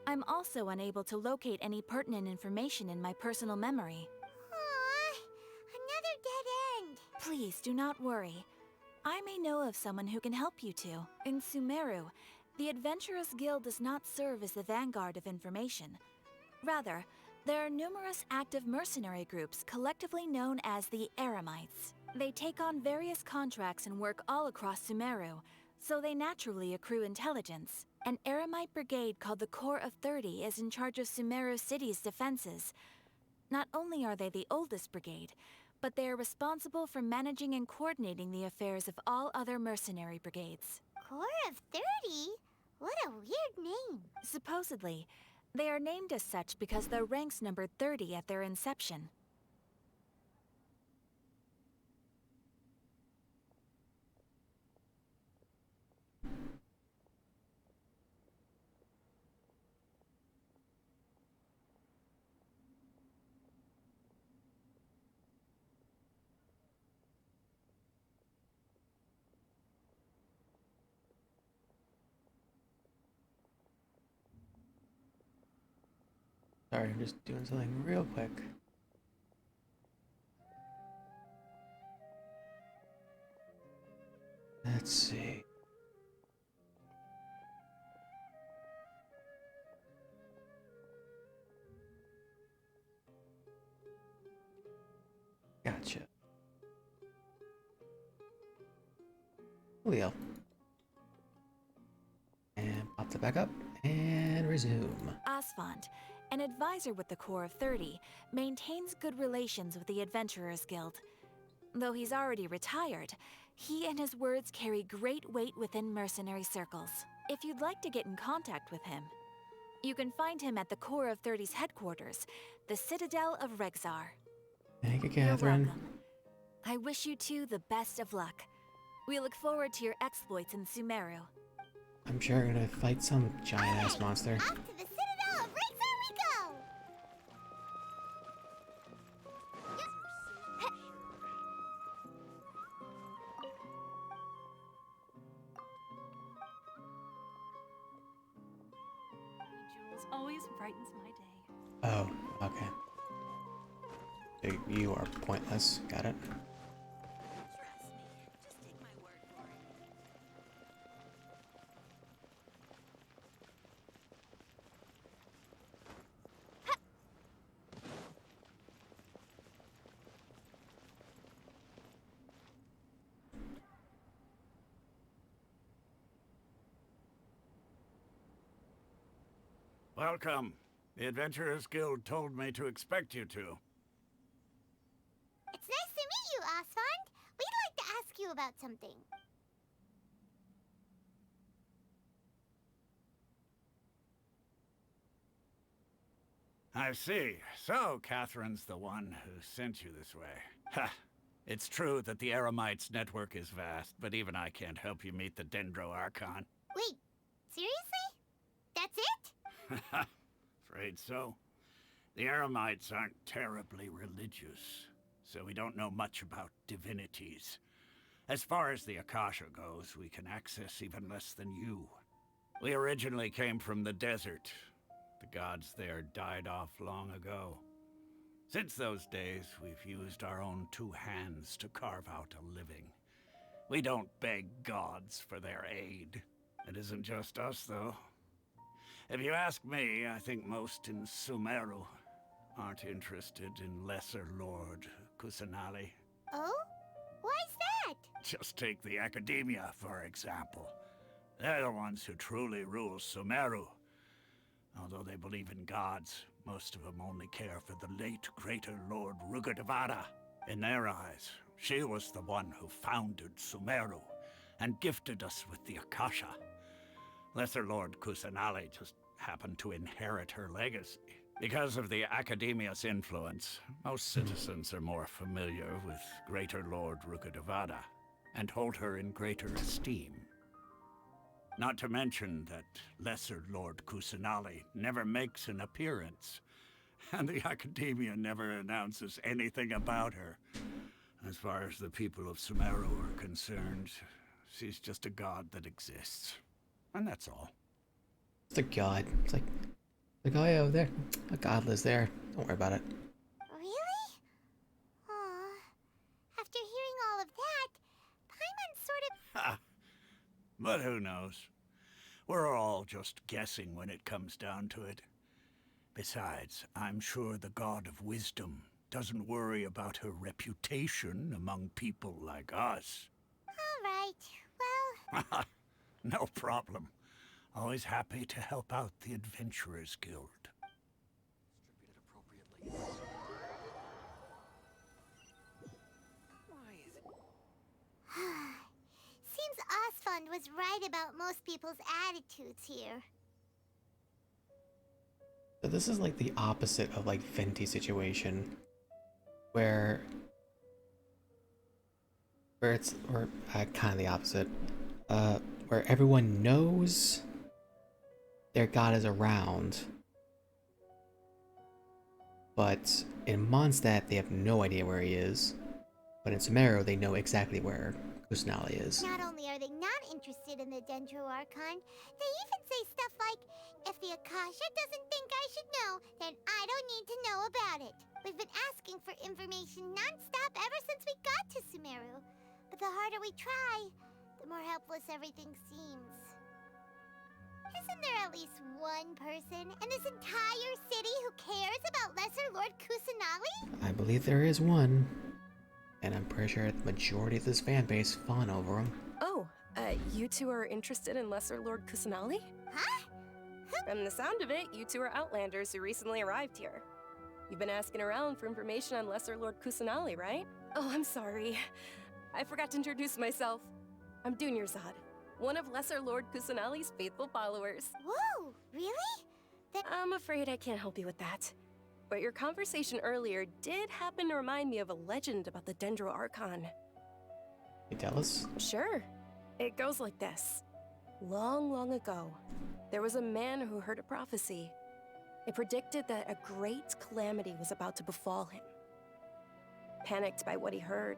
I'm also unable to locate any pertinent information in my personal memory. Aww, another dead end. Please do not worry. I may know of someone who can help you two. In Sumeru, the Adventurers Guild does not serve as the vanguard of information. Rather, there are numerous active mercenary groups collectively known as the Eremites. They take on various contracts and work all across Sumeru, so they naturally accrue intelligence. An Eremite brigade called the Corps of 30 is in charge of Sumeru City's defenses. Not only are they the oldest brigade, but they are responsible for managing and coordinating the affairs of all other mercenary brigades. Corps of 30? What a weird name. Supposedly, they are named as such because their ranks numbered 30 at their inception. Sorry, I'm just doing something real quick. Let's see. Gotcha. Julio. And pop it back up and resume. Asfand, an advisor with the Corps of 30, maintains good relations with the Adventurers Guild. Though he's already retired, he and his words carry great weight within mercenary circles. If you'd like to get in contact with him, you can find him at the Corps of 30's headquarters, the Citadel of Rexar. Thank you, You're Catherine. welcome. I wish you two the best of luck. We look forward to your exploits in Sumeru. I'm sure I'm gonna fight some giant ass monster. Off to the Citadel of Rexar we go! Jules always brightens my day. Oh, okay. You are pointless. Got it. Trust me, just take my word for it. Welcome. The Adventurers Guild told me to expect you to. It's nice to meet you, Asfand. We'd like to ask you about something. I see. So, Catherine's the one who sent you this way. Ha! It's true that the Eremites network is vast, but even I can't help you meet the Dendro Archon. Wait, seriously? That's it? Afraid so. The Eremites aren't terribly religious, so we don't know much about divinities. As far as the Akasha goes, we can access even less than you. We originally came from the desert. The gods there died off long ago. Since those days, we've used our own two hands to carve out a living. We don't beg gods for their aid. It isn't just us, though. If you ask me, I think most in Sumeru aren't interested in Lesser Lord Kusanali. Oh? Why's that? Just take the Academia, for example. They're the ones who truly rule Sumeru. Although they believe in gods, most of them only care for the late Greater Lord Rugurdevada. In their eyes, she was the one who founded Sumeru and gifted us with the Akasha. Lesser Lord Kusanali just happened to inherit her legacy. Because of the Academia's influence, most citizens are more familiar with Greater Lord Rugurdevada and hold her in greater esteem. Not to mention that Lesser Lord Kusanali never makes an appearance, and the Academia never announces anything about her. As far as the people of Sumeru are concerned, she's just a god that exists. And that's all. It's a god. It's like oh, there. A god lives there. Don't worry about it. Really? Aw. After hearing all of that, Paimon's sort of... Ha! But who knows? We're all just guessing when it comes down to it. Besides, I'm sure the God of Wisdom doesn't worry about her reputation among people like us. All right, well... No problem. Always happy to help out the Adventurers Guild. Seems Asfand was right about most people's attitudes here. So this is like the opposite of like Venti situation, where it's kind of the opposite, where everyone knows their god is around, but in Mondstadt they have no idea where he is, but in Sumeru they know exactly where Kusanali is. Not only are they not interested in the Dendro Archon, they even say stuff like, if the Akasha doesn't think I should know, then I don't need to know about it. We've been asking for information non-stop ever since we got to Sumeru. But the harder we try, the more helpless everything seems. Isn't there at least one person in this entire city who cares about Lesser Lord Kusanali? I believe there is one, and I'm pretty sure the majority of this fan base fawn over him. Oh, You two are interested in Lesser Lord Kusanali? Huh? From the sound of it, you two are Outlanders who recently arrived here. You've been asking around for information on Lesser Lord Kusanali, right? Oh, I'm sorry. I forgot to introduce myself. I'm Dunyarzad, one of Lesser Lord Kusanali's faithful followers. Whoa, really? I'm afraid I can't help you with that. But your conversation earlier did happen to remind me of a legend about the Dendro Archon. Can you tell us? Sure. It goes like this. Long, long ago, there was a man who heard a prophecy. It predicted that a great calamity was about to befall him. Panicked by what he heard,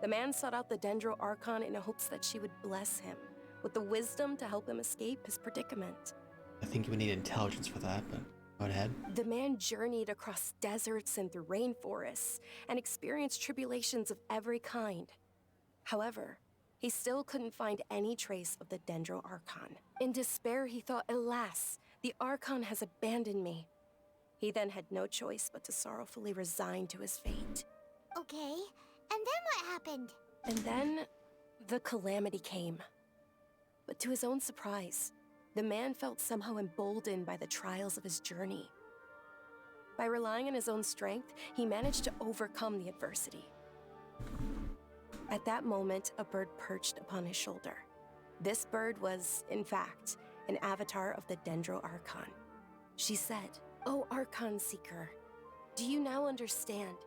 the man sought out the Dendro Archon in hopes that she would bless him with the wisdom to help him escape his predicament. I think you would need intelligence for that, but go ahead. The man journeyed across deserts and through rainforests and experienced tribulations of every kind. However, he still couldn't find any trace of the Dendro Archon. In despair, he thought, alas, the Archon has abandoned me. He then had no choice but to sorrowfully resign to his fate. Okay, and then what happened? And then, the calamity came. But to his own surprise, the man felt somehow emboldened by the trials of his journey. By relying on his own strength, he managed to overcome the adversity. At that moment, a bird perched upon his shoulder. This bird was, in fact, an avatar of the Dendro Archon. She said, "O Archon Seeker, do you now understand?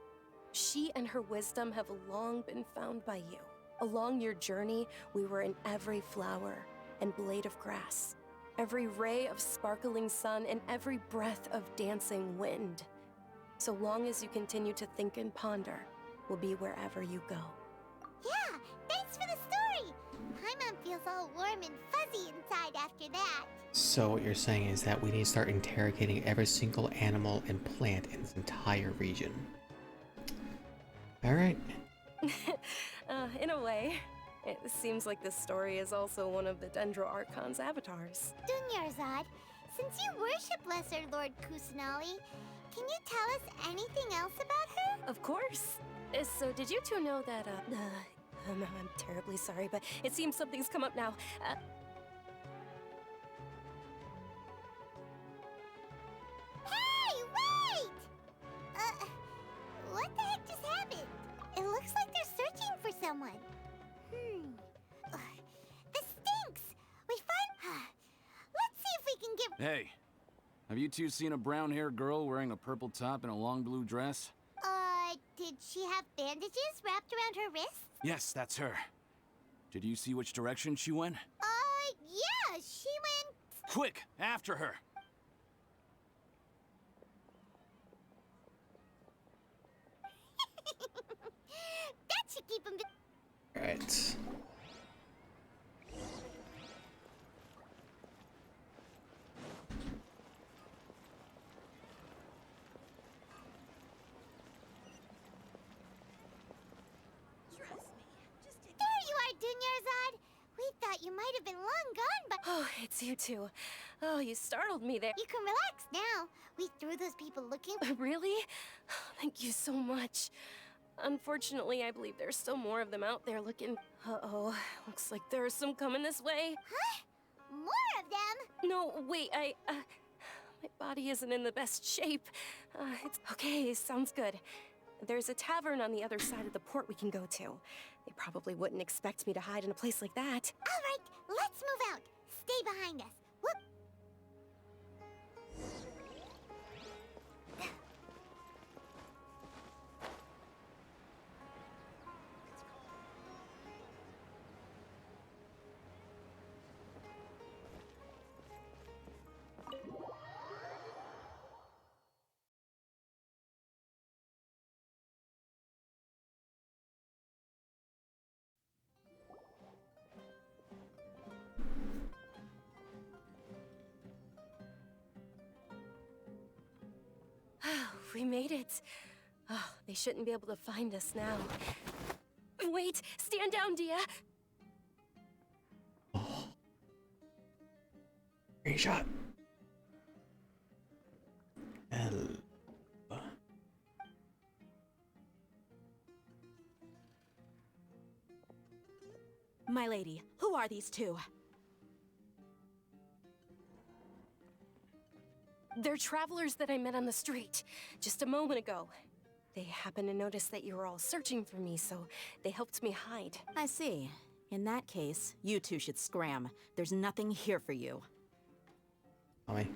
She and her wisdom have long been found by you. Along your journey, we were in every flower and blade of grass, every ray of sparkling sun, and every breath of dancing wind. So long as you continue to think and ponder, we'll be wherever you go." Yeah, thanks for the story! Paimon feels all warm and fuzzy inside after that. So what you're saying is that we need to start interrogating every single animal and plant in this entire region. Alright. In a way, it seems like this story is also one of the Dendro Archon's avatars. Dunyarzad, since you worship Lesser Lord Kusanali, can you tell us anything else about her? Of course. So did you two know that, I'm terribly sorry, but it seems something's come up now. Hey, wait! What the heck just happened? It looks like they're searching for someone. This stinks! We find... Let's see if we can get... Hey, have you two seen a brown-haired girl wearing a purple top and a long blue dress? Did she have bandages wrapped around her wrists? Yes, that's her. Did you see which direction she went? Yeah, she went... Quick, after her! That should keep him... Alright. There you are, Dunyarzad! We thought you might have been long gone, but... Oh, it's you two. Oh, you startled me there. You can relax now. We threw those people looking... Really? Thank you so much. Unfortunately, I believe there's still more of them out there looking... Uh-oh, looks like there's some coming this way. Huh? More of them? No, wait, my body isn't in the best shape. It's okay, sounds good. There's a tavern on the other side of the port we can go to. They probably wouldn't expect me to hide in a place like that. All right, let's move out. Stay behind us. Whoop. We made it. Oh, they shouldn't be able to find us now. Wait, stand down, Dia. Oh. Great shot. My lady, who are these two? They're travelers that I met on the street just a moment ago. They happened to notice that you were all searching for me, so they helped me hide. I see. In that case, you two should scram. There's nothing here for you. Mommy.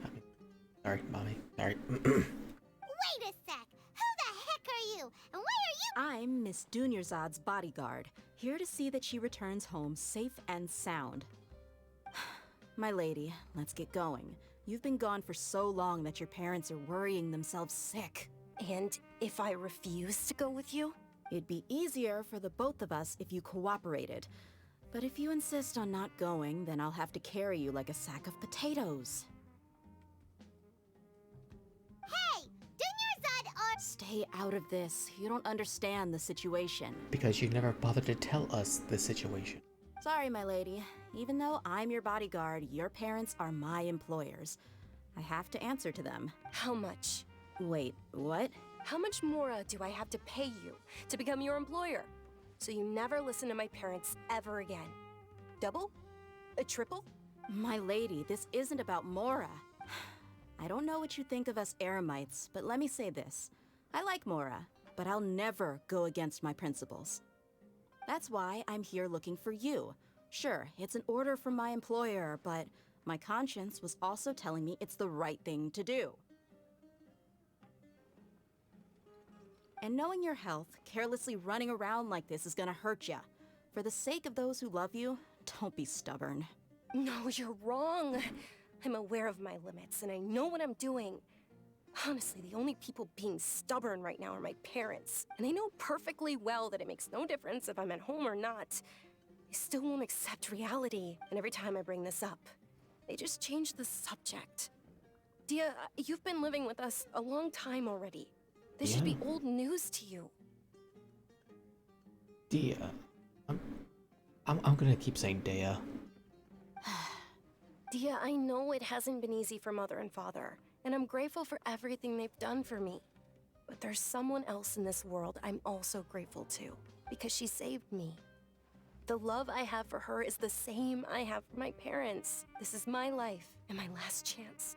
Sorry, Mommy. Sorry. Wait a sec! Who the heck are you? And why are you— I'm Miss Dunyarzad's bodyguard, here to see that she returns home safe and sound. My lady, let's get going. You've been gone for so long that your parents are worrying themselves sick. And if I refuse to go with you? It'd be easier for the both of us if you cooperated. But if you insist on not going, then I'll have to carry you like a sack of potatoes. Hey! Dunyarzad or— Stay out of this. You don't understand the situation. Because you never bothered to tell us the situation. Sorry, my lady. Even though I'm your bodyguard, your parents are my employers. I have to answer to them. How much? Wait, what? How much more do I have to pay you to become your employer? So you never listen to my parents ever again. Double? A triple? My lady, this isn't about Mora. I don't know what you think of us Eremites, but let me say this. I like Mora, but I'll never go against my principles. That's why I'm here looking for you. Sure, it's an order from my employer, but my conscience was also telling me it's the right thing to do. And knowing your health, carelessly running around like this is gonna hurt ya. For the sake of those who love you, don't be stubborn. No, you're wrong. I'm aware of my limits, and I know what I'm doing. Honestly, the only people being stubborn right now are my parents. And I know perfectly well that it makes no difference if I'm at home or not. They still won't accept reality, and every time I bring this up, they just change the subject. Dia, you've been living with us a long time already. This should be old news to you. Dia. I'm gonna keep saying Dea. Dia, I know it hasn't been easy for Mother and Father, and I'm grateful for everything they've done for me. But there's someone else in this world I'm also grateful to, because she saved me. The love I have for her is the same I have for my parents. This is my life and my last chance.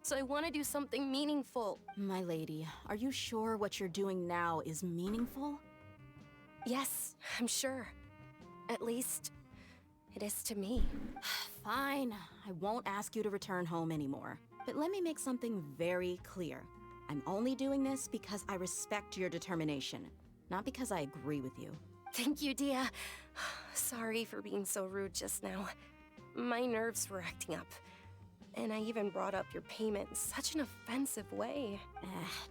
So I want to do something meaningful. My lady, are you sure what you're doing now is meaningful? Yes, I'm sure. At least, it is to me. Fine, I won't ask you to return home anymore. But let me make something very clear. I'm only doing this because I respect your determination, not because I agree with you. Thank you, Dia. Sorry for being so rude just now. My nerves were acting up. And I even brought up your payment in such an offensive way.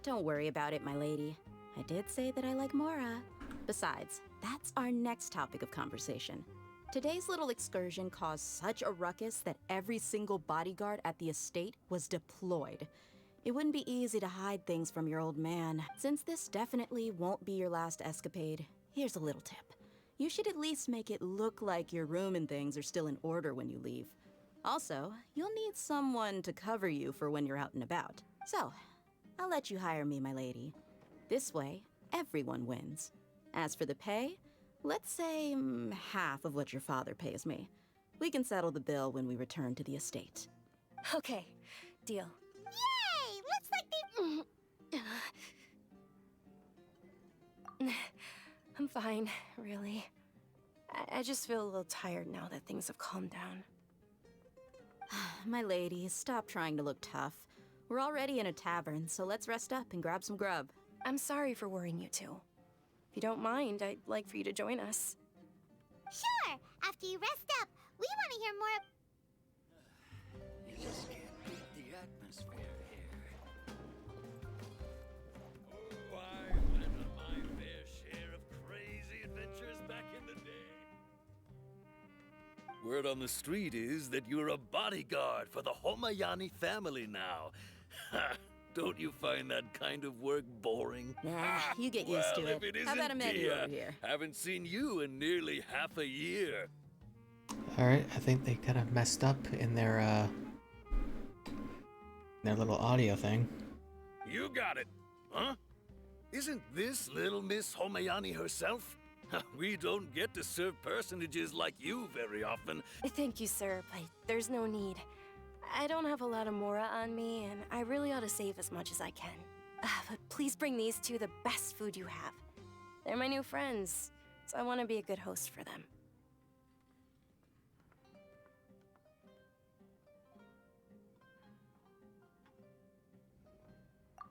Don't worry about it, my lady. I did say that I like Mora. Besides, that's our next topic of conversation. Today's little excursion caused such a ruckus that every single bodyguard at the estate was deployed. It wouldn't be easy to hide things from your old man. Since this definitely won't be your last escapade, here's a little tip. You should at least make it look like your room and things are still in order when you leave. Also, you'll need someone to cover you for when you're out and about. So, I'll let you hire me, my lady. This way, everyone wins. As for the pay, let's say half of what your father pays me. We can settle the bill when we return to the estate. Okay, deal. Yay! Looks like they— I'm fine, really. I just feel a little tired now that things have calmed down. My lady, stop trying to look tough. We're already in a tavern, so let's rest up and grab some grub. I'm sorry for worrying you two. If you don't mind, I'd like for you to join us. Sure! After you rest up, we want to hear more— You just can't beat the atmosphere here. Oh, I went on my fair share of crazy adventures back in the day. Word on the street is that you're a bodyguard for the Homayani family now. Don't you find that kind of work boring? Nah, you get used to it. How about a menu over here? Haven't seen you in nearly half a year. Alright, I think they kind of messed up in their little audio thing. You got it, huh? Isn't this little Miss Homayani herself? We don't get to serve personages like you very often. Thank you, sir, but there's no need. I don't have a lot of Mora on me, and I really ought to save as much as I can. But please bring these two the best food you have. They're my new friends, so I want to be a good host for them.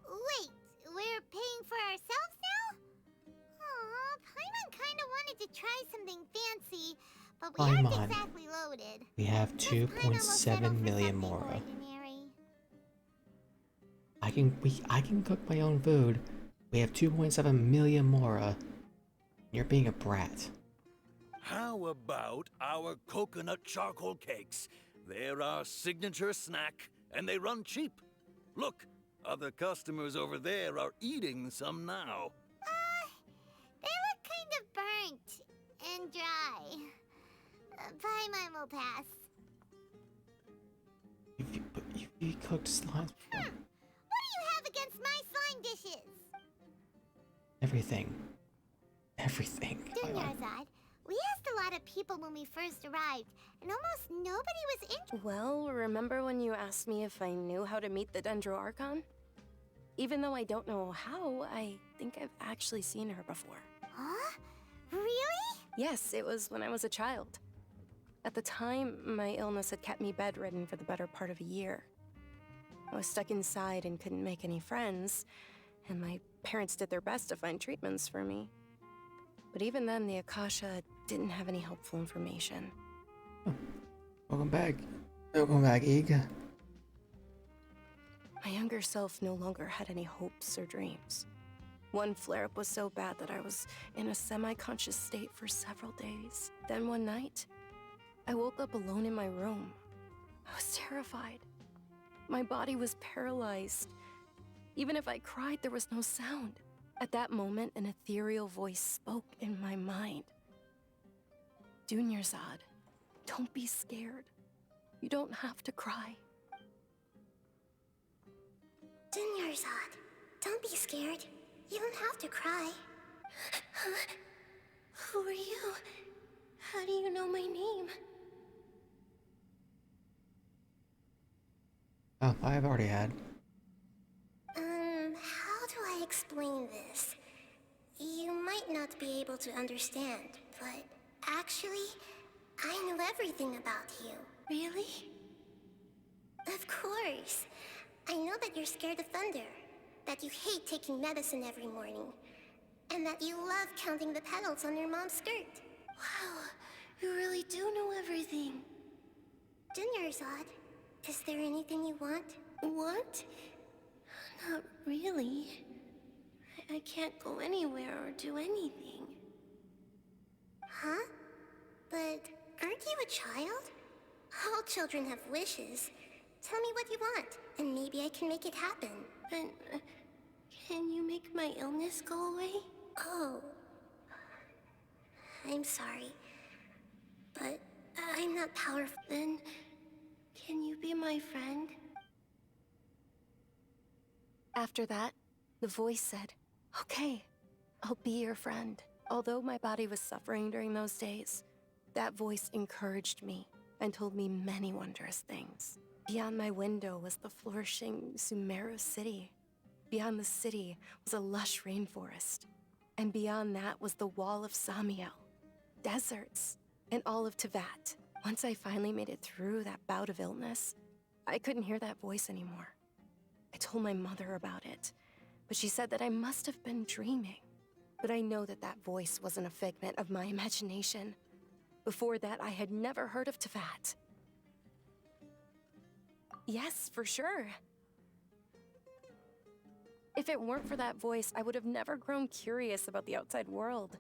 Wait, we're paying for ourselves now? Aw, Paimon kinda wanted to try something fancy, but we aren't Paimon. exactly loaded. We have 2.7 million Mora. Ordinary. I can cook my own food. We have 2.7 million Mora. You're being a brat. How about our coconut charcoal cakes? They're our signature snack, and they run cheap. Look, other customers over there are eating some now. They look kind of burnt and dry. Paimon will pass. You cooked slime. What do you have against my slime dishes? Everything. Everything. Dunyarzad, we asked a lot of people when we first arrived, and almost nobody was interested. Well, remember when you asked me if I knew how to meet the Dendro Archon? Even though I don't know how, I think I've actually seen her before. Huh? Really? Yes, it was when I was a child. At the time, my illness had kept me bedridden for the better part of a year. I was stuck inside and couldn't make any friends, and my parents did their best to find treatments for me. But even then, the Akasha didn't have any helpful information. Welcome back. Welcome back, Ig. My younger self no longer had any hopes or dreams. One flare-up was so bad that I was in a semi-conscious state for several days. Then one night, I woke up alone in my room. I was terrified. My body was paralyzed. Even if I cried, there was no sound. At that moment, an ethereal voice spoke in my mind. Dunyarzad, don't be scared. You don't have to cry. Dunyarzad, don't be scared. You don't have to cry. Who are you? How do you know my name? Oh, I've already had. How do I explain this? You might not be able to understand, but actually, I know everything about you. Really? Of course. I know that you're scared of thunder, that you hate taking medicine every morning, and that you love counting the petals on your mom's skirt. Wow, you really do know everything. Dunyarzad, is there anything you want? What? Not really. I can't go anywhere or do anything. Huh? But aren't you a child? All children have wishes. Tell me what you want, and maybe I can make it happen. But can you make my illness go away? Oh. I'm sorry. But I'm not powerful. Then can you be my friend? After that, the voice said, "Okay, I'll be your friend." Although my body was suffering during those days, that voice encouraged me and told me many wondrous things. Beyond my window was the flourishing Sumeru city. Beyond the city was a lush rainforest. And beyond that was the wall of Samiel, deserts, and all of Teyvat. Once I finally made it through that bout of illness, I couldn't hear that voice anymore. I told my mother about it, but she said that I must have been dreaming. But I know that that voice wasn't a figment of my imagination. Before that, I had never heard of Teyvat. Yes, for sure. If it weren't for that voice, I would have never grown curious about the outside world,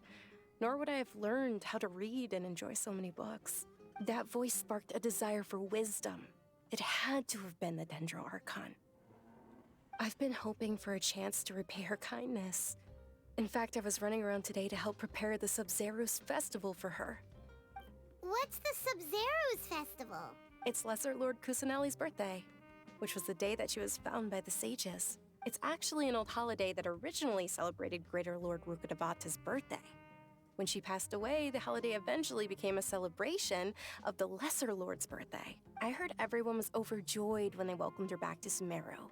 nor would I have learned how to read and enjoy so many books. That voice sparked a desire for wisdom. It had to have been the Dendro Archon. I've been hoping for a chance to repay her kindness. In fact, I was running around today to help prepare the Sub-Zerus festival for her. What's the Sub-Zerus festival? It's Lesser Lord Kusanali's birthday, which was the day that she was found by the sages. It's actually an old holiday that originally celebrated Greater Lord Rukkhadevata's birthday. When she passed away, the holiday eventually became a celebration of the Lesser Lord's birthday. I heard everyone was overjoyed when they welcomed her back to Sumeru.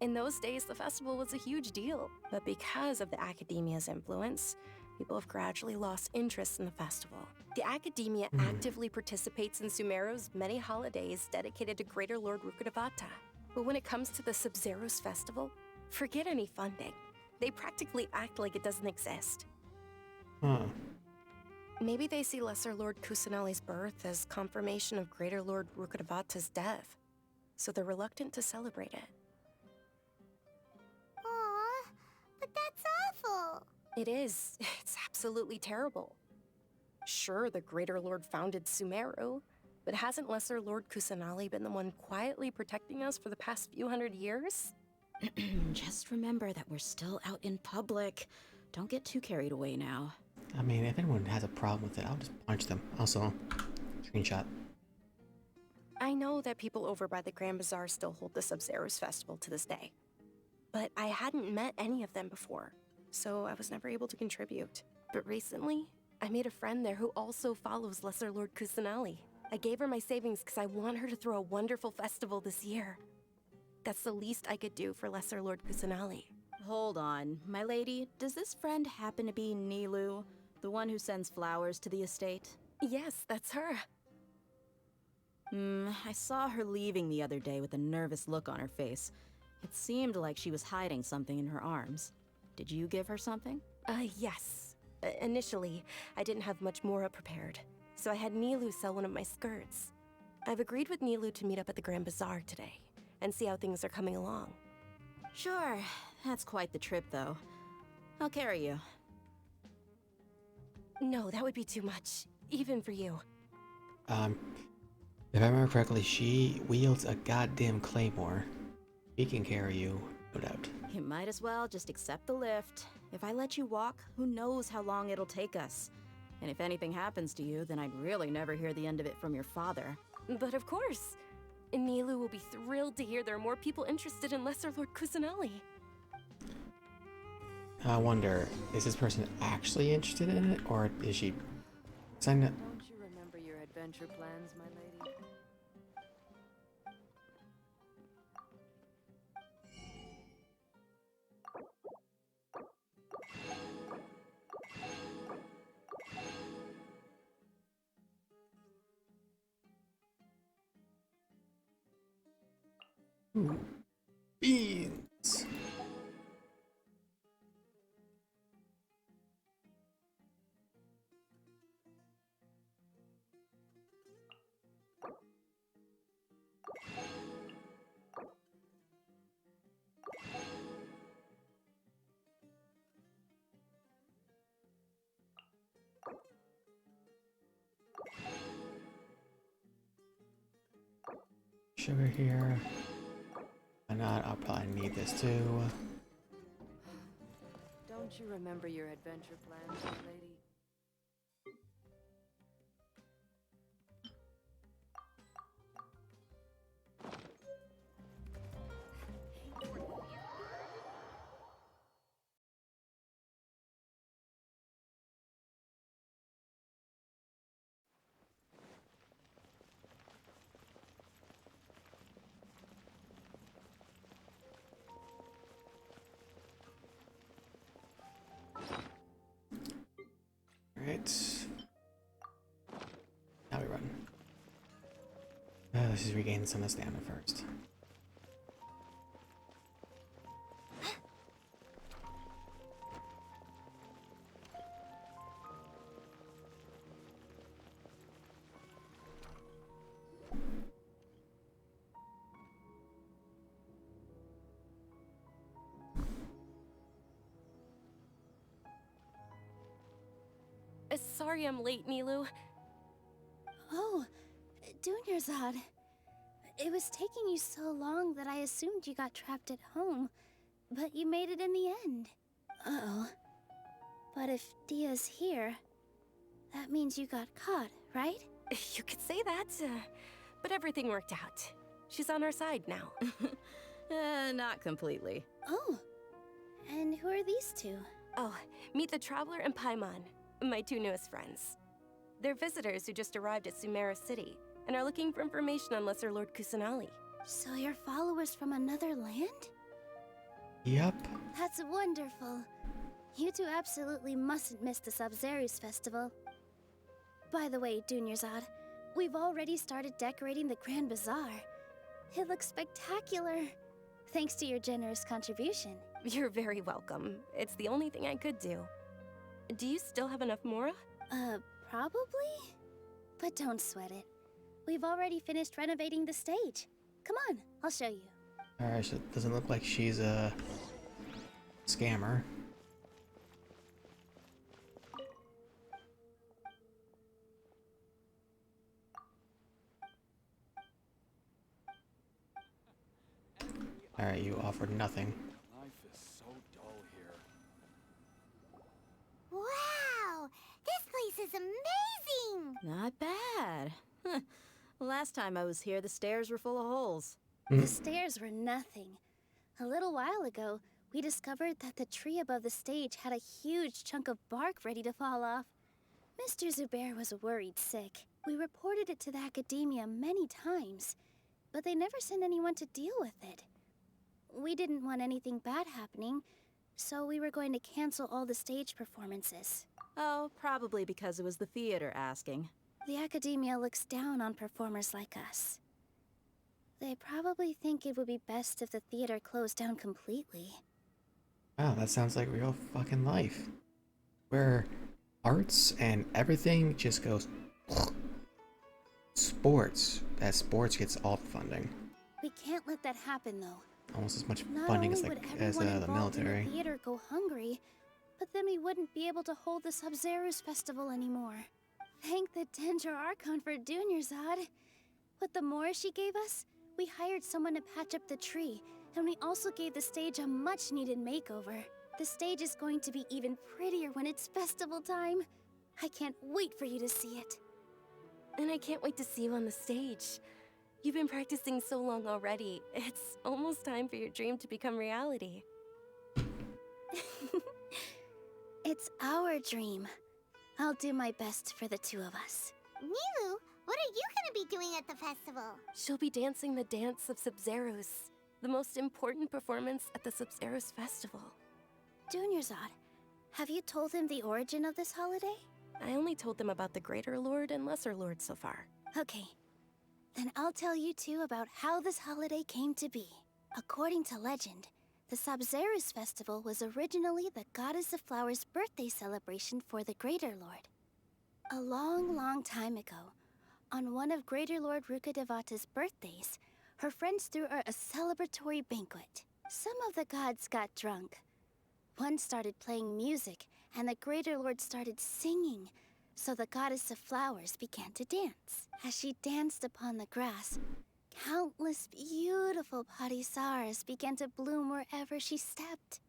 In those days, the festival was a huge deal, but because of the Academia's influence, people have gradually lost interest in the festival. The Academia actively participates in Sumeru's many holidays dedicated to Greater Lord Rukkhadevata. But when it comes to the Sub-Zero's festival, forget any funding. They practically act like it doesn't exist. Maybe they see Lesser Lord Kusanali's birth as confirmation of Greater Lord Rukkhadevata's death, so they're reluctant to celebrate it. Aw, but that's awful. It is. It's absolutely terrible. Sure, the Greater Lord founded Sumeru, but hasn't Lesser Lord Kusanali been the one quietly protecting us for the past few hundred years? Just remember that we're still out in public. Don't get too carried away now. I mean, if anyone has a problem with it, I'll just punch them. Also, screenshot. I know that people over by the Grand Bazaar still hold the Sub-Zero's festival to this day, but I hadn't met any of them before, so I was never able to contribute. But recently, I made a friend there who also follows Lesser Lord Kusanali. I gave her my savings because I want her to throw a wonderful festival this year. That's the least I could do for Lesser Lord Kusanali. Hold on, my lady. Does this friend happen to be Nilu, the one who sends flowers to the estate? Yes, that's her. I saw her leaving the other day with a nervous look on her face. It seemed like she was hiding something in her arms. Did you give her something? Yes. Initially, I didn't have much more prepared, so I had Nilu sell one of my skirts. I've agreed with Nilu to meet up at the Grand Bazaar today, and see how things are coming along. Sure. That's quite the trip, though. I'll carry you. No, that would be too much, even for you. If I remember correctly, she wields a goddamn claymore. She can carry you, no doubt. You might as well just accept the lift. If I let you walk, who knows how long it'll take us. And if anything happens to you, then I'd really never hear the end of it from your father. But of course. Nilu will be thrilled to hear there are more people interested in Lesser Lord Kusanali. I wonder, is this person actually interested in it, or is she... Don't you remember your adventure plans, my lady? Ooh. Beans! Sugar here. Why not? I'll probably need this too. Don't you remember your adventure plans, my lady? Alright. Now we run. Let's just regain some of the stamina first. Sorry I'm late, Nilu. Oh, Dunyarzad. It was taking you so long that I assumed you got trapped at home, but you made it in the end. Uh-oh. But if Dia's here, that means you got caught, right? You could say that, but everything worked out. She's on our side now. Not completely. Oh, and who are these two? Oh, meet the Traveler and Paimon. My two newest friends. They're visitors who just arrived at Sumeru City and are looking for information on Lesser Lord Kusanali. So you're followers from another land? Yep. That's wonderful. You two absolutely mustn't miss the Sub-Zerus festival. By the way, Dunyarzad, we've already started decorating the Grand Bazaar. It looks spectacular. Thanks to your generous contribution. You're very welcome. It's the only thing I could do. Do you still have enough Mora? Probably? But don't sweat it. We've already finished renovating the stage. Come on, I'll show you. Alright, so it doesn't look like she's a scammer. Alright, you offered nothing. Life is so dull here. Wow! This place is amazing! Not bad. Huh. Last time I was here, the stairs were full of holes. The stairs were nothing. A little while ago, we discovered that the tree above the stage had a huge chunk of bark ready to fall off. Mr. Zubair was worried sick. We reported it to the academia many times, but they never sent anyone to deal with it. We didn't want anything bad happening, so we were going to cancel all the stage performances. Oh, probably because it was the theater asking. The academia looks down on performers like us. They probably think it would be best if the theater closed down completely. Wow, that sounds like real fucking life. Where arts and everything just goes sports. That sports gets all the funding. We can't let that happen, though. Almost as much Not funding only as would as everyone the involved in military. the theater go hungry, but then we wouldn't be able to hold the Sub-Zerus festival anymore. Thank the Dendro Archon for Dunyarzad. With the Mora she gave us, we hired someone to patch up the tree, and we also gave the stage a much-needed makeover. The stage is going to be even prettier when it's festival time. I can't wait for you to see it. And I can't wait to see you on the stage. You've been practicing so long already. It's almost time for your dream to become reality. It's our dream. I'll do my best for the two of us. Nilu, what are you gonna be doing at the festival? She'll be dancing the dance of Sub-Zerus, the most important performance at the Sub-Zerus festival. Dunyarzad, have you told him the origin of this holiday? I only told them about the Greater Lord and Lesser Lord so far. Okay. Then I'll tell you two about how this holiday came to be. According to legend, the Sub-Zerus festival was originally the Goddess of Flowers' birthday celebration for the Greater Lord. A long, long time ago, on one of Greater Lord Rukkhadevata's birthdays, her friends threw her a celebratory banquet. Some of the gods got drunk. One started playing music, and the Greater Lord started singing, so the Goddess of Flowers began to dance. As she danced upon the grass, countless beautiful parisaras began to bloom wherever she stepped.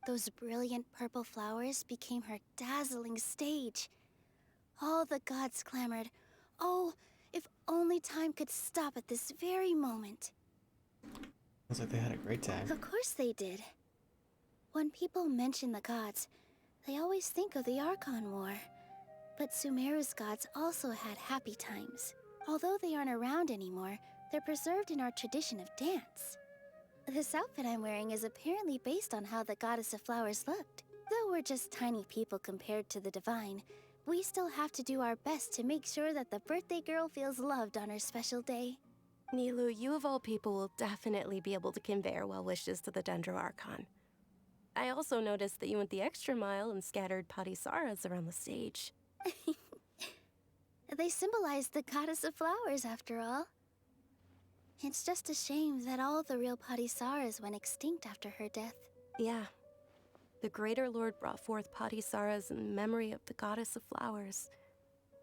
Those brilliant purple flowers became her dazzling stage. All the gods clamored, "Oh, if only time could stop at this very moment." Sounds like they had a great time. Of course they did. When people mention the gods, they always think of the Archon War. But Sumeru's gods also had happy times. Although they aren't around anymore, they're preserved in our tradition of dance. This outfit I'm wearing is apparently based on how the Goddess of Flowers looked. Though we're just tiny people compared to the Divine, we still have to do our best to make sure that the birthday girl feels loved on her special day. Nilu, you of all people will definitely be able to convey our well wishes to the Dendro Archon. I also noticed that you went the extra mile and scattered parisaras around the stage. They symbolize the Goddess of Flowers, after all. It's just a shame that all the real parisaras went extinct after her death. Yeah. The Greater Lord brought forth parisaras in memory of the Goddess of Flowers.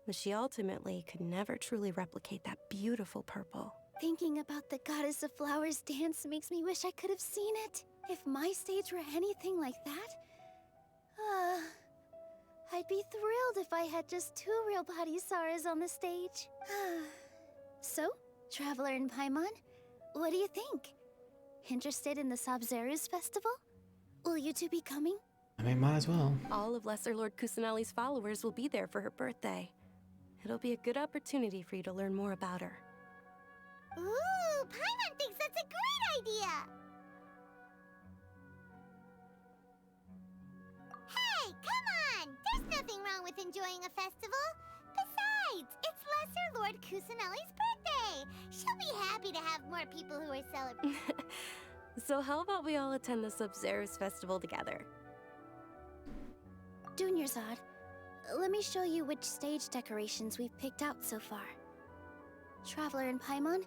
But she ultimately could never truly replicate that beautiful purple. Thinking about the Goddess of Flowers dance makes me wish I could have seen it. If my stage were anything like that, I'd be thrilled if I had just 2 real parisaras on the stage. So, Traveler and Paimon, what do you think? Interested in the Sub-Zerus festival? Will you two be coming? I mean, might as well. All of Lesser Lord Kusanali's followers will be there for her birthday. It'll be a good opportunity for you to learn more about her. Ooh, Paimon thinks that's a great idea! Hey, come on! There's nothing wrong with enjoying a festival. Besides, it's Lesser Lord Kusanali's birthday. She'll be happy to have more people who are celebrating. So how about we all attend the Sub-Zero's festival together? Dunyarzad, let me show you which stage decorations we've picked out so far. Traveler and Paimon,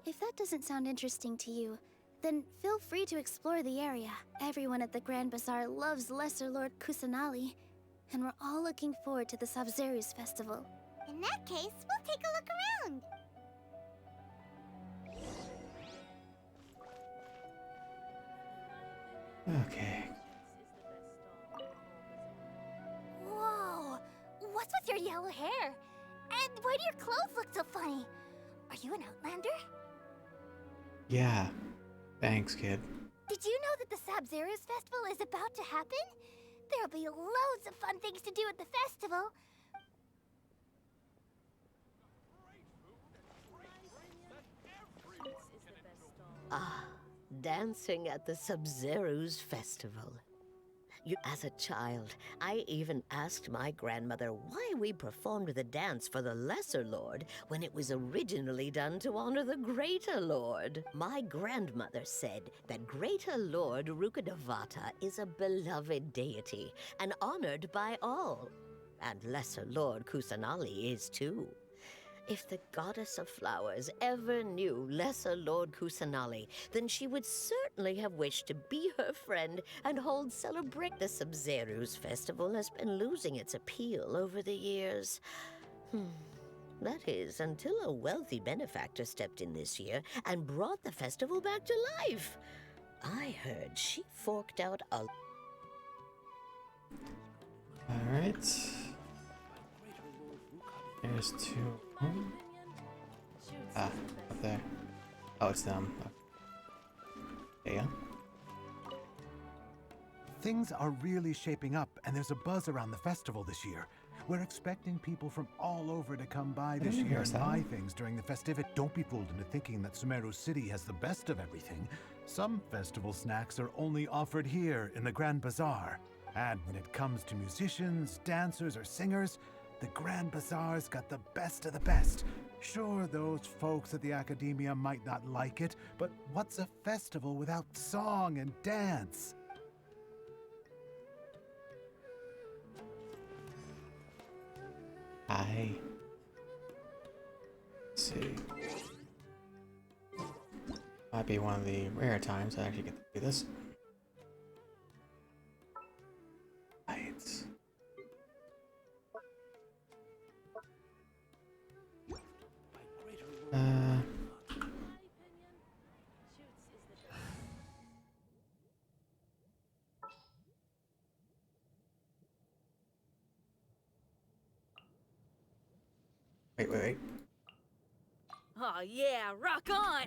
if that doesn't sound interesting to you, then feel free to explore the area. Everyone at the Grand Bazaar loves Lesser Lord Kusanali, and we're all looking forward to the Sub-Zero's festival. In that case, we'll take a look around. Okay. Whoa! What's with your yellow hair? And why do your clothes look so funny? Are you an Outlander? Yeah. Thanks, kid. Did you know that the Sub-Zero's festival is about to happen? There'll be loads of fun things to do at the festival. Ah, dancing at the Sub-Zero's festival. As a child, I even asked my grandmother why we performed the dance for the Lesser Lord when it was originally done to honor the Greater Lord. My grandmother said that Greater Lord Rukkhadevata is a beloved deity and honored by all. And Lesser Lord Kusanali is too. If the goddess of flowers ever knew Lesser Lord Kusanali, then she would certainly have wished to be her friend and celebrate. The Sub-Zero's festival has been losing its appeal over the years. That is, until a wealthy benefactor stepped in this year and brought the festival back to life. I heard she forked out a... Alright. There's two. Ah, up there. Oh, it's them. There you go. Things are really shaping up, and there's a buzz around the festival this year. We're expecting people from all over to come by this year and buy things during the festivity. Don't be fooled into thinking that Sumeru City has the best of everything. Some festival snacks are only offered here in the Grand Bazaar. And when it comes to musicians, dancers, or singers, the Grand Bazaar's got the best of the best. Sure, those folks at the Academia might not like it, but what's a festival without song and dance? Let's see. Might be one of the rare times I actually get to do this. Right. Wait. Oh yeah, rock on!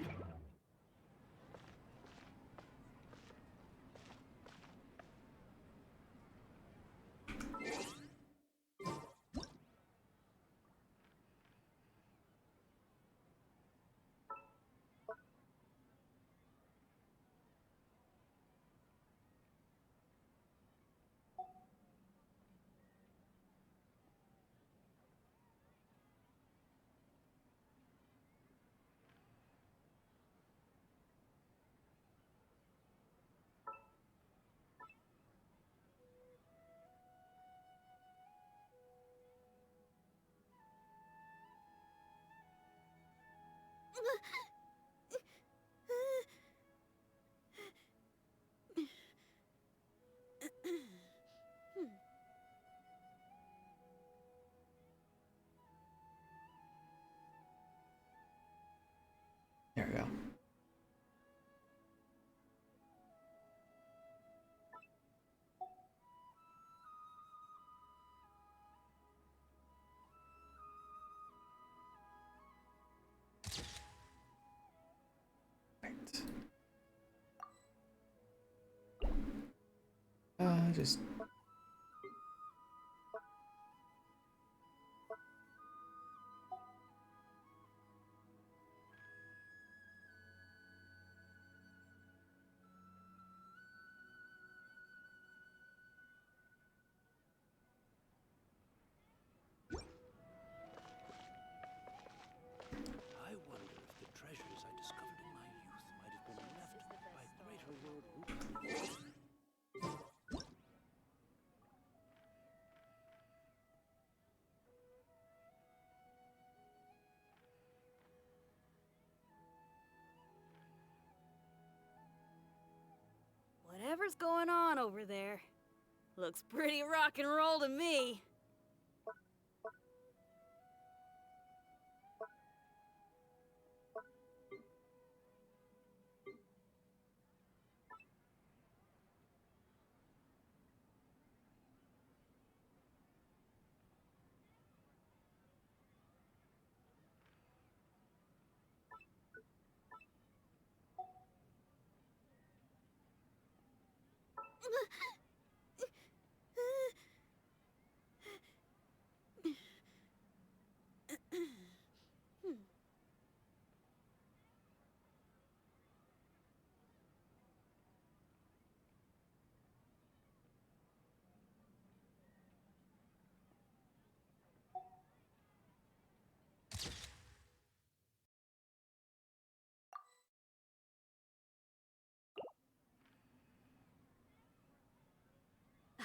There we go. Right. Just Whatever's going on over there. Looks pretty rock and roll to me.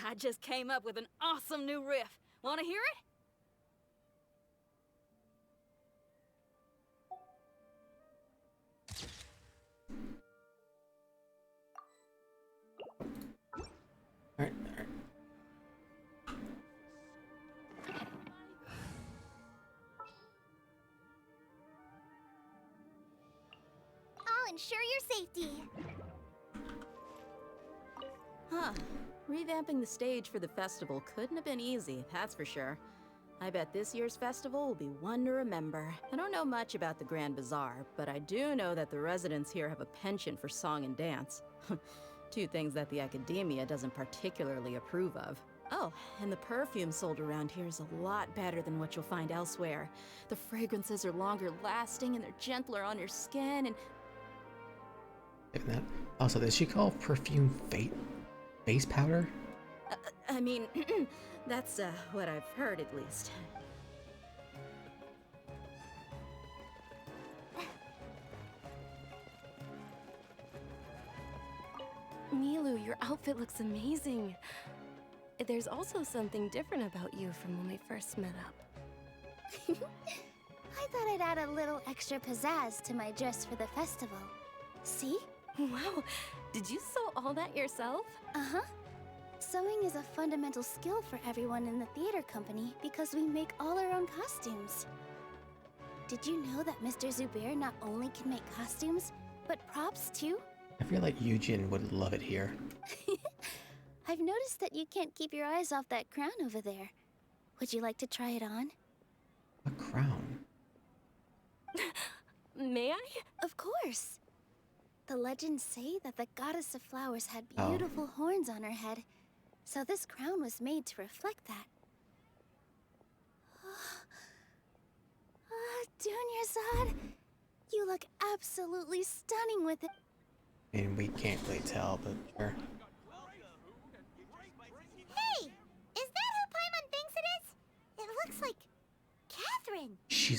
I just came up with an awesome new riff. Want to hear it? Alright. I'll ensure your safety. Huh. Revamping the stage for the festival couldn't have been easy, that's for sure. I bet this year's festival will be one to remember. I don't know much about the Grand Bazaar, but I do know that the residents here have a penchant for song and dance. Two things that the academia doesn't particularly approve of. Oh, and the perfume sold around here is a lot better than what you'll find elsewhere. The fragrances are longer lasting and they're gentler on your skin and... Isn't that... Also, did she call perfume face powder? I mean, that's what I've heard at least. Milu, your outfit looks amazing. There's also something different about you from when we first met up. I thought I'd add a little extra pizzazz to my dress for the festival. See? Wow, did you sew all that yourself? Uh-huh. Sewing is a fundamental skill for everyone in the theater company because we make all our own costumes. Did you know that Mr. Zubair not only can make costumes, but props too? I feel like Eugen would love it here. I've noticed that you can't keep your eyes off that crown over there. Would you like to try it on? A crown? May I? Of course. The legends say that the goddess of flowers had beautiful horns on her head, so this crown was made to reflect that. Dunyarzad, you look absolutely stunning with it. And we can't really tell, but sure. Hey! Is that who Paimon thinks it is? It looks like... Catherine! She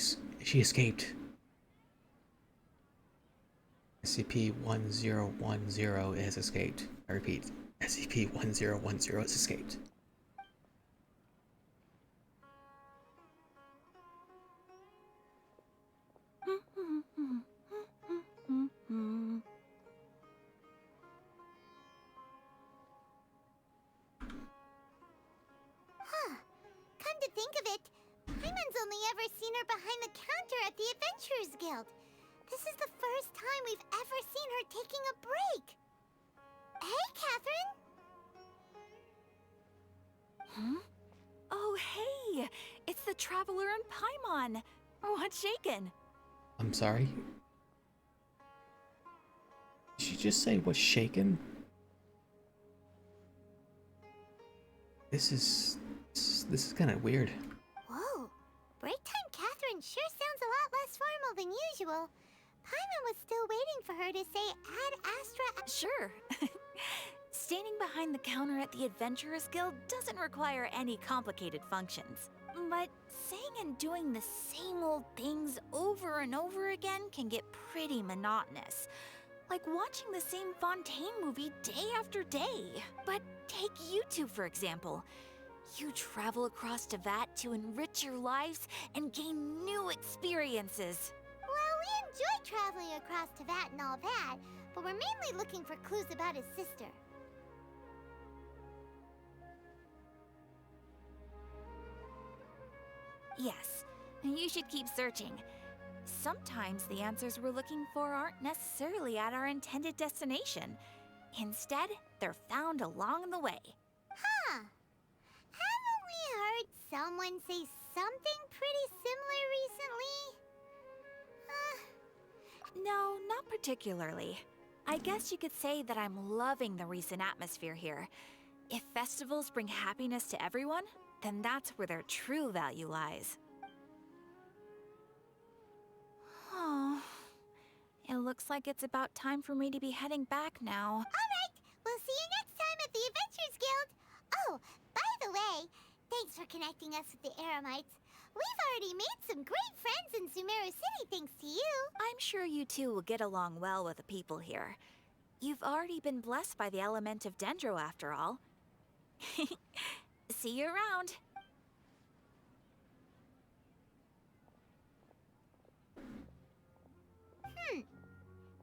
escaped. SCP-1010 has escaped. I repeat, SCP-1010 has escaped. Come to think of it, Paimon's only ever seen her behind the counter at the Adventurers Guild. This is the first time we've ever seen her taking a break. Hey, Catherine! Huh? Oh, hey! It's the Traveler and Paimon! What's shaken? I'm sorry? Did she just say what's shaken? This is kind of weird. Whoa, break time Catherine sure sounds a lot less formal than usual. Paimon was still waiting for her to say Ad Astra... Sure. Standing behind the counter at the Adventurers Guild doesn't require any complicated functions. But saying and doing the same old things over and over again can get pretty monotonous. Like watching the same Fontaine movie day after day. But take you two, for example. You travel across Teyvat to enrich your lives and gain new experiences. Well, we enjoy traveling across Teyvat and all that, but we're mainly looking for clues about his sister. Yes, you should keep searching. Sometimes the answers we're looking for aren't necessarily at our intended destination. Instead, they're found along the way. Huh. Haven't we heard someone say something pretty similar recently? No, not particularly. I guess you could say that I'm loving the recent atmosphere here. If festivals bring happiness to everyone, then that's where their true value lies. Oh, it looks like it's about time for me to be heading back now. Alright, we'll see you next time at the Adventurers Guild. Oh, by the way, thanks for connecting us with the Eremites. We've already made some great friends in Sumeru City thanks to you. I'm sure you two will get along well with the people here. You've already been blessed by the element of Dendro after all. See you around.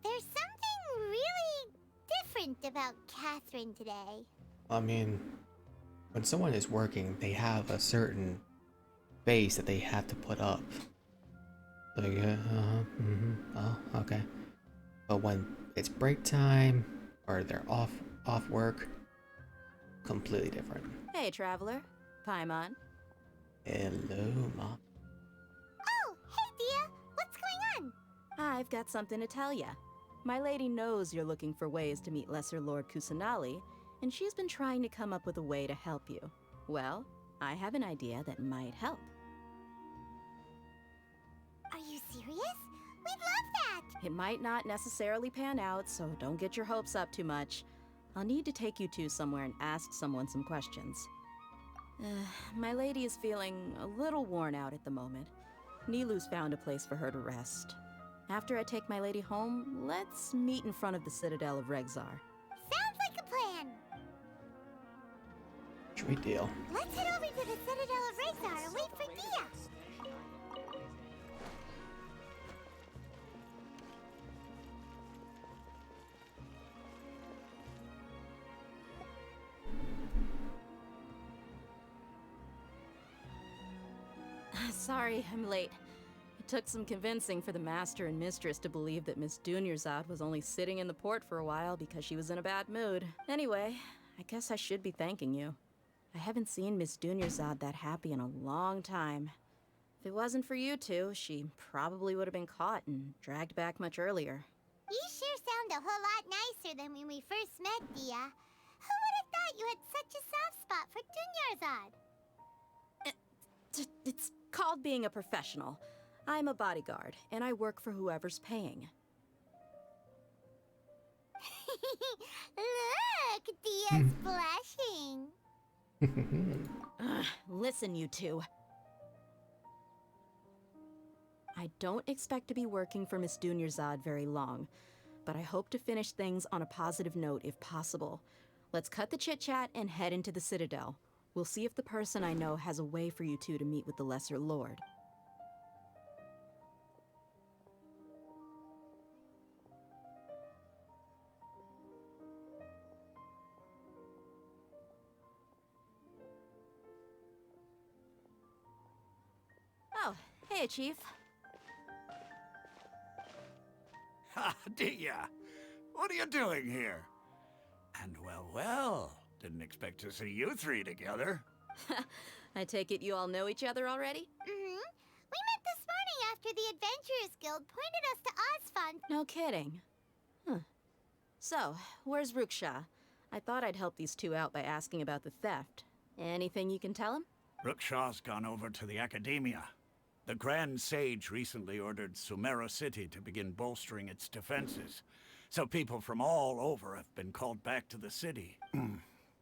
There's something really different about Catherine today. I mean, when someone is working, they have a certain face that they have to put up. Like, oh, okay. But when it's break time or they're off work, completely different. Hey, traveler. Paimon. Hello, Mom. Oh, hey, Dia. What's going on? I've got something to tell ya. My lady knows you're looking for ways to meet Lesser Lord Kusanali, and she's been trying to come up with a way to help you. Well, I have an idea that might help. Are you serious? We'd love that! It might not necessarily pan out, so don't get your hopes up too much. I'll need to take you two somewhere and ask someone some questions. My lady is feeling a little worn out at the moment. Nilu's found a place for her to rest. After I take my lady home, let's meet in front of the Citadel of Regzar. Sounds like a plan! Sweet deal. Let's head over to the Citadel of Regzar and wait for Dia! Sorry, I'm late. It took some convincing for the Master and Mistress to believe that Miss Dunyarzad was only sitting in the port for a while because she was in a bad mood. Anyway, I guess I should be thanking you. I haven't seen Miss Dunyarzad that happy in a long time. If it wasn't for you two, she probably would have been caught and dragged back much earlier. You sure sound a whole lot nicer than when we first met, Dia. Who would have thought you had such a soft spot for Dunyarzad? It's called being a professional. I'm a bodyguard, and I work for whoever's paying. Look, Dia's blushing. Listen, you two. I don't expect to be working for Miss Dunyarzad very long, but I hope to finish things on a positive note if possible. Let's cut the chit-chat and head into the Citadel. We'll see if the person I know has a way for you two to meet with the Lesser Lord. Oh, hey, Chief. Ha, Dia! What are you doing here? And well, didn't expect to see you three together. I take it you all know each other already? We met this morning after the Adventurers Guild pointed us to Ozfond. No kidding. Huh. So, where's Ruksha? I thought I'd help these two out by asking about the theft. Anything you can tell him? Ruksha's gone over to the Academia. The Grand Sage recently ordered Sumeru City to begin bolstering its defenses. So people from all over have been called back to the city.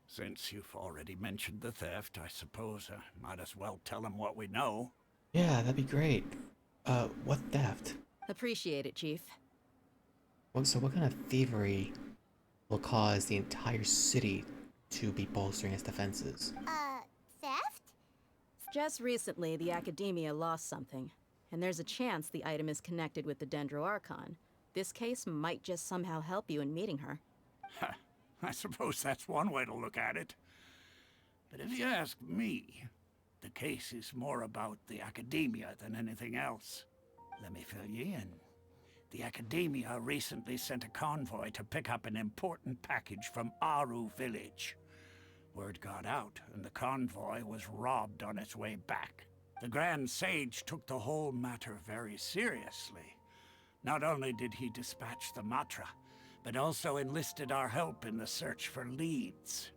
Since you've already mentioned the theft, I suppose I might as well tell him what we know. Yeah, that'd be great. What theft? Appreciate it, Chief. So what kind of thievery will cause the entire city to be bolstering its defenses? Theft? Just recently, the Academia lost something, and there's a chance the item is connected with the Dendro Archon. This case might just somehow help you in meeting her. I suppose that's one way to look at it. But if you ask me, the case is more about the Academia than anything else. Let me fill you in. The Academia recently sent a convoy to pick up an important package from Aru village. Word got out, and the convoy was robbed on its way back. The Grand Sage took the whole matter very seriously. Not only did he dispatch the Matra, but also enlisted our help in the search for leads.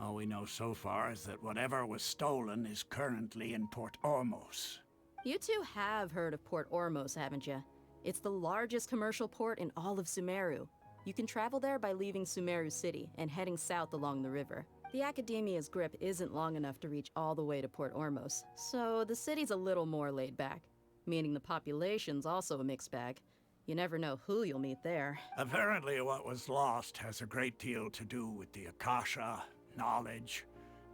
All we know so far is that whatever was stolen is currently in Port Ormos. You two have heard of Port Ormos, haven't you? It's the largest commercial port in all of Sumeru. You can travel there by leaving Sumeru City and heading south along the river. The Academia's grip isn't long enough to reach all the way to Port Ormos, so the city's a little more laid back, meaning the population's also a mixed bag. You never know who you'll meet there. Apparently what was lost has a great deal to do with the Akasha, knowledge,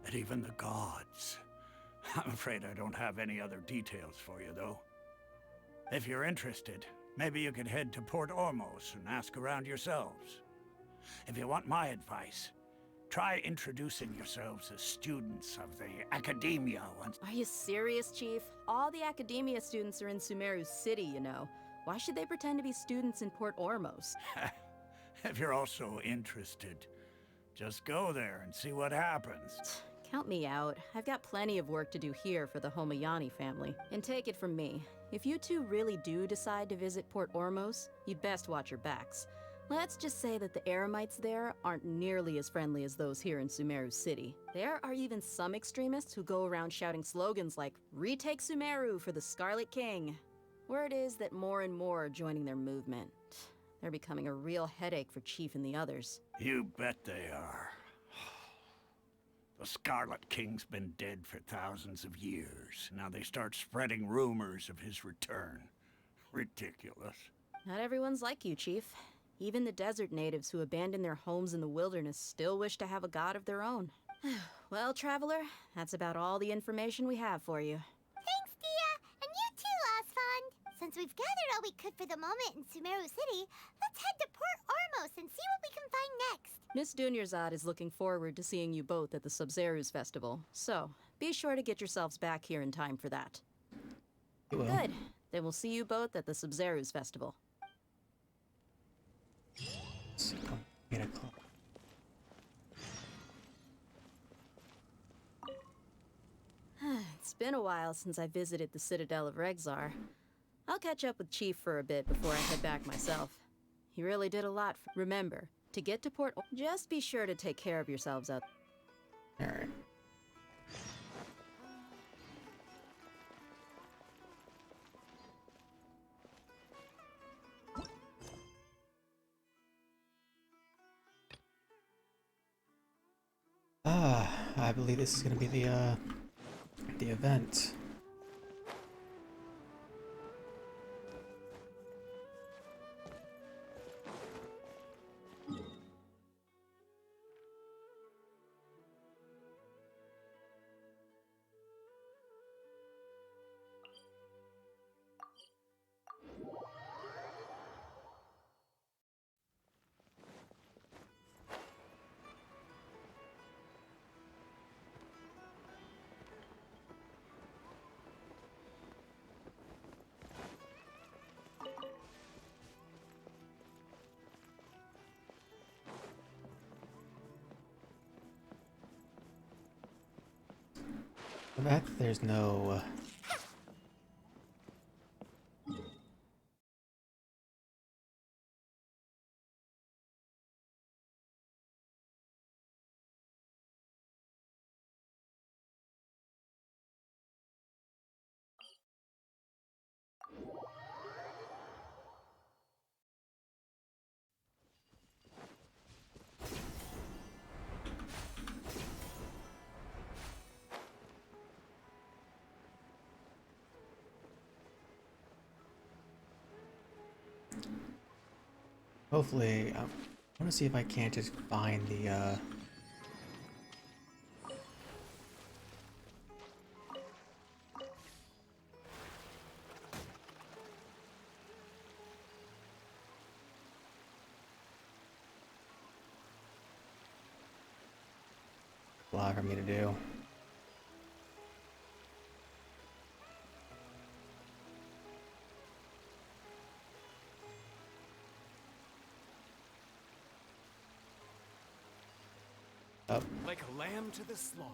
and even the gods. I'm afraid I don't have any other details for you, though. If you're interested, maybe you could head to Port Ormos and ask around yourselves. If you want my advice, try introducing yourselves as students of the Academia once. Are you serious, Chief? All the Academia students are in Sumeru City, you know. Why should they pretend to be students in Port Ormos? If you're also interested, just go there and see what happens. Count me out. I've got plenty of work to do here for the Homayani family. And take it from me, if you two really do decide to visit Port Ormos, you'd best watch your backs. Let's just say that the Eremites there aren't nearly as friendly as those here in Sumeru City. There are even some extremists who go around shouting slogans like, "Retake Sumeru for the Scarlet King." Word is that more and more are joining their movement. They're becoming a real headache for Chief and the others. You bet they are. The Scarlet King's been dead for thousands of years. Now they start spreading rumors of his return. Ridiculous. Not everyone's like you, Chief. Even the desert natives who abandoned their homes in the wilderness still wish to have a god of their own. Well, Traveler, that's about all the information we have for you. Thanks, Dia! And you too, Osfond! Since we've gathered all we could for the moment in Sumeru City, let's head to Port Ormos and see what we can find next. Miss Dunyarzad is looking forward to seeing you both at the Sub-Zerus Festival, so be sure to get yourselves back here in time for that. Good. Then we'll see you both at the Sub-Zerus Festival. So, 8 o'clock. It's been a while since I visited the Citadel of Regzar. I'll catch up with Chief for a bit before I head back myself. He really did a lot. Remember, to get to Port, just be sure to take care of yourselves out. All right. I believe this is going to be the event. The fact that there's no hopefully, I want to see if I can't just find the, block for me to do. Up. Like a lamb to the slaughter.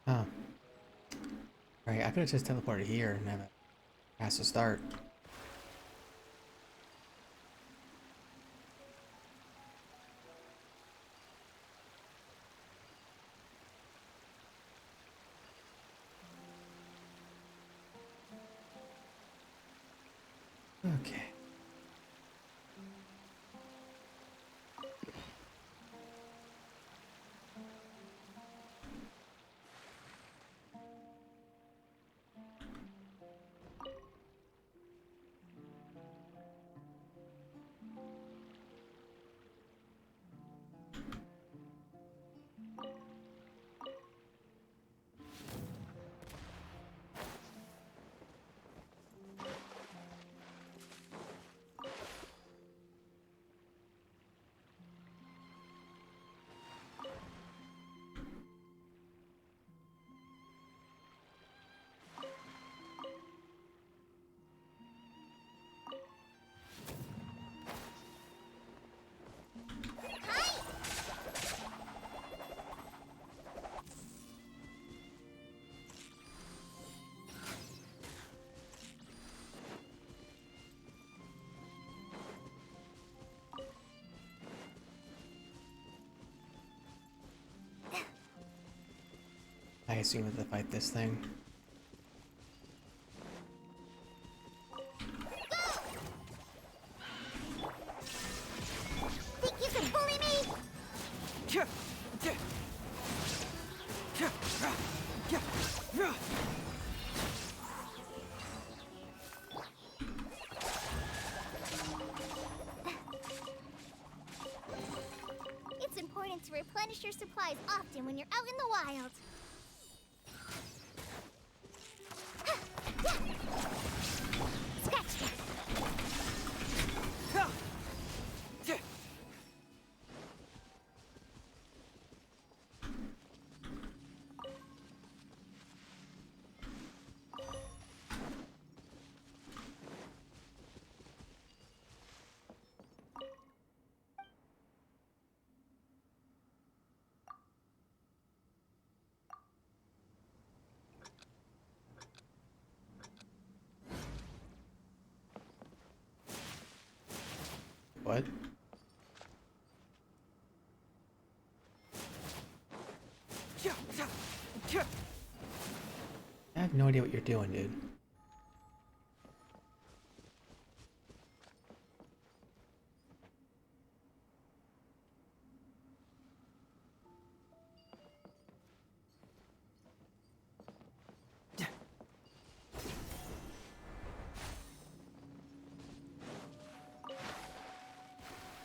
Huh. Right, I could have just teleported here and have it past the start. Okay. I assume that to fight this thing. Think you can bully me? It's important to replenish your supplies often when you're out in the wild. Scratch that. What? I have no idea what you're doing, dude.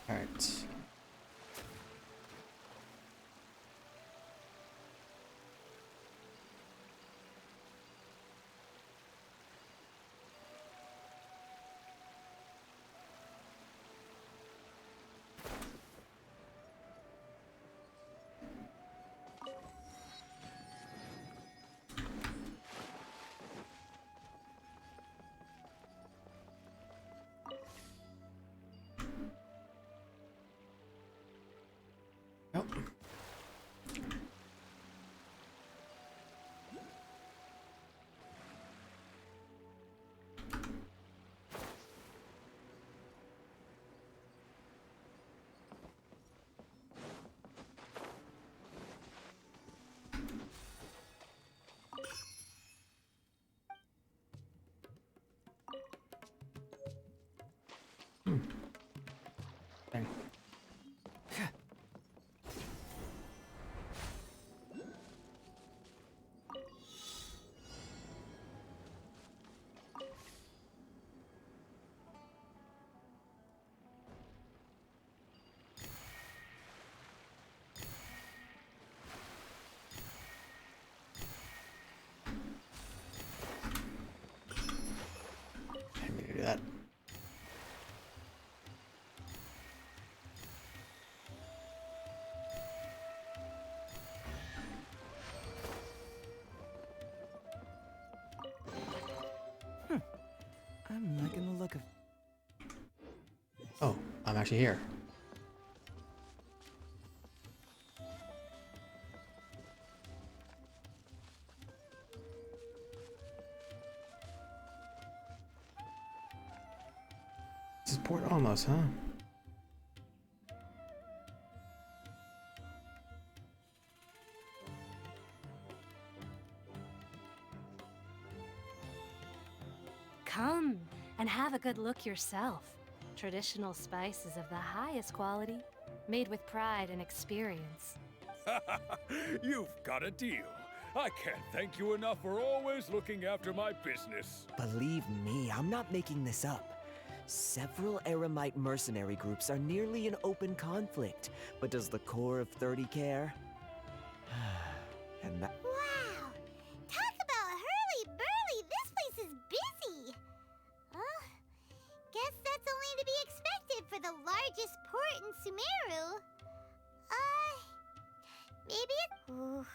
Alright. I'm actually here. This is Port Almost, huh? Come and have a good look yourself. Traditional spices of the highest quality, made with pride and experience. You've got a deal. I can't thank you enough for always looking after my business. Believe me, I'm not making this up. Several Eremite mercenary groups are nearly in open conflict, but does the core of 30 care? And that... Wow! Talk about hurly-burly! This place is busy! Guess that's only to be expected for the largest port in Sumeru. Maybe it... Ooh.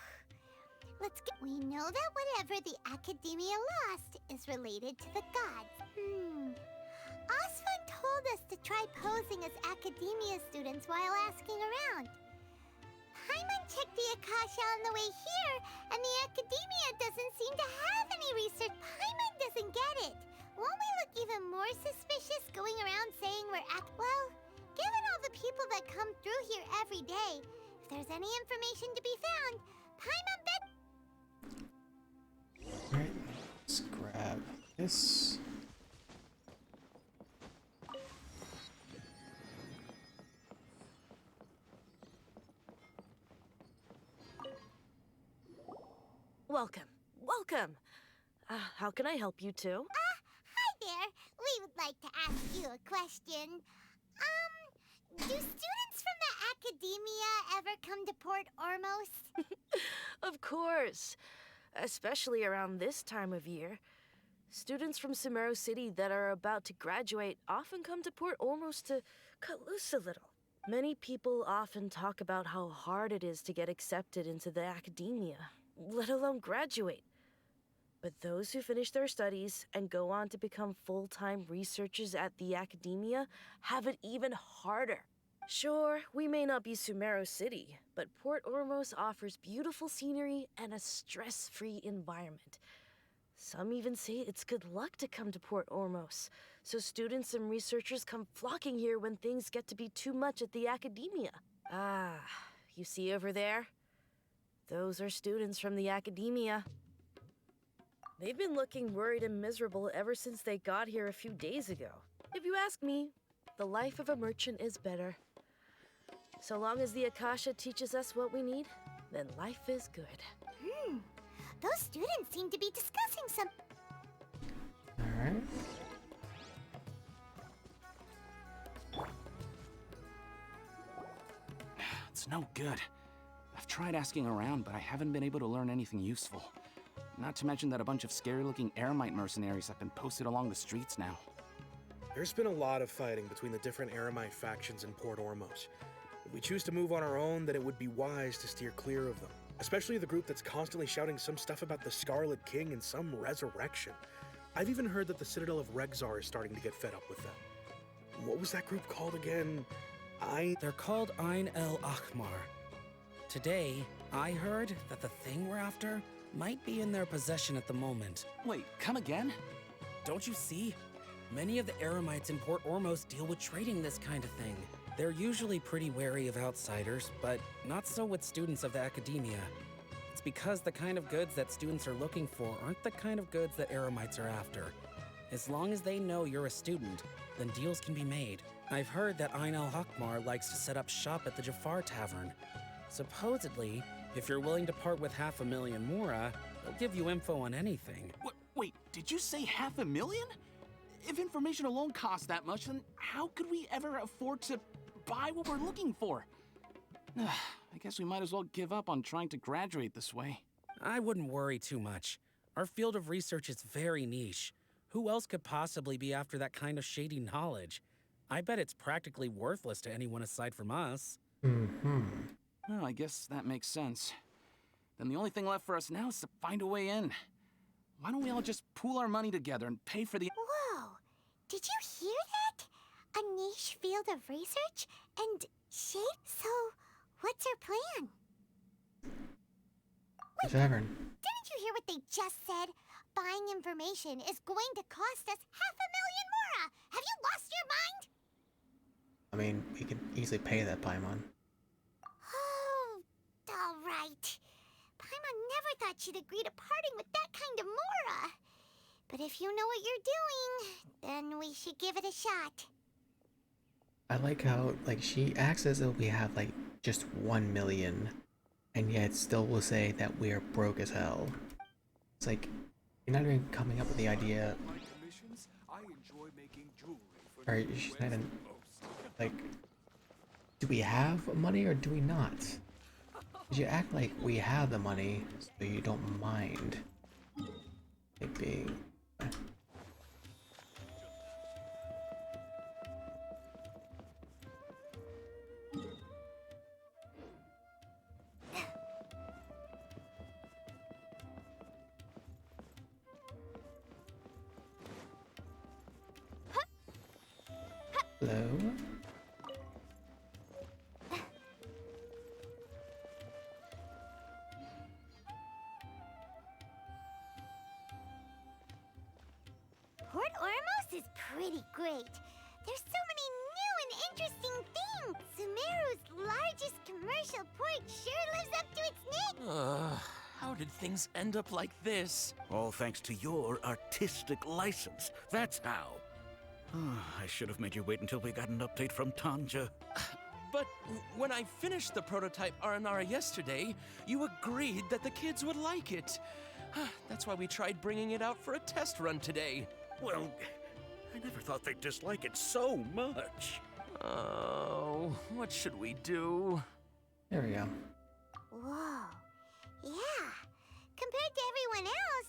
Let's get... We know that whatever the Academia lost is related to the gods. Osfun told us to try posing as Academia students while asking around. Paimon checked the Akasha on the way here, and the Academia doesn't seem to have any research. Paimon doesn't get it. Won't we look even more suspicious going around saying we're well, given all the people that come through here every day, if there's any information to be found, Paimon bet... Alright, let's grab this. Welcome. Welcome. How can I help you two? Hi there. We would like to ask you a question. Do students from the Academia ever come to Port Ormos? Of course. Especially around this time of year. Students from Sumeru City that are about to graduate often come to Port Ormos to cut loose a little. Many people often talk about how hard it is to get accepted into the Academia, let alone graduate. But those who finish their studies and go on to become full-time researchers at the Academia have it even harder. Sure, we may not be Sumeru City, but Port Ormos offers beautiful scenery and a stress-free environment. Some even say it's good luck to come to Port Ormos, so students and researchers come flocking here when things get to be too much at the Academia. You see over there? Those are students from the Academia. They've been looking worried and miserable ever since they got here a few days ago. If you ask me, the life of a merchant is better. So long as the Akasha teaches us what we need, then life is good. Those students seem to be discussing some... Alright. It's no good. I've tried asking around, but I haven't been able to learn anything useful. Not to mention that a bunch of scary-looking Eremite mercenaries have been posted along the streets now. There's been a lot of fighting between the different Eremite factions in Port Ormos. If we choose to move on our own, then it would be wise to steer clear of them. Especially the group that's constantly shouting some stuff about the Scarlet King and some resurrection. I've even heard that the Citadel of Regzar is starting to get fed up with them. What was that group called again? They're called Ain El Akhmar. Today, I heard that the thing we're after might be in their possession at the moment. Wait, come again? Don't you see? Many of the Eremites in Port Ormos deal with trading this kind of thing. They're usually pretty wary of outsiders, but not so with students of the Academia. It's because the kind of goods that students are looking for aren't the kind of goods that Eremites are after. As long as they know you're a student, then deals can be made. I've heard that Ain El Hakmar likes to set up shop at the Jafar Tavern. Supposedly, if you're willing to part with 500,000 Mora, they'll give you info on anything. Wait, did you say 500,000? If information alone costs that much, then how could we ever afford to buy what we're looking for? I guess we might as well give up on trying to graduate this way. I wouldn't worry too much. Our field of research is very niche. Who else could possibly be after that kind of shady knowledge? I bet it's practically worthless to anyone aside from us. Well, I guess that makes sense. Then the only thing left for us now is to find a way in. Why don't we all just pool our money together and pay for the... Whoa! Did you hear that? A niche field of research? And shape? So, what's our plan? The tavern. Didn't you hear what they just said? Buying information is going to cost us 500,000 mora! Have you lost your mind? I mean, we could easily pay that Paimon. Oh, alright. Paimon never thought she'd agree to parting with that kind of mora. But if you know what you're doing, then we should give it a shot. I like how, like, she acts as though we have, like, just 1 million, and yet still will say that we are broke as hell. It's like, you're not even coming up with the idea, or she's not even, like, do we have money or do we not? You act like we have the money, so you don't mind it being... Hello? Port Ormos is pretty great. There's so many new and interesting things. Sumeru's largest commercial port sure lives up to its name. How did things end up like this? All thanks to your artistic license. That's how. I should have made you wait until we got an update from Tanja. But when I finished the prototype Aranara yesterday, you agreed that the kids would like it. That's why we tried bringing it out for a test run today. Well, I never thought they'd dislike it so much. Oh, what should we do? There we go. Whoa. Yeah. Compared to everyone else,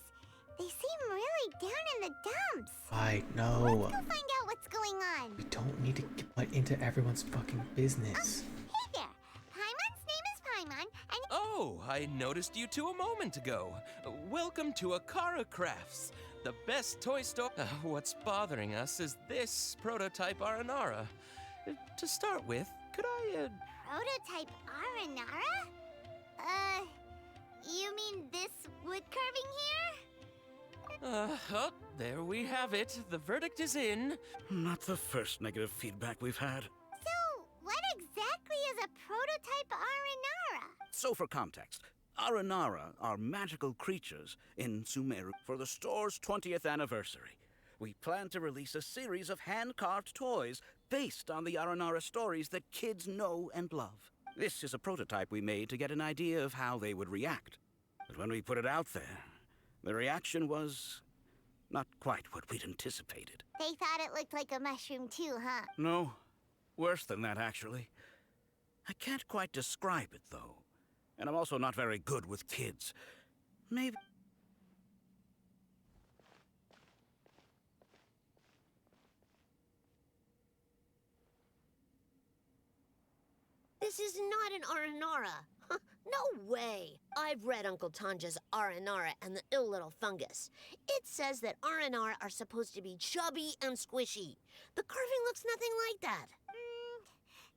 they seem really down in the dumps. I know. Let's go find out what's going on. We don't need to get into everyone's fucking business. Hey there. Paimon's name is Paimon, and... Oh, I noticed you two a moment ago. Welcome to Akara Crafts, the best toy store. What's bothering us is this prototype Aranara. To start with, could I, Prototype Aranara? You mean this wood carving here? Oh, there we have it. The verdict is in. Not the first negative feedback we've had. So, what exactly is a prototype Aranara? So for context, Aranara are magical creatures in Sumeru for the store's 20th anniversary. We plan to release a series of hand-carved toys based on the Aranara stories that kids know and love. This is a prototype we made to get an idea of how they would react. But when we put it out there, the reaction was not quite what we'd anticipated. They thought it looked like a mushroom too, huh? No, worse than that, actually. I can't quite describe it, though. And I'm also not very good with kids. Maybe... This is not an Aranara. No way. I've read Uncle Tanja's Aranara and the Ill Little Fungus. It says that Aranara are supposed to be chubby and squishy. The carving looks nothing like that.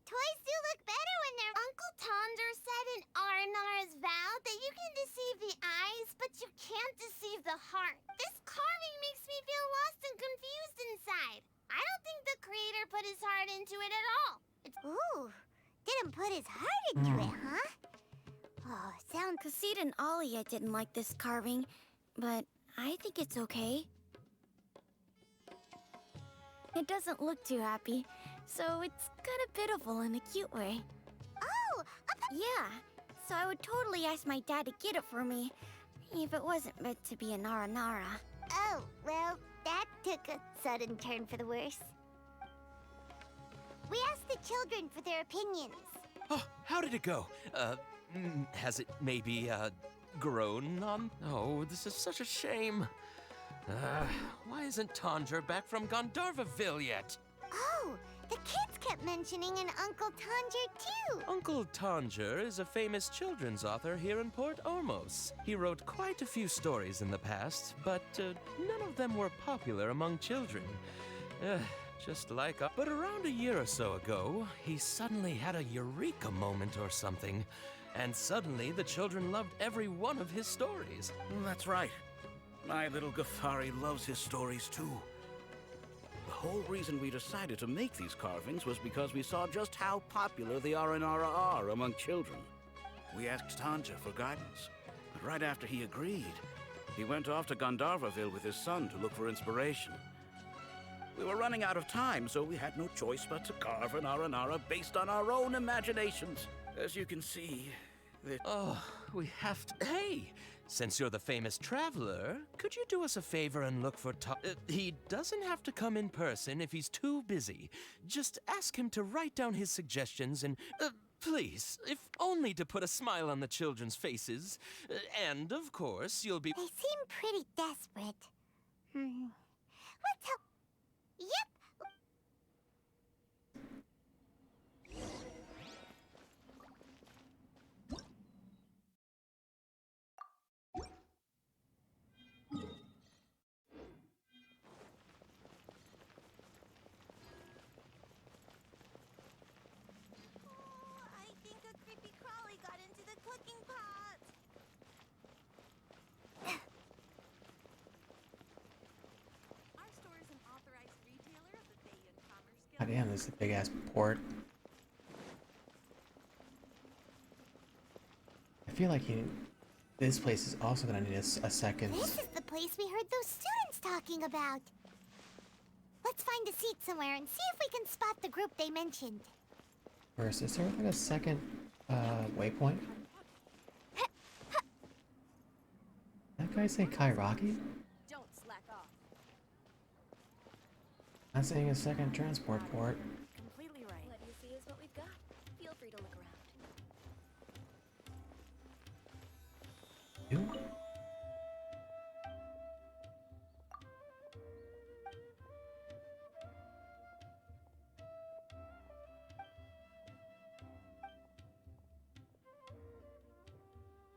Toys do look better when they're... Uncle Tanja said in Aranara's vow that you can deceive the eyes, but you can't deceive the heart. This carving makes me feel lost and confused inside. I don't think the creator put his heart into it at all. Ooh, didn't put his heart into it, huh? Oh, sounds... Kassid and Alia didn't like this carving, but I think it's okay. It doesn't look too happy, so it's kind of pitiful in a cute way. Oh! Yeah, so I would totally ask my dad to get it for me, if it wasn't meant to be an Aranara. Oh, well, that took a sudden turn for the worse. We asked the children for their opinions. Oh, how did it go? Has it maybe, grown on? Oh, this is such a shame. Why isn't Tanja back from Gandharvaville yet? Oh, the kids kept mentioning an Uncle Tanja too. Uncle Tanja is a famous children's author here in Port Ormos. He wrote quite a few stories in the past, but none of them were popular among children. Just like But around a year or so ago, he suddenly had a eureka moment or something. And suddenly, the children loved every one of his stories. That's right. My little Ghaffari loves his stories too. The whole reason we decided to make these carvings was because we saw just how popular the Aranara are among children. We asked Tanja for guidance, but right after he agreed, he went off to Gandharvaville with his son to look for inspiration. We were running out of time, so we had no choice but to carve an Aranara based on our own imaginations. As you can see, Oh, we have to... Hey! Since you're the famous traveler, could you do us a favor and look for he doesn't have to come in person if he's too busy. Just ask him to write down his suggestions and... please, if only to put a smile on the children's faces. And, of course, you'll be... They seem pretty desperate. Let's help. Yep. God damn, this is a big ass port. I feel like this place is also gonna need a second. This is the place we heard those students talking about. Let's find a seat somewhere and see if we can spot the group they mentioned. First, is there like a second waypoint? That guy say Kairaki? Don't slack off. Not saying a second transport port. Completely right. What you see is what we've got. Feel free to look around. You?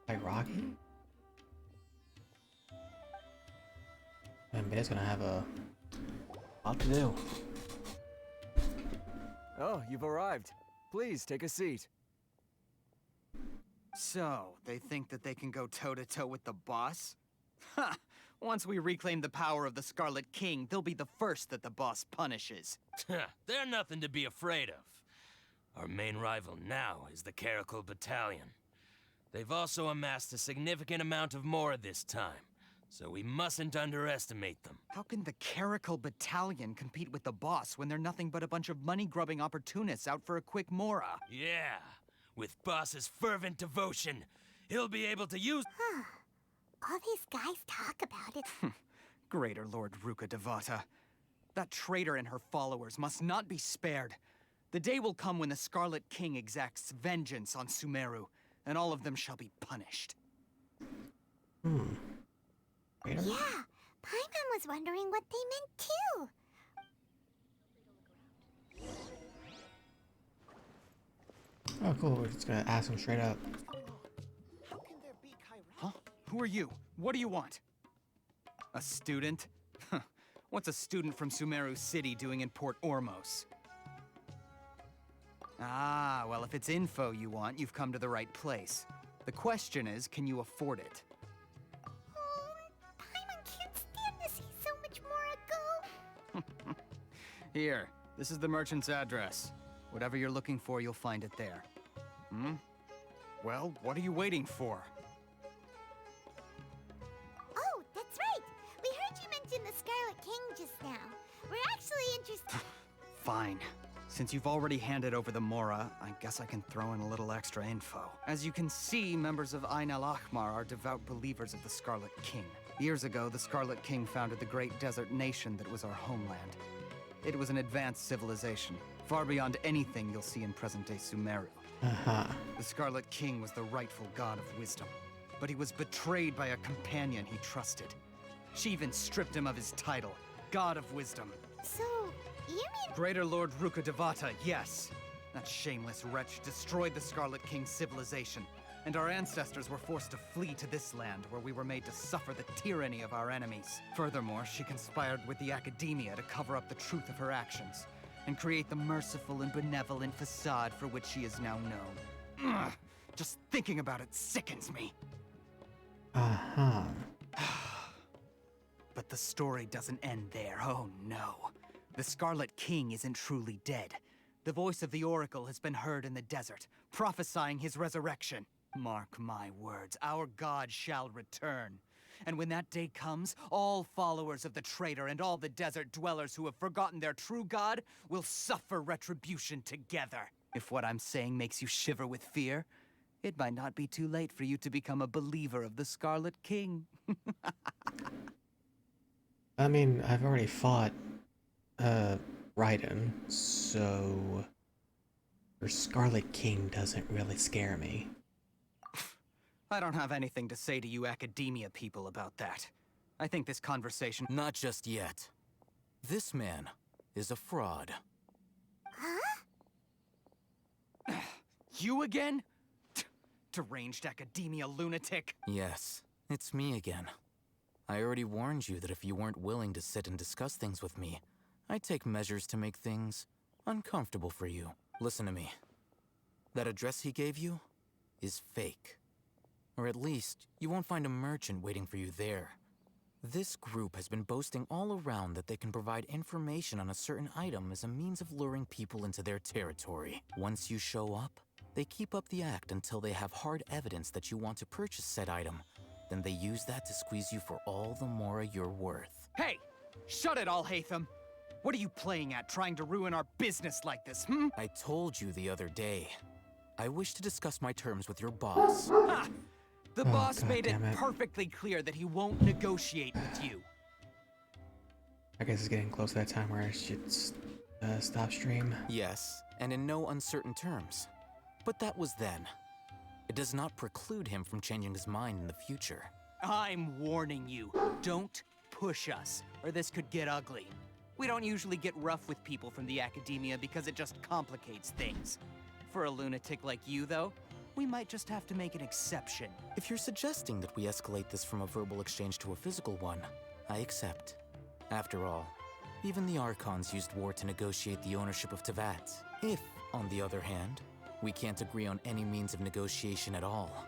Kairaki? Man, Bea's gonna have a lot to do. Oh, you've arrived. Please, take a seat. So, they think that they can go toe-to-toe with the boss? Ha! Once we reclaim the power of the Scarlet King, they'll be the first that the boss punishes. They're nothing to be afraid of. Our main rival now is the Caracal Battalion. They've also amassed a significant amount of more this time, so we mustn't underestimate them. How can the Caracal Battalion compete with the boss when they're nothing but a bunch of money-grubbing opportunists out for a quick mora? Yeah, with boss's fervent devotion, he'll be able to use... All these guys talk about it. Greater Lord Ruka Devata. That traitor and her followers must not be spared. The day will come when the Scarlet King exacts vengeance on Sumeru, and all of them shall be punished. Yeah, Paimon was wondering what they meant too. Oh, cool. We're just gonna ask him straight up. Huh? Who are you? What do you want? A student? What's a student from Sumeru City doing in Port Ormos? Ah, well, if it's info you want, you've come to the right place. The question is, can you afford it? Paimon can't stand to see so much more ago. Here, this is the merchant's address. Whatever you're looking for, you'll find it there. Well, what are you waiting for? Oh, that's right. We heard you mention the Scarlet King just now. We're actually interested... Fine. Since you've already handed over the Mora, I guess I can throw in a little extra info. As you can see, members of Ain al-Ahmar are devout believers of the Scarlet King. Years ago, the Scarlet King founded the great desert nation that was our homeland. It was an advanced civilization, far beyond anything you'll see in present-day Sumeru. The Scarlet King was the rightful god of wisdom, but he was betrayed by a companion he trusted. She even stripped him of his title, God of Wisdom. So, you mean... Greater Lord Ruka Devata, yes. That shameless wretch destroyed the Scarlet King's civilization, and our ancestors were forced to flee to this land where we were made to suffer the tyranny of our enemies. Furthermore, she conspired with the Academia to cover up the truth of her actions and create the merciful and benevolent facade for which she is now known. Ugh, just thinking about it sickens me. Uh-huh. But the story doesn't end there, oh no. The Scarlet King isn't truly dead. The voice of the Oracle has been heard in the desert, prophesying his resurrection. Mark my words, our god shall return. And when that day comes, all followers of the traitor and all the desert dwellers who have forgotten their true god will suffer retribution together. If what I'm saying makes you shiver with fear, it might not be too late for you to become a believer of the Scarlet King. I mean, I've already fought, Raiden, so... Her Scarlet King doesn't really scare me. I don't have anything to say to you Academia people about that. I think this conversation... Not just yet. This man is a fraud. Huh? You again? Deranged Academia lunatic? Yes, it's me again. I already warned you that if you weren't willing to sit and discuss things with me, I'd take measures to make things uncomfortable for you. Listen to me. That address he gave you is fake. Or at least, you won't find a merchant waiting for you there. This group has been boasting all around that they can provide information on a certain item as a means of luring people into their territory. Once you show up, they keep up the act until they have hard evidence that you want to purchase said item. Then they use that to squeeze you for all the mora you're worth. Hey! Shut it all, Hatham! What are you playing at, trying to ruin our business like this, hmm? I told you the other day. I wish to discuss my terms with your boss. Ha! The boss God made it damn it. perfectly clear that he won't negotiate with you. I guess it's getting close to that time where I should stop stream. Yes, and in no uncertain terms. But that was then. It does not preclude him from changing his mind in the future. I'm warning you, don't push us, or this could get ugly. We don't usually get rough with people from the Academia because it just complicates things. For a lunatic like you, though, we might just have to make an exception. If you're suggesting that we escalate this from a verbal exchange to a physical one, I accept. After all, even the Archons used war to negotiate the ownership of Teyvat. If, on the other hand, we can't agree on any means of negotiation at all,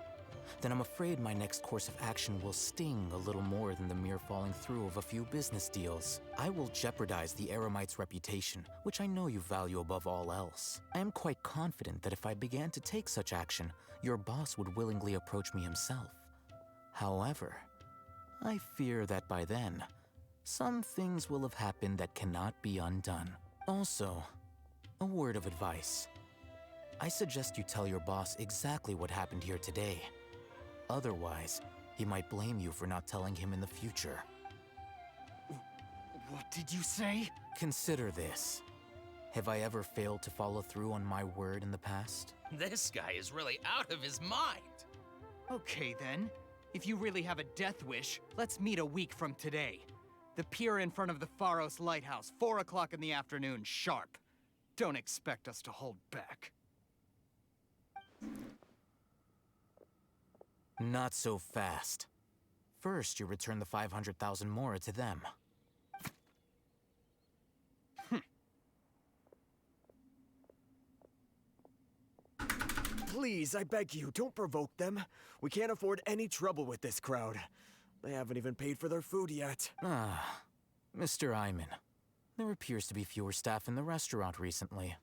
then I'm afraid my next course of action will sting a little more than the mere falling through of a few business deals. I will jeopardize the Eremite's reputation, which I know you value above all else. I am quite confident that if I began to take such action, your boss would willingly approach me himself. However, I fear that by then, some things will have happened that cannot be undone. Also, a word of advice. I suggest you tell your boss exactly what happened here today. Otherwise, he might blame you for not telling him in the future. What did you say? Consider this. Have I ever failed to follow through on my word in the past? This guy is really out of his mind. Okay then. If you really have a death wish, let's meet a week from today. The pier in front of the Pharos Lighthouse, 4 o'clock in the afternoon, sharp. Don't expect us to hold back. Not so fast. First, you return the 500,000 mora to them. Please, I beg you, don't provoke them. We can't afford any trouble with this crowd. They haven't even paid for their food yet. Ah, Mr. Iman. There appears to be fewer staff in the restaurant recently.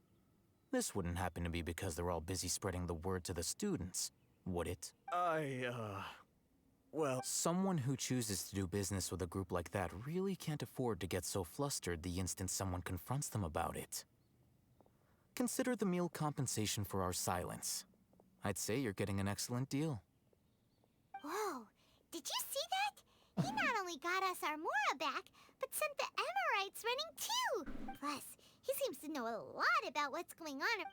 This wouldn't happen to be because they're all busy spreading the word to the students, would it? Well... Someone who chooses to do business with a group like that really can't afford to get so flustered the instant someone confronts them about it. Consider the meal compensation for our silence. I'd say you're getting an excellent deal. Whoa, did you see that? He not only got us our Mora back, but sent the Emirites running too! Plus, he seems to know a lot about what's going on.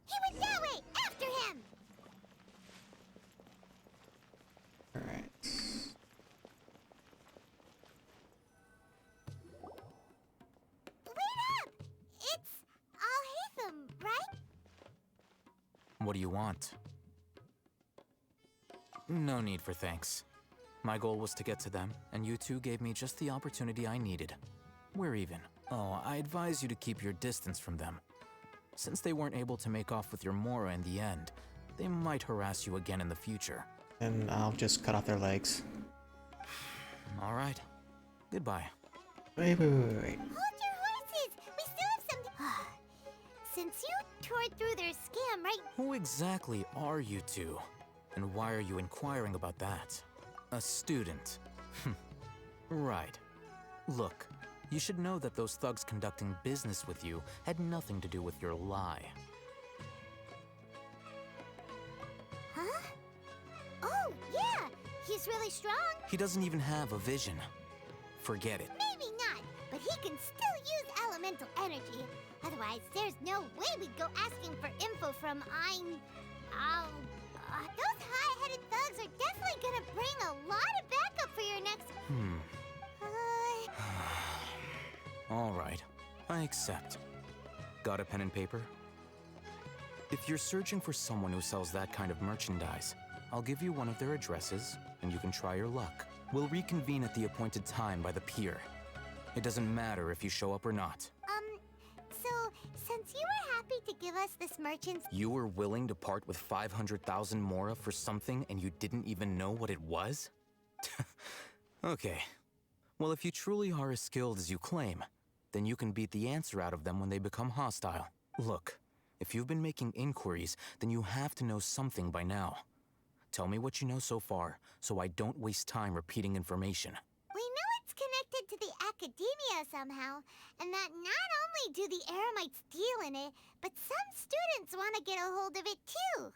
He went that way! After him! Alright. Wait up! It's Al-Hatham, right? What do you want? No need for thanks. My goal was to get to them, and you two gave me just the opportunity I needed. We're even. Oh, I advise you to keep your distance from them. Since they weren't able to make off with your Mora in the end, they might harass you again in the future. And I'll just cut off their legs. All right. Goodbye. Wait. Hold your horses! We still have some... Since you tore through their scam, right? Who exactly are you two? And why are you inquiring about that? A student. Right. Look, you should know that those thugs conducting business with you had nothing to do with your lie. Huh? Oh, yeah! He's really strong. He doesn't even have a vision. Forget it. Maybe not, but he can still use elemental energy. Otherwise, there's no way we'd go asking for info from those high-headed thugs are definitely gonna bring a lot of backup for your next... All right, I accept. Got a pen and paper? If you're searching for someone who sells that kind of merchandise, I'll give you one of their addresses, and you can try your luck. We'll reconvene at the appointed time by the pier. It doesn't matter if you show up or not. So, since you were happy to give us this merchant's... You were willing to part with 500,000 Mora for something and you didn't even know what it was? Okay. Well, if you truly are as skilled as you claim, then you can beat the answer out of them when they become hostile. Look, if you've been making inquiries, then you have to know something by now. Tell me what you know so far, so I don't waste time repeating information. We know it's connected to the academia somehow, and that not only do the Eremites deal in it, but some students want to get a hold of it too.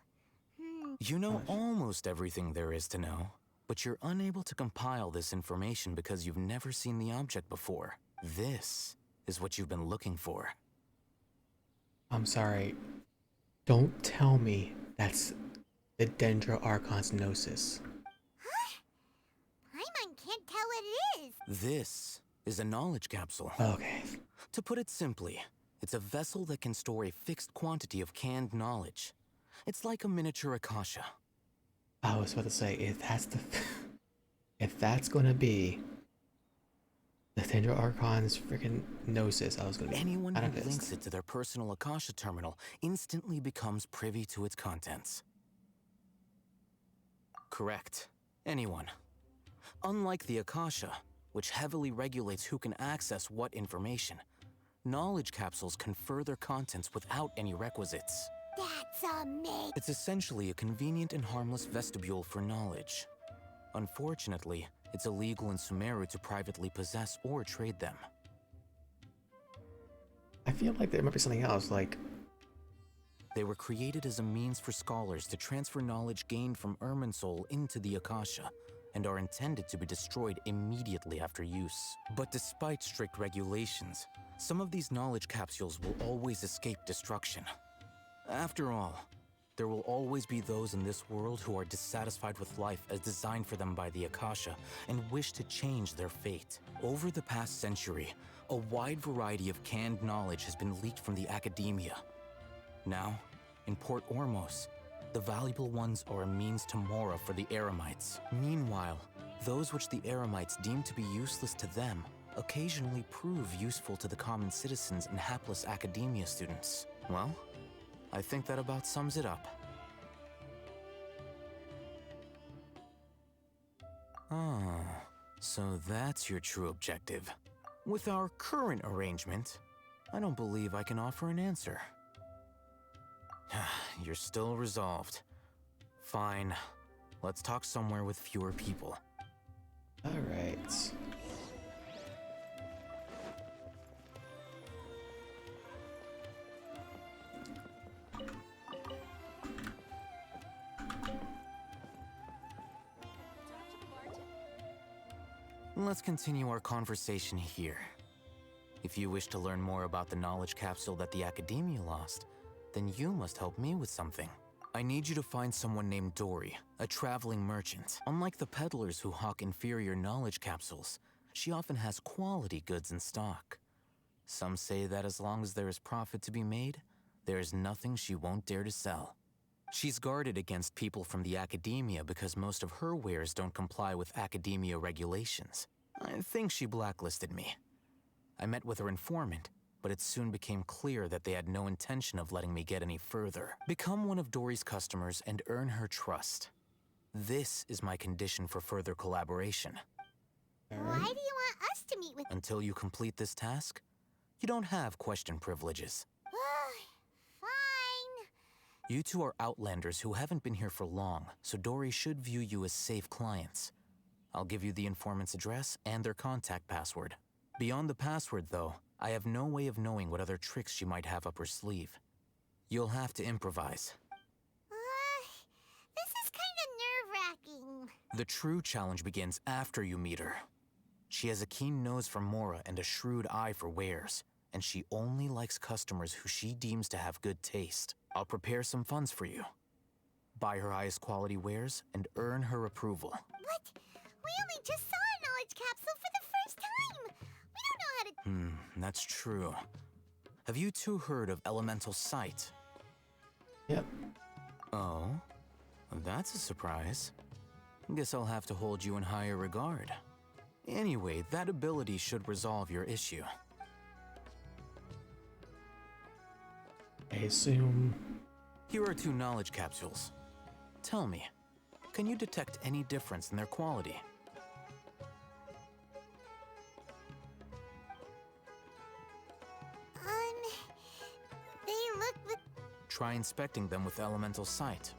You know almost everything there is to know, but you're unable to compile this information because you've never seen the object before. This is what you've been looking for. I'm sorry. Don't tell me that's the Dendro Archon's Gnosis. Paimon can't tell what it is. This is a knowledge capsule. Okay. To put it simply, it's a vessel that can store a fixed quantity of canned knowledge. It's like a miniature Akasha. I was about to say, if that's gonna be the Dendro Archon's freaking Gnosis, I was gonna be Anyone kinda who links pissed. it to their personal Akasha terminal instantly becomes privy to its contents. Correct. Anyone. Unlike the Akasha, which heavily regulates who can access what information, knowledge capsules confer their contents without any requisites. That's amazing. It's essentially a convenient and harmless vestibule for knowledge. Unfortunately, it's illegal in Sumeru to privately possess or trade them. I feel like there might be something else, like... They were created as a means for scholars to transfer knowledge gained from Irminsul into the Akasha, and are intended to be destroyed immediately after use. But despite strict regulations, some of these knowledge capsules will always escape destruction. After all, there will always be those in this world who are dissatisfied with life as designed for them by the Akasha and wish to change their fate. Over the past century, a wide variety of canned knowledge has been leaked from the academia. Now, in Port Ormos, the valuable ones are a means to Mora for the Eremites. Meanwhile, those which the Eremites deem to be useless to them occasionally prove useful to the common citizens and hapless academia students. Well, I think that about sums it up. Ah, so that's your true objective. With our current arrangement, I don't believe I can offer an answer. You're still resolved. Fine. Let's talk somewhere with fewer people. Alright. Let's continue our conversation here. If you wish to learn more about the knowledge capsule that the Academia lost, then you must help me with something. I need you to find someone named Dory, a traveling merchant. Unlike the peddlers who hawk inferior knowledge capsules, she often has quality goods in stock. Some say that as long as there is profit to be made, there is nothing she won't dare to sell. She's guarded against people from the academia because most of her wares don't comply with academia regulations. I think she blacklisted me. I met with her informant, but it soon became clear that they had no intention of letting me get any further. Become one of Dory's customers and earn her trust. This is my condition for further collaboration. Why do you want us to meet with... Until you complete this task, you don't have question privileges. Fine. You two are outlanders who haven't been here for long, so Dory should view you as safe clients. I'll give you the informant's address and their contact password. Beyond the password, though, I have no way of knowing what other tricks she might have up her sleeve. You'll have to improvise. This is kind of nerve-wracking. The true challenge begins after you meet her. She has a keen nose for Mora and a shrewd eye for wares, and she only likes customers who she deems to have good taste. I'll prepare some funds for you. Buy her highest quality wares and earn her approval. But we only just saw a knowledge capsule for the first time. We don't know how to... That's true. Have you two heard of elemental sight? Yep. Oh? That's a surprise. Guess I'll have to hold you in higher regard. Anyway, that ability should resolve your issue. I assume... Here are 2 knowledge capsules. Tell me, can you detect any difference in their quality? They look... Try inspecting them with elemental sight.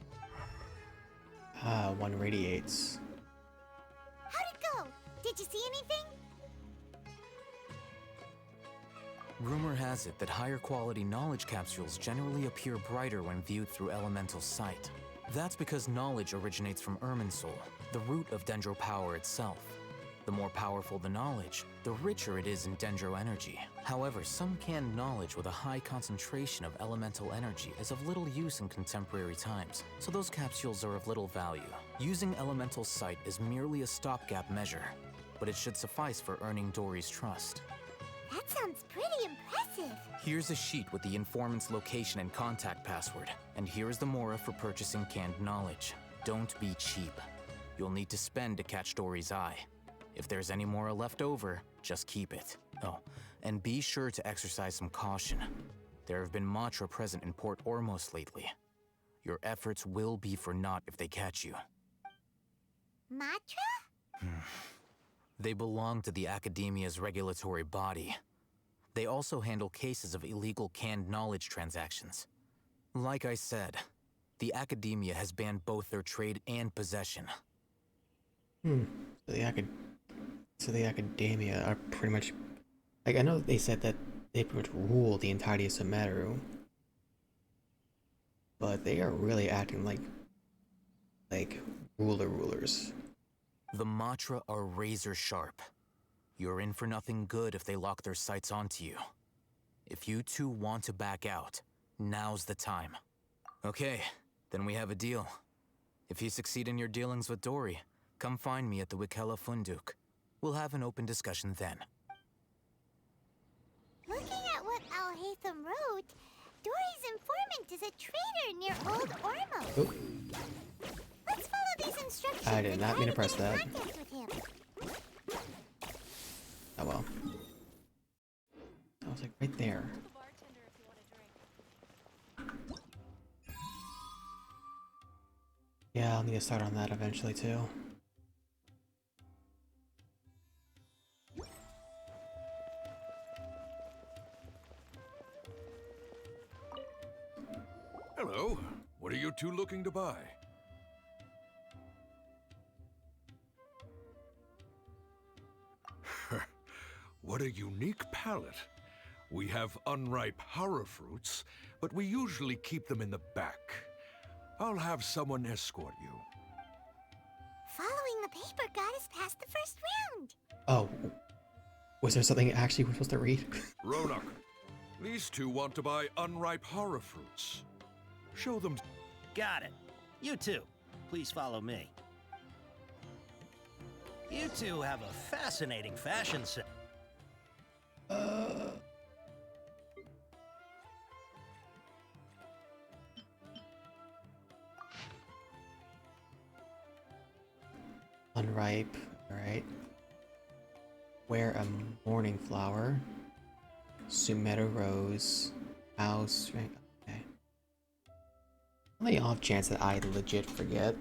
One radiates. How'd it go? Did you see anything? Rumor has it that higher quality knowledge capsules generally appear brighter when viewed through elemental sight. That's because knowledge originates from Irminsul, the root of Dendro power itself. The more powerful the knowledge, the richer it is in Dendro energy. However, some canned knowledge with a high concentration of elemental energy is of little use in contemporary times, so those capsules are of little value. Using elemental sight is merely a stopgap measure, but it should suffice for earning Dory's trust. That sounds pretty impressive. Here's a sheet with the informant's location and contact password, and here's the Mora for purchasing canned knowledge. Don't be cheap. You'll need to spend to catch Dory's eye. If there's any Mora left over, just keep it. Oh, and be sure to exercise some caution. There have been Matra present in Port Ormos lately. Your efforts will be for naught if they catch you. Matra? They belong to the Academia's regulatory body. They also handle cases of illegal canned knowledge transactions. Like I said, the Academia has banned both their trade and possession. So the Academia are pretty much... Like, I know they said that they pretty much rule the entirety of Sumeru. But they are really acting like rulers. The Matra are razor sharp. You're in for nothing good if they lock their sights onto you. If you two want to back out, now's the time. Okay, then we have a deal. If you succeed in your dealings with Dory, come find me at the Wikela Funduk. We'll have an open discussion then. Looking at what Al-Haytham wrote, Dory's informant is a traitor near Old Ormos. Oh. Let's follow these instructions. I did not mean to press that. Oh well. I was like right there. Yeah, I'll need to start on that eventually too. Hello. What are you two looking to buy? What a unique palette. We have unripe horror fruits, but we usually keep them in the back. I'll have someone escort you. Following the paper got us past the first round. Oh. Was there something actually we're supposed to read? Ronak, these two want to buy unripe horror fruits. Show them. Got it. You two, please follow me. You two have a fascinating fashion sense. Unripe. Alright. Wear a morning flower. Sumeru rose. House. Right. Okay. On the off chance that I legit forget.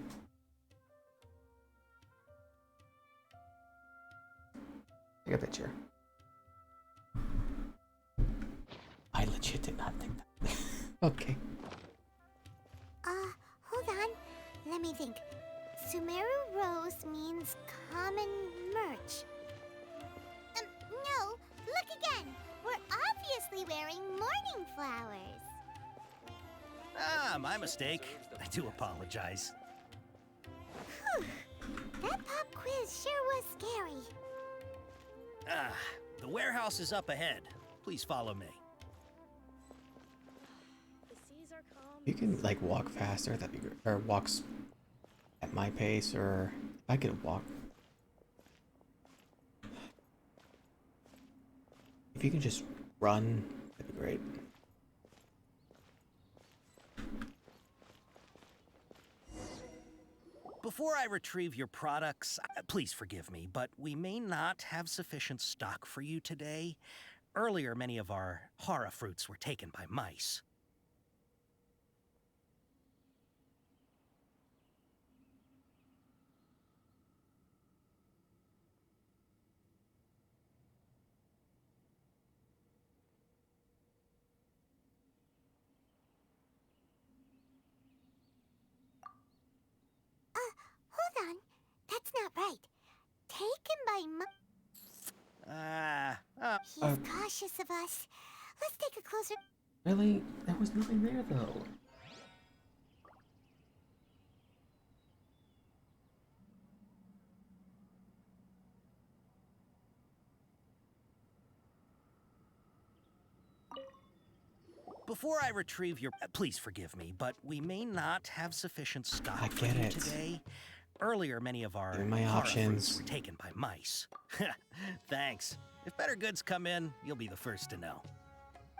Take a picture. I legit did not think that. Okay. Hold on. Let me think. Sumeru Rose means common merch. No, look again. We're obviously wearing morning flowers. Ah, my mistake. I do apologize. Whew. That pop quiz sure was scary. Ah, the warehouse is up ahead. Please follow me. You can like walk faster, that'd be great. Or walks at my pace, or I could walk. If you can just run, that'd be great. Before I retrieve your products, please forgive me, but we may not have sufficient stock for you today. Earlier, many of our hara fruits were taken by mice. Hold on. That's not right. Taken by He's cautious of us. Let's take a closer... Really? There was nothing there though. Before I retrieve your... Please forgive me, but we may not have sufficient stock I for get you it. today. Earlier, many of our Give me my hara options. fruits were taken by mice. Thanks. If better goods come in, you'll be the first to know.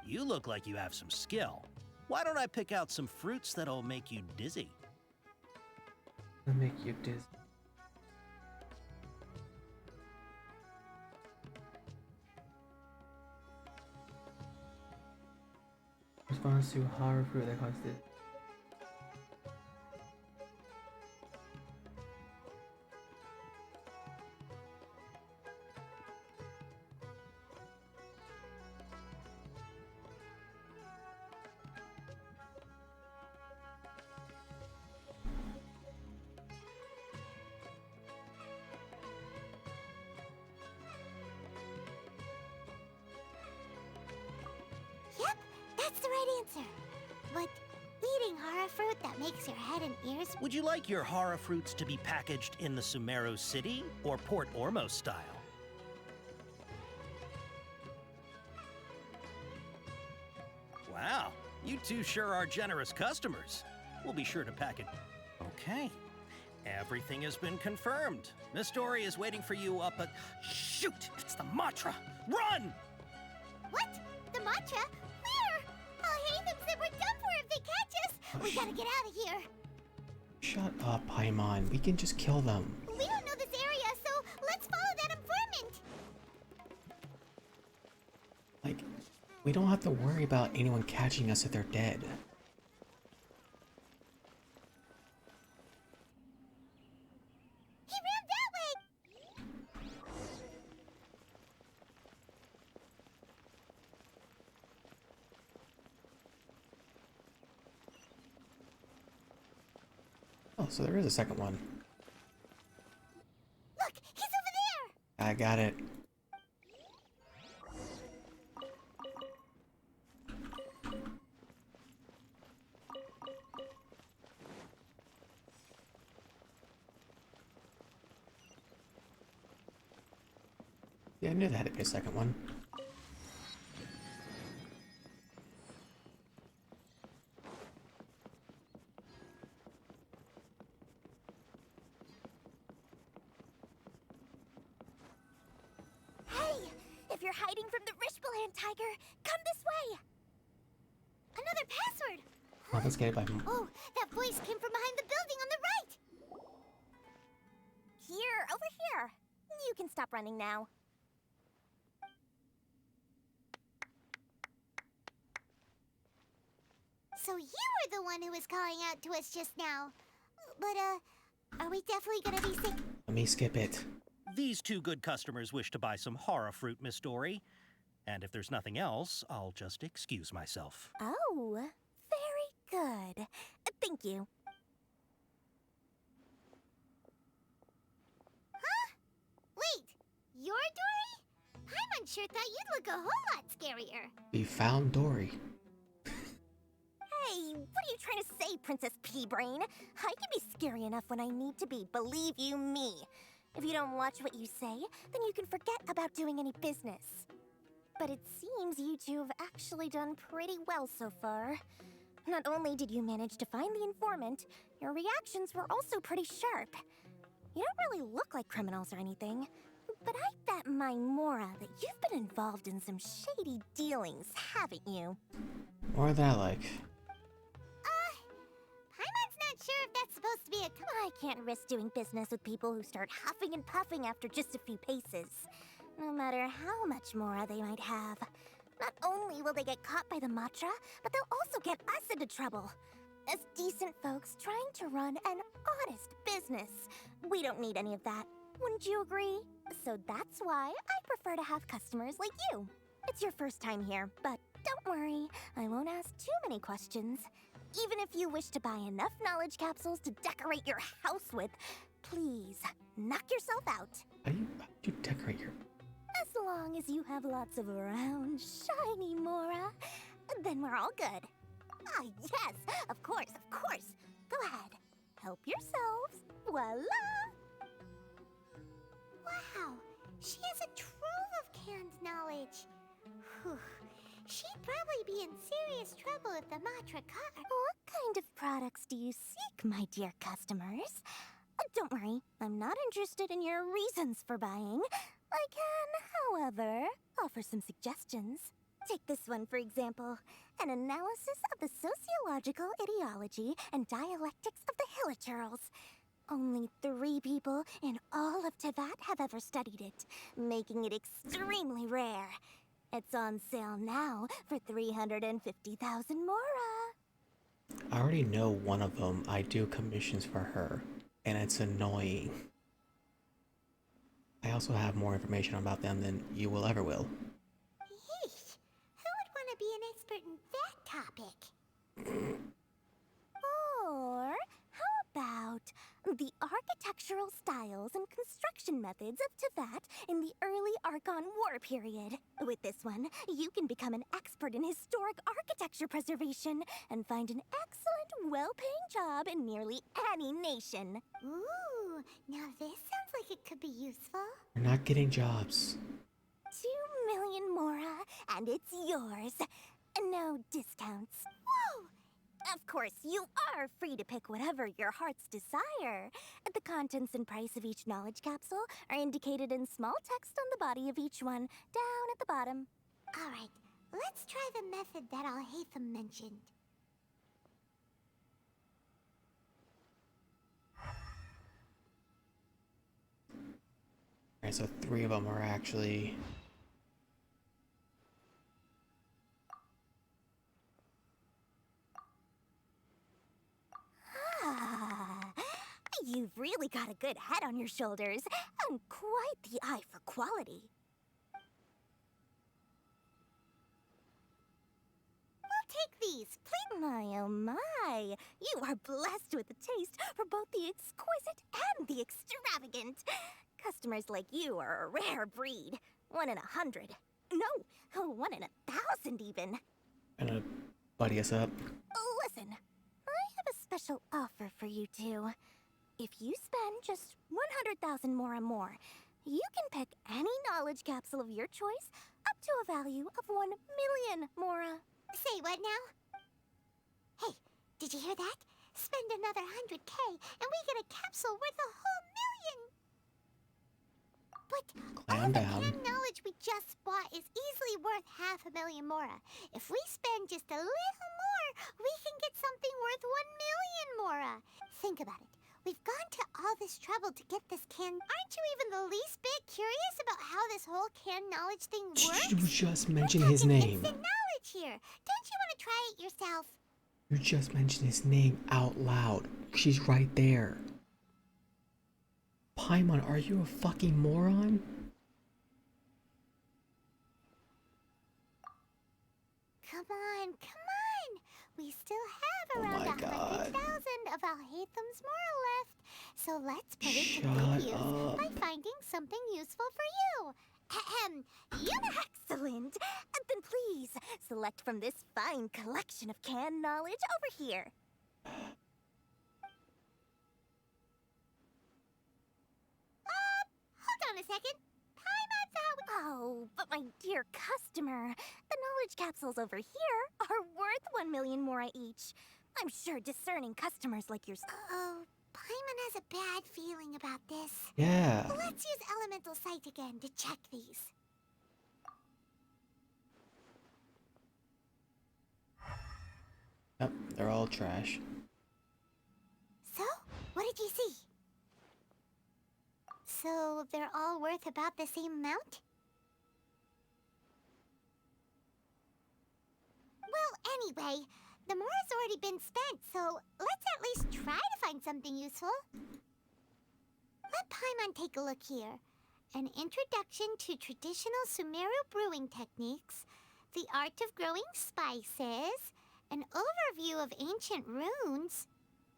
You look like you have some skill. Why don't I pick out some fruits that'll make you dizzy? Make you dizzy. Response to horror fruit that causes it. Yep, that's the right answer. But eating hara fruit that makes your head and ears... Would you like your hara fruits to be packaged in the Sumeru City or Port Ormos style? Wow, you two sure are generous customers. We'll be sure to pack it. Okay, everything has been confirmed. Miss Dory is waiting for you up at... Shoot, it's the Matra! Run! What? The Matra? Where? All Hatham said we're done for if they catch us. We gotta get out of here. Shut up, Paimon. We can just kill them. We don't know this area, so let's follow that informant. Like, we don't have to worry about anyone catching us if they're dead. He ran that way. Oh, so there is a second one. Look, he's over there. I got it. Yeah, I knew there had to be a second one. Hey, if you're hiding from the Rishbaland tiger, come this way. Another password. Confiscated by... Oh, that voice came from behind the building on the right. Here, stop running now. So you were the one who was calling out to us just now. But, are we definitely gonna be sick? Let me skip it. These two good customers wish to buy some horror fruit, Miss Dory. And if there's nothing else, I'll just excuse myself. Oh, very good. Thank you. Huh? Wait, you're Dory? Paimon sure thought you'd look a whole lot scarier. We found Dory. Hey, what are you trying to say, Princess Pea-Brain? I can be scary enough when I need to be, believe you me. If you don't watch what you say, then you can forget about doing any business. But it seems you two have actually done pretty well so far. Not only did you manage to find the informant, your reactions were also pretty sharp. You don't really look like criminals or anything, but I bet my Mora that you've been involved in some shady dealings, haven't you? More than I like. Paimon's not sure if that's supposed to be a... I can't risk doing business with people who start huffing and puffing after just a few paces. No matter how much Mora they might have. Not only will they get caught by the Matra, but they'll also get us into trouble. As decent folks trying to run an honest business. We don't need any of that. Wouldn't you agree? So that's why I prefer to have customers like you. It's your first time here, but don't worry. I won't ask too many questions. Even if you wish to buy enough knowledge capsules to decorate your house with, please, knock yourself out. How do you decorate your... As long as you have lots of round, shiny Mora, then we're all good. Ah, yes, of course, of course. Go ahead. Help yourselves. Voila! Wow, she has a trove of canned knowledge. Whew. She'd probably be in serious trouble if the Matra caught her. What kind of products do you seek, my dear customers? Don't worry, I'm not interested in your reasons for buying. I can, however, offer some suggestions. Take this one, for example. An analysis of the sociological ideology and dialectics of the Hilichurls. Only 3 people in all of Teyvat have ever studied it, making it extremely rare. It's on sale now for 350,000 Mora. I already know one of them. I do commissions for her, and it's annoying. I also have more information about them than you will ever will. Yeesh, who would want to be an expert in that topic? Or how about the architectural styles and construction methods of Teyvat in the early Archon War period? With this one, you can become an expert in historic architecture preservation and find an excellent, well-paying job in nearly any nation. Ooh, now this sounds like it could be useful. We're not getting jobs. 2 million Mora, and it's yours. No discounts. Whoa! Of course, you are free to pick whatever your heart's desire. The contents and price of each knowledge capsule are indicated in small text on the body of each one, down at the bottom. All right, let's try the method that Al-Haytham mentioned. Alright, so 3 of them are actually... You've really got a good head on your shoulders, and quite the eye for quality. We'll take these, please. My, oh my! You are blessed with a taste for both the exquisite and the extravagant. Customers like you are a rare breed. 1 in 100. No, 1 in 1,000 even. Gonna buddy us up. Listen, I have a special offer for you two. If you spend just 100,000 Mora more, you can pick any knowledge capsule of your choice up to a value of 1 million Mora. Say what now? Hey, did you hear that? Spend another 100K and we get a capsule worth a whole million! But all the canned knowledge we just bought is easily worth 500,000 Mora. If we spend just a little more, we can get something worth 1 million Mora. Think about it. We've gone to all this trouble to get this can. Aren't you even the least bit curious about how this whole can knowledge thing works? You just mentioned his name. Instant knowledge here. Don't you want to try it yourself? You just mentioned his name out loud. She's right there. Paimon, are you a fucking moron? Come on, come on. We still have around 100,000 of Alhaitham's moral left. So let's put it to good use by finding something useful for you. Ahem. You're excellent. Then please, select from this fine collection of canned knowledge over here. Hold on a second. Oh, but my dear customer, the knowledge capsules over here are worth 1 million mora each. I'm sure discerning customers like yours. Oh, Paimon has a bad feeling about this. Yeah. Let's use Elemental Sight again to check these. Yep, they're all trash. So, what did you see? So, they're all worth about the same amount? Well, anyway, the mora's already been spent, so let's at least try to find something useful. Let Paimon take a look here. An introduction to traditional Sumeru brewing techniques, the art of growing spices, an overview of ancient runes.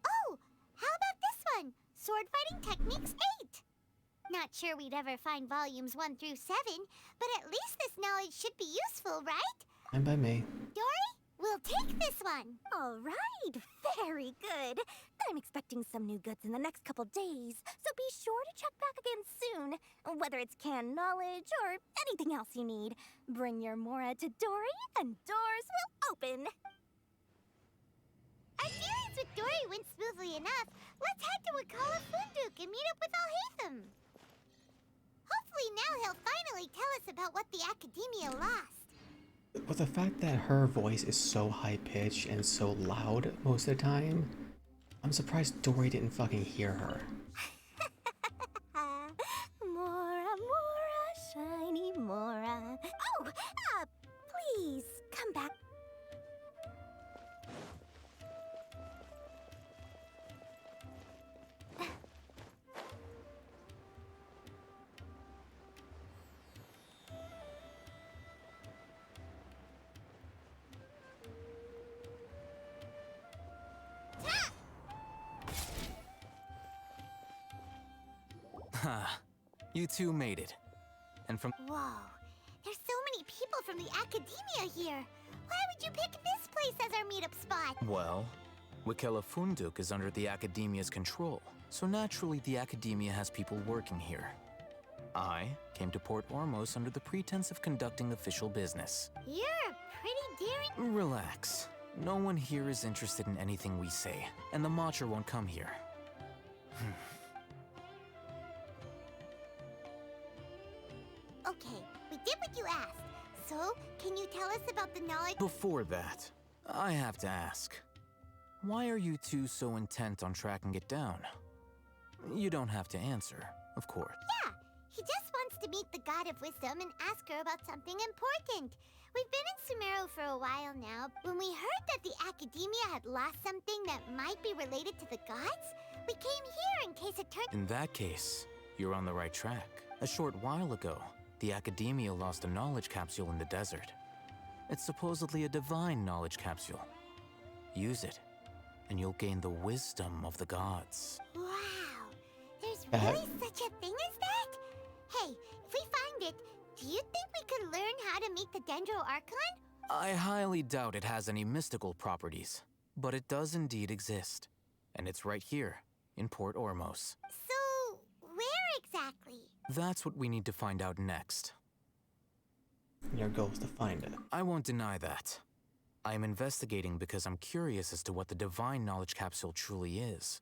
Oh, how about this one? Sword fighting techniques 8. Not sure we'd ever find volumes 1 through 7, but at least this knowledge should be useful, right? And by me. Dory, we'll take this one. All right, very good. I'm expecting some new goods in the next couple days, so be sure to check back again soon. Whether it's canned knowledge or anything else you need, bring your mora to Dory and doors will open. Our dealings with Dory went smoothly enough. Let's head to Collei and meet up with Alhaitham. Hopefully now he'll finally tell us about what the Academia lost. With the fact that her voice is so high-pitched and so loud most of the time, I'm surprised Dory didn't fucking hear her. Mora, Mora, shiny Mora. Oh, please, come back. You two made it. And from— Whoa, there's so many people from the Academia here. Why would you pick this place as our meetup spot? Well, Wikelafunduk is under the Academia's control, so naturally the Academia has people working here. I came to Port Ormos under the pretense of conducting official business. You're a pretty daring— Relax. No one here is interested in anything we say, and the Matcha won't come here. Okay, we did what you asked. So, can you tell us about the knowledge— Before that, I have to ask, why are you two so intent on tracking it down? You don't have to answer, of course. Yeah, he just wants to meet the God of Wisdom and ask her about something important. We've been in Sumeru for a while now. When we heard that the Academia had lost something that might be related to the gods, we came here in case it turned— In that case, you're on the right track. A short while ago, the Academia lost a knowledge capsule in the desert. It's supposedly a divine knowledge capsule. Use it, and you'll gain the wisdom of the gods. Wow, there's really such a thing as that? Hey, if we find it, do you think we could learn how to meet the Dendro Archon? I highly doubt it has any mystical properties, but it does indeed exist. And it's right here, in Port Ormos. So, where exactly? That's what we need to find out next. Your goal is to find it. I won't deny that. I am investigating because I'm curious as to what the divine knowledge capsule truly is.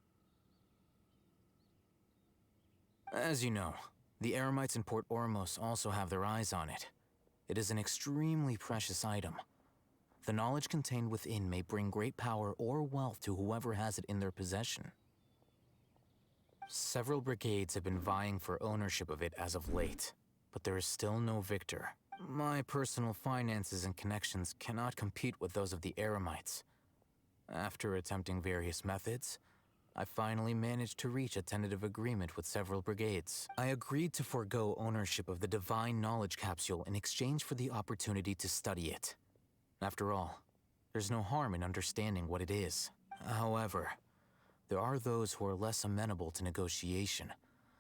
As you know, the Eremites in Port Ormos also have their eyes on it. It is an extremely precious item. The knowledge contained within may bring great power or wealth to whoever has it in their possession. Several brigades have been vying for ownership of it as of late, but there is still no victor. My personal finances and connections cannot compete with those of the Eremites. After attempting various methods, I finally managed to reach a tentative agreement with several brigades. I agreed to forego ownership of the Divine Knowledge Capsule in exchange for the opportunity to study it. After all, there's no harm in understanding what it is. However, there are those who are less amenable to negotiation,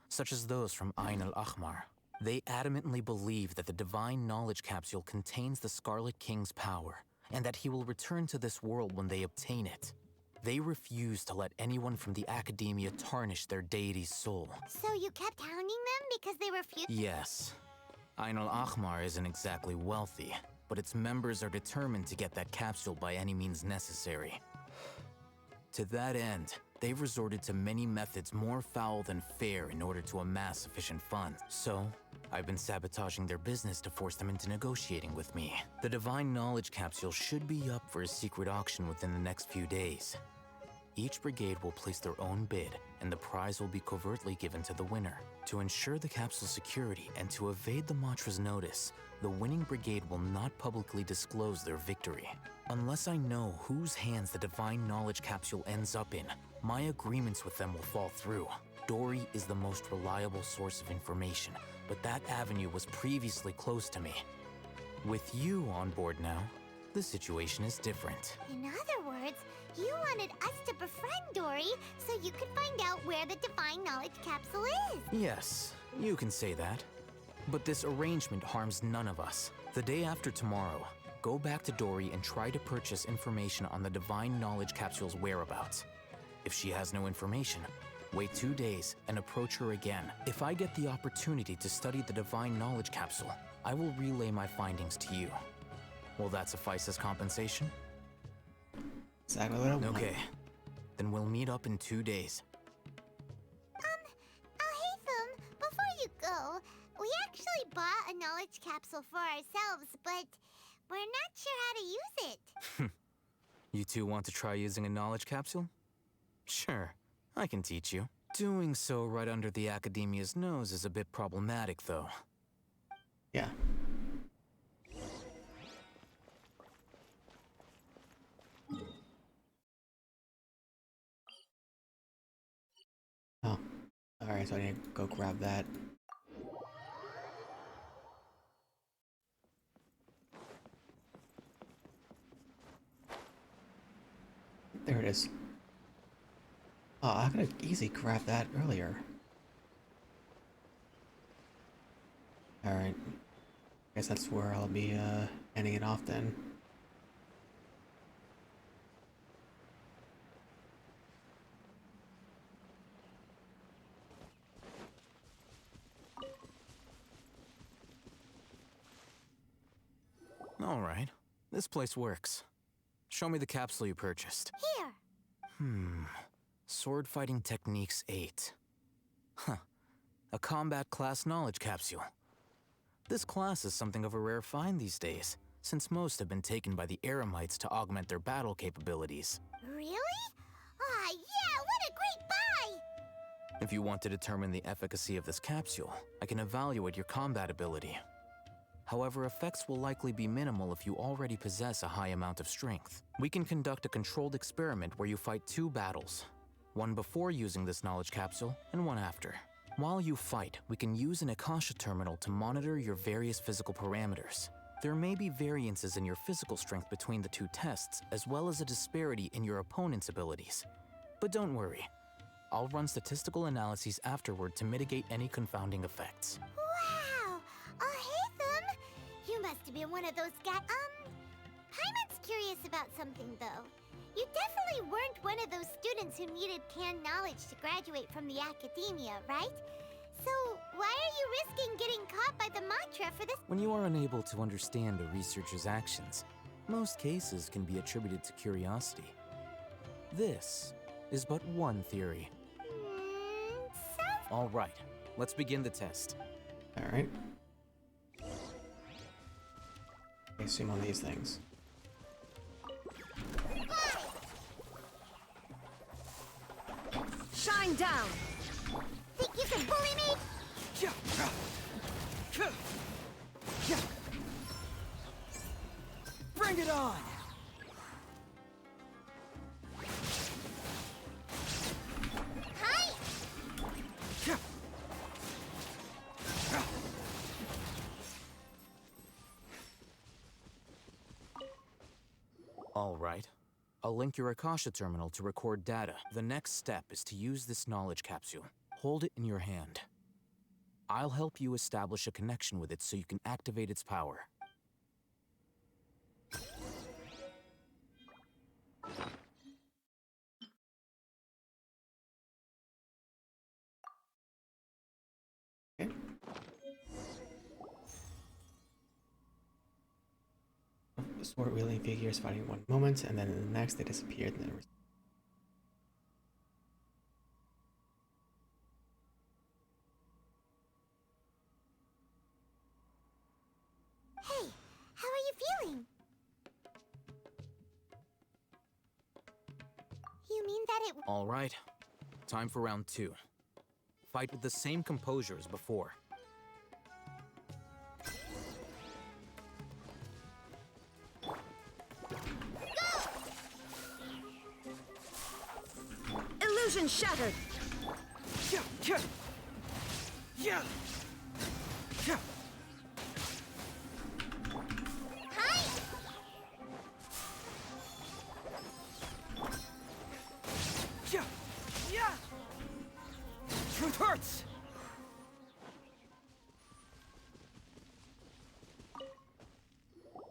such as those from Ain al-Ahmar. They adamantly believe that the Divine Knowledge Capsule contains the Scarlet King's power, and that he will return to this world when they obtain it. They refuse to let anyone from the Academia tarnish their deity's soul. So you kept hounding them because they refused? Yes. Ain al-Ahmar isn't exactly wealthy, but its members are determined to get that capsule by any means necessary. To that end, they've resorted to many methods more foul than fair in order to amass sufficient funds. So, I've been sabotaging their business to force them into negotiating with me. The Divine Knowledge Capsule should be up for a secret auction within the next few days. Each brigade will place their own bid, and the prize will be covertly given to the winner. To ensure the capsule's security and to evade the Matra's notice, the winning brigade will not publicly disclose their victory. Unless I know whose hands the Divine Knowledge Capsule ends up in, my agreements with them will fall through. Dory is the most reliable source of information, but that avenue was previously closed to me. With you on board now, the situation is different. In other words, you wanted us to befriend Dory so you could find out where the Divine Knowledge Capsule is. Yes, you can say that. But this arrangement harms none of us. The day after tomorrow, go back to Dory and try to purchase information on the Divine Knowledge Capsule's whereabouts. If she has no information, wait 2 days and approach her again. If I get the opportunity to study the Divine Knowledge Capsule, I will relay my findings to you. Will that suffice as compensation? Exactly what I want. Okay, then we'll meet up in 2 days. Alhaitham, before you go, we actually bought a knowledge capsule for ourselves, but we're not sure how to use it. You two want to try using a knowledge capsule? Sure, I can teach you. Doing so right under the Academia's nose is a bit problematic, though. Yeah. Oh. Alright, so I need to go grab that. There it is. Oh, I could have easily grabbed that earlier. Alright. Guess that's where I'll be ending it off then. All right, this place works. Show me the capsule you purchased. Here. Sword Fighting Techniques 8. Huh. A combat class knowledge capsule. This class is something of a rare find these days, since most have been taken by the Eremites to augment their battle capabilities. Really? Aw, yeah, what a great buy! If you want to determine the efficacy of this capsule, I can evaluate your combat ability. However, effects will likely be minimal if you already possess a high amount of strength. We can conduct a controlled experiment where you fight 2 battles. One before using this knowledge capsule, and one after. While you fight, we can use an Akasha terminal to monitor your various physical parameters. There may be variances in your physical strength between the 2 tests, as well as a disparity in your opponent's abilities. But don't worry. I'll run statistical analyses afterward to mitigate any confounding effects. Wow! Alhaitham! You must have been one of those guys. Paimon's curious about something, though. You definitely weren't one of those students who needed canned knowledge to graduate from the Academia, right? So, why are you risking getting caught by the Matra for this? When you are unable to understand a researcher's actions, most cases can be attributed to curiosity. This is but one theory. All right, let's begin the test. All right. I assume on these things. Shine down! you can bully me? Bring it on! Hi! All right. I'll link your Akasha terminal to record data. The next step is to use this knowledge capsule. Hold it in your hand. I'll help you establish a connection with it so you can activate its power. Okay. Sword wielding figures fighting one moment, and then in the next they disappeared. And then Hey, how are you feeling? You mean that it... All right. Time for round 2. Fight with the same composure as before. Illusion shattered! Yeah! Hi! Yeah! Truth hurts!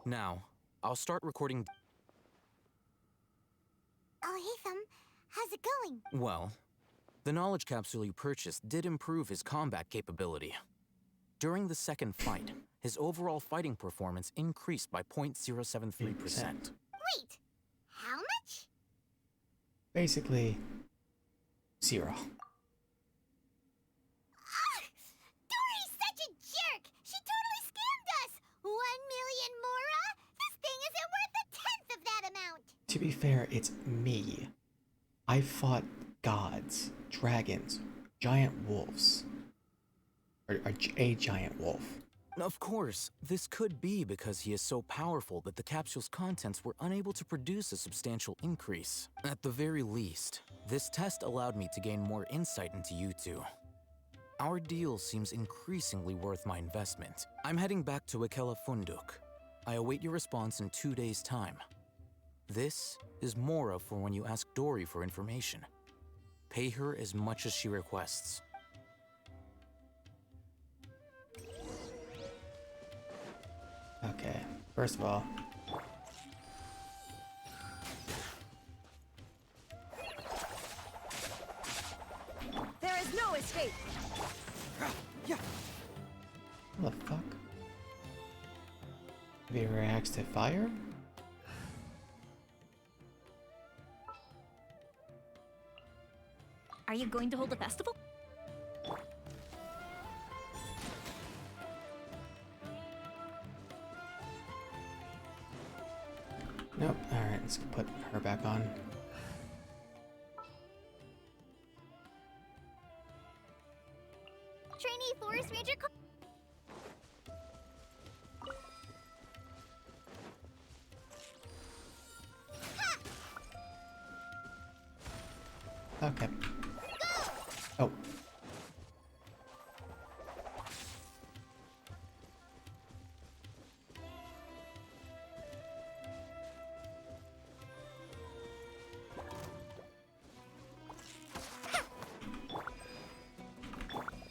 Now, I'll start recording. Oh, hey, Thumb. How's it going? Well, the knowledge capsule you purchased did improve his combat capability. During the second fight, his overall fighting performance increased by 0.073%. Wait, how much? basically 0. Dory's such a jerk! She totally scammed us! 1 million mora? This thing isn't worth a tenth of that amount! To be fair, it's me. I fought gods, dragons, giant wolves. Or a giant wolf. Of course, this could be because he is so powerful that the capsule's contents were unable to produce a substantial increase. At the very least, this test allowed me to gain more insight into you two. Our deal seems increasingly worth my investment. I'm heading back to Ikela Funduk. I await your response in 2 days' time. This is Mora for when you ask Dory for information. Pay her as much as she requests. Okay, first of all, There is no escape! what the fuck? Have you reacts to fire? Are you going to hold a festival? Nope. Alright, let's put her back on. Trainee Forest Ranger. Okay. Oh.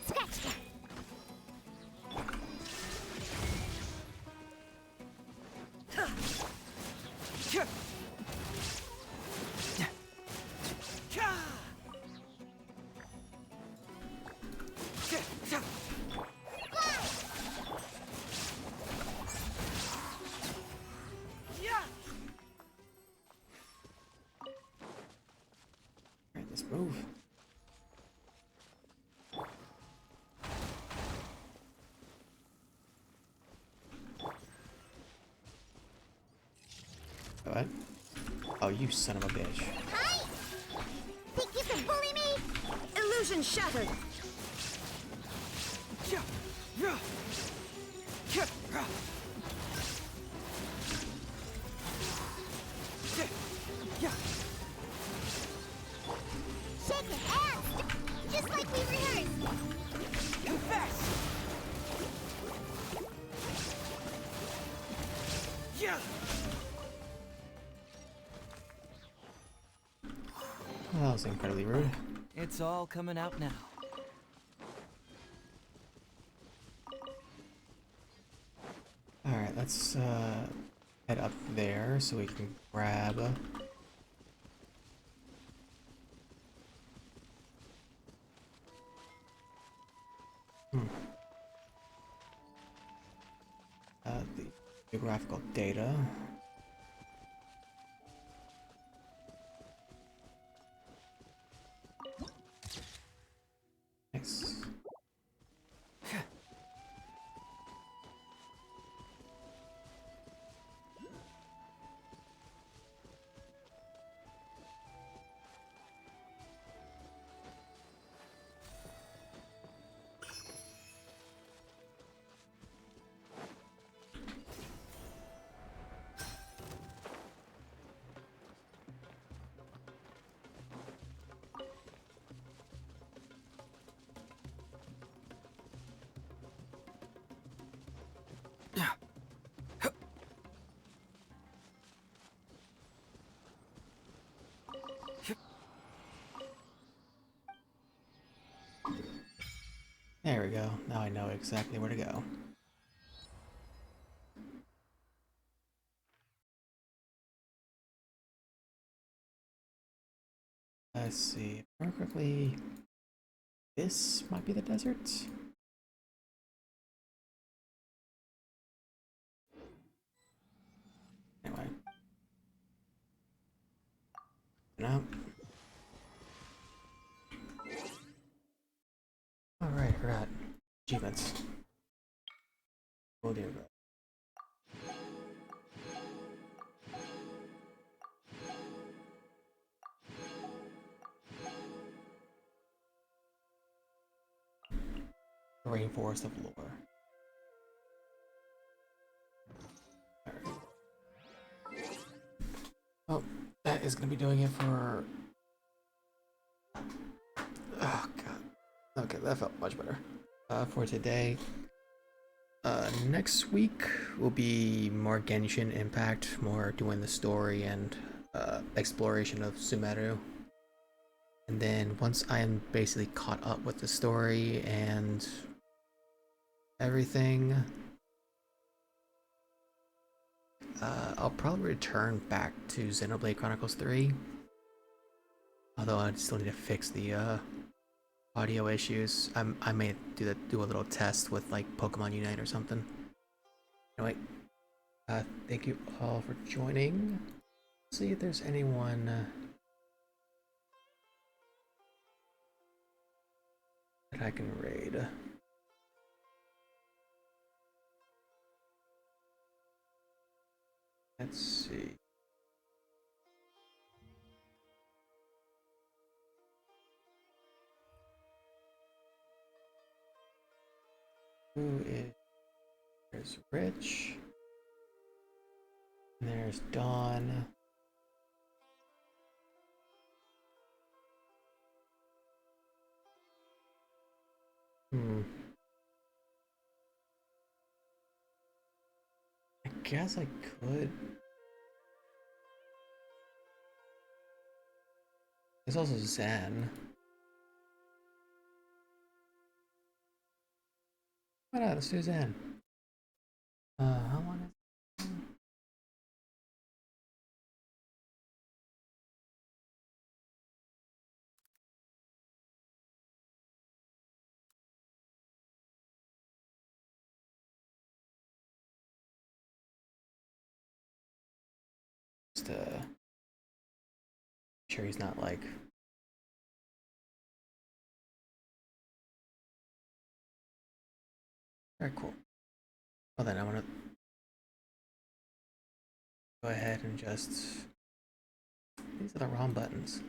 Scratch that. Alright, let's move. What? Oh, you son of a bitch. Hi! Think you can bully me? Illusion shattered! Shake your ass! Just like we rehearsed! Confess! Yeah! Well, that was incredibly rude. It's all coming out now. Alright, let's head up there so we can grab the geographical data. Nice. There we go. Now I know exactly where to go. Let's see. If I remember correctly, this might be the desert. Anyway. No. Alright, we're at achievements. Oh dear God. Rainforest of Lore. Oh, that is going to be doing it for... Oh god. Okay, that felt much better. For today. Next week will be more Genshin Impact, more doing the story and exploration of Sumeru. And then once I am basically caught up with the story and everything, I'll probably return back to Xenoblade Chronicles 3. Although I still need to fix the audio issues. I may do a little test with like Pokemon Unite or something. Anyway, thank you all for joining. See if there's anyone that I can raid. Let's see. Who is... There's Rich. And there's Dawn. I guess I could. There's also Zen. Why not? Let's do Zen. How long is just sure he's not like very cool. Well then I wanna go ahead and just these are the wrong buttons.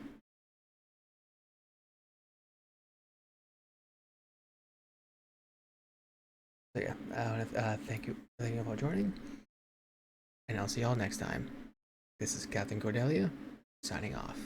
So yeah, I want to thank you for joining, and I'll see y'all next time. This is Captain Cordelia, signing off.